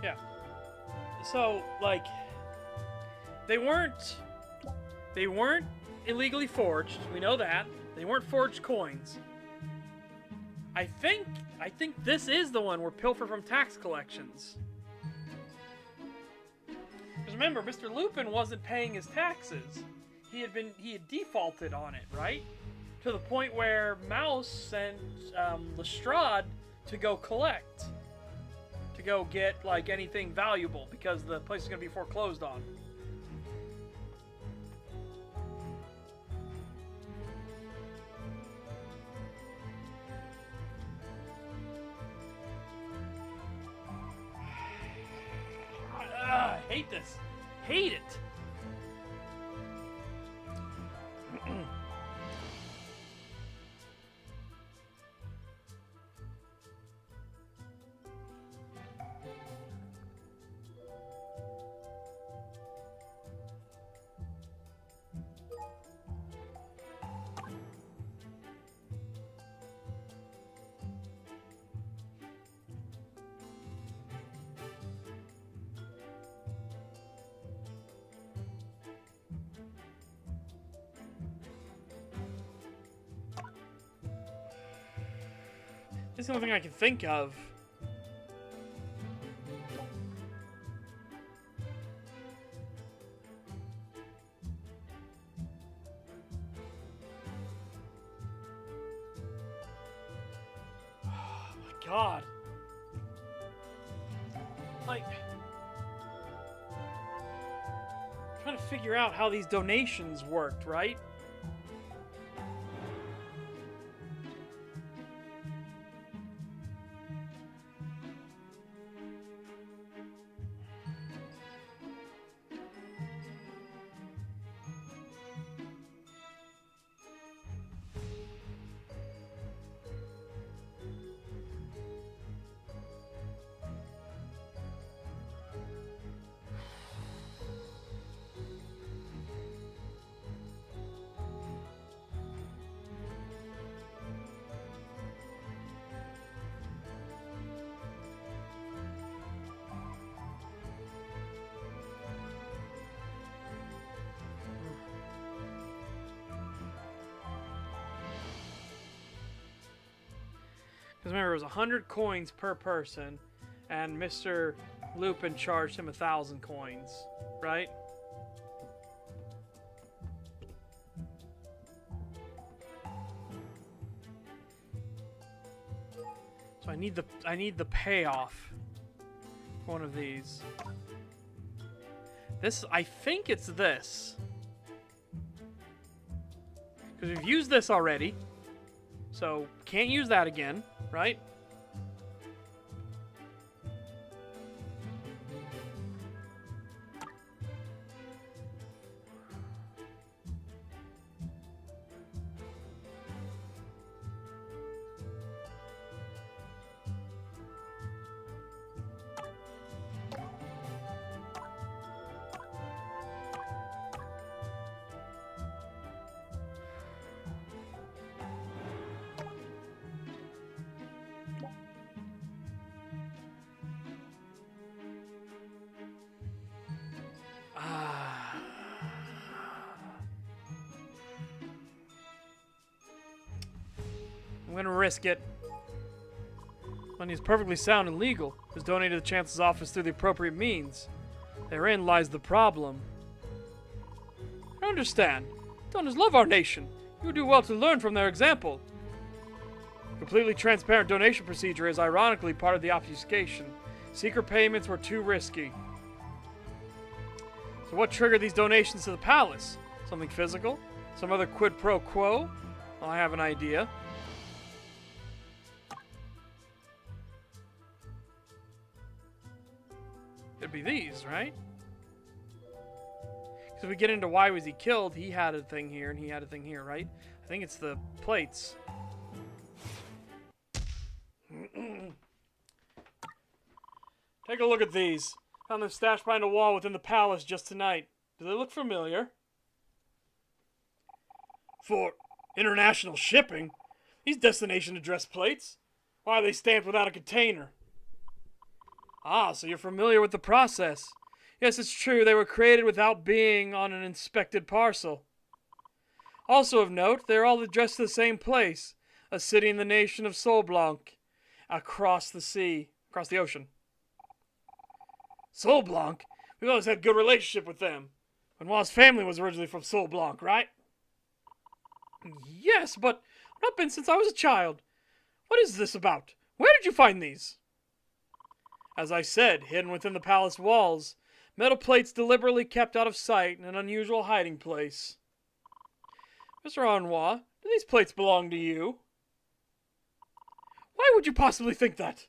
Yeah. So, like, they weren't illegally forged. We know that. They weren't forged coins. I think this is the one where pilfer from tax collections. Because remember, Mr. Lupin wasn't paying his taxes. He had defaulted on it, right? To the point where Mouse sent Lestrade to go collect. To go get, like, anything valuable, because the place is going to be foreclosed on. I hate this. Hate it. This is the only thing I can think of. Oh my god. Like, trying to figure out how these donations worked, right? Because remember, it was 100 coins per person, and Mr. Lupin charged him 1,000 coins, right? So I need the payoff for one of these. This, I think it's this. Because we've used this already. So, can't use that again, right? I'm gonna risk it. Money is perfectly sound and legal. It was donated to the Chancellor's office through the appropriate means. Therein lies the problem. I understand. Donors love our nation. You do well to learn from their example. Completely transparent donation procedure is ironically part of the obfuscation. Secret payments were too risky. So what triggered these donations to the palace? Something physical? Some other quid pro quo? Well, I have an idea. It'd be these, right? Because if we get into why was he killed, he had a thing here and he had a thing here, right? I think it's the plates. Take a look at these. Found them stashed behind a wall within the palace just tonight. Do they look familiar? For international shipping? These destination address plates? Why are they stamped without a container? Ah, so you're familiar with the process. Yes, it's true, they were created without being on an inspected parcel. Also of note, they're all addressed to the same place, a city in the nation of Sol Blanc, across the ocean. Sol Blanc? We've always had a good relationship with them. Benoit's family was originally from Sol Blanc, right? Yes, but I've not been since I was a child. What is this about? Where did you find these? As I said, hidden within the palace walls. Metal plates deliberately kept out of sight in an unusual hiding place. Mr. Arnois, do these plates belong to you? Why would you possibly think that?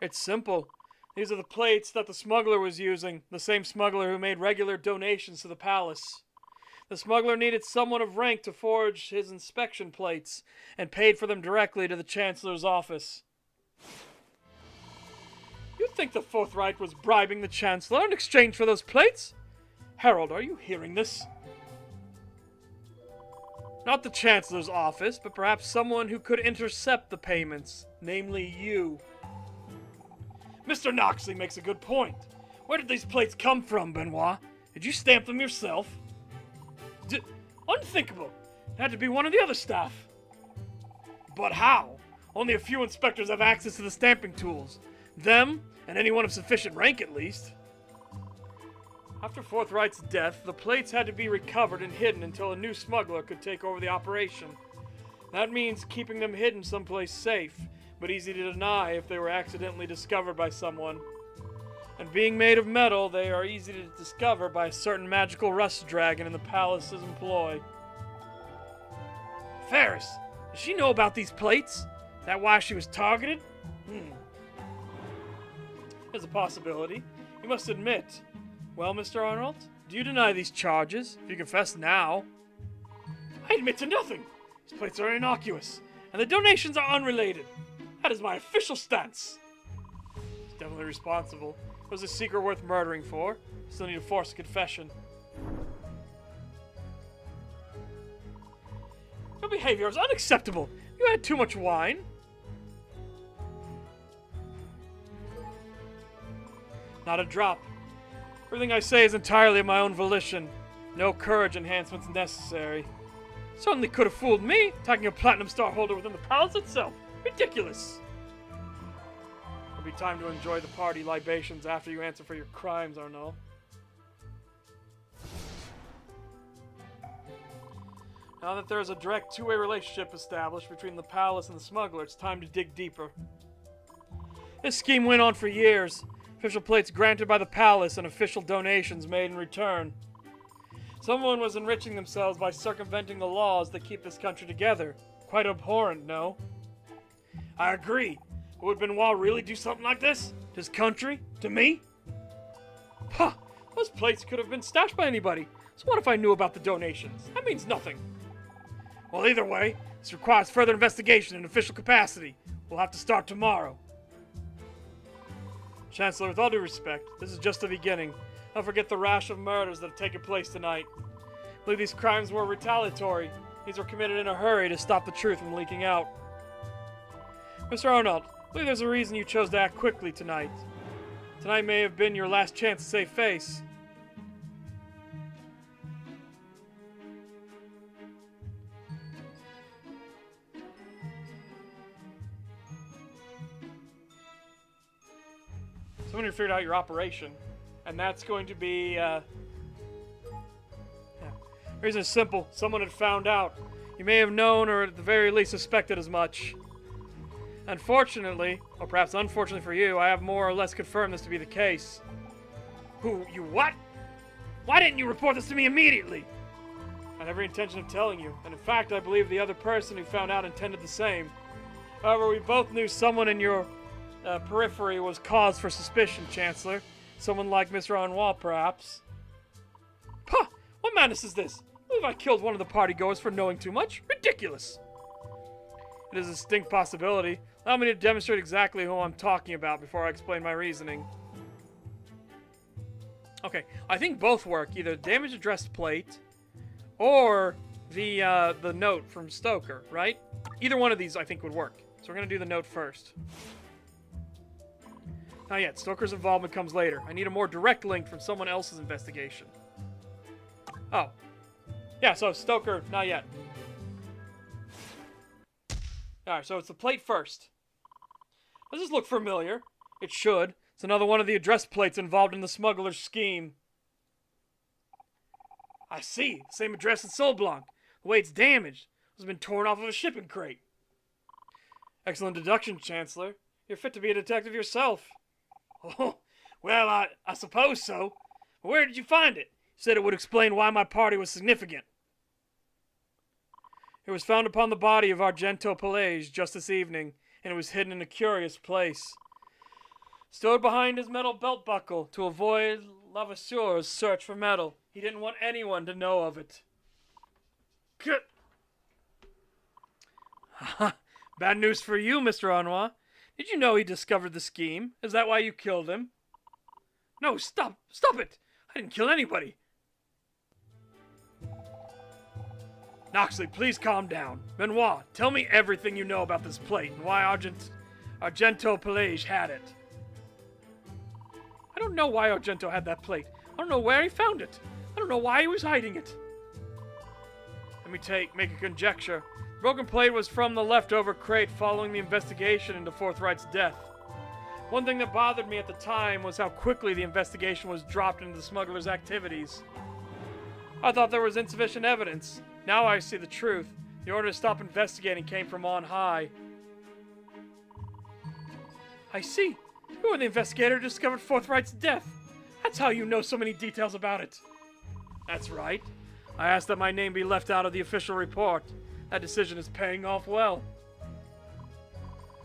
It's simple. These are the plates that the smuggler was using, the same smuggler who made regular donations to the palace. The smuggler needed someone of rank to forge his inspection plates, and paid for them directly to the Chancellor's office. You think the Fourth Reich was bribing the Chancellor in exchange for those plates? Harold, are you hearing this? Not the Chancellor's office, but perhaps someone who could intercept the payments, namely you. Mr. Noxley makes a good point. Where did these plates come from, Benoit? Did you stamp them yourself? Unthinkable. It had to be one of the other staff. But how? Only a few inspectors have access to the stamping tools. Them, and anyone of sufficient rank at least. After Forthright's death, the plates had to be recovered and hidden until a new smuggler could take over the operation. That means keeping them hidden someplace safe, but easy to deny if they were accidentally discovered by someone. And being made of metal, they are easy to discover by a certain magical rust dragon in the palace's employ. Ferris, does she know about these plates? Is that why she was targeted? There's a possibility. You must admit. Well, Mr. Arnold, do you deny these charges? If you confess now. I admit to nothing. These plates are innocuous, and the donations are unrelated. That is my official stance. He's definitely responsible. It was a secret worth murdering for. Still need to force a confession. Your behavior is unacceptable. You had too much wine. Not a drop. Everything I say is entirely of my own volition. No courage enhancements necessary. Certainly could have fooled me, attacking a platinum star holder within the palace itself. Ridiculous. It'll be time to enjoy the party libations after you answer for your crimes, Arnaud. Now that there is a direct two-way relationship established between the palace and the smuggler, it's time to dig deeper. This scheme went on for years. Official plates granted by the palace and official donations made in return. Someone was enriching themselves by circumventing the laws that keep this country together. Quite abhorrent, no? I agree. But would Benoit really do something like this? To his country? To me? Huh! Those plates could have been stashed by anybody. So what if I knew about the donations? That means nothing. Well, either way, this requires further investigation in official capacity. We'll have to start tomorrow. Chancellor, with all due respect, this is just the beginning. Don't forget the rash of murders that have taken place tonight. I believe these crimes were retaliatory. These were committed in a hurry to stop the truth from leaking out. Mr. Arnold, I believe there's a reason you chose to act quickly tonight. Tonight may have been your last chance to save face. Someone figured out your operation, and that's going to be, The reason is simple. Someone had found out. You may have known, or at the very least suspected as much. Unfortunately, or perhaps unfortunately for you, I have more or less confirmed this to be the case. Who, you what? Why didn't you report this to me immediately? I had every intention of telling you, and in fact, I believe the other person who found out intended the same. However, we both knew someone in your periphery was cause for suspicion, Chancellor. Someone like Mr. Arnois, perhaps. Pah! What madness is this? I believe I killed one of the partygoers for knowing too much. Ridiculous! It is a distinct possibility. Allow me to demonstrate exactly who I'm talking about before I explain my reasoning. Okay, I think both work. Either the damaged addressed plate or the note from Stoker, right? Either one of these I think would work. So we're going to do the note first. Not yet. Stoker's involvement comes later. I need a more direct link from someone else's investigation. Oh. Yeah, so Stoker, not yet. Alright, so it's the plate first. Does this look familiar? It should. It's another one of the address plates involved in the smuggler's scheme. I see. Same address as Sol Blanc. The way it's damaged. It's been torn off of a shipping crate. Excellent deduction, Chancellor. You're fit to be a detective yourself. Oh, well, I suppose so. But where did you find it? You said it would explain why my party was significant. It was found upon the body of Argento Pelage just this evening, and it was hidden in a curious place. Stowed behind his metal belt buckle to avoid Lavasseur's search for metal. He didn't want anyone to know of it. Bad news for you, Mr. Renoir. Did you know he discovered the scheme? Is that why you killed him? No, stop it! I didn't kill anybody. Noxley, please calm down. Benoit, tell me everything you know about this plate and why Argento Pelage had it. I don't know why Argento had that plate. I don't know where he found it. I don't know why he was hiding it. Let me make a conjecture. The broken plate was from the leftover crate following the investigation into Forthright's death. One thing that bothered me at the time was how quickly the investigation was dropped into the smuggler's activities. I thought there was insufficient evidence. Now I see the truth. The order to stop investigating came from on high. I see. You were the investigator who discovered Forthright's death. That's how you know so many details about it. That's right. I asked that my name be left out of the official report. That decision is paying off well.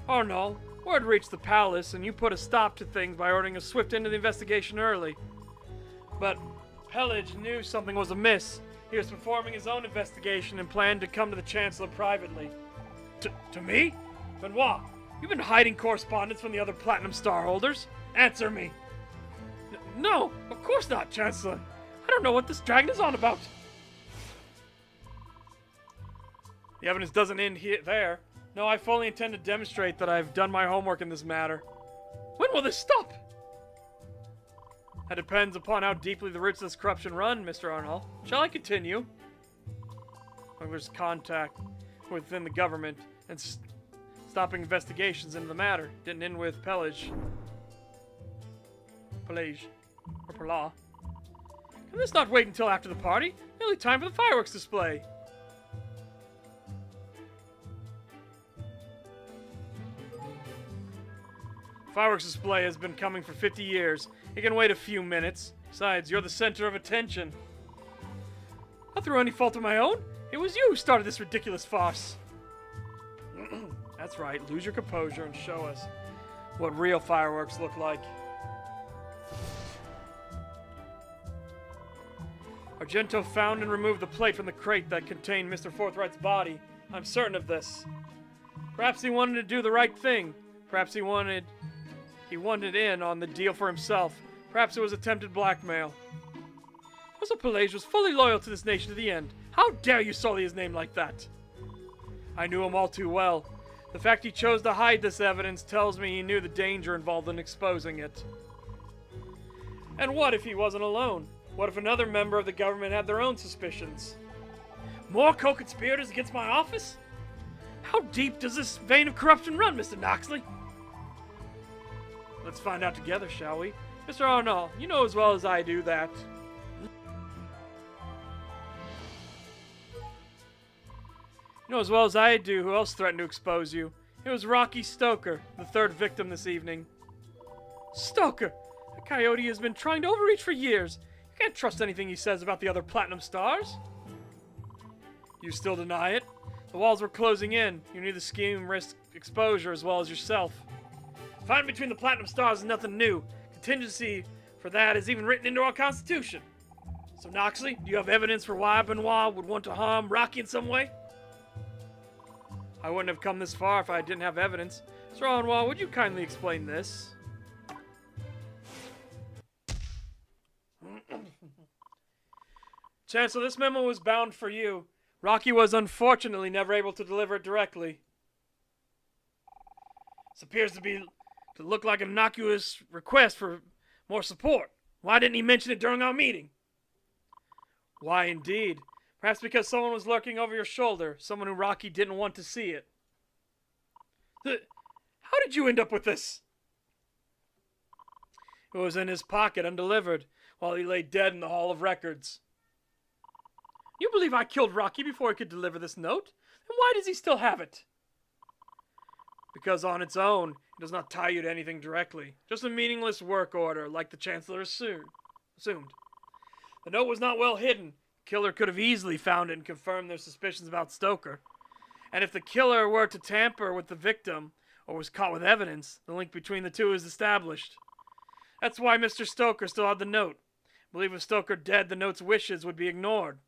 Oh no, word reached the palace and you put a stop to things by ordering a swift end to the investigation early. But Pelage knew something was amiss. He was performing his own investigation and planned to come to the Chancellor privately. To me? Benoit, you've been hiding correspondence from the other Platinum Star holders? Answer me. No, of course not, Chancellor. I don't know what this dragon is on about. The evidence doesn't end there. No, I fully intend to demonstrate that I've done my homework in this matter. When will this stop? That depends upon how deeply the roots of this corruption run, Mr. Arnold. Shall I continue? There's contact within the government and stopping investigations into the matter. Didn't end with Pelage. Pelage. Or Perla. Can this not wait until after the party? Nearly time for the fireworks display. Fireworks display has been coming for 50 years. It can wait a few minutes. Besides, you're the center of attention. Not through any fault of my own. It was you who started this ridiculous farce. That's right. Lose your composure and show us what real fireworks look like. Argento found and removed the plate from the crate that contained Mr. Forthright's body. I'm certain of this. Perhaps he wanted to do the right thing. Perhaps he wanted in on the deal for himself. Perhaps it was attempted blackmail. Also, Pelage was fully loyal to this nation to the end. How dare you sully his name like that? I knew him all too well. The fact he chose to hide this evidence tells me he knew the danger involved in exposing it. And what if he wasn't alone? What if another member of the government had their own suspicions? More co-conspirators against my office? How deep does this vein of corruption run, Mr. Noxley? Let's find out together, shall we? Mr. Arnold, you know as well as I do that. You know as well as I do who else threatened to expose you. It was Rocky Stoker, the third victim this evening. Stoker! The coyote has been trying to overreach for years. You can't trust anything he says about the other Platinum Stars. You still deny it? The walls were closing in. You knew the scheme risked exposure as well as yourself. Fighting between the Platinum Stars is nothing new. Contingency for that is even written into our Constitution. So, Noxley, do you have evidence for why Benoit would want to harm Rocky in some way? I wouldn't have come this far if I didn't have evidence. Sir Benoit, would you kindly explain this? Chancellor, this memo was bound for you. Rocky was unfortunately never able to deliver it directly. This appears to be to look like an innocuous request for more support. Why didn't he mention it during our meeting? Why, indeed. Perhaps because someone was lurking over your shoulder, someone who Rocky didn't want to see it. How did you end up with this? It was in his pocket, undelivered, while he lay dead in the Hall of Records. You believe I killed Rocky before he could deliver this note? Then why does he still have it? Because on its own, it does not tie you to anything directly. Just a meaningless work order, like the Chancellor assumed. The note was not well hidden. The killer could have easily found it and confirmed their suspicions about Stoker. And if the killer were to tamper with the victim, or was caught with evidence, the link between the two is established. That's why Mr. Stoker still had the note. I believe with Stoker dead, the note's wishes would be ignored.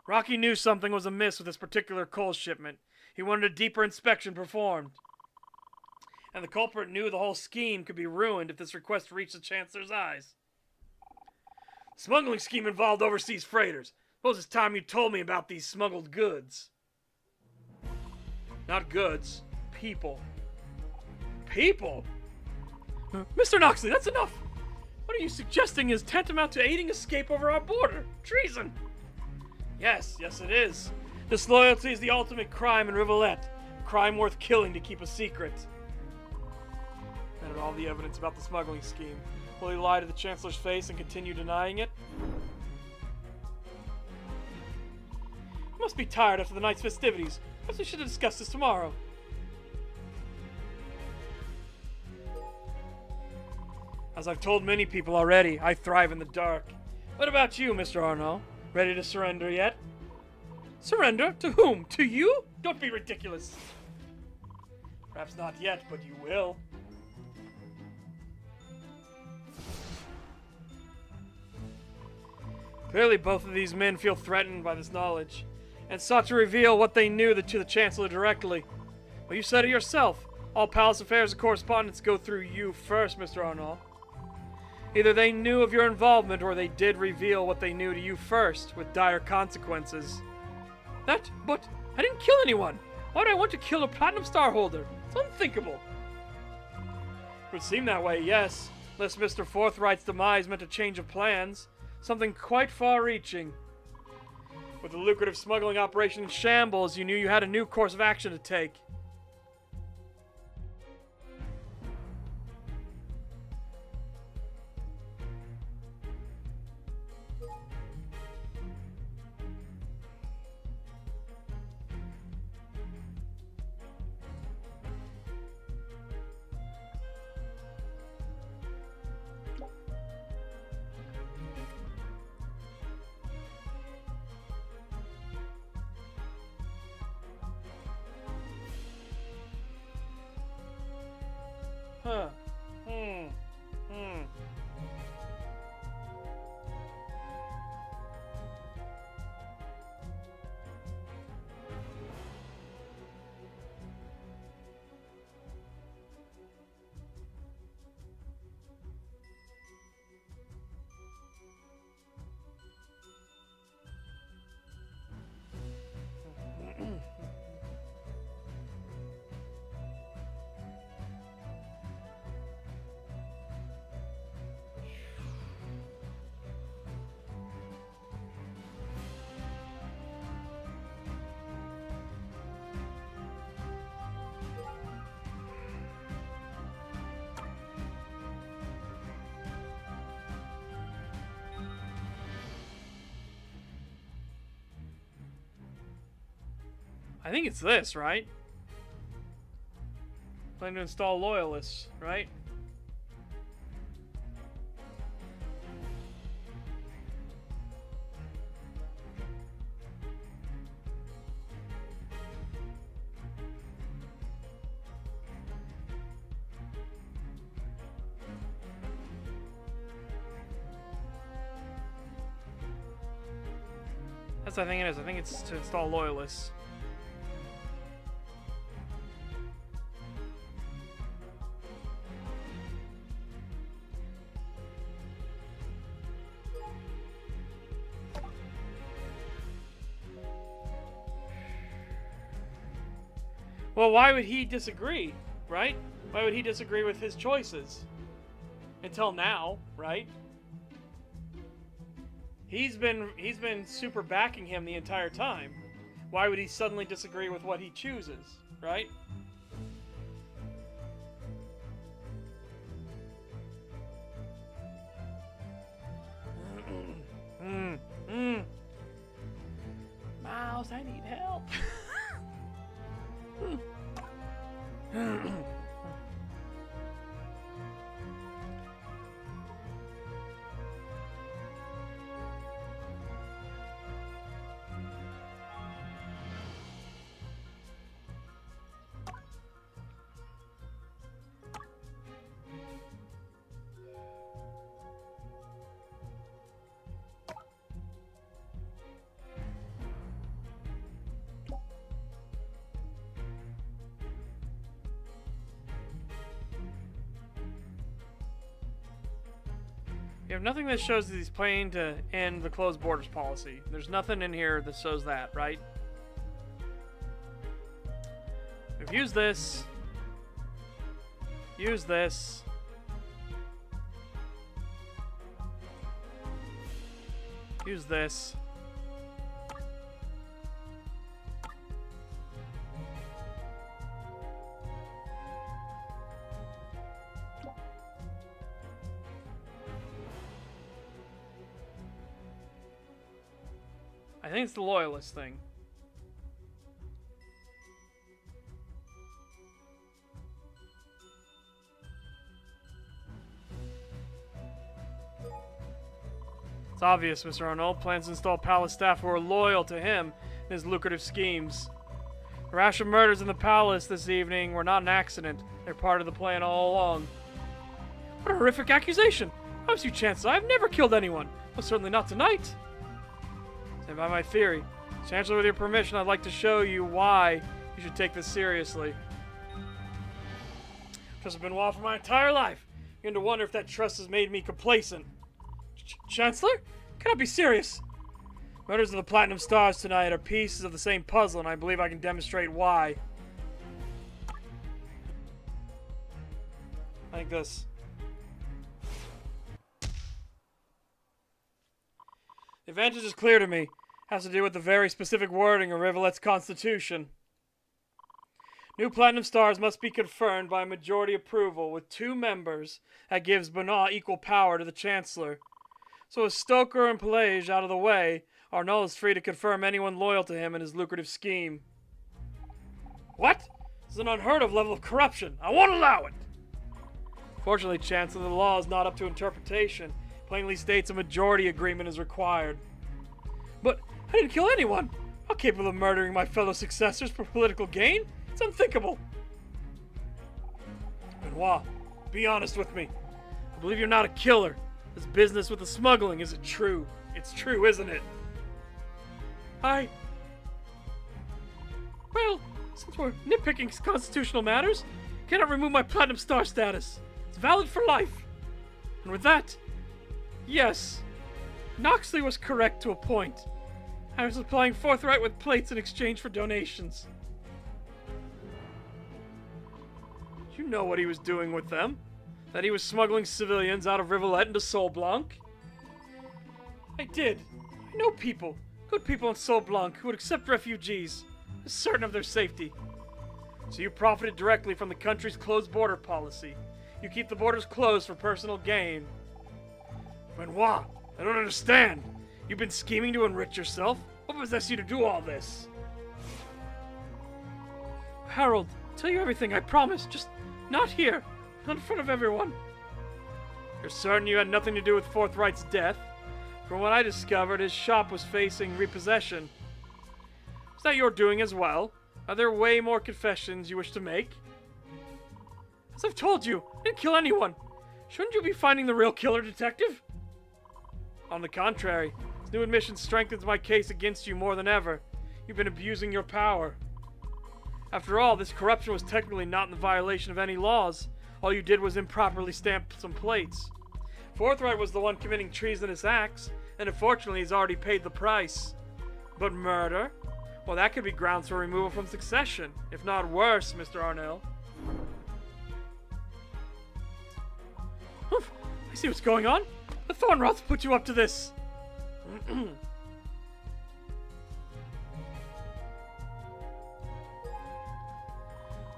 Rocky knew something was amiss with this particular coal shipment. He wanted a deeper inspection performed. And the culprit knew the whole scheme could be ruined if this request reached the Chancellor's eyes. The smuggling scheme involved overseas freighters. Suppose it's time you told me about these smuggled goods. Not goods, people. People? Mr. Noxley, that's enough! What are you suggesting is tantamount to aiding escape over our border? Treason! Yes it is. Disloyalty is the ultimate crime in Rivolette. A crime worth killing to keep a secret. And all the evidence about the smuggling scheme. Will he lie to the Chancellor's face and continue denying it? You must be tired after the night's festivities. Perhaps we should have discussed this tomorrow. As I've told many people already, I thrive in the dark. What about you, Mr. Arnault? Ready to surrender yet? Surrender? To whom? To you? Don't be ridiculous. Perhaps not yet, but you will. Clearly, both of these men feel threatened by this knowledge, and sought to reveal what they knew to the Chancellor directly. But you said it yourself. All palace affairs and correspondence go through you first, Mr. Arnault. Either they knew of your involvement, or they did reveal what they knew to you first, with dire consequences. But I didn't kill anyone. Why would I want to kill a Platinum Star holder? It's unthinkable. It would seem that way, yes. Unless Mr. Forthright's demise meant a change of plans. Something quite far-reaching. With the lucrative smuggling operation in shambles, you knew you had a new course of action to take. Huh. I think it's this, right? Plan to install loyalists, right? That's what I think it is. I think it's to install loyalists. Well, why would he disagree, right? Why would he disagree with his choices? Until now, right? He's been super backing him the entire time. Why would he suddenly disagree with what he chooses, right? Miles, I need help. You have nothing that shows that he's planning to end the closed borders policy. There's nothing in here that shows that, right? We've used this. Use this. Use this. I think it's the loyalist thing. It's obvious, Mr. Arnold plans to install palace staff who are loyal to him and his lucrative schemes. The rash of murders in the palace this evening were not an accident. They're part of the plan all along. What a horrific accusation! How have you chances? I've never killed anyone. Well, certainly not tonight. And by my theory, Chancellor, with your permission, I'd like to show you why you should take this seriously. Trust has been won for my entire life. I begin to wonder if that trust has made me complacent. Chancellor? You cannot be serious. Murders of the Platinum Stars tonight are pieces of the same puzzle, and I believe I can demonstrate why. Like this. The advantage is clear to me. It has to do with the very specific wording of Rivulet's constitution. New Platinum Stars must be confirmed by majority approval with 2 members. That gives Benoit equal power to the Chancellor. So with Stoker and Pelage out of the way, Arnaud is free to confirm anyone loyal to him in his lucrative scheme. What? This is an unheard of level of corruption. I won't allow it! Fortunately, Chancellor, the law is not up to interpretation. It plainly states a majority agreement is required. But I didn't kill anyone. I'm not capable of murdering my fellow successors for political gain. It's unthinkable. Benoit, be honest with me. I believe you're not a killer. This business with the smuggling, is it true? It's true, isn't it? Well, since we're nitpicking constitutional matters, you cannot remove my Platinum Star status. It's valid for life. And with that, yes, Noxley was correct to a point. I was supplying Forthright with plates in exchange for donations. You know what he was doing with them? That he was smuggling civilians out of Rivulet into Sol Blanc? I did. I know people. Good people in Sol Blanc who would accept refugees. I'm certain of their safety. So you profited directly from the country's closed border policy. You keep the borders closed for personal gain. Benoit, I don't understand. You've been scheming to enrich yourself? What possessed you to do all this? Harold, I'll tell you everything, I promise. Just not here. Not in front of everyone. You're certain you had nothing to do with Forthright's death? From what I discovered, his shop was facing repossession. Is that your doing as well? Are there way more confessions you wish to make? As I've told you, I didn't kill anyone. Shouldn't you be finding the real killer, detective? On the contrary, this new admission strengthens my case against you more than ever. You've been abusing your power. After all, this corruption was technically not in the violation of any laws. All you did was improperly stamp some plates. Forthright was the one committing treasonous acts, and unfortunately he's already paid the price. But murder? Well, that could be grounds for removal from succession, if not worse, Mr. Arnell. Oof, I see what's going on. The Thornroths put you up to this.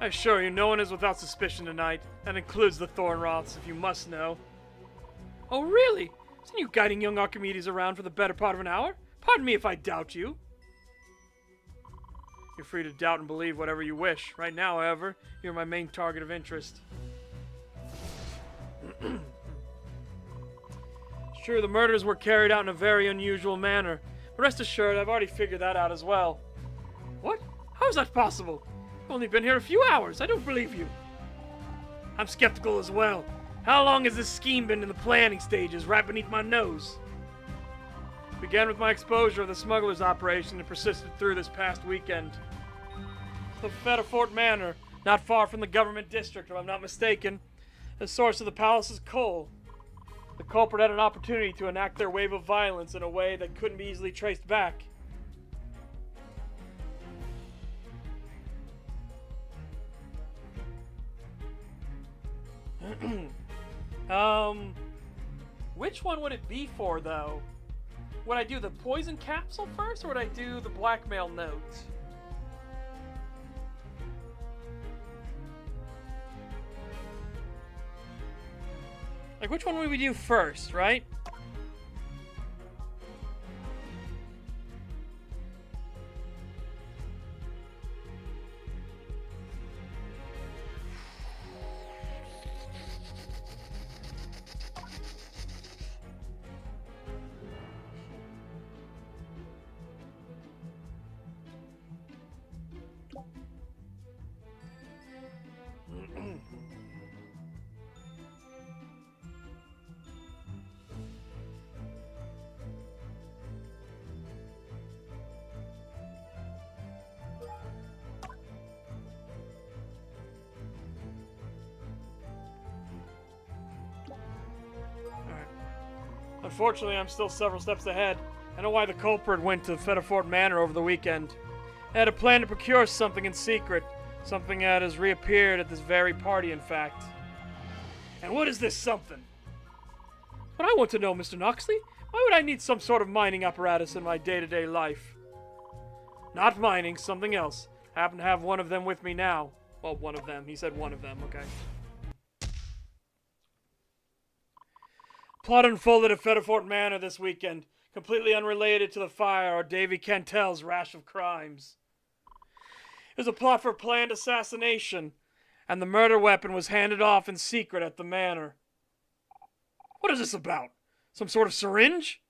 I assure you, no one is without suspicion tonight. That includes the Thornroths, if you must know. Oh, really? Isn't you guiding young Archimedes around for the better part of an hour? Pardon me if I doubt you. You're free to doubt and believe whatever you wish. Right now, however, you're my main target of interest. It's true, the murders were carried out in a very unusual manner. But rest assured, I've already figured that out as well. What? How is that possible? I've only been here a few hours. I don't believe you. I'm skeptical as well. How long has this scheme been in the planning stages, right beneath my nose? It began with my exposure of the smuggler's operation and persisted through this past weekend. The Fetterfort Manor, not far from the government district, if I'm not mistaken, the source of the palace's coal. The culprit had an opportunity to enact their wave of violence in a way that couldn't be easily traced back. Which one would it be for, though? Would I do the poison capsule first, or would I do the blackmail note? Like, which one would we do first, right? Unfortunately, I'm still several steps ahead. I know why the culprit went to Fetterfort Manor over the weekend. They had a plan to procure something in secret. Something that has reappeared at this very party, in fact. And what is this something? But I want to know, Mr. Noxley. Why would I need some sort of mining apparatus in my day-to-day life? Not mining, something else. I happen to have one of them with me now. Well, one of them. He said one of them, okay. Plot unfolded at Fetterfort Manor this weekend, completely unrelated to the fire or Davy Cantel's rash of crimes. It was a plot for planned assassination, and the murder weapon was handed off in secret at the manor. What is this about? Some sort of syringe?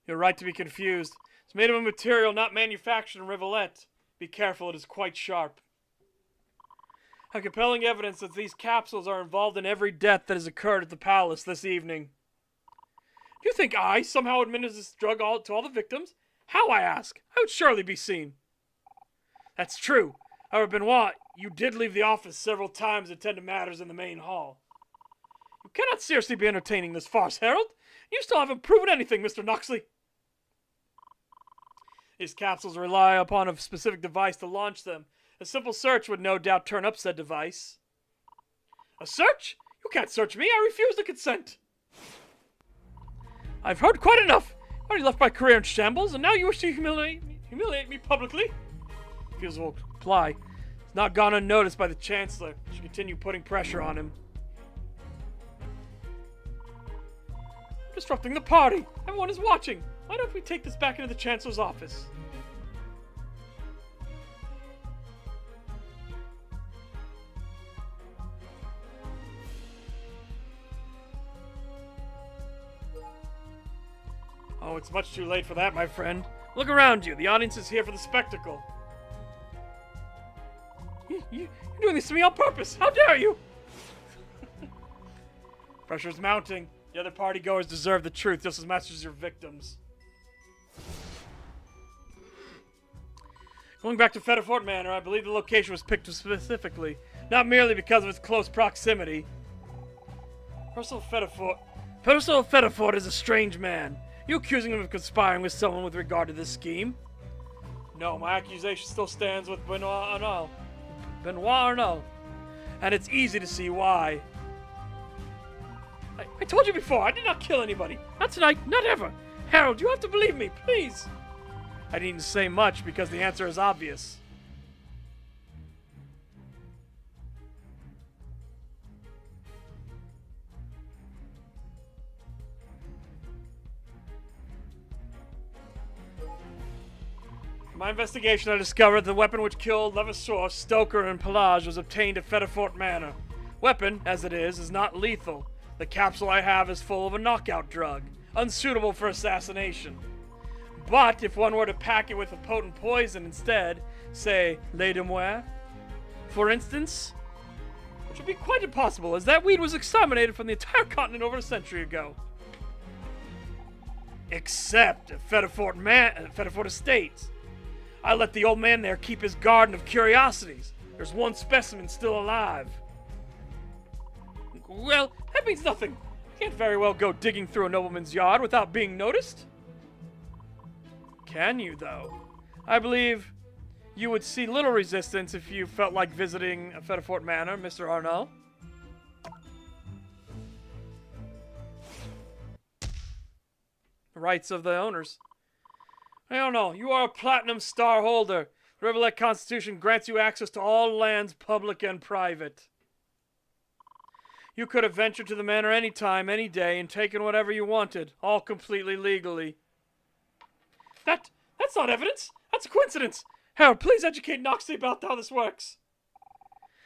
You're right to be confused. It's made of a material not manufactured in Rivolette. Be careful, it is quite sharp. I have compelling evidence that these capsules are involved in every death that has occurred at the palace this evening. Do you think I somehow administered this drug to all the victims? How, I ask? I would surely be seen. That's true. However, Benoit, you did leave the office several times to attend to matters in the main hall. You cannot seriously be entertaining this farce, Harold. You still haven't proven anything, Mr. Noxley. These capsules rely upon a specific device to launch them. A simple search would no doubt turn up said device. A search? You can't search me. I refuse to consent. I've heard quite enough. I already left my career in shambles, and now you wish to humiliate me publicly? Refusal will comply. It's not gone unnoticed by the Chancellor. I should continue putting pressure on him. Disrupting the party. Everyone is watching. Why don't we take this back into the Chancellor's office? Oh, it's much too late for that, my friend. Look around you. The audience is here for the spectacle. You're doing this to me on purpose. How dare you? Pressure's mounting. The other partygoers deserve the truth just as much as your victims. Going back to Fetterfort Manor, I believe the location was picked specifically, not merely because of its close proximity. Percival Fetterfort is a strange man. You accusing him of conspiring with someone with regard to this scheme? No, my accusation still stands with Benoit Arnault. Benoit Arnault. And it's easy to see why. I told you before, I did not kill anybody. Not tonight, not ever. Harold, you have to believe me, please. I needn't say much because the answer is obvious. In my investigation, I discovered the weapon which killed Levasseur, Stoker, and Pelage was obtained at Fetterfort Manor. Weapon, as it is not lethal. The capsule I have is full of a knockout drug, unsuitable for assassination. But if one were to pack it with a potent poison instead, say, lait de moire, for instance, which would be quite impossible, as that weed was exterminated from the entire continent over a century ago. Except at Fetterfort Estates. I let the old man there keep his garden of curiosities. There's one specimen still alive. Well, that means nothing. I can't very well go digging through a nobleman's yard without being noticed. Can you, though? I believe you would see little resistance if you felt like visiting Fetterfort Manor, Mr. Arnault. The rights of the owners. I don't know. You are a platinum star holder. The Rivulet Constitution grants you access to all lands, public and private. You could have ventured to the manor any time, any day, and taken whatever you wanted, all completely legally. That's not evidence. That's a coincidence. Harold, please educate Noxley about how this works.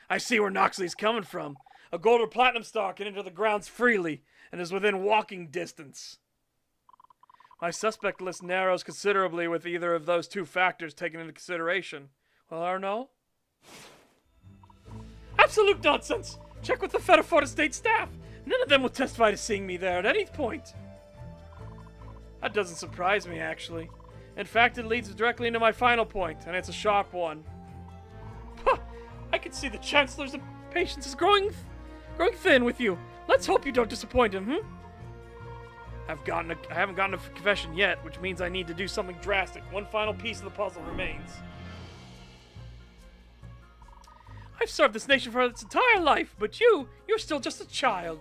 I see where Noxley's coming from. A gold or platinum star can enter the grounds freely and is within walking distance. My suspect list narrows considerably with either of those two factors taken into consideration. Well, Arnault? Absolute nonsense! Check with the Fetterfort Estate staff. None of them will testify to seeing me there at any point. That doesn't surprise me, actually. In fact, it leads directly into my final point, and it's a sharp one. Huh! I can see the Chancellor's patience is growing thin with you. Let's hope you don't disappoint him, I haven't gotten a confession yet, which means I need to do something drastic. One final piece of the puzzle remains. I've served this nation for its entire life, but you're still just a child.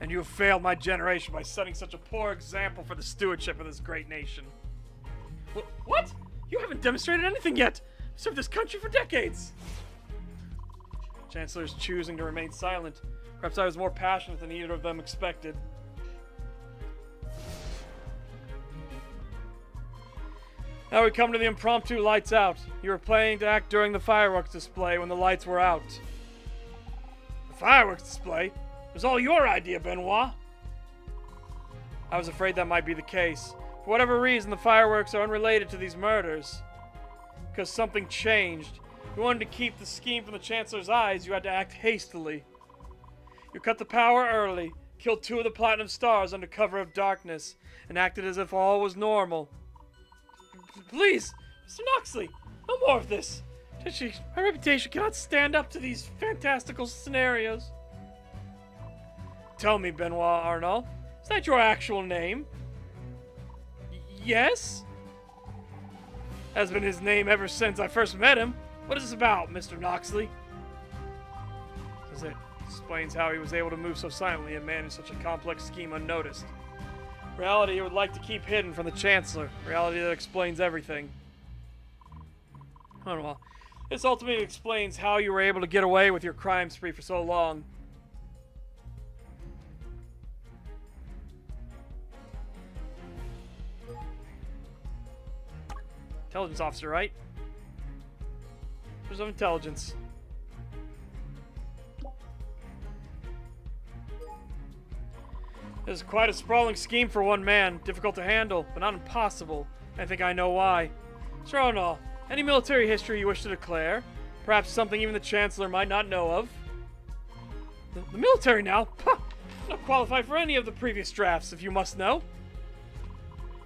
And you have failed my generation by setting such a poor example for the stewardship of this great nation. What? You haven't demonstrated anything yet. I've served this country for decades. Chancellor is choosing to remain silent. Perhaps I was more passionate than either of them expected. Now we come to the impromptu lights out. You were planning to act during the fireworks display when the lights were out. The fireworks display? It was all your idea, Benoit. I was afraid that might be the case. For whatever reason, the fireworks are unrelated to these murders. Because something changed. You wanted to keep the scheme from the Chancellor's eyes, you had to act hastily. You cut the power early, killed 2 of the Platinum Stars under cover of darkness, and acted as if all was normal. Please, Mr. Noxley, no more of this. My reputation cannot stand up to these fantastical scenarios. Tell me, Benoit Arnault, is that your actual name? Yes? Has been his name ever since I first met him. What is this about, Mr. Noxley? It explains how he was able to move so silently and manage such a complex scheme unnoticed. Reality he would like to keep hidden from the Chancellor. Reality that explains everything. Oh well. This ultimately explains how you were able to get away with your crime spree for so long. Intelligence officer, right? There's some intelligence. This is quite a sprawling scheme for one man. Difficult to handle, but not impossible. I think I know why. Sure or no, any military history you wish to declare? Perhaps something even the Chancellor might not know of? The military now? Puh! Not qualified for any of the previous drafts, if you must know.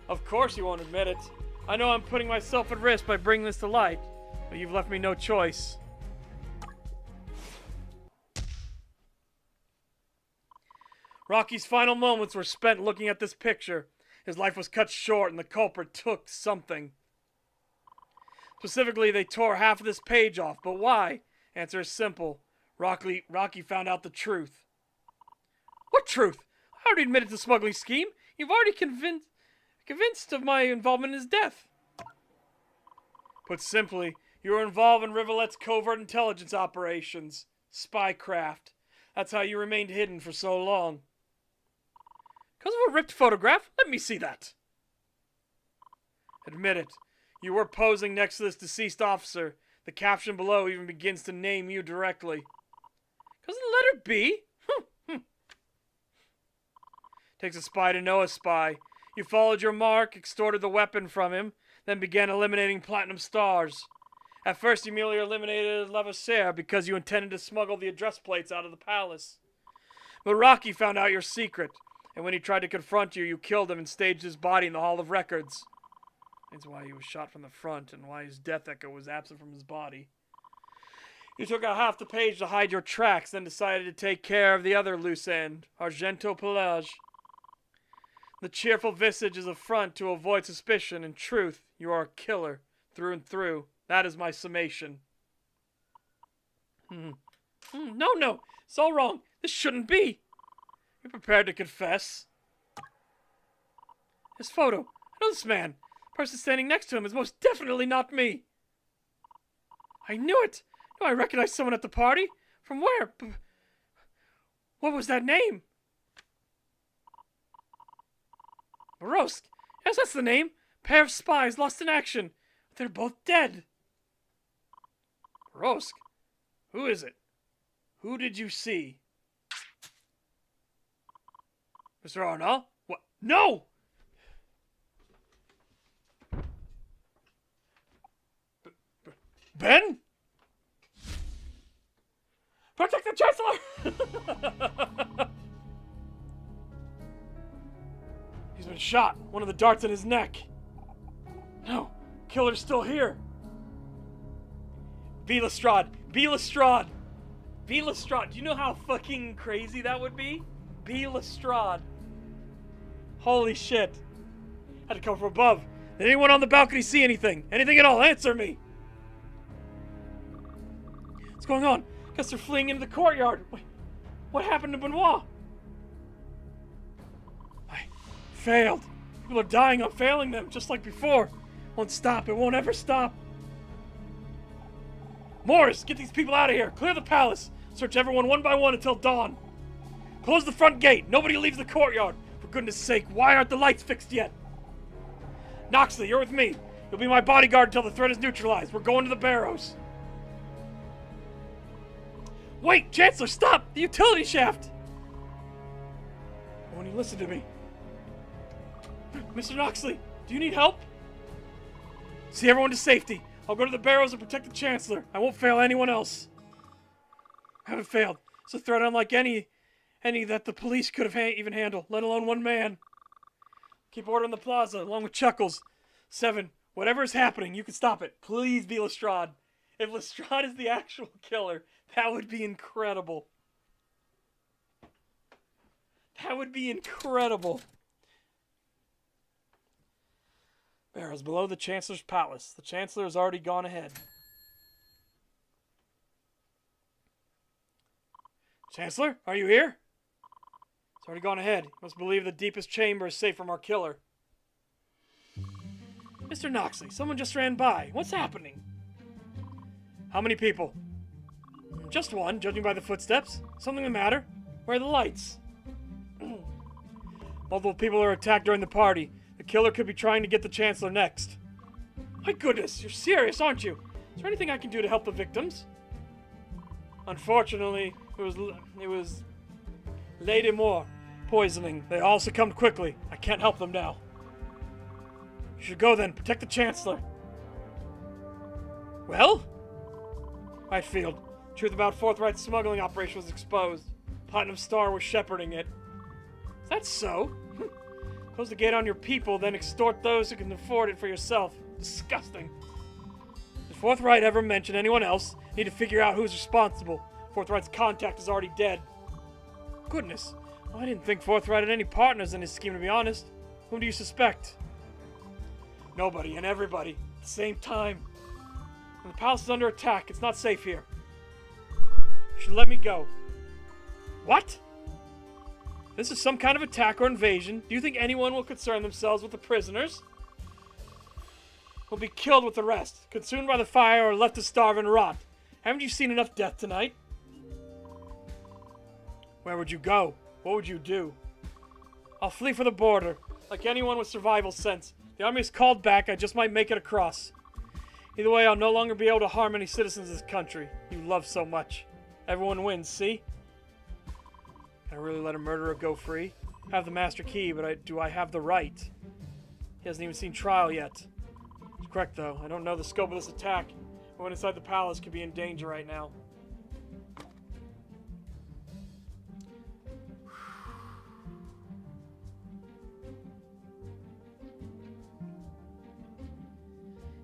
Of course you won't admit it. I know I'm putting myself at risk by bringing this to light, but you've left me no choice. Rocky's final moments were spent looking at this picture. His life was cut short and the culprit took something. Specifically, they tore half of this page off, but why? Answer is simple. Rocky found out the truth. What truth? I already admitted to the smuggling scheme. You've already convinced of my involvement in his death. Put simply, you were involved in Rivulet's covert intelligence operations. Spycraft. That's how you remained hidden for so long. Because of a ripped photograph? Let me see that. Admit it. You were posing next to this deceased officer. The caption below even begins to name you directly. Because of the letter B? Takes a spy to know a spy. You followed your mark, extorted the weapon from him, then began eliminating platinum stars. At first, you merely eliminated Levasseur because you intended to smuggle the address plates out of the palace. But Rocky found out your secret, and when he tried to confront you, you killed him and staged his body in the Hall of Records. That's why he was shot from the front and why his death echo was absent from his body. You took out half the page to hide your tracks, then decided to take care of the other loose end, Argento Pelage. The cheerful visage is a front to avoid suspicion. In truth, you are a killer, through and through. That is my summation. No, it's all wrong. This shouldn't be. You're prepared to confess. This photo. I know this man. The person standing next to him is most definitely not me. I knew it. No, I recognized someone at the party. From where? What was that name? Barosk. Yes, that's the name. Pair of spies lost in action. They're both dead. Barosk? Who is it? Who did you see? Mr. Arnault? What? No! Ben? Protect the Chancellor! He's been shot. One of the darts in his neck. No, killer's still here. B. Lestrade. B. Lestrade. B. Lestrade. Do you know how fucking crazy that would be? B. Lestrade. Holy shit. Had to come from above. Did anyone on the balcony see anything? Anything at all? Answer me. What's going on? Guess they're fleeing into the courtyard. Wait, what happened to Benoit? I failed. People are dying. I'm failing them, just like before. Won't stop. It won't ever stop. Morris, get these people out of here. Clear the palace. Search everyone one by one until dawn. Close the front gate. Nobody leaves the courtyard. For goodness sake, why aren't the lights fixed yet? Noxley, you're with me. You'll be my bodyguard until the threat is neutralized. We're going to the barrows. Wait, Chancellor, stop! The utility shaft! Won't you listen to me? Mr. Noxley, do you need help? See everyone to safety. I'll go to the barrows and protect the Chancellor. I won't fail anyone else. I haven't failed. It's a threat unlike any that the police could have even handled, let alone one man. Keep order in the plaza, along with Chuckles. 7. Whatever is happening, you can stop it. Please be Lestrade. If Lestrade is the actual killer, that would be incredible. That would be incredible. Barrows below the Chancellor's palace. The Chancellor has already gone ahead. Chancellor, are you here? It's already gone ahead. You must believe the deepest chamber is safe from our killer. Mr. Noxley, someone just ran by. What's happening? How many people? Just one, judging by the footsteps. Something the matter? Where are the lights? Multiple people are attacked during the party. The killer could be trying to get the Chancellor next. My goodness, you're serious, aren't you? Is there anything I can do to help the victims? Unfortunately, it was Lady Moore poisoning. They all succumbed quickly. I can't help them now. You should go then. Protect the Chancellor. Well? Whitefield. Truth about Forthright's smuggling operation was exposed. Platinum Star was shepherding it. Is that so? Close the gate on your people, then extort those who can afford it for yourself. Disgusting. Did Forthright ever mention anyone else? Need to figure out who's responsible. Forthright's contact is already dead. Goodness. I didn't think Forthright had any partners in his scheme, to be honest. Whom do you suspect? Nobody and everybody at the same time. And the palace is under attack. It's not safe here. You should let me go. What? This is some kind of attack or invasion. Do you think anyone will concern themselves with the prisoners? Will be killed with the rest, consumed by the fire or left to starve and rot. Haven't you seen enough death tonight? Where would you go? What would you do? I'll flee for the border, like anyone with survival sense. The army is called back, I just might make it across. Either way, I'll no longer be able to harm any citizens of this country you love so much. Everyone wins, see? Can I really let a murderer go free? I have the master key, but do I have the right? He hasn't even seen trial yet. It's correct, though. I don't know the scope of this attack. Everyone inside the palace could be in danger right now.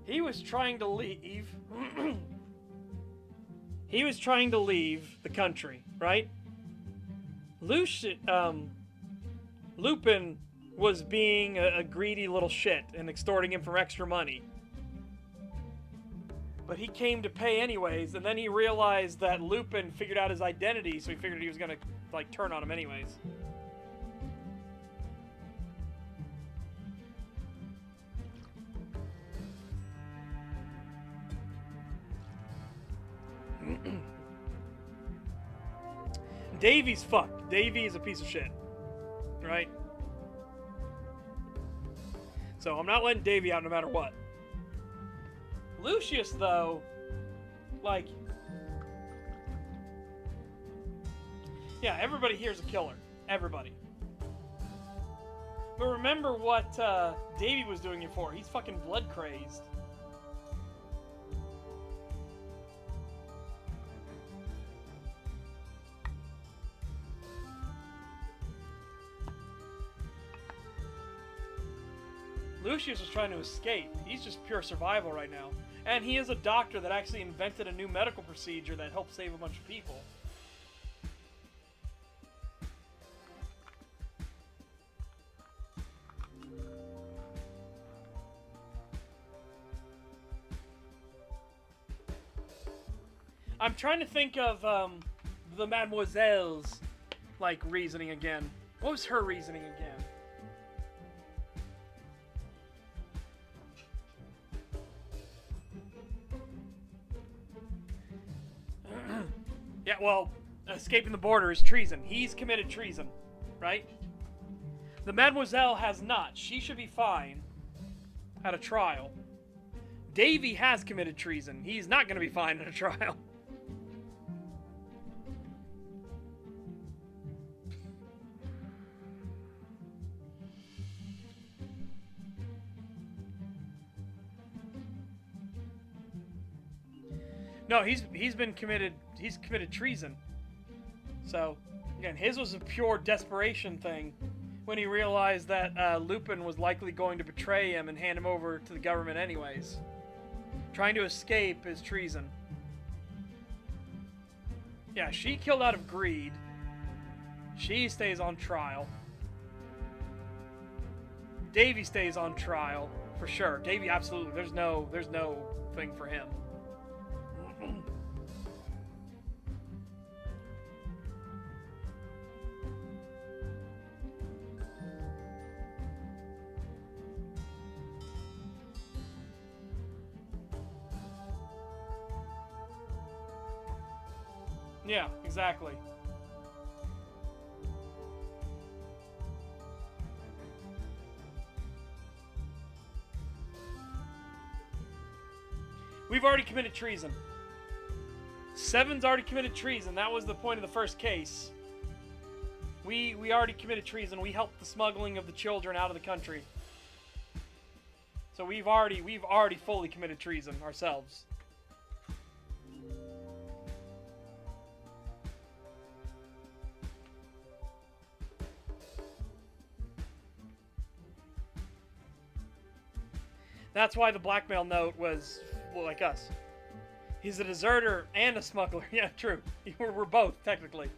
He was trying to leave. He was trying to leave the country, right? Lupin was being a greedy little shit and extorting him for extra money. But he came to pay anyways, and then he realized that Lupin figured out his identity, so he figured he was gonna, like, turn on him anyways. Davy's fucked. Davy is a piece of shit. Right? So I'm not letting Davy out no matter what. Lucius, though, like... Yeah, everybody here's a killer. Everybody. But remember what Davy was doing it for. He's fucking blood crazed. Lucius was trying to escape. He's just pure survival right now. And he is a doctor that actually invented a new medical procedure that helped save a bunch of people. I'm trying to think of the Mademoiselle's, like, reasoning again. What was her reasoning again? Yeah, well, escaping the border is treason. He's committed treason, right? The Mademoiselle has not. She should be fine at a trial. Davy has committed treason. He's not going to be fine at a trial. No, he's committed treason. So, again, his was a pure desperation thing when he realized that Lupin was likely going to betray him and hand him over to the government anyways. Trying to escape is treason. Yeah, she killed out of greed. She stays on trial. Davy stays on trial, for sure. Davy, absolutely. There's no thing for him. Yeah, exactly. We've already committed treason. Seven's already committed treason. That was the point of the first case. We already committed treason. We helped the smuggling of the children out of the country. So we've already fully committed treason ourselves. That's why the blackmail note was, well, like us. He's a deserter and a smuggler. Yeah, true. We're both, technically.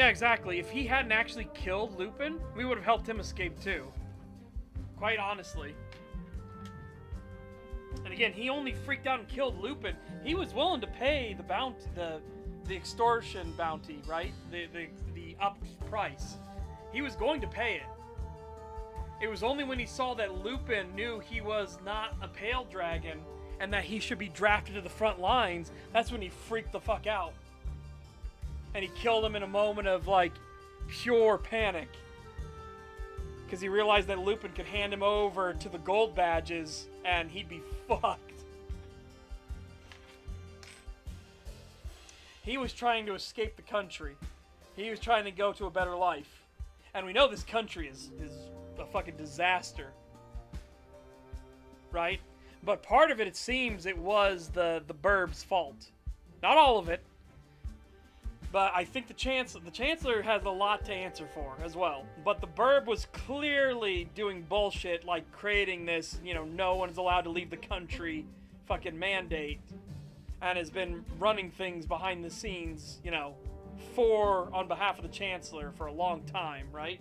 Yeah, exactly. If he hadn't actually killed Lupin, we would have helped him escape too. Quite honestly. And again, he only freaked out and killed Lupin. He was willing to pay the bounty, the extortion bounty, right? The upped price. He was going to pay it. It was only when he saw that Lupin knew he was not a pale dragon and that he should be drafted to the front lines, that's when he freaked the fuck out. And he killed him in a moment of, like, pure panic. Because he realized that Lupin could hand him over to the gold badges and he'd be fucked. He was trying to escape the country. He was trying to go to a better life. And we know this country is a fucking disaster. Right? But part of it, it seems, it was the burb's fault. Not all of it. But I think the Chancellor has a lot to answer for as well. But the burb was clearly doing bullshit, like creating this, no one's allowed to leave the country fucking mandate. And has been running things behind the scenes, on behalf of the Chancellor for a long time, right?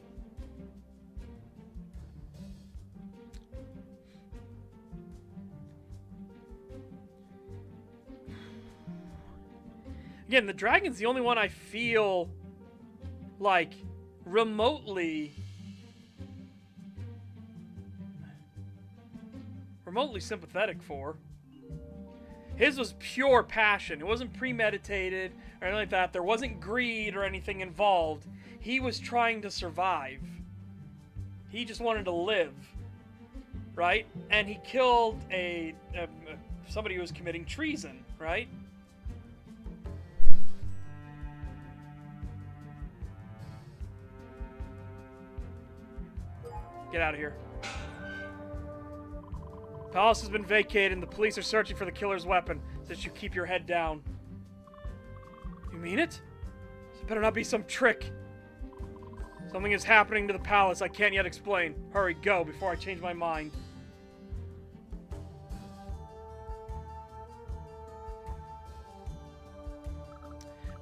Again, the dragon's the only one I feel like remotely sympathetic for. His was pure passion. It wasn't premeditated or anything like that. There wasn't greed or anything involved. He was trying to survive. He just wanted to live, right? And he killed somebody who was committing treason, right? Get out of here. Palace has been vacated and the police are searching for the killer's weapon. Says you keep your head down. You mean it? This better not be some trick. Something is happening to the palace I can't yet explain. Hurry, go, before I change my mind.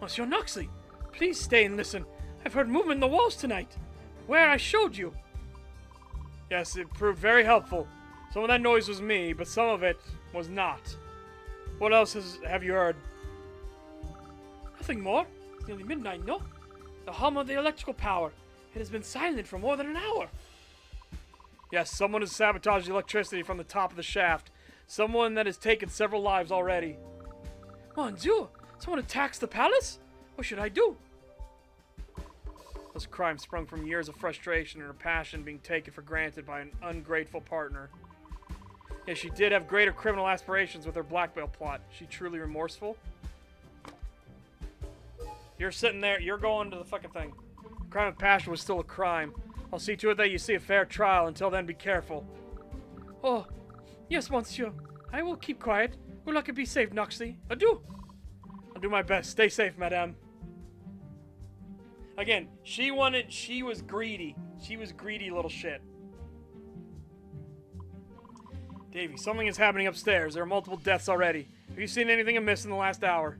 Monsieur Noxley, please stay and listen. I've heard movement in the walls tonight. Where I showed you. Yes, it proved very helpful. Some of that noise was me, but some of it was not. What else have you heard? Nothing more. It's nearly midnight, no? The hum of the electrical power. It has been silent for more than an hour. Yes, someone has sabotaged the electricity from the top of the shaft. Someone that has taken several lives already. Mon Dieu! Someone attacks the palace? What should I do? This crime sprung from years of frustration and her passion being taken for granted by an ungrateful partner. Yes, she did have greater criminal aspirations with her blackmail plot. Is she truly remorseful? You're sitting there, you're going to the fucking thing. Crime of passion was still a crime. I'll see to it that you see a fair trial. Until then, be careful. Oh, yes, monsieur. I will keep quiet. Good luck and be safe, Noxley. Adieu. I'll do my best. Stay safe, madame. Again, she was greedy. She was greedy little shit. Davy, something is happening upstairs. There are multiple deaths already. Have you seen anything amiss in the last hour?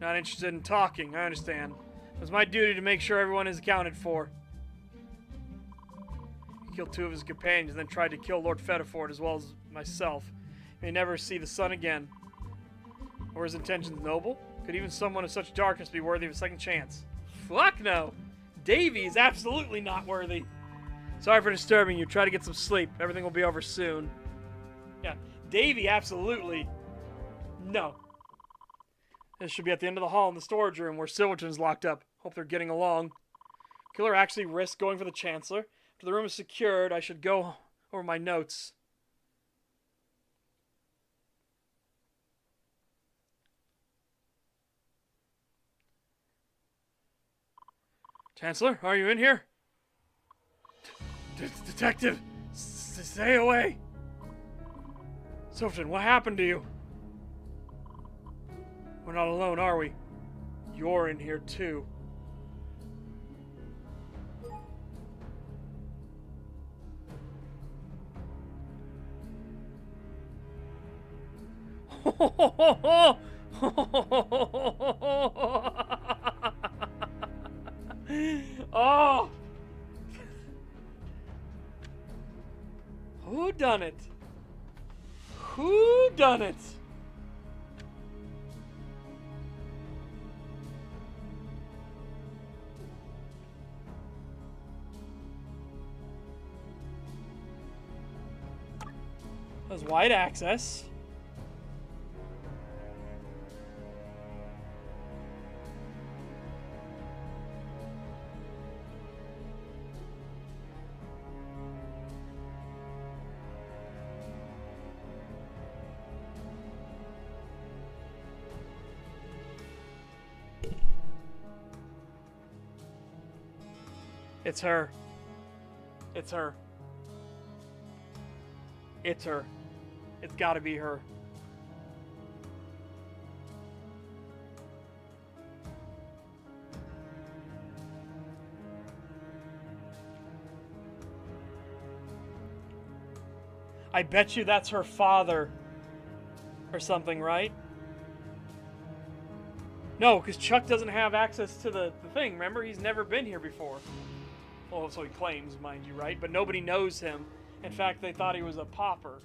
Not interested in talking, I understand. It was my duty to make sure everyone is accounted for. He killed 2 of his companions and then tried to kill Lord Fetterford as well as myself. He may never see the sun again. Were his intentions noble? Could even someone of such darkness be worthy of a second chance? Fuck no! Davy is absolutely not worthy. Sorry for disturbing you. Try to get some sleep. Everything will be over soon. Yeah, Davy absolutely... No. This should be at the end of the hall in the storage room where Silverton's locked up. Hope they're getting along. Killer actually risked going for the Chancellor. After the room is secured, I should go over my notes. Chancellor, are you in here? Detective, stay away. Silverton, what happened to you? We're not alone, are we? You're in here too. Oh! Who done it? Who done it? That was wide access. It's her. It's her. It's her. It's gotta be her. I bet you that's her father. Or something, right? No, because Chuck doesn't have access to the thing. Remember, he's never been here before. Well, so he claims, mind you, right? But nobody knows him. In fact, they thought he was a pauper.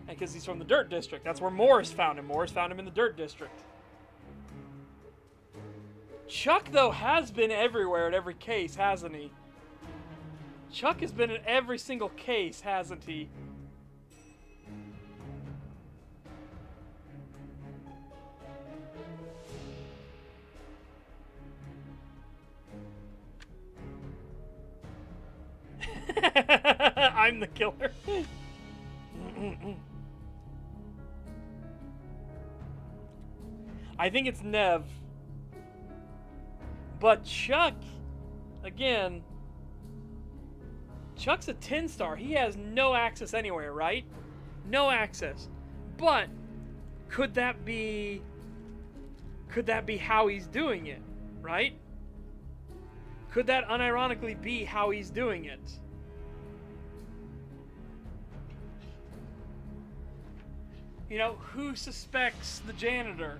And because he's from the Dirt District. That's where Morris found him. Morris found him in the Dirt District. Chuck, though, has been everywhere at every case, hasn't he? Chuck has been in every single case, hasn't he? I'm the killer. I think it's Nev. But Chuck, again, Chuck's a 10-star. He has no access anywhere, right? No access. But could that be how he's doing it, right? Could that unironically be how he's doing it? You know, who suspects the janitor?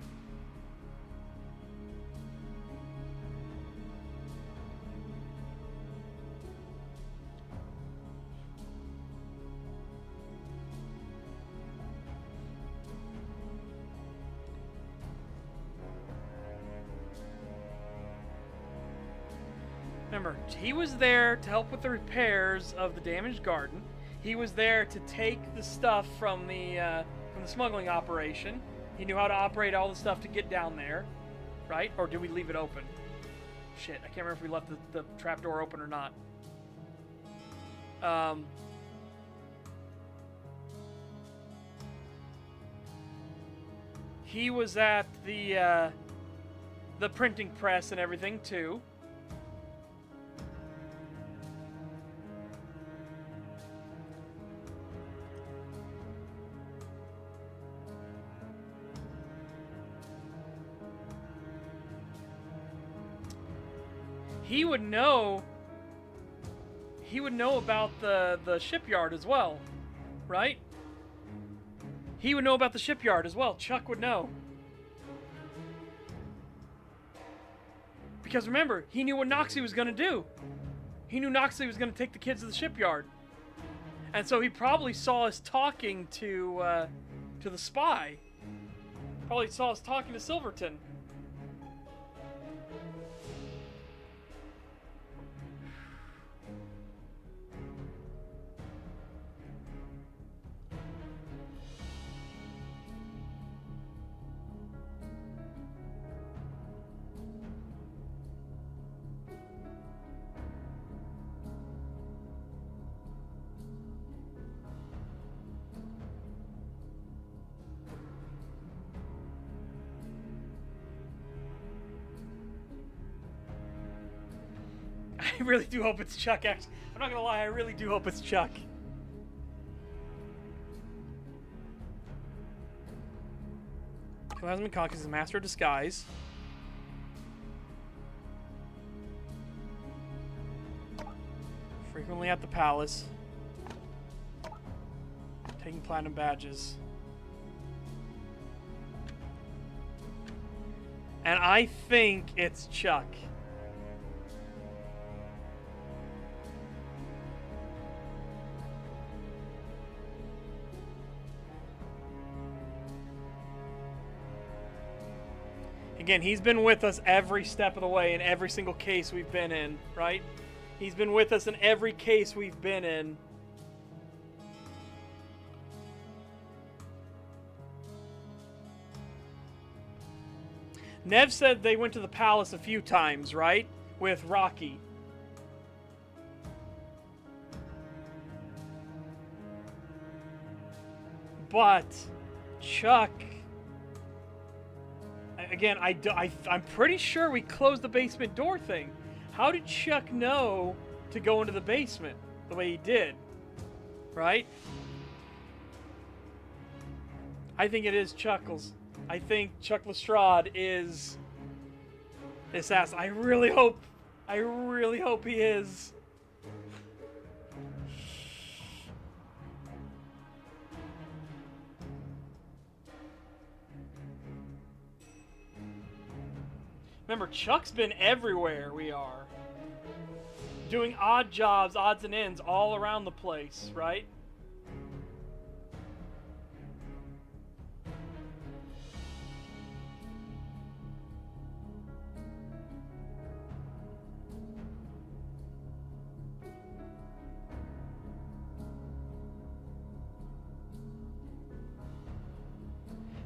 Remember, he was there to help with the repairs of the damaged garden. He was there to take the stuff from the smuggling operation. He knew how to operate all the stuff to get down there, right? Or did we leave it open? Shit, I can't remember if we left the trapdoor open or not. He was at the printing press and everything too. He would know about the shipyard as well, right? He would know about the shipyard as well. Chuck would know. Because remember, he knew what Noxie was going to do. He knew Noxie was going to take the kids to the shipyard. And so he probably saw us talking to the spy. Probably saw us talking to Silverton. I really do hope it's Chuck, actually. I'm not gonna lie, I really do hope it's Chuck. Plasma Cock is a master of disguise. Frequently at the palace. Taking platinum badges. And I think it's Chuck. Again, he's been with us every step of the way in every single case we've been in, right? He's been with us in every case we've been in. Nev said they went to the palace a few times, right? With Rocky. But Chuck... Again, I'm pretty sure we closed the basement door thing. How did Chuck know to go into the basement the way he did? Right? I think it is Chuckles. I think Chuck Lestrade is the assassin. I really hope he is. Remember, Chuck's been everywhere we are. Doing odd jobs, odds and ends, all around the place, right?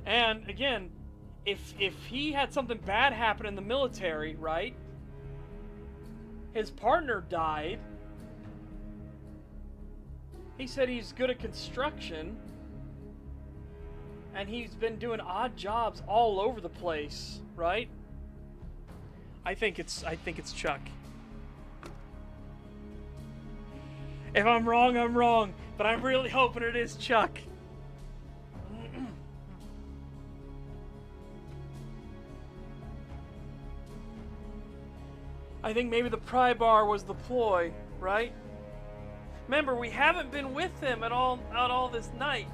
And, again... If he had something bad happen in the military, right? His partner died. He said he's good at construction. And he's been doing odd jobs all over the place, right? I think it's Chuck. If I'm wrong, I'm wrong. But I'm really hoping it is Chuck. I think maybe the pry bar was the ploy, right? Remember, we haven't been with him at all this night.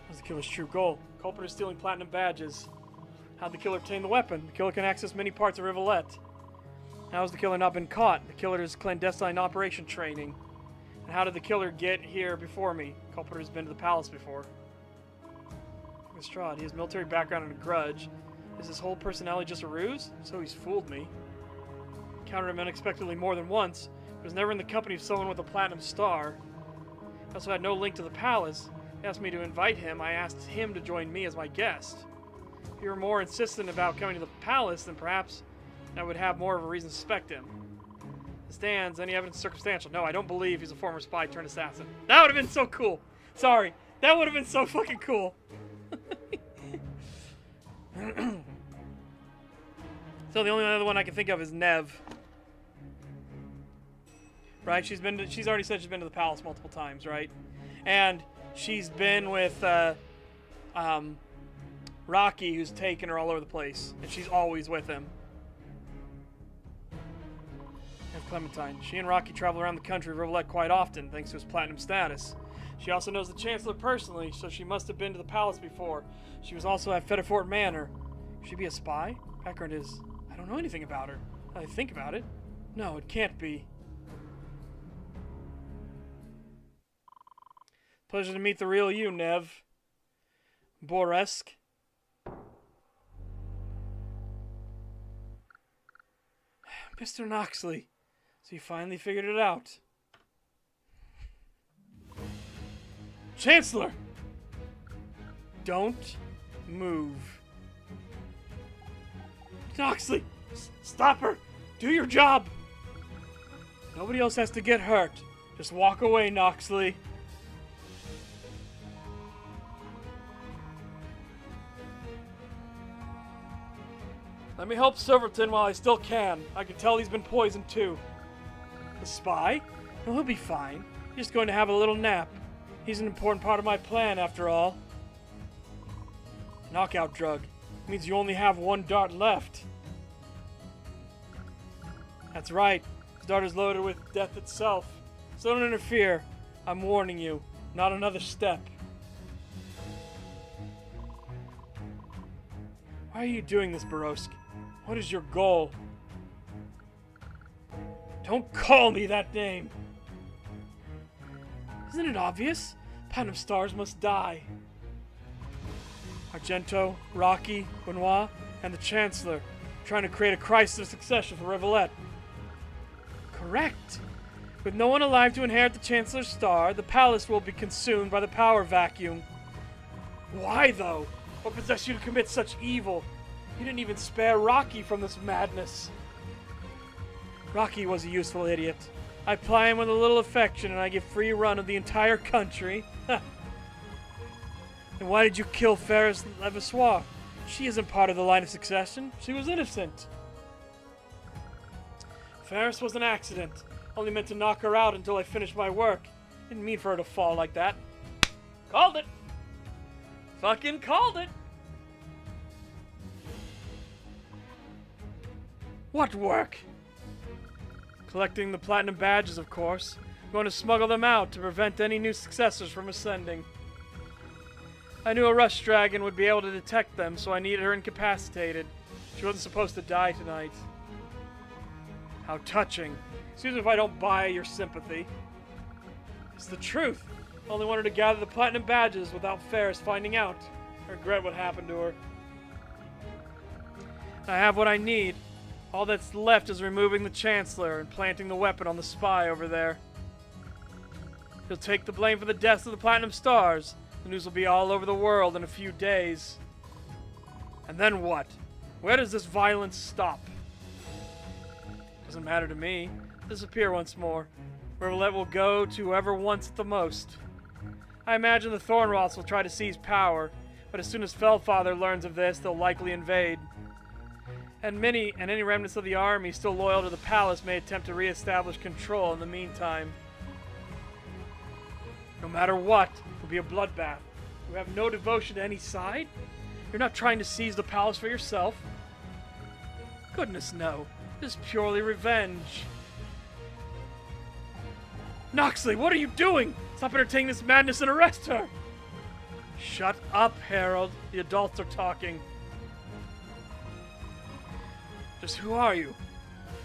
What's the killer's true goal? Culprit is stealing platinum badges. How'd the killer obtain the weapon? The killer can access many parts of Rivulet. How has the killer not been caught? The killer is clandestine operation training. And how did the killer get here before me? Culprit has been to the palace before. Lestrade, he has military background and a grudge. Is his whole personality just a ruse? So he's fooled me. Encountered him unexpectedly more than once. He was never in the company of someone with a platinum star. He also had no link to the palace. He asked me to invite him. I asked him to join me as my guest. If he were more insistent about coming to the palace, then perhaps I would have more of a reason to suspect him. Stands, any evidence circumstantial? No, I don't believe he's a former spy turned assassin. That would have been so cool. Sorry. That would have been so fucking cool. So the only other one I can think of is Nev. Right? She's already said she's been to the palace multiple times, right? And she's been with Rocky, who's taken her all over the place. And she's always with him. Clementine. She and Rocky travel around the country of Rivulet quite often, thanks to his platinum status. She also knows the Chancellor personally, so she must have been to the palace before. She was also at Fetterfort Manor. Could she be a spy? Background is, I don't know anything about her. Now that I think about it. No, it can't be. Pleasure to meet the real you, Nev. Boresk. Mr. Noxley. So you finally figured it out. Chancellor! Don't move. Noxley! Stop her! Do your job! Nobody else has to get hurt. Just walk away, Noxley. Let me help Silverton while I still can. I can tell he's been poisoned too. The spy? No, he'll be fine. He's just going to have a little nap. He's an important part of my plan, after all. Knockout drug. Means you only have one dart left. That's right. His dart is loaded with death itself. So don't interfere. I'm warning you. Not another step. Why are you doing this, Boresk? What is your goal? Don't call me that name! Isn't it obvious? Platinum Stars must die. Argento, Rocky, Benoit, and the Chancellor trying to create a crisis of succession for Revelette. Correct. With no one alive to inherit the Chancellor's star, the palace will be consumed by the power vacuum. Why, though? What possessed you to commit such evil? You didn't even spare Rocky from this madness. Rocky was a useful idiot. I ply him with a little affection and I get free run of the entire country. Then why did you kill Ferris Levasseur? She isn't part of the line of succession. She was innocent. Ferris was an accident. Only meant to knock her out until I finished my work. Didn't mean for her to fall like that. Called it. Fucking called it. What work? Collecting the platinum badges, of course. I'm going to smuggle them out to prevent any new successors from ascending. I knew a rush dragon would be able to detect them, so I needed her incapacitated. She wasn't supposed to die tonight. How touching. Excuse me if I don't buy your sympathy. It's the truth. I only wanted to gather the platinum badges without Ferris finding out. I regret what happened to her. I have what I need. All that's left is removing the Chancellor and planting the weapon on the spy over there. He'll take the blame for the deaths of the Platinum Stars. The news will be all over the world in a few days. And then what? Where does this violence stop? Doesn't matter to me. Disappear once more. Revelette will go to whoever wants it the most. I imagine the Thornroths will try to seize power, but as soon as Fellfather learns of this, they'll likely invade. And any remnants of the army still loyal to the palace may attempt to re-establish control in the meantime. No matter what, it'll be a bloodbath. You have no devotion to any side? You're not trying to seize the palace for yourself? Goodness no. This is purely revenge. Noxley, what are you doing? Stop entertaining this madness and arrest her! Shut up, Harold. The adults are talking. Just who are you?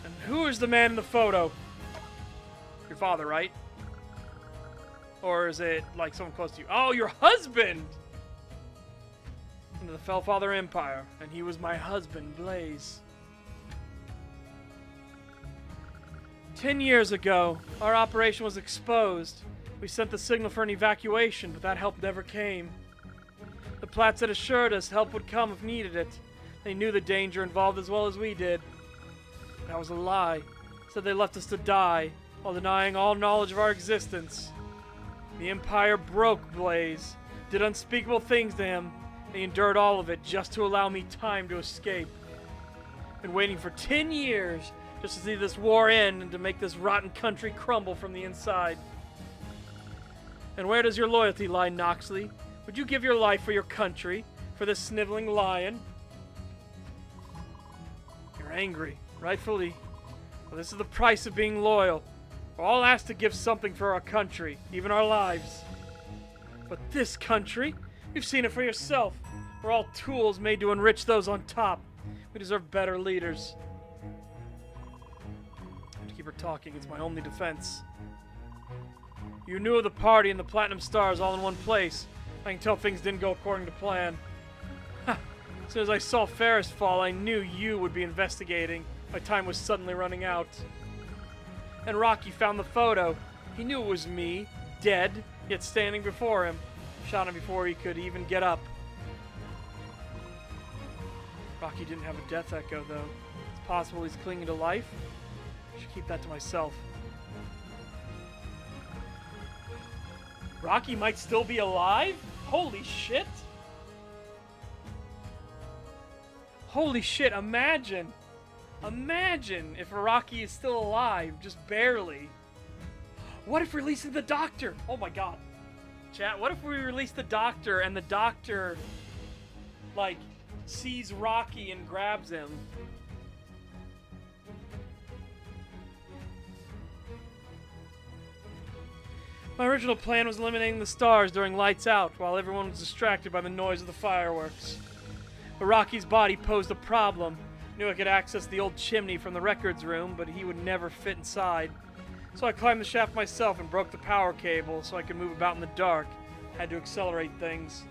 And who is the man in the photo? Your father, right? Or is it like someone close to you? Oh, your husband! Into the Fellfather Empire, and he was my husband, Blaze. 10 years ago, our operation was exposed. We sent the signal for an evacuation, but that help never came. The Platts had assured us help would come if needed it. They knew the danger involved as well as we did. That was a lie. Said they left us to die, while denying all knowledge of our existence. The Empire broke Blaze, did unspeakable things to him. They endured all of it just to allow me time to escape. Been waiting for 10 years just to see this war end and to make this rotten country crumble from the inside. And where does your loyalty lie, Noxley? Would you give your life for your country, for this sniveling lion? You're angry, rightfully. Well, this is the price of being loyal. We're all asked to give something for our country, even our lives. But this country? You've seen it for yourself. We're all tools made to enrich those on top. We deserve better leaders. I have to keep her talking. It's my only defense. You knew of the party and the Platinum Stars all in one place. I can tell things didn't go according to plan. Ha! As soon as I saw Ferris fall, I knew you would be investigating. My time was suddenly running out. And Rocky found the photo. He knew it was me, dead, yet standing before him. Shot him before he could even get up. Rocky didn't have a death echo, though. It's possible he's clinging to life. I should keep that to myself. Rocky might still be alive? Holy shit! Holy shit, imagine! Imagine if Rocky is still alive, just barely. What if releasing the doctor? Oh my god. Chat, what if we release the doctor and the doctor, like, sees Rocky and grabs him? My original plan was eliminating the stars during lights out while everyone was distracted by the noise of the fireworks. But Rocky's body posed a problem, and Knew I could access the old chimney from the records room, but he would never fit inside. So I climbed the shaft myself and broke the power cable so I could move about in the dark. Had to accelerate things.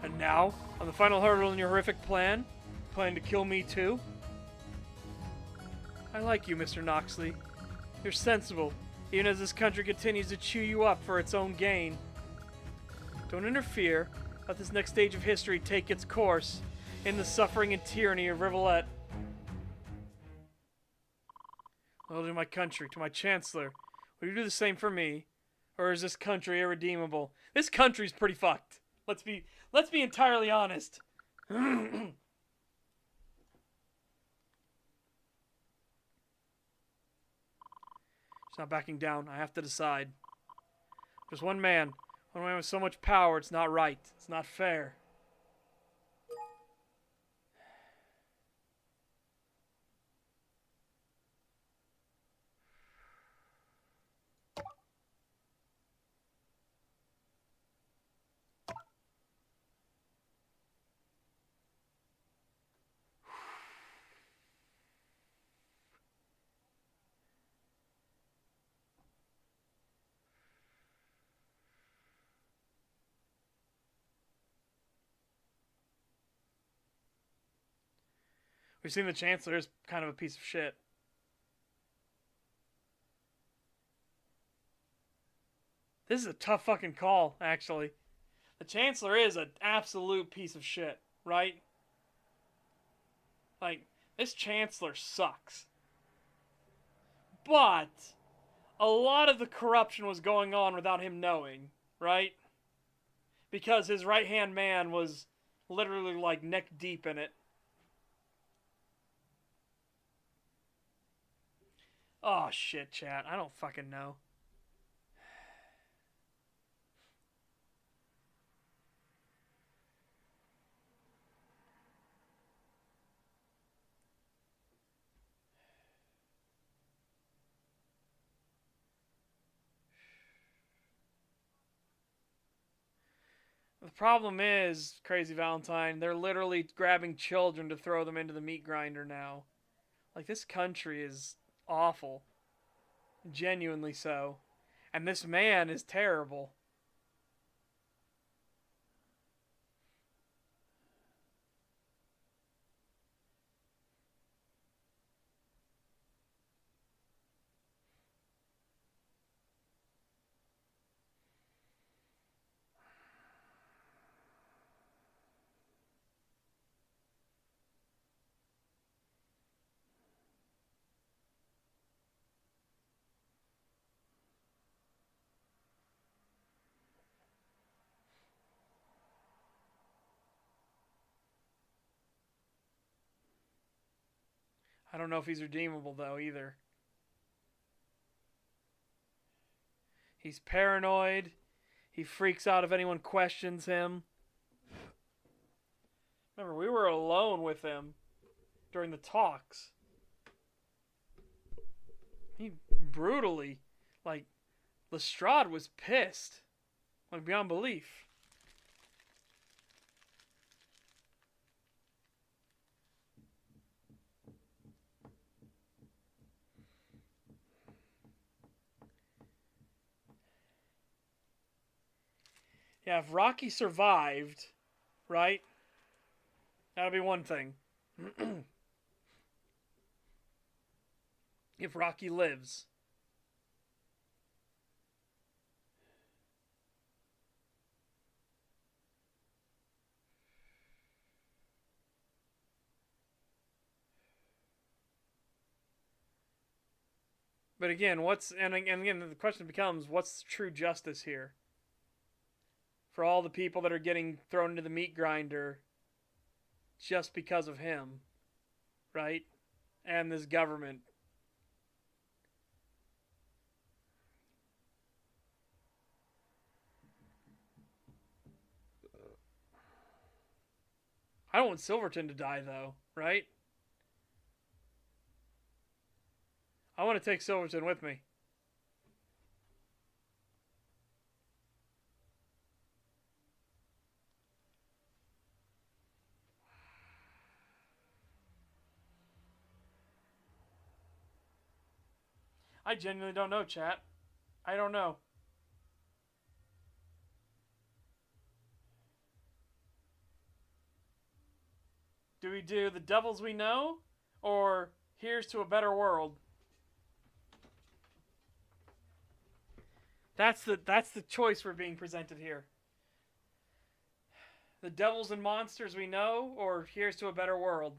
And now, on the final hurdle in your horrific plan, planning to kill me too? I like you, Mr. Noxley. You're sensible, even as this country continues to chew you up for its own gain. Don't interfere. Let this next stage of history take its course in the suffering and tyranny of Rivulet. Well, to my country, to my chancellor, will you do the same for me? Or is this country irredeemable? This country's pretty fucked. Let's be entirely honest. She's not backing down. I have to decide. Just one man with so much power, it's not right. It's not fair. We've seen the Chancellor is kind of a piece of shit. This is a tough fucking call, actually. The Chancellor is an absolute piece of shit, right? Like, this Chancellor sucks. But a lot of the corruption was going on without him knowing, right? Because his right-hand man was literally, like, neck deep in it. Oh, shit, chat. I don't fucking know. The problem is, Crazy Valentine, they're literally grabbing children to throw them into the meat grinder now. Like, this country is awful. Genuinely so. And this man is terrible. I don't know if he's redeemable, though, either. He's paranoid. He freaks out if anyone questions him. Remember, we were alone with him during the talks. He brutally, like, Lestrade was pissed. Like, beyond belief. Yeah, if Rocky survived, right? That'll be one thing. If Rocky lives. But again, again, the question becomes, what's true justice here? For all the people that are getting thrown into the meat grinder just because of him, right? And this government. I don't want Silverton to die, though, right? I want to take Silverton with me. I genuinely don't know, chat. I don't know. Do we do the devils we know, or here's to a better world? That's the choice we're being presented here. The devils and monsters we know, or here's to a better world?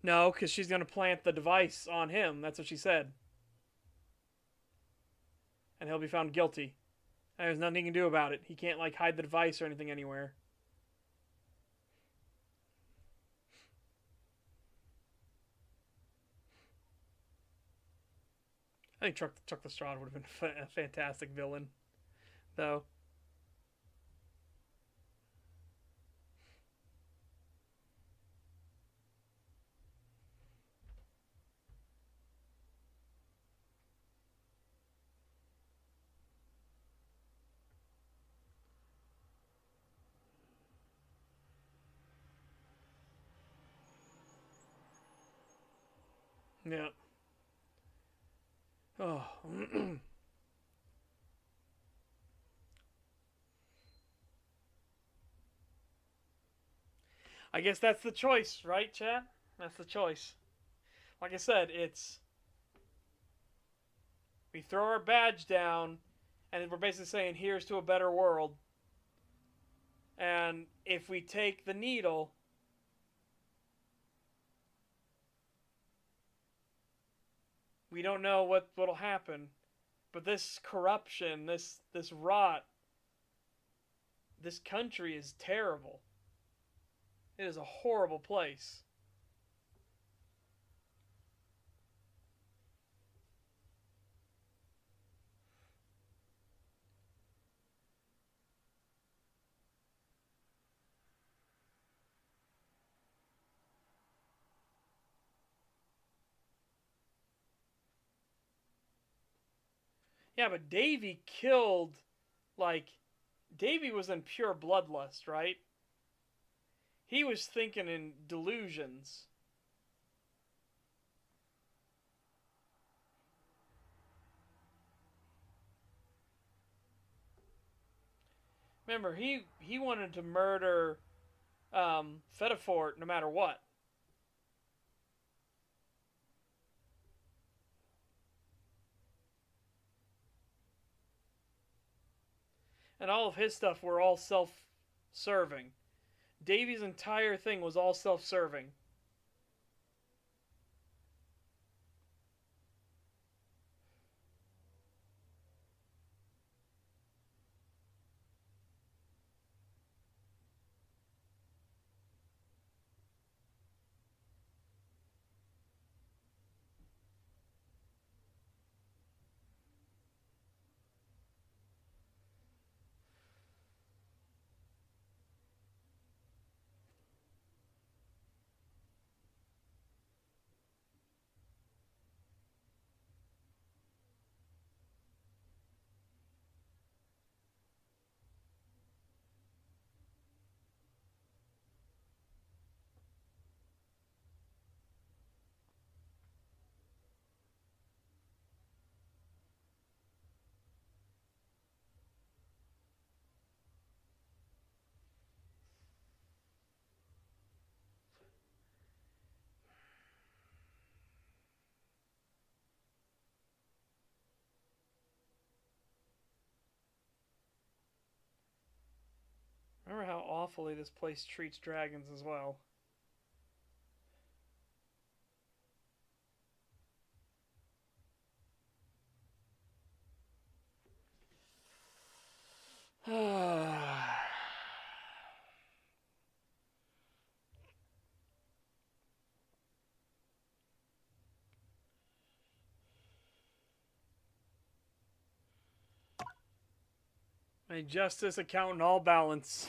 No, because she's going to plant the device on him. That's what she said. And he'll be found guilty. And there's nothing he can do about it. He can't, like, hide the device or anything anywhere. I think Chuck Lestrade would have been a fantastic villain, though. Yeah. Oh. I guess that's the choice, right, chat? That's the choice. Like I said, it's... We throw our badge down, and we're basically saying, here's to a better world. And if we take the needle... We don't know what'll happen. But this corruption, this rot, this country is terrible. It is a horrible place. Yeah, but Davy killed, like, Davy was in pure bloodlust, right? He was thinking in delusions. Remember, he wanted to murder Fedifort no matter what. And all of his stuff were all self-serving. Davy's entire thing was all self-serving. Remember how awfully this place treats dragons as well. May justice account in all balance.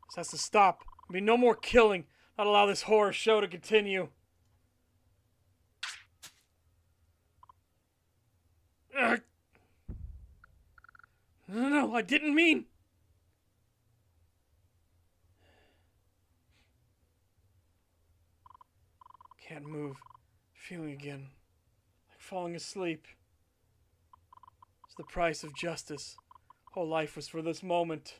This has to stop. I mean, no more killing. Not allow this horror show to continue. No, I didn't mean. Can't move. Feeling again. Like falling asleep. It's the price of justice. Whole life was for this moment.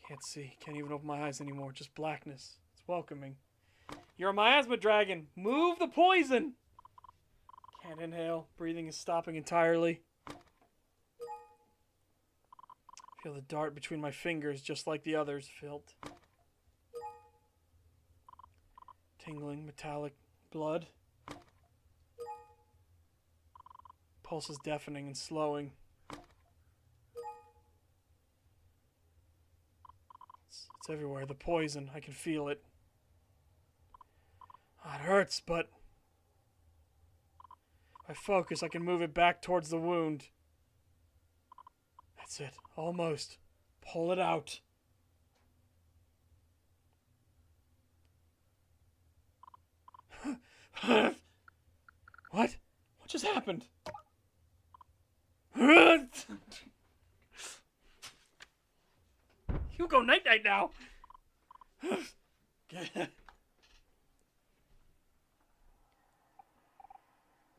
Can't see. Can't even open my eyes anymore. Just blackness. It's welcoming. You're a miasma dragon. Move the poison! Can't inhale. Breathing is stopping entirely. Feel the dart between my fingers just like the others felt. Tingling, metallic blood. Pulse is deafening and slowing. It's everywhere. The poison. I can feel it. Oh, it hurts, but if I focus, I can move it back towards the wound. That's it. Almost. Pull it out. What? What just happened? You go night-night now.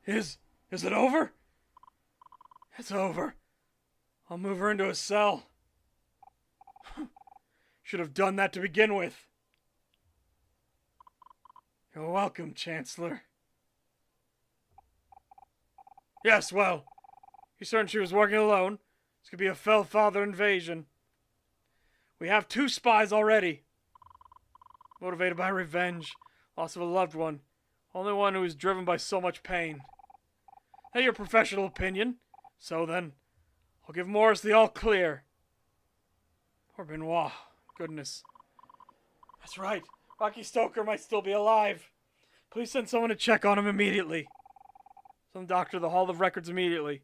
Is it over? It's over. I'll move her into a cell. Should have done that to begin with. You're welcome, Chancellor. Yes, well, you certain she was working alone? This could be a Fellfather invasion. We have 2 spies already. Motivated by revenge, loss of a loved one. Only one who is driven by so much pain. That's your professional opinion. So then, I'll give Morris the all-clear. Poor Benoit. Goodness. That's right. Rocky Stoker might still be alive. Please send someone to check on him immediately. Some doctor to the Hall of Records immediately.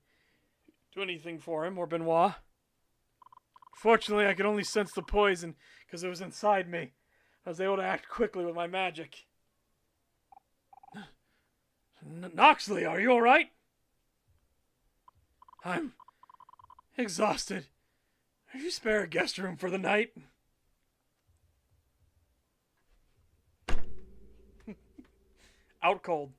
Do anything for him, or Benoit. Fortunately, I could only sense the poison because it was inside me. I was able to act quickly with my magic. Noxley, are you alright? I'm exhausted. Could you spare a guest room for the night? Out cold.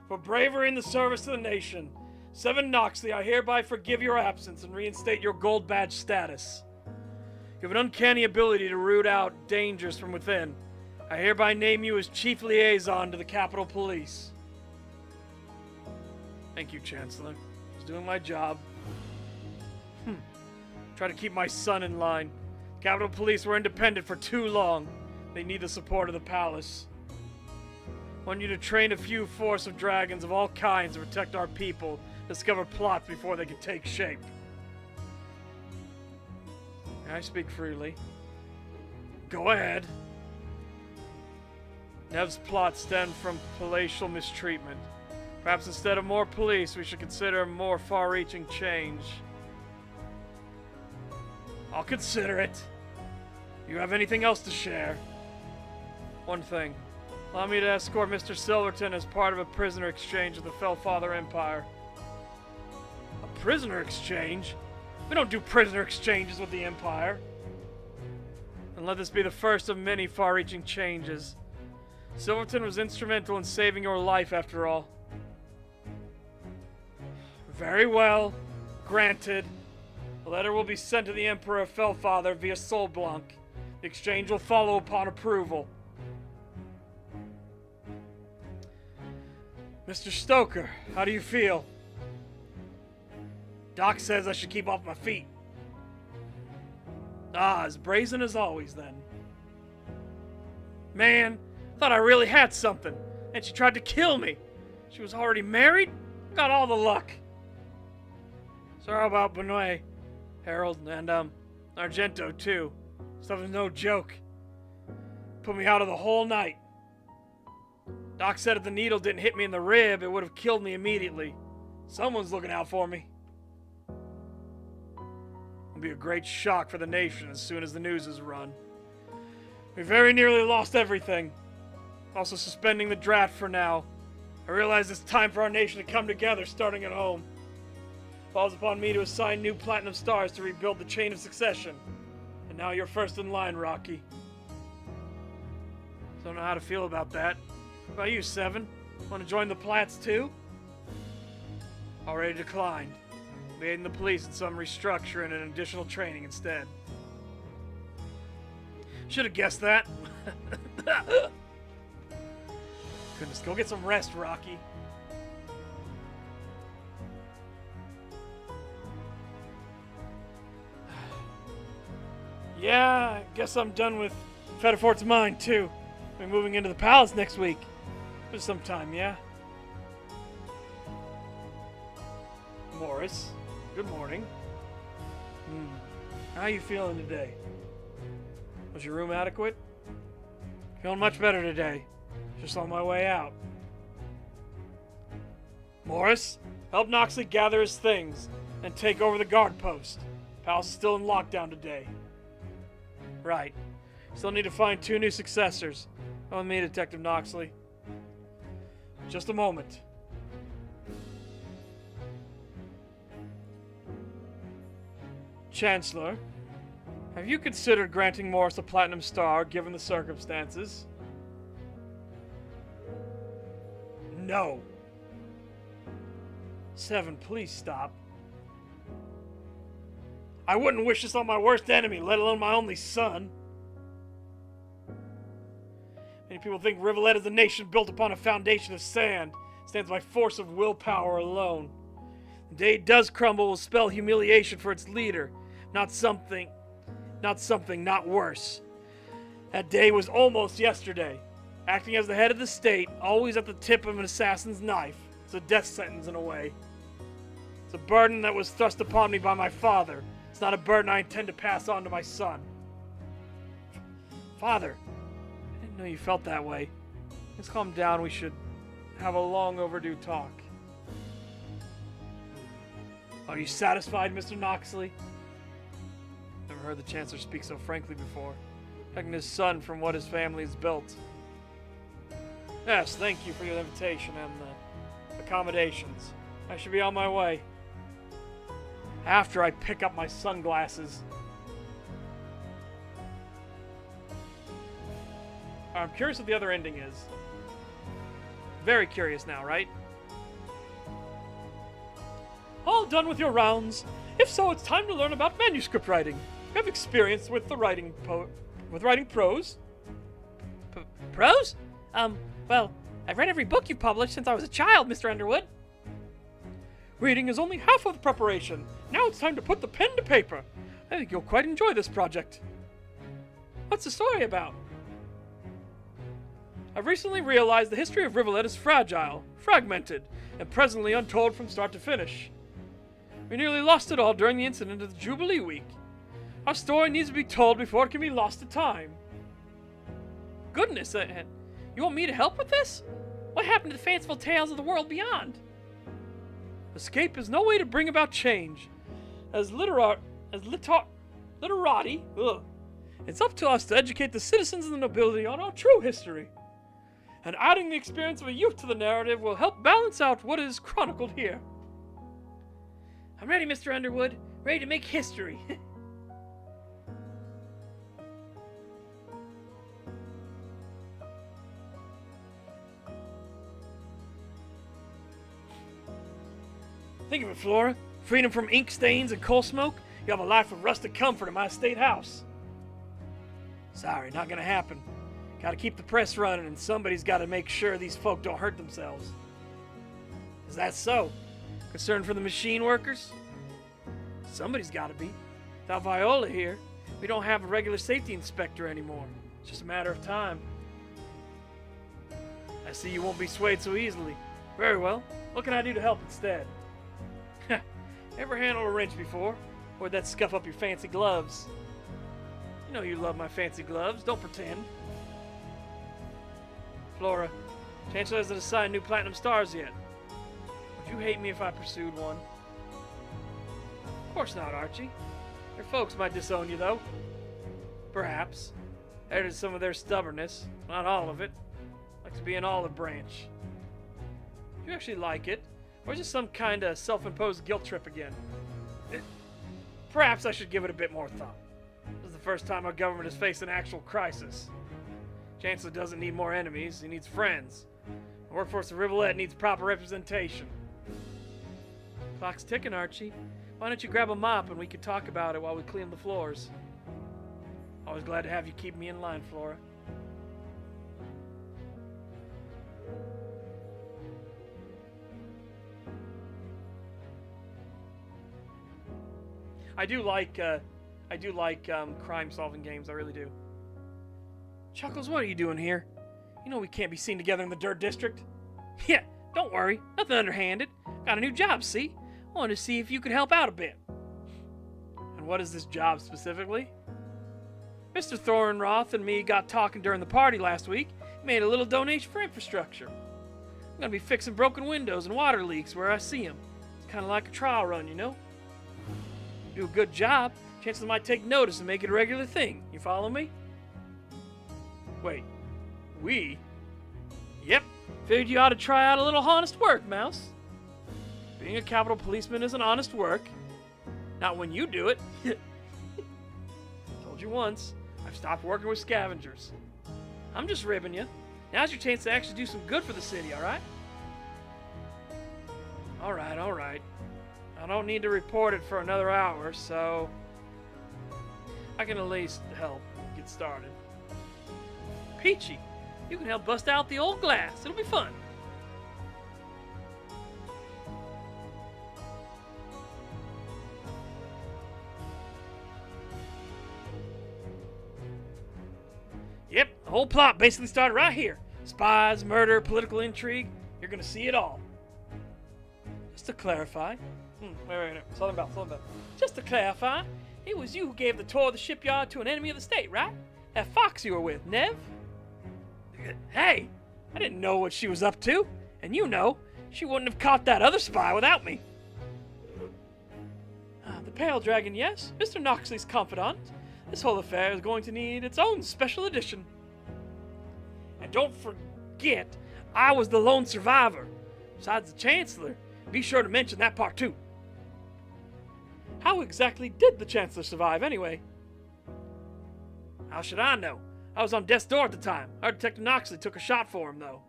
For bravery in the service to the nation, 7 Noxley, I hereby forgive your absence and reinstate your gold badge status. You have an uncanny ability to root out dangers from within. I hereby name you as Chief Liaison to the Capitol Police. Thank you, Chancellor. I was doing my job. Try to keep my son in line. The Capitol Police were independent for too long. They need the support of the palace. I want you to train a few force of dragons of all kinds to protect our people, discover plots before they can take shape. May I speak freely? Go ahead. Nev's plots stem from palatial mistreatment. Perhaps instead of more police, we should consider a more far-reaching change. I'll consider it. You have anything else to share? One thing. Allow me to escort Mr. Silverton as part of a prisoner exchange with the Fellfather Empire. A prisoner exchange? We don't do prisoner exchanges with the Empire. And let this be the first of many far-reaching changes. Silverton was instrumental in saving your life, after all. Very well. Granted. A letter will be sent to the Emperor Fellfather via Solblanc. The exchange will follow upon approval. Mr. Stoker, how do you feel? Doc says I should keep off my feet. Ah, as brazen as always, then. Man, thought I really had something, and she tried to kill me. She was already married? Got all the luck. Sorry about Benoit, Harold, and, Argento, too. Stuff is no joke. Put me out of the whole night. Doc said if the needle didn't hit me in the rib, it would have killed me immediately. Someone's looking out for me. It'll be a great shock for the nation as soon as the news is run. We very nearly lost everything. Also suspending the draft for now. I realize it's time for our nation to come together, starting at home. It falls upon me to assign new platinum stars to rebuild the chain of succession. And now you're first in line, Rocky. Don't know how to feel about that. What about you, Seven? Want to join the Plats too? Already declined. Aiding the police in some restructuring and additional training instead. Should have guessed that. Goodness, go get some rest, Rocky. Yeah, I guess I'm done with Fetafort's mine, too. We're moving into the palace next week. For some time, yeah? Morris, good morning. How you feeling today? Was your room adequate? Feeling much better today. Just on my way out. Morris, help Noxley gather his things and take over the guard post. Palace is still in lockdown today. Right. Still need to find 2 new successors. On me, Detective Noxley. Just a moment. Chancellor, have you considered granting Morris a Platinum Star given the circumstances? No. Seven, please stop. I wouldn't wish this on my worst enemy, let alone my only son. Many people think Rivulet is a nation built upon a foundation of sand. It stands by force of willpower alone. The day it does crumble will spell humiliation for its leader. Not something not worse. That day was almost yesterday. Acting as the head of the state, always at the tip of an assassin's knife. It's a death sentence in a way. It's a burden that was thrust upon me by my father. It's not a burden I intend to pass on to my son. Father, I didn't know you felt that way. Let's calm down. We should have a long overdue talk. Are you satisfied, Mr. Noxley? Never heard the Chancellor speak so frankly before. Protecting his son from what his family has built. Yes, thank you for your invitation and the accommodations. I should be on my way. After I pick up my sunglasses. I'm curious what the other ending is. Very curious now, right? All done with your rounds? If so, it's time to learn about manuscript writing. You have experience with the writing prose? Prose? Well, I've read every book you've published since I was a child, Mr. Underwood. Reading is only half of the preparation. Now it's time to put the pen to paper. I think you'll quite enjoy this project. What's the story about? I've recently realized the history of Rivulet is fragile, fragmented, and presently untold from start to finish. We nearly lost it all during the incident of the Jubilee Week. Our story needs to be told before it can be lost to time. Goodness, you want me to help with this? What happened to the fanciful tales of the world beyond? Escape is no way to bring about change. As literati, it's up to us to educate the citizens and the nobility on our true history. And adding the experience of a youth to the narrative will help balance out what is chronicled here. I'm ready, Mr. Underwood. Ready to make history. Think of it, Flora. Freedom from ink stains and coal smoke. You have a life of rustic comfort in my estate house. Sorry, not gonna happen. Gotta keep the press running, and somebody's gotta make sure these folk don't hurt themselves. Is that so? Concerned for the machine workers? Somebody's gotta be. Without Viola here, we don't have a regular safety inspector anymore. It's just a matter of time. I see you won't be swayed so easily. Very well. What can I do to help instead? Ever handled a wrench before? Or would that scuff up your fancy gloves? You know you love my fancy gloves. Don't pretend. Flora, Chancellor hasn't assigned new platinum stars yet. Would you hate me if I pursued one? Of course not, Archie. Your folks might disown you, though. Perhaps. Added some of their stubbornness. Not all of it. Like to be an olive branch. Do you actually like it? Or is it some kind of self-imposed guilt trip again? Perhaps I should give it a bit more thought. This is the first time our government has faced an actual crisis. Chancellor doesn't need more enemies, he needs friends. The workforce of Rivulet needs proper representation. Clock's ticking, Archie. Why don't you grab a mop and we could talk about it while we clean the floors? Always glad to have you keep me in line, Flora. I do like crime-solving games. I really do. Chuckles, what are you doing here? You know we can't be seen together in the Dirt District. Yeah, don't worry. Nothing underhanded. Got a new job, see? Wanted to see if you could help out a bit. And what is this job specifically? Mr. Thornroth and me got talking during the party last week. He made a little donation for infrastructure. I'm gonna be fixing broken windows and water leaks where I see them. It's kind of like a trial run, you know? Do a good job, chances might take notice and make it a regular thing. You follow me? Wait, we? Yep, figured you ought to try out a little honest work, Mouse. Being a Capitol policeman isn't honest work. Not when you do it. Told you once, I've stopped working with scavengers. I'm just ribbing you. Now's your chance to actually do some good for the city, alright? Alright. I don't need to report it for another hour, so I can at least help get started. Peachy, you can help bust out the old glass. It'll be fun. Yep, the whole plot basically started right here. Spies, murder, political intrigue. You're gonna see it all. Just to clarify. Wait. Southern Bell. Just to clarify, it was you who gave the tour of the shipyard to an enemy of the state, right? That fox you were with, Nev? Hey, I didn't know what she was up to. And you know, she wouldn't have caught that other spy without me. The Pale Dragon, yes. Mr. Noxley's confidant. This whole affair is going to need its own special edition. And don't forget, I was the lone survivor. Besides the Chancellor. Be sure to mention that part too. How exactly did the Chancellor survive anyway? How should I know? I was on death's door at the time. Our Detective Noxley took a shot for him though.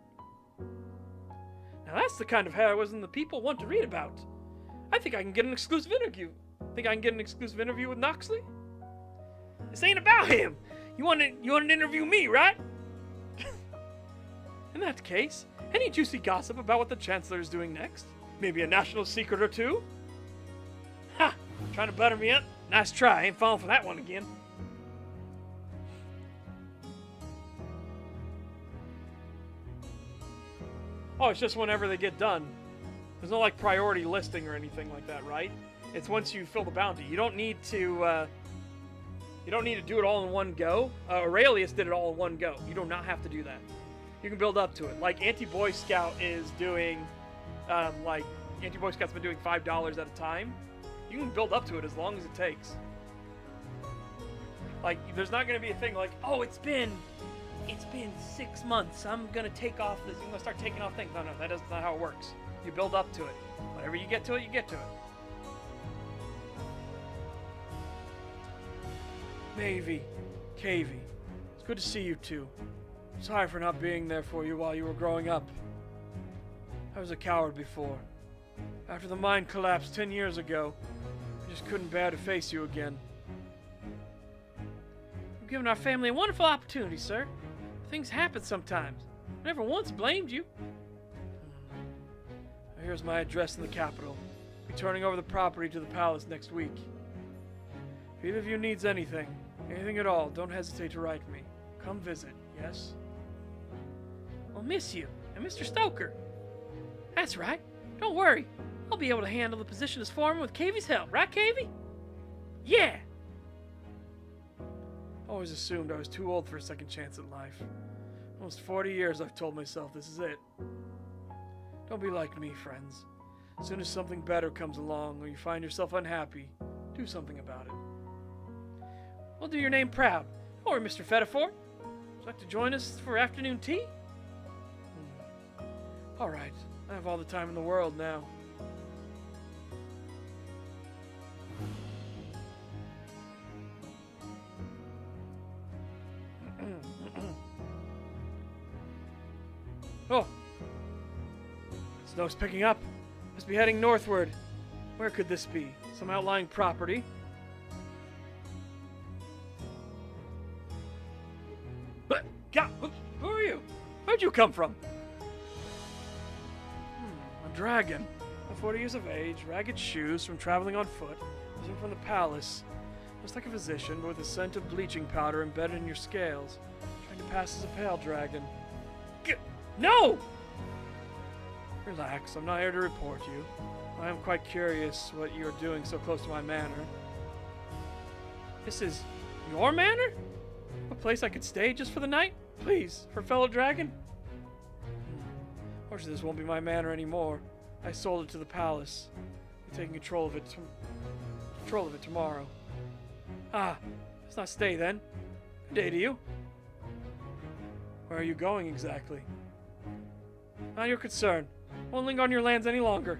Now that's the kind of heroism the people want to read about. I think I can get an exclusive interview. Think I can get an exclusive interview with Noxley? This ain't about him. You want to interview me, right? In that case, any juicy gossip about what the Chancellor is doing next? Maybe a national secret or two? Ha! Trying to butter me up? Nice try. Ain't falling for that one again. Oh, it's just whenever they get done. There's no like priority listing or anything like that, right? It's once you fill the bounty. You don't need to do it all in one go. Aurelius did it all in one go. You do not have to do that. You can build up to it. Like Anti-Boy Scout is doing, Anti-Boy Scout's been doing $5 at a time. You can build up to it as long as it takes. Like, there's not going to be a thing like, oh, it's been 6 months. I'm going to take off this. I'm going to start taking off things. No, that's not how it works. You build up to it. Whenever you get to it, you get to it. Mavie, Cavey, it's good to see you two. Sorry for not being there for you while you were growing up. I was a coward before. After the mine collapsed 10 years ago, I just couldn't bear to face you again. You've given our family a wonderful opportunity, sir. Things happen sometimes. I never once blamed you. Here's my address in the capital. I'll be turning over the property to the palace next week. If either of you needs anything at all, don't hesitate to write me. Come visit, yes? I'll miss you, and Mr. Stoker. That's right. Don't worry. I'll be able to handle the position as foreman with Cavey's help, right, Cavey? Yeah! I always assumed I was too old for a second chance at life. Almost 40 years I've told myself this is it. Don't be like me, friends. As soon as something better comes along or you find yourself unhappy, do something about it. We'll do your name proud. Or Mr. Fettifort. Would you like to join us for afternoon tea? All right. I have all the time in the world now. Oh! Snow's picking up. Must be heading northward. Where could this be? Some outlying property? But, God, who are you? Where'd you come from? A dragon. 40 years of age, ragged shoes from traveling on foot, visiting from the palace. Looks like a physician, but with a scent of bleaching powder embedded in your scales. Trying to pass as a pale dragon. No! Relax, I'm not here to report you. I am quite curious what you are doing so close to my manor. This is your manor? A place I could stay just for the night? Please, for fellow dragon? Fortunately, this won't be my manor anymore. I sold it to the palace. I'm taking control of it tomorrow. Ah, let's not stay then. Good day to you. Where are you going exactly? Not your concern. Won't linger on your lands any longer.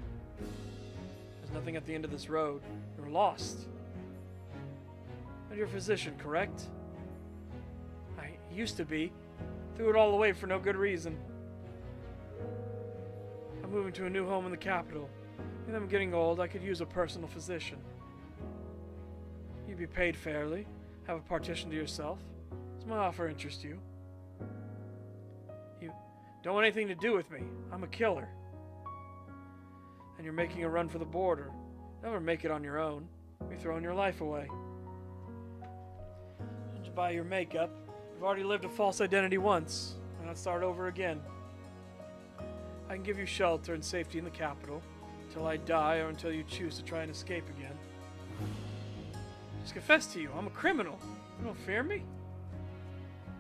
There's nothing at the end of this road. You're lost. And you're a physician, correct? I used to be. Threw it all away for no good reason. I'm moving to a new home in the capital. And I'm getting old, I could use a personal physician. You'd be paid fairly, have a partition to yourself. Does my offer interest you? You don't want anything to do with me. I'm a killer. And you're making a run for the border. Never make it on your own. You're throwing your life away. Did you buy your makeup? You've already lived a false identity once. Why not start over again? I can give you shelter and safety in the capital until I die or until you choose to try and escape again. Just confess to you, I'm a criminal. You don't fear me?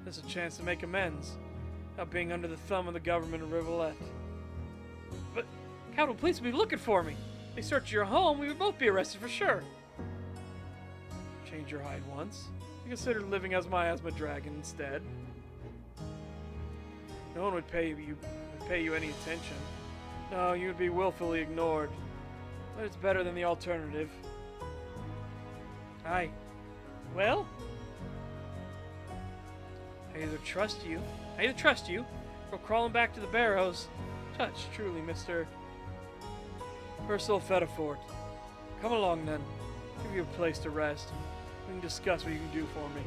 There's a chance to make amends, without being under the thumb of the government of Rivulet. But Capitol Police will be looking for me. If they search your home, we would both be arrested for sure. Change your hide once. You consider living as my asthma dragon instead. No one would pay you any attention. No, you would be willfully ignored. But it's better than the alternative. Aye. Well? I either trust you, or crawling back to the barrows. Touch, truly, Mr. Percival Fettifort. Come along, then. I'll give you a place to rest. We can discuss what you can do for me.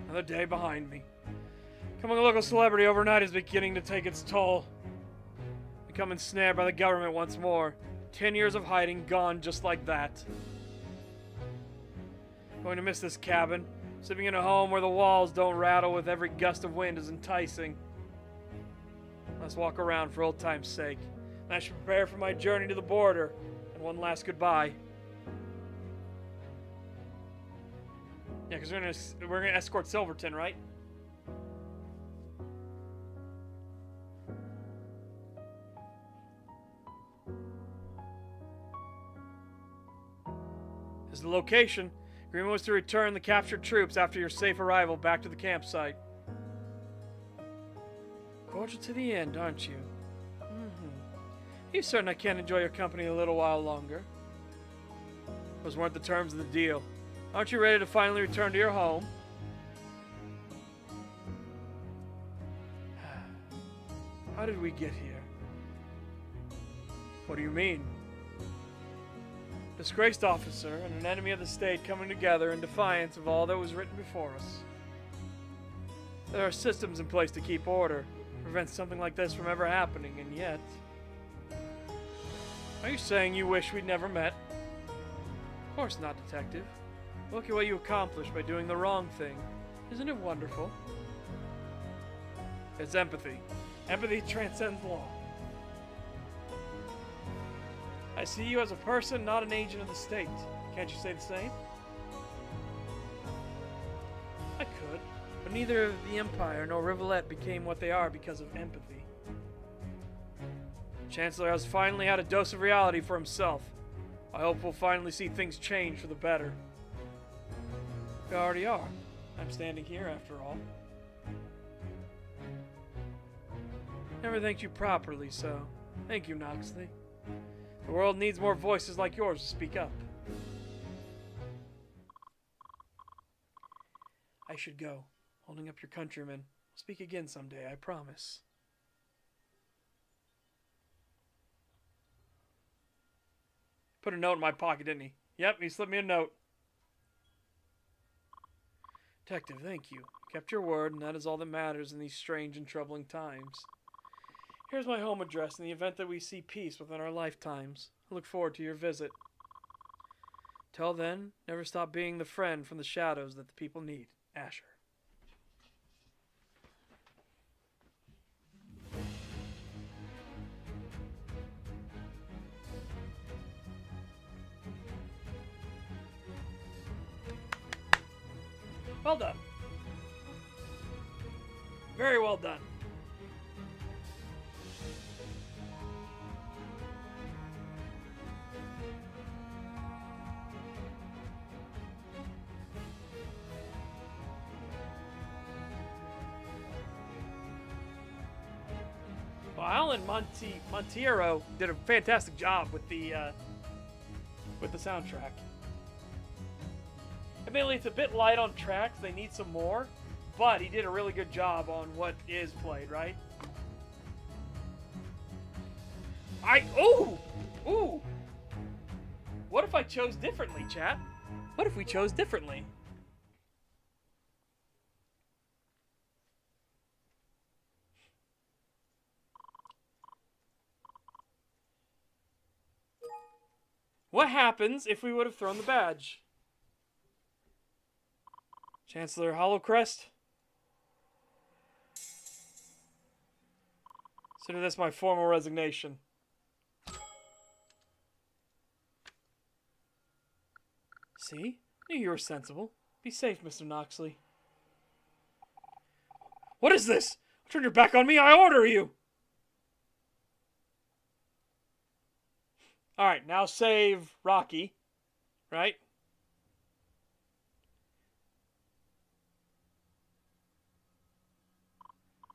Another day behind me. Becoming a local celebrity overnight is beginning to take its toll. Becoming snared by the government once more. 10 years of hiding gone just like that. Going to miss this cabin. Sleeping in a home where the walls don't rattle with every gust of wind is enticing. Let's walk around for old time's sake. And I should prepare for my journey to the border and one last goodbye. Yeah, because we're gonna escort Silverton, right? This is the location. Agreement was to return the captured troops after your safe arrival back to the campsite. Cordial to the end, aren't you? You certain I can't enjoy your company a little while longer? Those weren't the terms of the deal. Aren't you ready to finally return to your home? How did we get here? What do you mean? Disgraced officer and an enemy of the state coming together in defiance of all that was written before us. There are systems in place to keep order, prevent something like this from ever happening, and yet... Are you saying you wish we'd never met? Of course not, Detective. Look at what you accomplished by doing the wrong thing. Isn't it wonderful? It's empathy. Empathy transcends law. I see you as a person, not an agent of the state. Can't you say the same? I could, but neither the Empire nor Rivulet became what they are because of empathy. Chancellor has finally had a dose of reality for himself. I hope we'll finally see things change for the better. We already are. I'm standing here after all. Never thanked you properly, so thank you, Noxley. The world needs more voices like yours to speak up. I should go. Holding up your countrymen. We'll speak again someday, I promise. Put a note in my pocket, didn't he? Yep, he slipped me a note. Detective, thank you. You kept your word, and that is all that matters in these strange and troubling times. Here's my home address in the event that we see peace within our lifetimes. I look forward to your visit. Till then, never stop being the friend from the shadows that the people need. Asher. Well done. Very well done. Well, Alan Montiero did a fantastic job with the soundtrack. Admittedly, it's a bit light on tracks. They need some more, but he did a really good job on what is played, right? Ooh! What if I chose differently, chat? What if we chose differently? What happens if we would have thrown the badge? Chancellor Hollowcrest? Consider this my formal resignation. See? I knew you were sensible. Be safe, Mr. Noxley. What is this? Turn your back on me, I order you! Alright, now save Rocky. Right?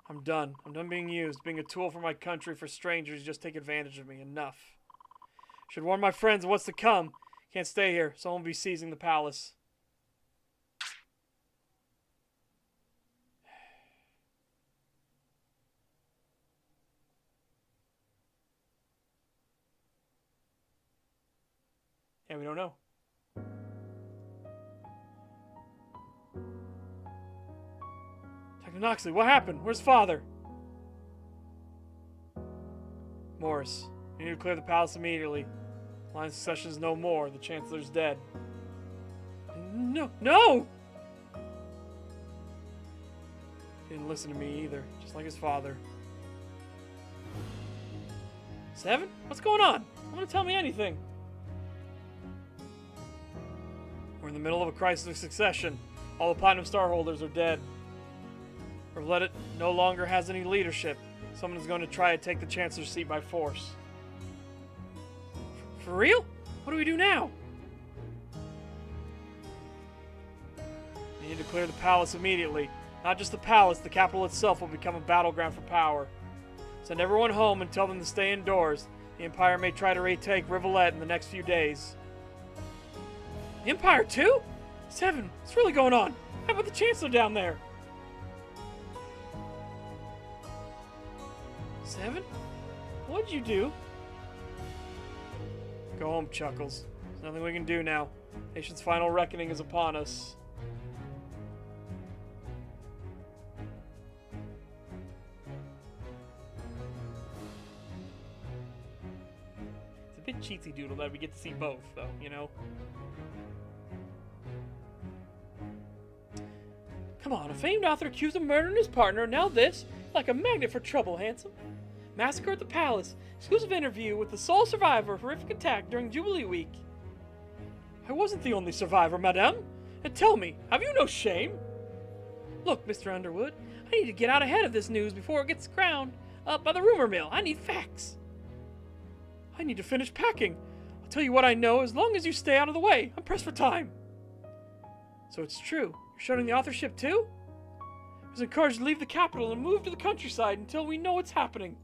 I'm done. I'm done being used, being a tool for my country for strangers who just take advantage of me. Enough. Should warn my friends of what's to come. Can't stay here. Someone will be seizing the palace. Yeah, we don't know. Noxley, what happened? Where's father? Morris, you need to clear the palace immediately. Line of succession is no more. The Chancellor's dead. No! No! He didn't listen to me either, just like his father. Seven? What's going on? I'm gonna tell me anything. We're in the middle of a crisis of succession. All the Platinum Star holders are dead. Revulet no longer has any leadership. Someone is going to try to take the Chancellor's seat by force. For real? What do we do now? We need to clear the palace immediately. Not just the palace, the capital itself will become a battleground for power. Send everyone home and tell them to stay indoors. The Empire may try to retake Rivulet in the next few days. The Empire too? Seven, what's really going on? How about the Chancellor down there? Seven? What'd you do? Go home, Chuckles. There's nothing we can do now. Nation's final reckoning is upon us. It's a bit cheesy doodle that we get to see both, though, you know? Come on, a famed author accused of murdering his partner, now this. Like a magnet for trouble, handsome. Massacre at the palace. Exclusive interview with the sole survivor of horrific attack during Jubilee Week. I wasn't the only survivor, madame. And tell me, have you no shame? Look, Mr. Underwood, I need to get out ahead of this news before it gets ground up by the rumor mill. I need facts. I need to finish packing. I'll tell you what I know as long as you stay out of the way. I'm pressed for time. So it's true. You're shutting the authorship too? I was encouraged to leave the capital and move to the countryside until we know what's happening.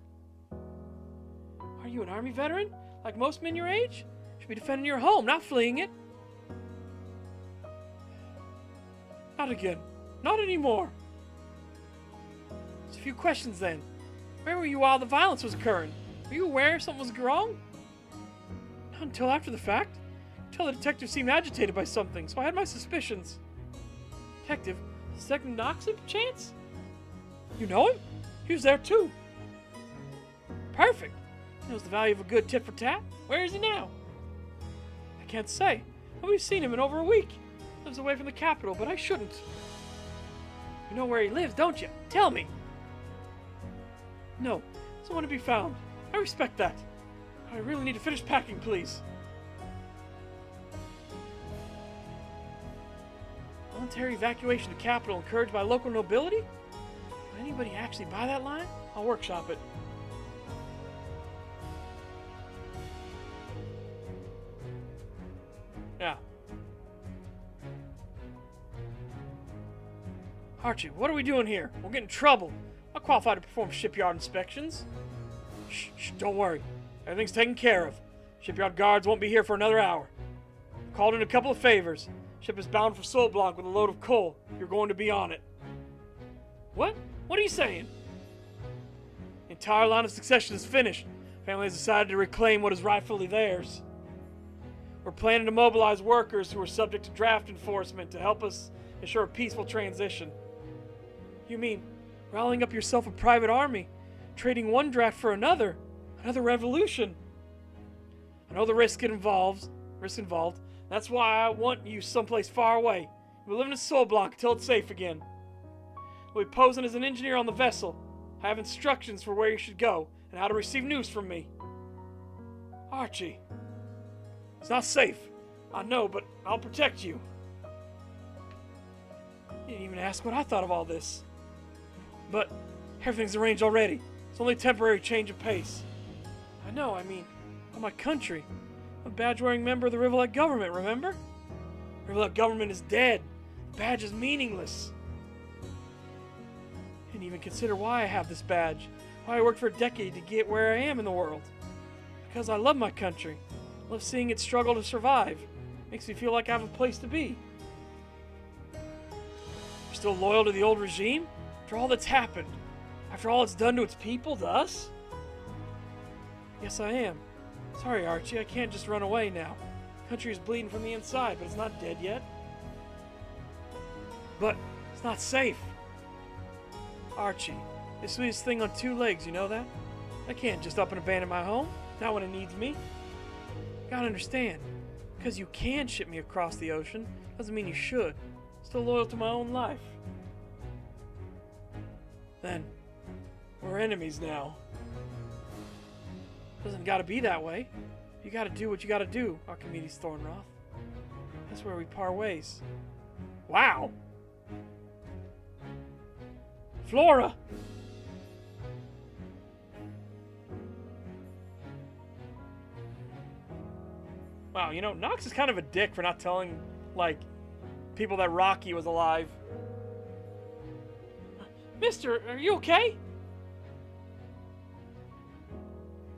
Are you an army veteran? Like most men your age? You should be defending your home, not fleeing it. Not again. Not anymore. Just a few questions then. Where were you while the violence was occurring? Were you aware something was wrong? Not until after the fact. Until the detective seemed agitated by something, so I had my suspicions. Detective? Detective Knox, chance? You know him? He was there too. Perfect. He knows the value of a good tit for tat. Where is he now? I can't say. Nobody's seen him in over a week. Lives away from the capital, but I shouldn't. You know where he lives, don't you? Tell me. No, doesn't want to be found. I respect that. I really need to finish packing, please. Voluntary evacuation of the capital encouraged by local nobility? Would anybody actually buy that line? I'll workshop it. Yeah. Archie, what are we doing here? We'll get in trouble. I'm qualified to perform shipyard inspections. Shh, don't worry. Everything's taken care of. Shipyard guards won't be here for another hour. Called in a couple of favors. Ship is bound for Sol Blanc with a load of coal. You're going to be on it. What? What are you saying? The entire line of succession is finished. Family has decided to reclaim what is rightfully theirs. We're planning to mobilize workers who are subject to draft enforcement to help us ensure a peaceful transition. You mean rallying up yourself a private army, trading one draft for another revolution? I know the risk involved. That's why I want you someplace far away. You'll be living in Sol Blanc until it's safe again. You'll be posing as an engineer on the vessel. I have instructions for where you should go and how to receive news from me. Archie. It's not safe. I know, but I'll protect you. You didn't even ask what I thought of all this. But everything's arranged already. It's only a temporary change of pace. I know, I mean, on my country. I'm a badge-wearing member of the Rivulet government, remember? The Rivulet government is dead. The badge is meaningless. I didn't even consider why I have this badge. Why I worked for a decade to get where I am in the world. Because I love my country. I love seeing it struggle to survive. Makes me feel like I have a place to be. You're still loyal to the old regime? After all that's happened? After all it's done to its people, to us? Yes, I am. Sorry, Archie, I can't just run away now. The country is bleeding from the inside, but it's not dead yet. But it's not safe. Archie, the sweetest thing on two legs, you know that? I can't just up and abandon my home, not when it needs me. You gotta understand, because you can ship me across the ocean, doesn't mean you should. Still loyal to my own life. Then, we're enemies now. Doesn't gotta be that way. You gotta do what you gotta do, Archimedes Thornroth. That's where we part ways. Wow! Flora! Wow, you know, Knox is kind of a dick for not telling, like, people that Rocky was alive. Mister, are you okay?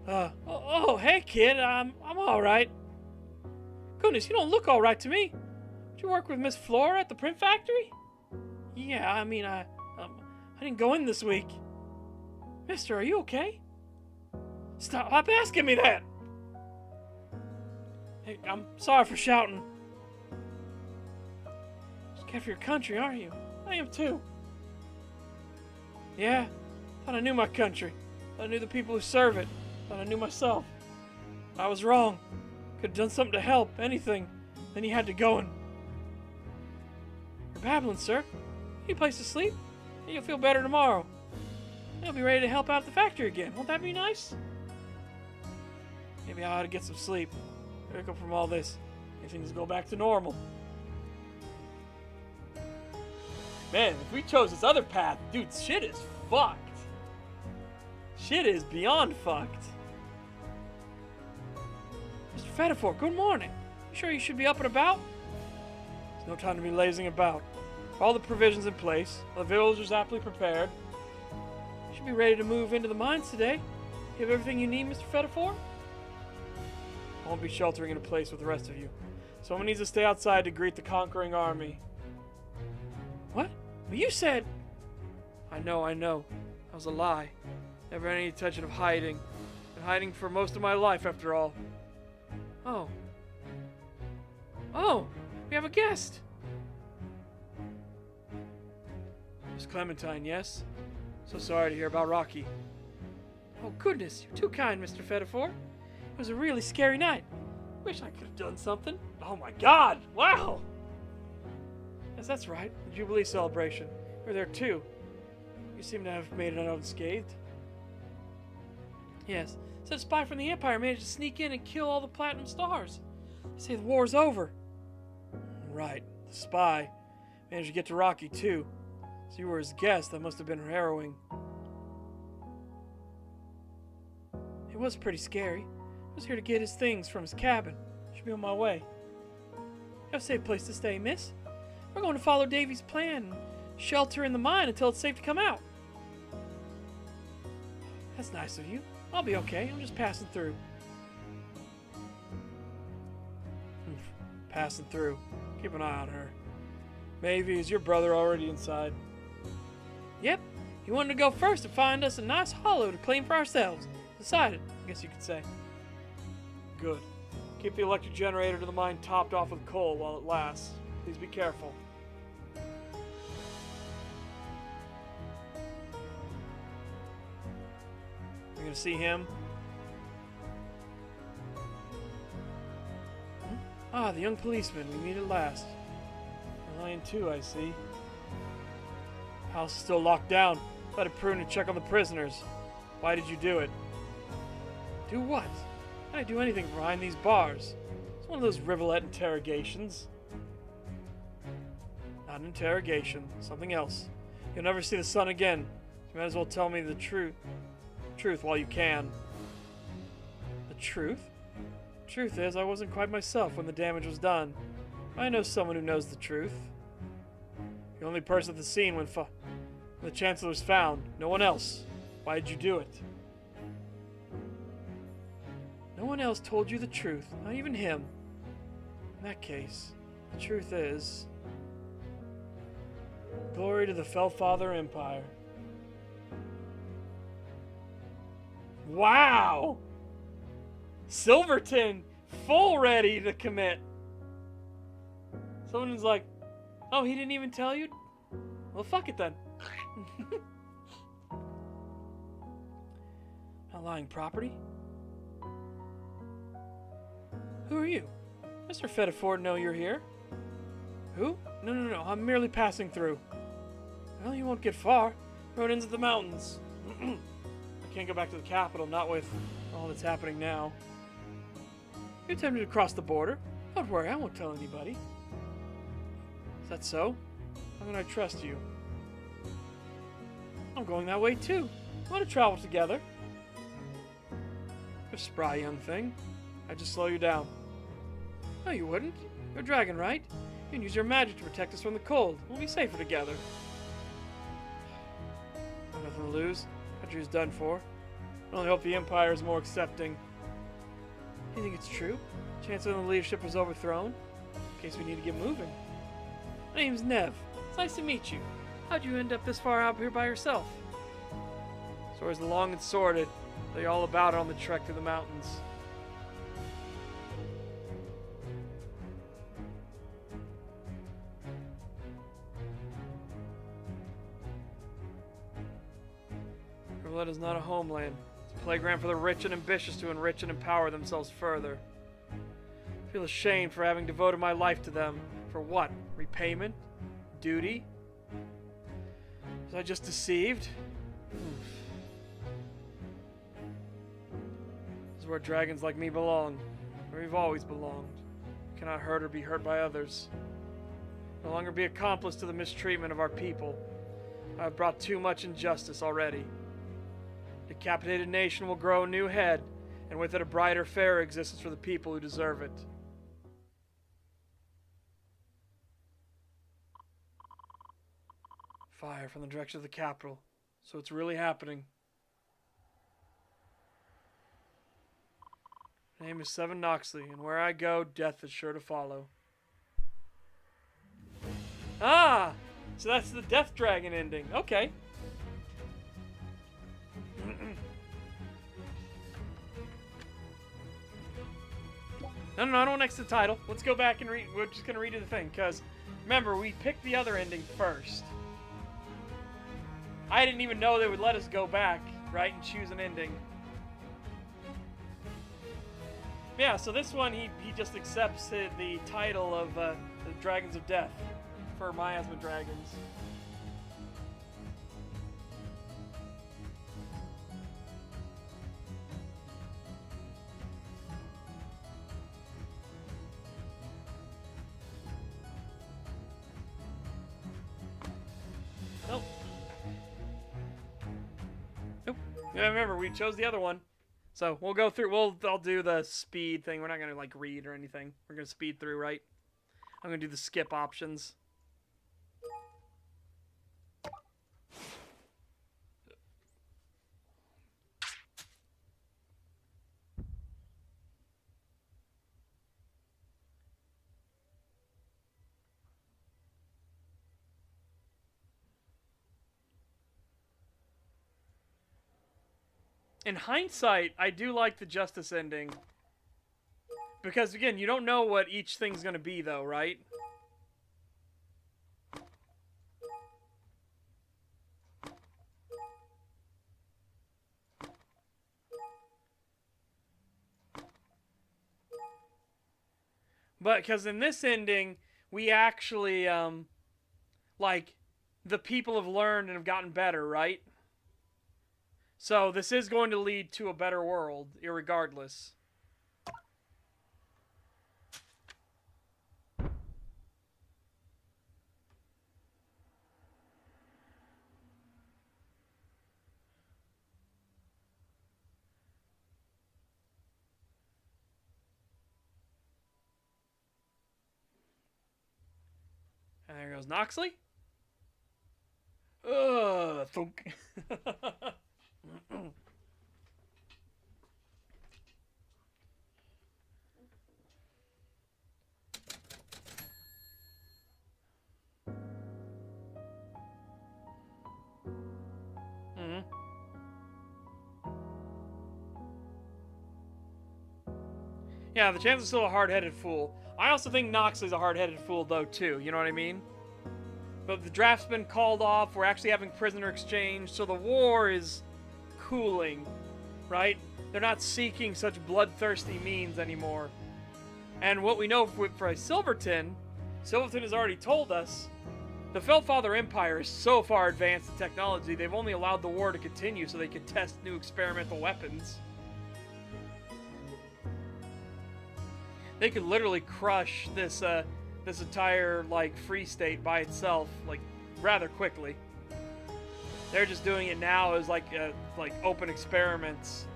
Hey kid, I'm alright. Goodness, you don't look alright to me. Did you work with Miss Flora at the print factory? Yeah, I mean, I didn't go in this week. Mister, are you okay? Stop asking me that! Hey, I'm sorry for shouting. Scared for your country, aren't you? I am too. Yeah, thought I knew my country. Thought I knew the people who serve it. Thought I knew myself. I was wrong. Could have done something to help, anything. Then he had to go and... You're babbling, sir. Any place to sleep? You'll feel better tomorrow. You'll be ready to help out at the factory again. Won't that be nice? Maybe I ought to get some sleep. Wake up from all this. If things go back to normal. Man, if we chose this other path, dude, shit is fucked. Shit is beyond fucked. Mr. Fetafor, good morning. You sure you should be up and about? There's no time to be lazing about. All the provisions in place, the villagers aptly prepared. You should be ready to move into the mines today. You have everything you need, Mr. Fetafor? I won't be sheltering in a place with the rest of you. Someone needs to stay outside to greet the conquering army. What? But you said... I know. That was a lie. Never had any intention of hiding. Been hiding for most of my life, after all. Oh, we have a guest. Miss Clementine, yes? So sorry to hear about Rocky. Oh, goodness, you're too kind, Mr. Fetafor. It was a really scary night. Wish I could have done something. Oh my god, wow! Yes, that's right, the Jubilee celebration. You were there too. You seem to have made it unscathed. Yes, so a spy from the Empire managed to sneak in and kill all the Platinum Stars. They say the war's over. Right, the spy managed to get to Rocky too. So you were his guest. That must have been harrowing. It was pretty scary. I was here to get his things from his cabin. Should be on my way. You have a safe place to stay, miss. We're going to follow Davy's plan and shelter in the mine until it's safe to come out. That's nice of you. I'll be okay. I'm just passing through. Passing through. Keep an eye on her. Maybe, is your brother already inside? Yep. He wanted to go first to find us a nice hollow to claim for ourselves. Decided, I guess you could say. Good. Keep the electric generator to the mine topped off with coal while it lasts. Please be careful. You're gonna see him? Ah, the young policeman. We meet at last. A lion too, I see. House is still locked down. Let it prune and check on the prisoners. Why did you do it? Do what? How did I do anything behind these bars? It's one of those rivulet interrogations. Not an interrogation. Something else. You'll never see the sun again. You might as well tell me the truth while you can. The truth? The truth is, I wasn't quite myself when the damage was done. I know someone who knows the truth. The only person at the scene when the Chancellor was found. No one else. Why did you do it? No one else told you the truth. Not even him. In that case, the truth is... Glory to the Fellfather Empire. Wow! Silverton, full ready to commit. Someone's like, oh, he didn't even tell you? Well, fuck it then. Outlying property? Who are you? Mr. Fetafor, know you're here. Who? No, I'm merely passing through. Well, you won't get far. Road ends at the mountains. I can't go back to the capital, not with all that's happening now. You attempted to cross the border. Don't worry, I won't tell anybody. Is that so? How can I trust you? I'm going that way too. I want to travel together. You're a spry young thing. I'd just slow you down. No, you wouldn't. You're a dragon, right? You can use your magic to protect us from the cold. We'll be safer together. I've nothing to lose. Country's done for. I only hope the Empire is more accepting. Do you think it's true? Chancellor and the leadership was overthrown? In case we need to get moving. My name's Nev. It's nice to meet you. How'd you end up this far out here by yourself? Stories long and sordid. They're all about it on the trek through the mountains. Rivulet is not a homeland. It's It's a playground for the rich and ambitious to enrich and empower themselves further. I feel ashamed for having devoted my life to them. For what? Repayment? Duty? Was I just deceived? This is where dragons like me belong. Where we've always belonged. We cannot hurt or be hurt by others. No longer be accomplice to the mistreatment of our people. I have brought too much injustice already. The decapitated nation will grow a new head, and with it a brighter, fairer existence for the people who deserve it. Fire from the direction of the capital. So it's really happening. My name is Seven Noxley, and where I go, death is sure to follow. Ah! So that's the Death Dragon ending. Okay. No, I don't want next to the title. Let's go back and read. We're just going to read the thing, because remember, we picked the other ending first. I didn't even know they would let us go back, right, and choose an ending. Yeah, so this one, he just accepts the title of the Dragons of Death for Miasma Dragons. Nope. Nope. Yeah, remember, we chose the other one. So we'll go through. I'll do the speed thing. We're not gonna like read or anything. We're gonna speed through, right? I'm gonna do the skip options. In hindsight, I do like the Justice ending. Because, again, you don't know what each thing's going to be, though, right? But, because in this ending, we actually, like, the people have learned and have gotten better, right? So this is going to lead to a better world, irregardless. And there goes Noxley. Thunk. Yeah, the chance is still a hard-headed fool. I also think Noxley's a hard-headed fool, though, too. You know what I mean? But the draft's been called off. We're actually having prisoner exchange, so the war is cooling, right? They're not seeking such bloodthirsty means anymore. And what we know for Silverton has already told us, the Fellfather Empire is so far advanced in technology, they've only allowed the war to continue so they could test new experimental weapons. They could literally crush this this entire like free state by itself, like rather quickly. They're just doing it now as like open experiments.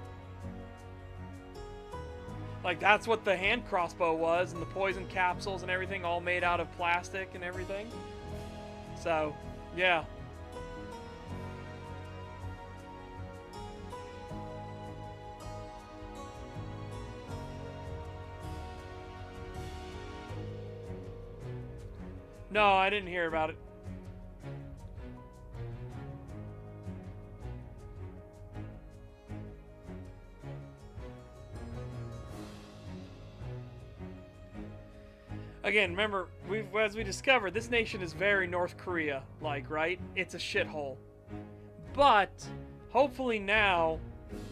Like that's what the hand crossbow was, and the poison capsules and everything, all made out of plastic and everything. So, yeah. No, I didn't hear about it. Again, remember, as we discovered, this nation is very North Korea-like, right? It's a shithole. But, hopefully now,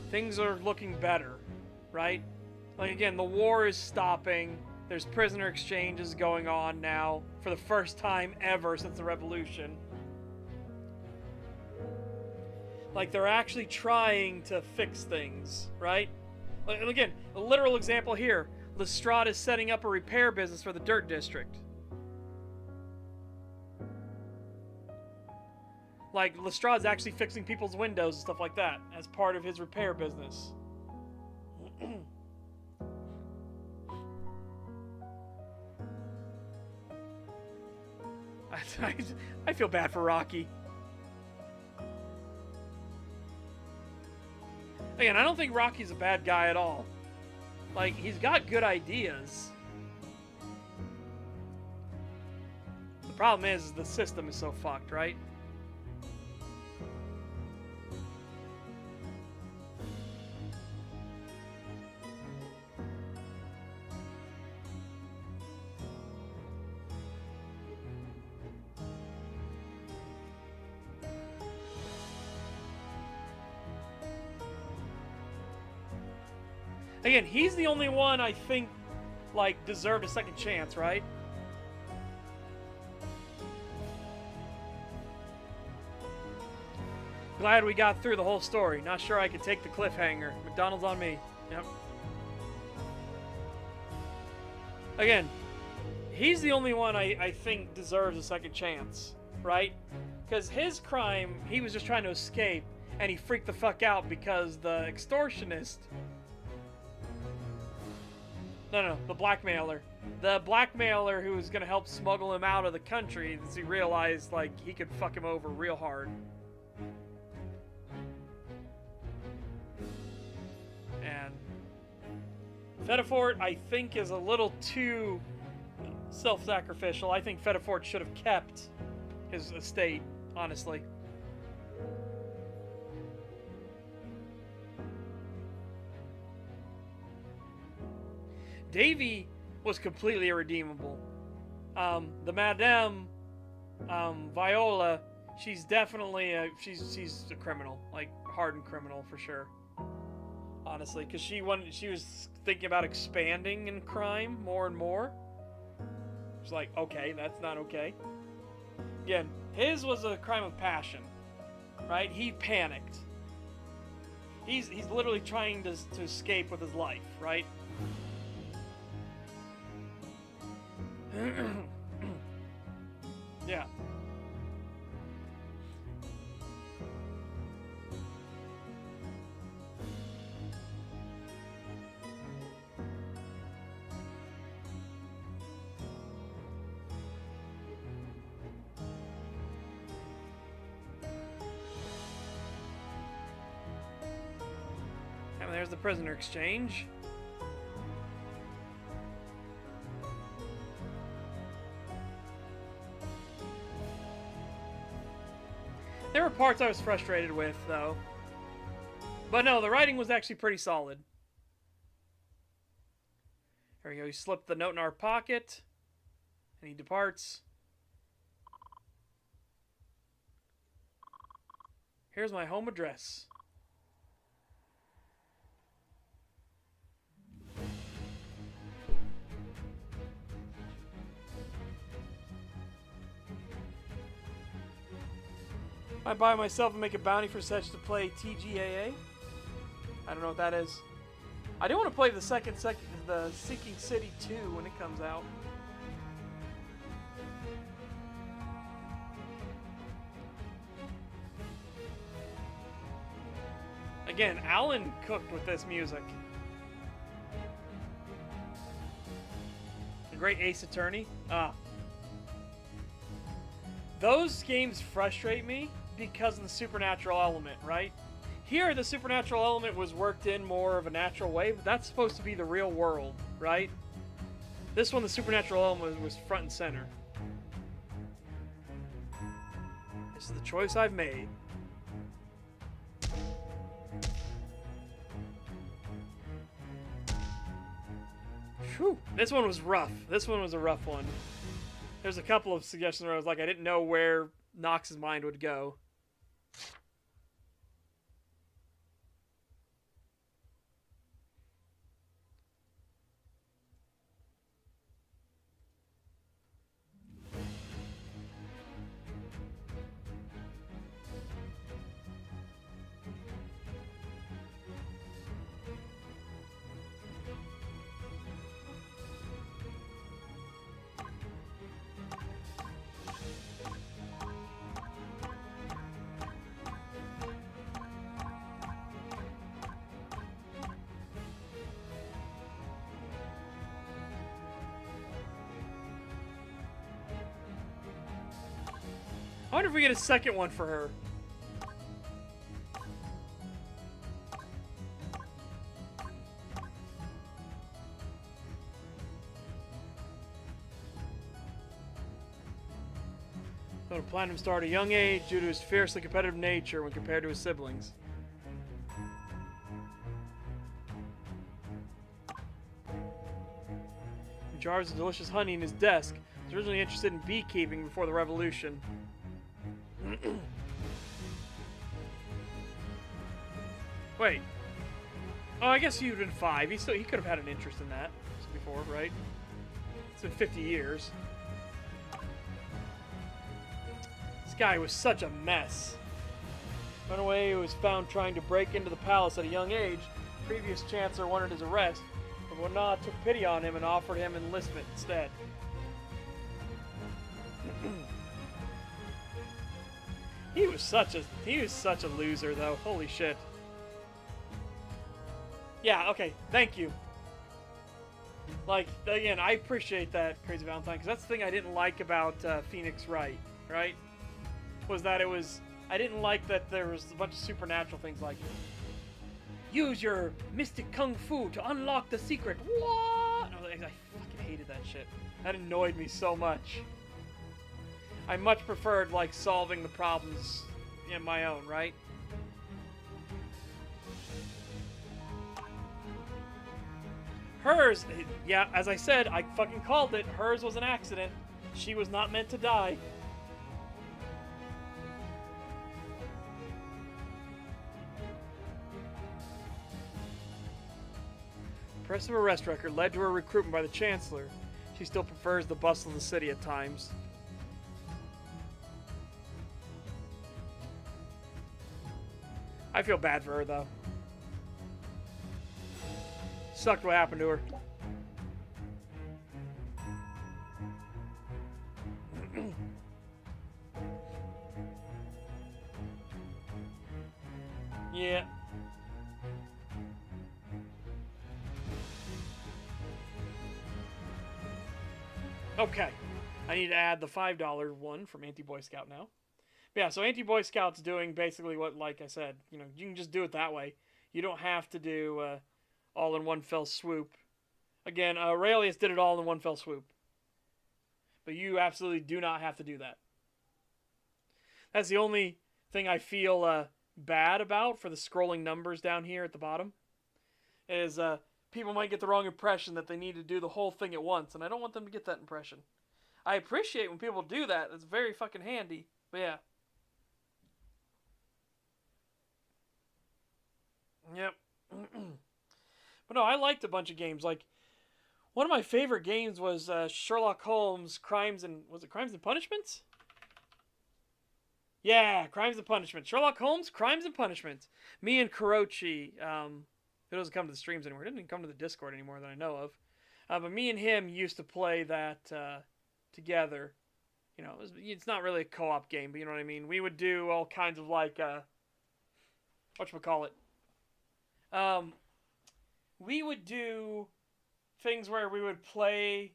things are looking better, right? Like, again, the war is stopping. There's prisoner exchanges going on now for the first time ever since the revolution. Like, they're actually trying to fix things, right? Like, again, a literal example here. Lestrade is setting up a repair business for the Dirt District. Like, Lestrade's actually fixing people's windows and stuff like that as part of his repair business. I feel bad for Rocky. Again, I don't think Rocky's a bad guy at all. Like, he's got good ideas. The problem is the system is so fucked, right? Again, he's the only one I think, like, deserved a second chance, right? Glad we got through the whole story. Not sure I could take the cliffhanger. McDonald's on me. Yep. Again, he's the only one I think deserves a second chance, right? Because his crime, he was just trying to escape, and he freaked the fuck out because the extortionist... No, the blackmailer. The blackmailer who was going to help smuggle him out of the country, as he realized, like, he could fuck him over real hard. And Fedefort, I think, is a little too self-sacrificial. I think Fedefort should have kept his estate, honestly. Davy was completely irredeemable. The Madame Viola, she's definitely she's a criminal, like hardened criminal for sure. Honestly, because she was thinking about expanding in crime more and more. She's like, okay, that's not okay. Again, his was a crime of passion, right? He panicked. He's literally trying to escape with his life, right? Yeah. And there's the prisoner exchange. There were parts I was frustrated with, though. But no, the writing was actually pretty solid. There we go. He slipped the note in our pocket. And he departs. Here's my home address. I buy myself and make a bounty for such to play TGAA. I don't know what that is. I do want to play the the Sinking City 2 when it comes out. Again, Alan cooked with this music. The Great Ace Attorney. Those games frustrate me because of the supernatural element, right? Here, the supernatural element was worked in more of a natural way, but that's supposed to be the real world, right? This one, the supernatural element was front and center. This is the choice I've made. Whew. This one was rough. This one was a rough one. There's a couple of suggestions where I was like, I didn't know where Knox's mind would go. I wonder if we get a second one for her. Though the Platinum Star at a young age due to his fiercely competitive nature when compared to his siblings. Jars of delicious honey in his desk. He was originally interested in beekeeping before the revolution. Wait. Oh, I guess you'd been 5. He could have had an interest in that before, right? It's been 50 years. This guy was such a mess. Runaway who was found trying to break into the palace at a young age. Previous chancellor wanted his arrest, but Wanah took pity on him and offered him enlistment instead. He was such a loser, though. Holy shit. Yeah, okay, thank you. Like, again, I appreciate that, Crazy Valentine, because that's the thing I didn't like about Phoenix Wright, right? Was that I didn't like that there was a bunch of supernatural things like, use your mystic kung fu to unlock the secret. What? I fucking hated that shit. That annoyed me so much. I much preferred, like, solving the problems in my own, right? Hers, yeah, as I said, I fucking called it. Hers was an accident. She was not meant to die. Impressive arrest record led to her recruitment by the Chancellor. She still prefers the bustle of the city at times. I feel bad for her, though. Sucked what happened to her. Yeah. Okay. I need to add the $5 one from Anti-Boy Scout now. But yeah, so Anti-Boy Scout's doing basically what, like I said, you know, you can just do it that way. You don't have to do all in one fell swoop. Again, Aurelius did it all in one fell swoop. But you absolutely do not have to do that. That's the only thing I feel bad about for the scrolling numbers down here at the bottom. Is people might get the wrong impression that they need to do the whole thing at once. And I don't want them to get that impression. I appreciate when people do that. It's very fucking handy. But yeah. Yep. But no, I liked a bunch of games. Like, one of my favorite games was Sherlock Holmes Crimes and... Was it Crimes and Punishments? Yeah, Crimes and Punishments. Sherlock Holmes Crimes and Punishments. Me and Kurochi, who doesn't come to the streams anymore. He didn't even come to the Discord anymore that I know of. But me and him used to play that together. You know, it's not really a co-op game, but you know what I mean? We would do all kinds of, like, whatchamacallit? We would do things where we would play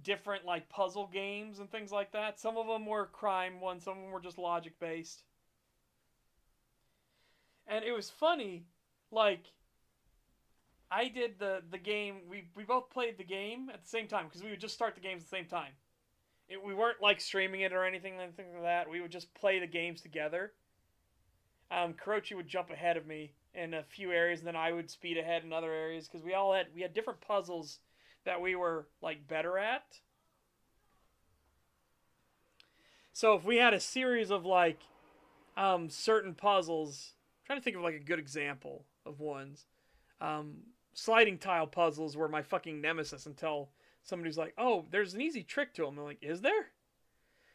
different, like, puzzle games and things like that. Some of them were crime ones, some of them were just logic-based. And it was funny, like, I did the game, we both played the game at the same time, because we would just start the games at the same time. We weren't, like, streaming it or anything like that. We would just play the games together. Kurochi would jump ahead of me in a few areas, and then I would speed ahead in other areas, because we had different puzzles that we were, like, better at. So if we had a series of, like, certain puzzles, I'm trying to think of, like, a good example of ones. Sliding tile puzzles were my fucking nemesis until somebody's like, oh, there's an easy trick to them. I'm like, is there?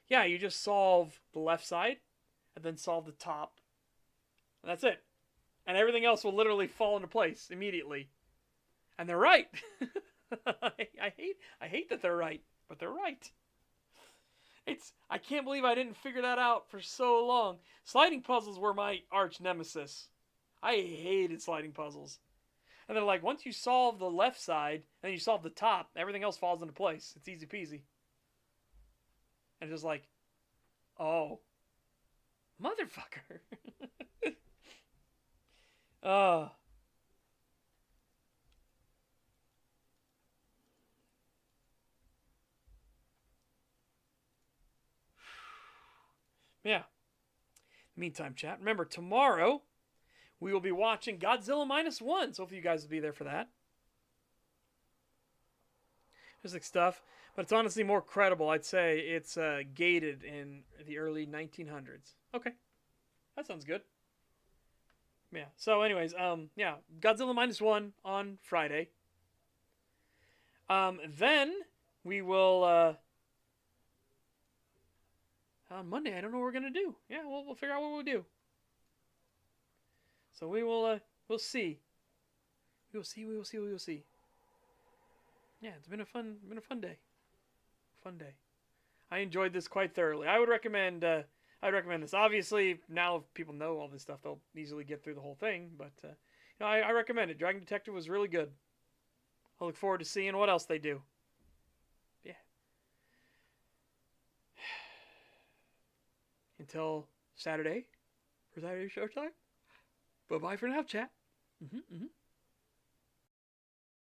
Yeah, you just solve the left side, and then solve the top. And that's it. And everything else will literally fall into place immediately. And they're right. I hate that they're right, but they're right. I can't believe I didn't figure that out for so long. Sliding puzzles were my arch nemesis. I hated sliding puzzles. And they're like, once you solve the left side, and you solve the top, everything else falls into place. It's easy peasy. And it's just like, oh. Motherfucker. uh yeah. Meantime, chat. Remember, tomorrow we will be watching Godzilla -1. So hopefully you guys will be there for that. Music stuff, but it's honestly more credible. I'd say it's gated in the early 1900s. Okay, that sounds good. Yeah. So, anyways, yeah, Godzilla -1 on Friday. Then we will on Monday. I don't know what we're gonna do. Yeah, we'll figure out what we'll do. So we'll see. We will see. We will see. We will see. Yeah, it's been a fun day. Fun day. I enjoyed this quite thoroughly. I would recommend. I'd recommend this. Obviously, now if people know all this stuff, they'll easily get through the whole thing. But you know, I recommend it. Dragon Detective was really good. I look forward to seeing what else they do. Yeah. Until Saturday for Saturday Showtime. Bye bye for now, chat.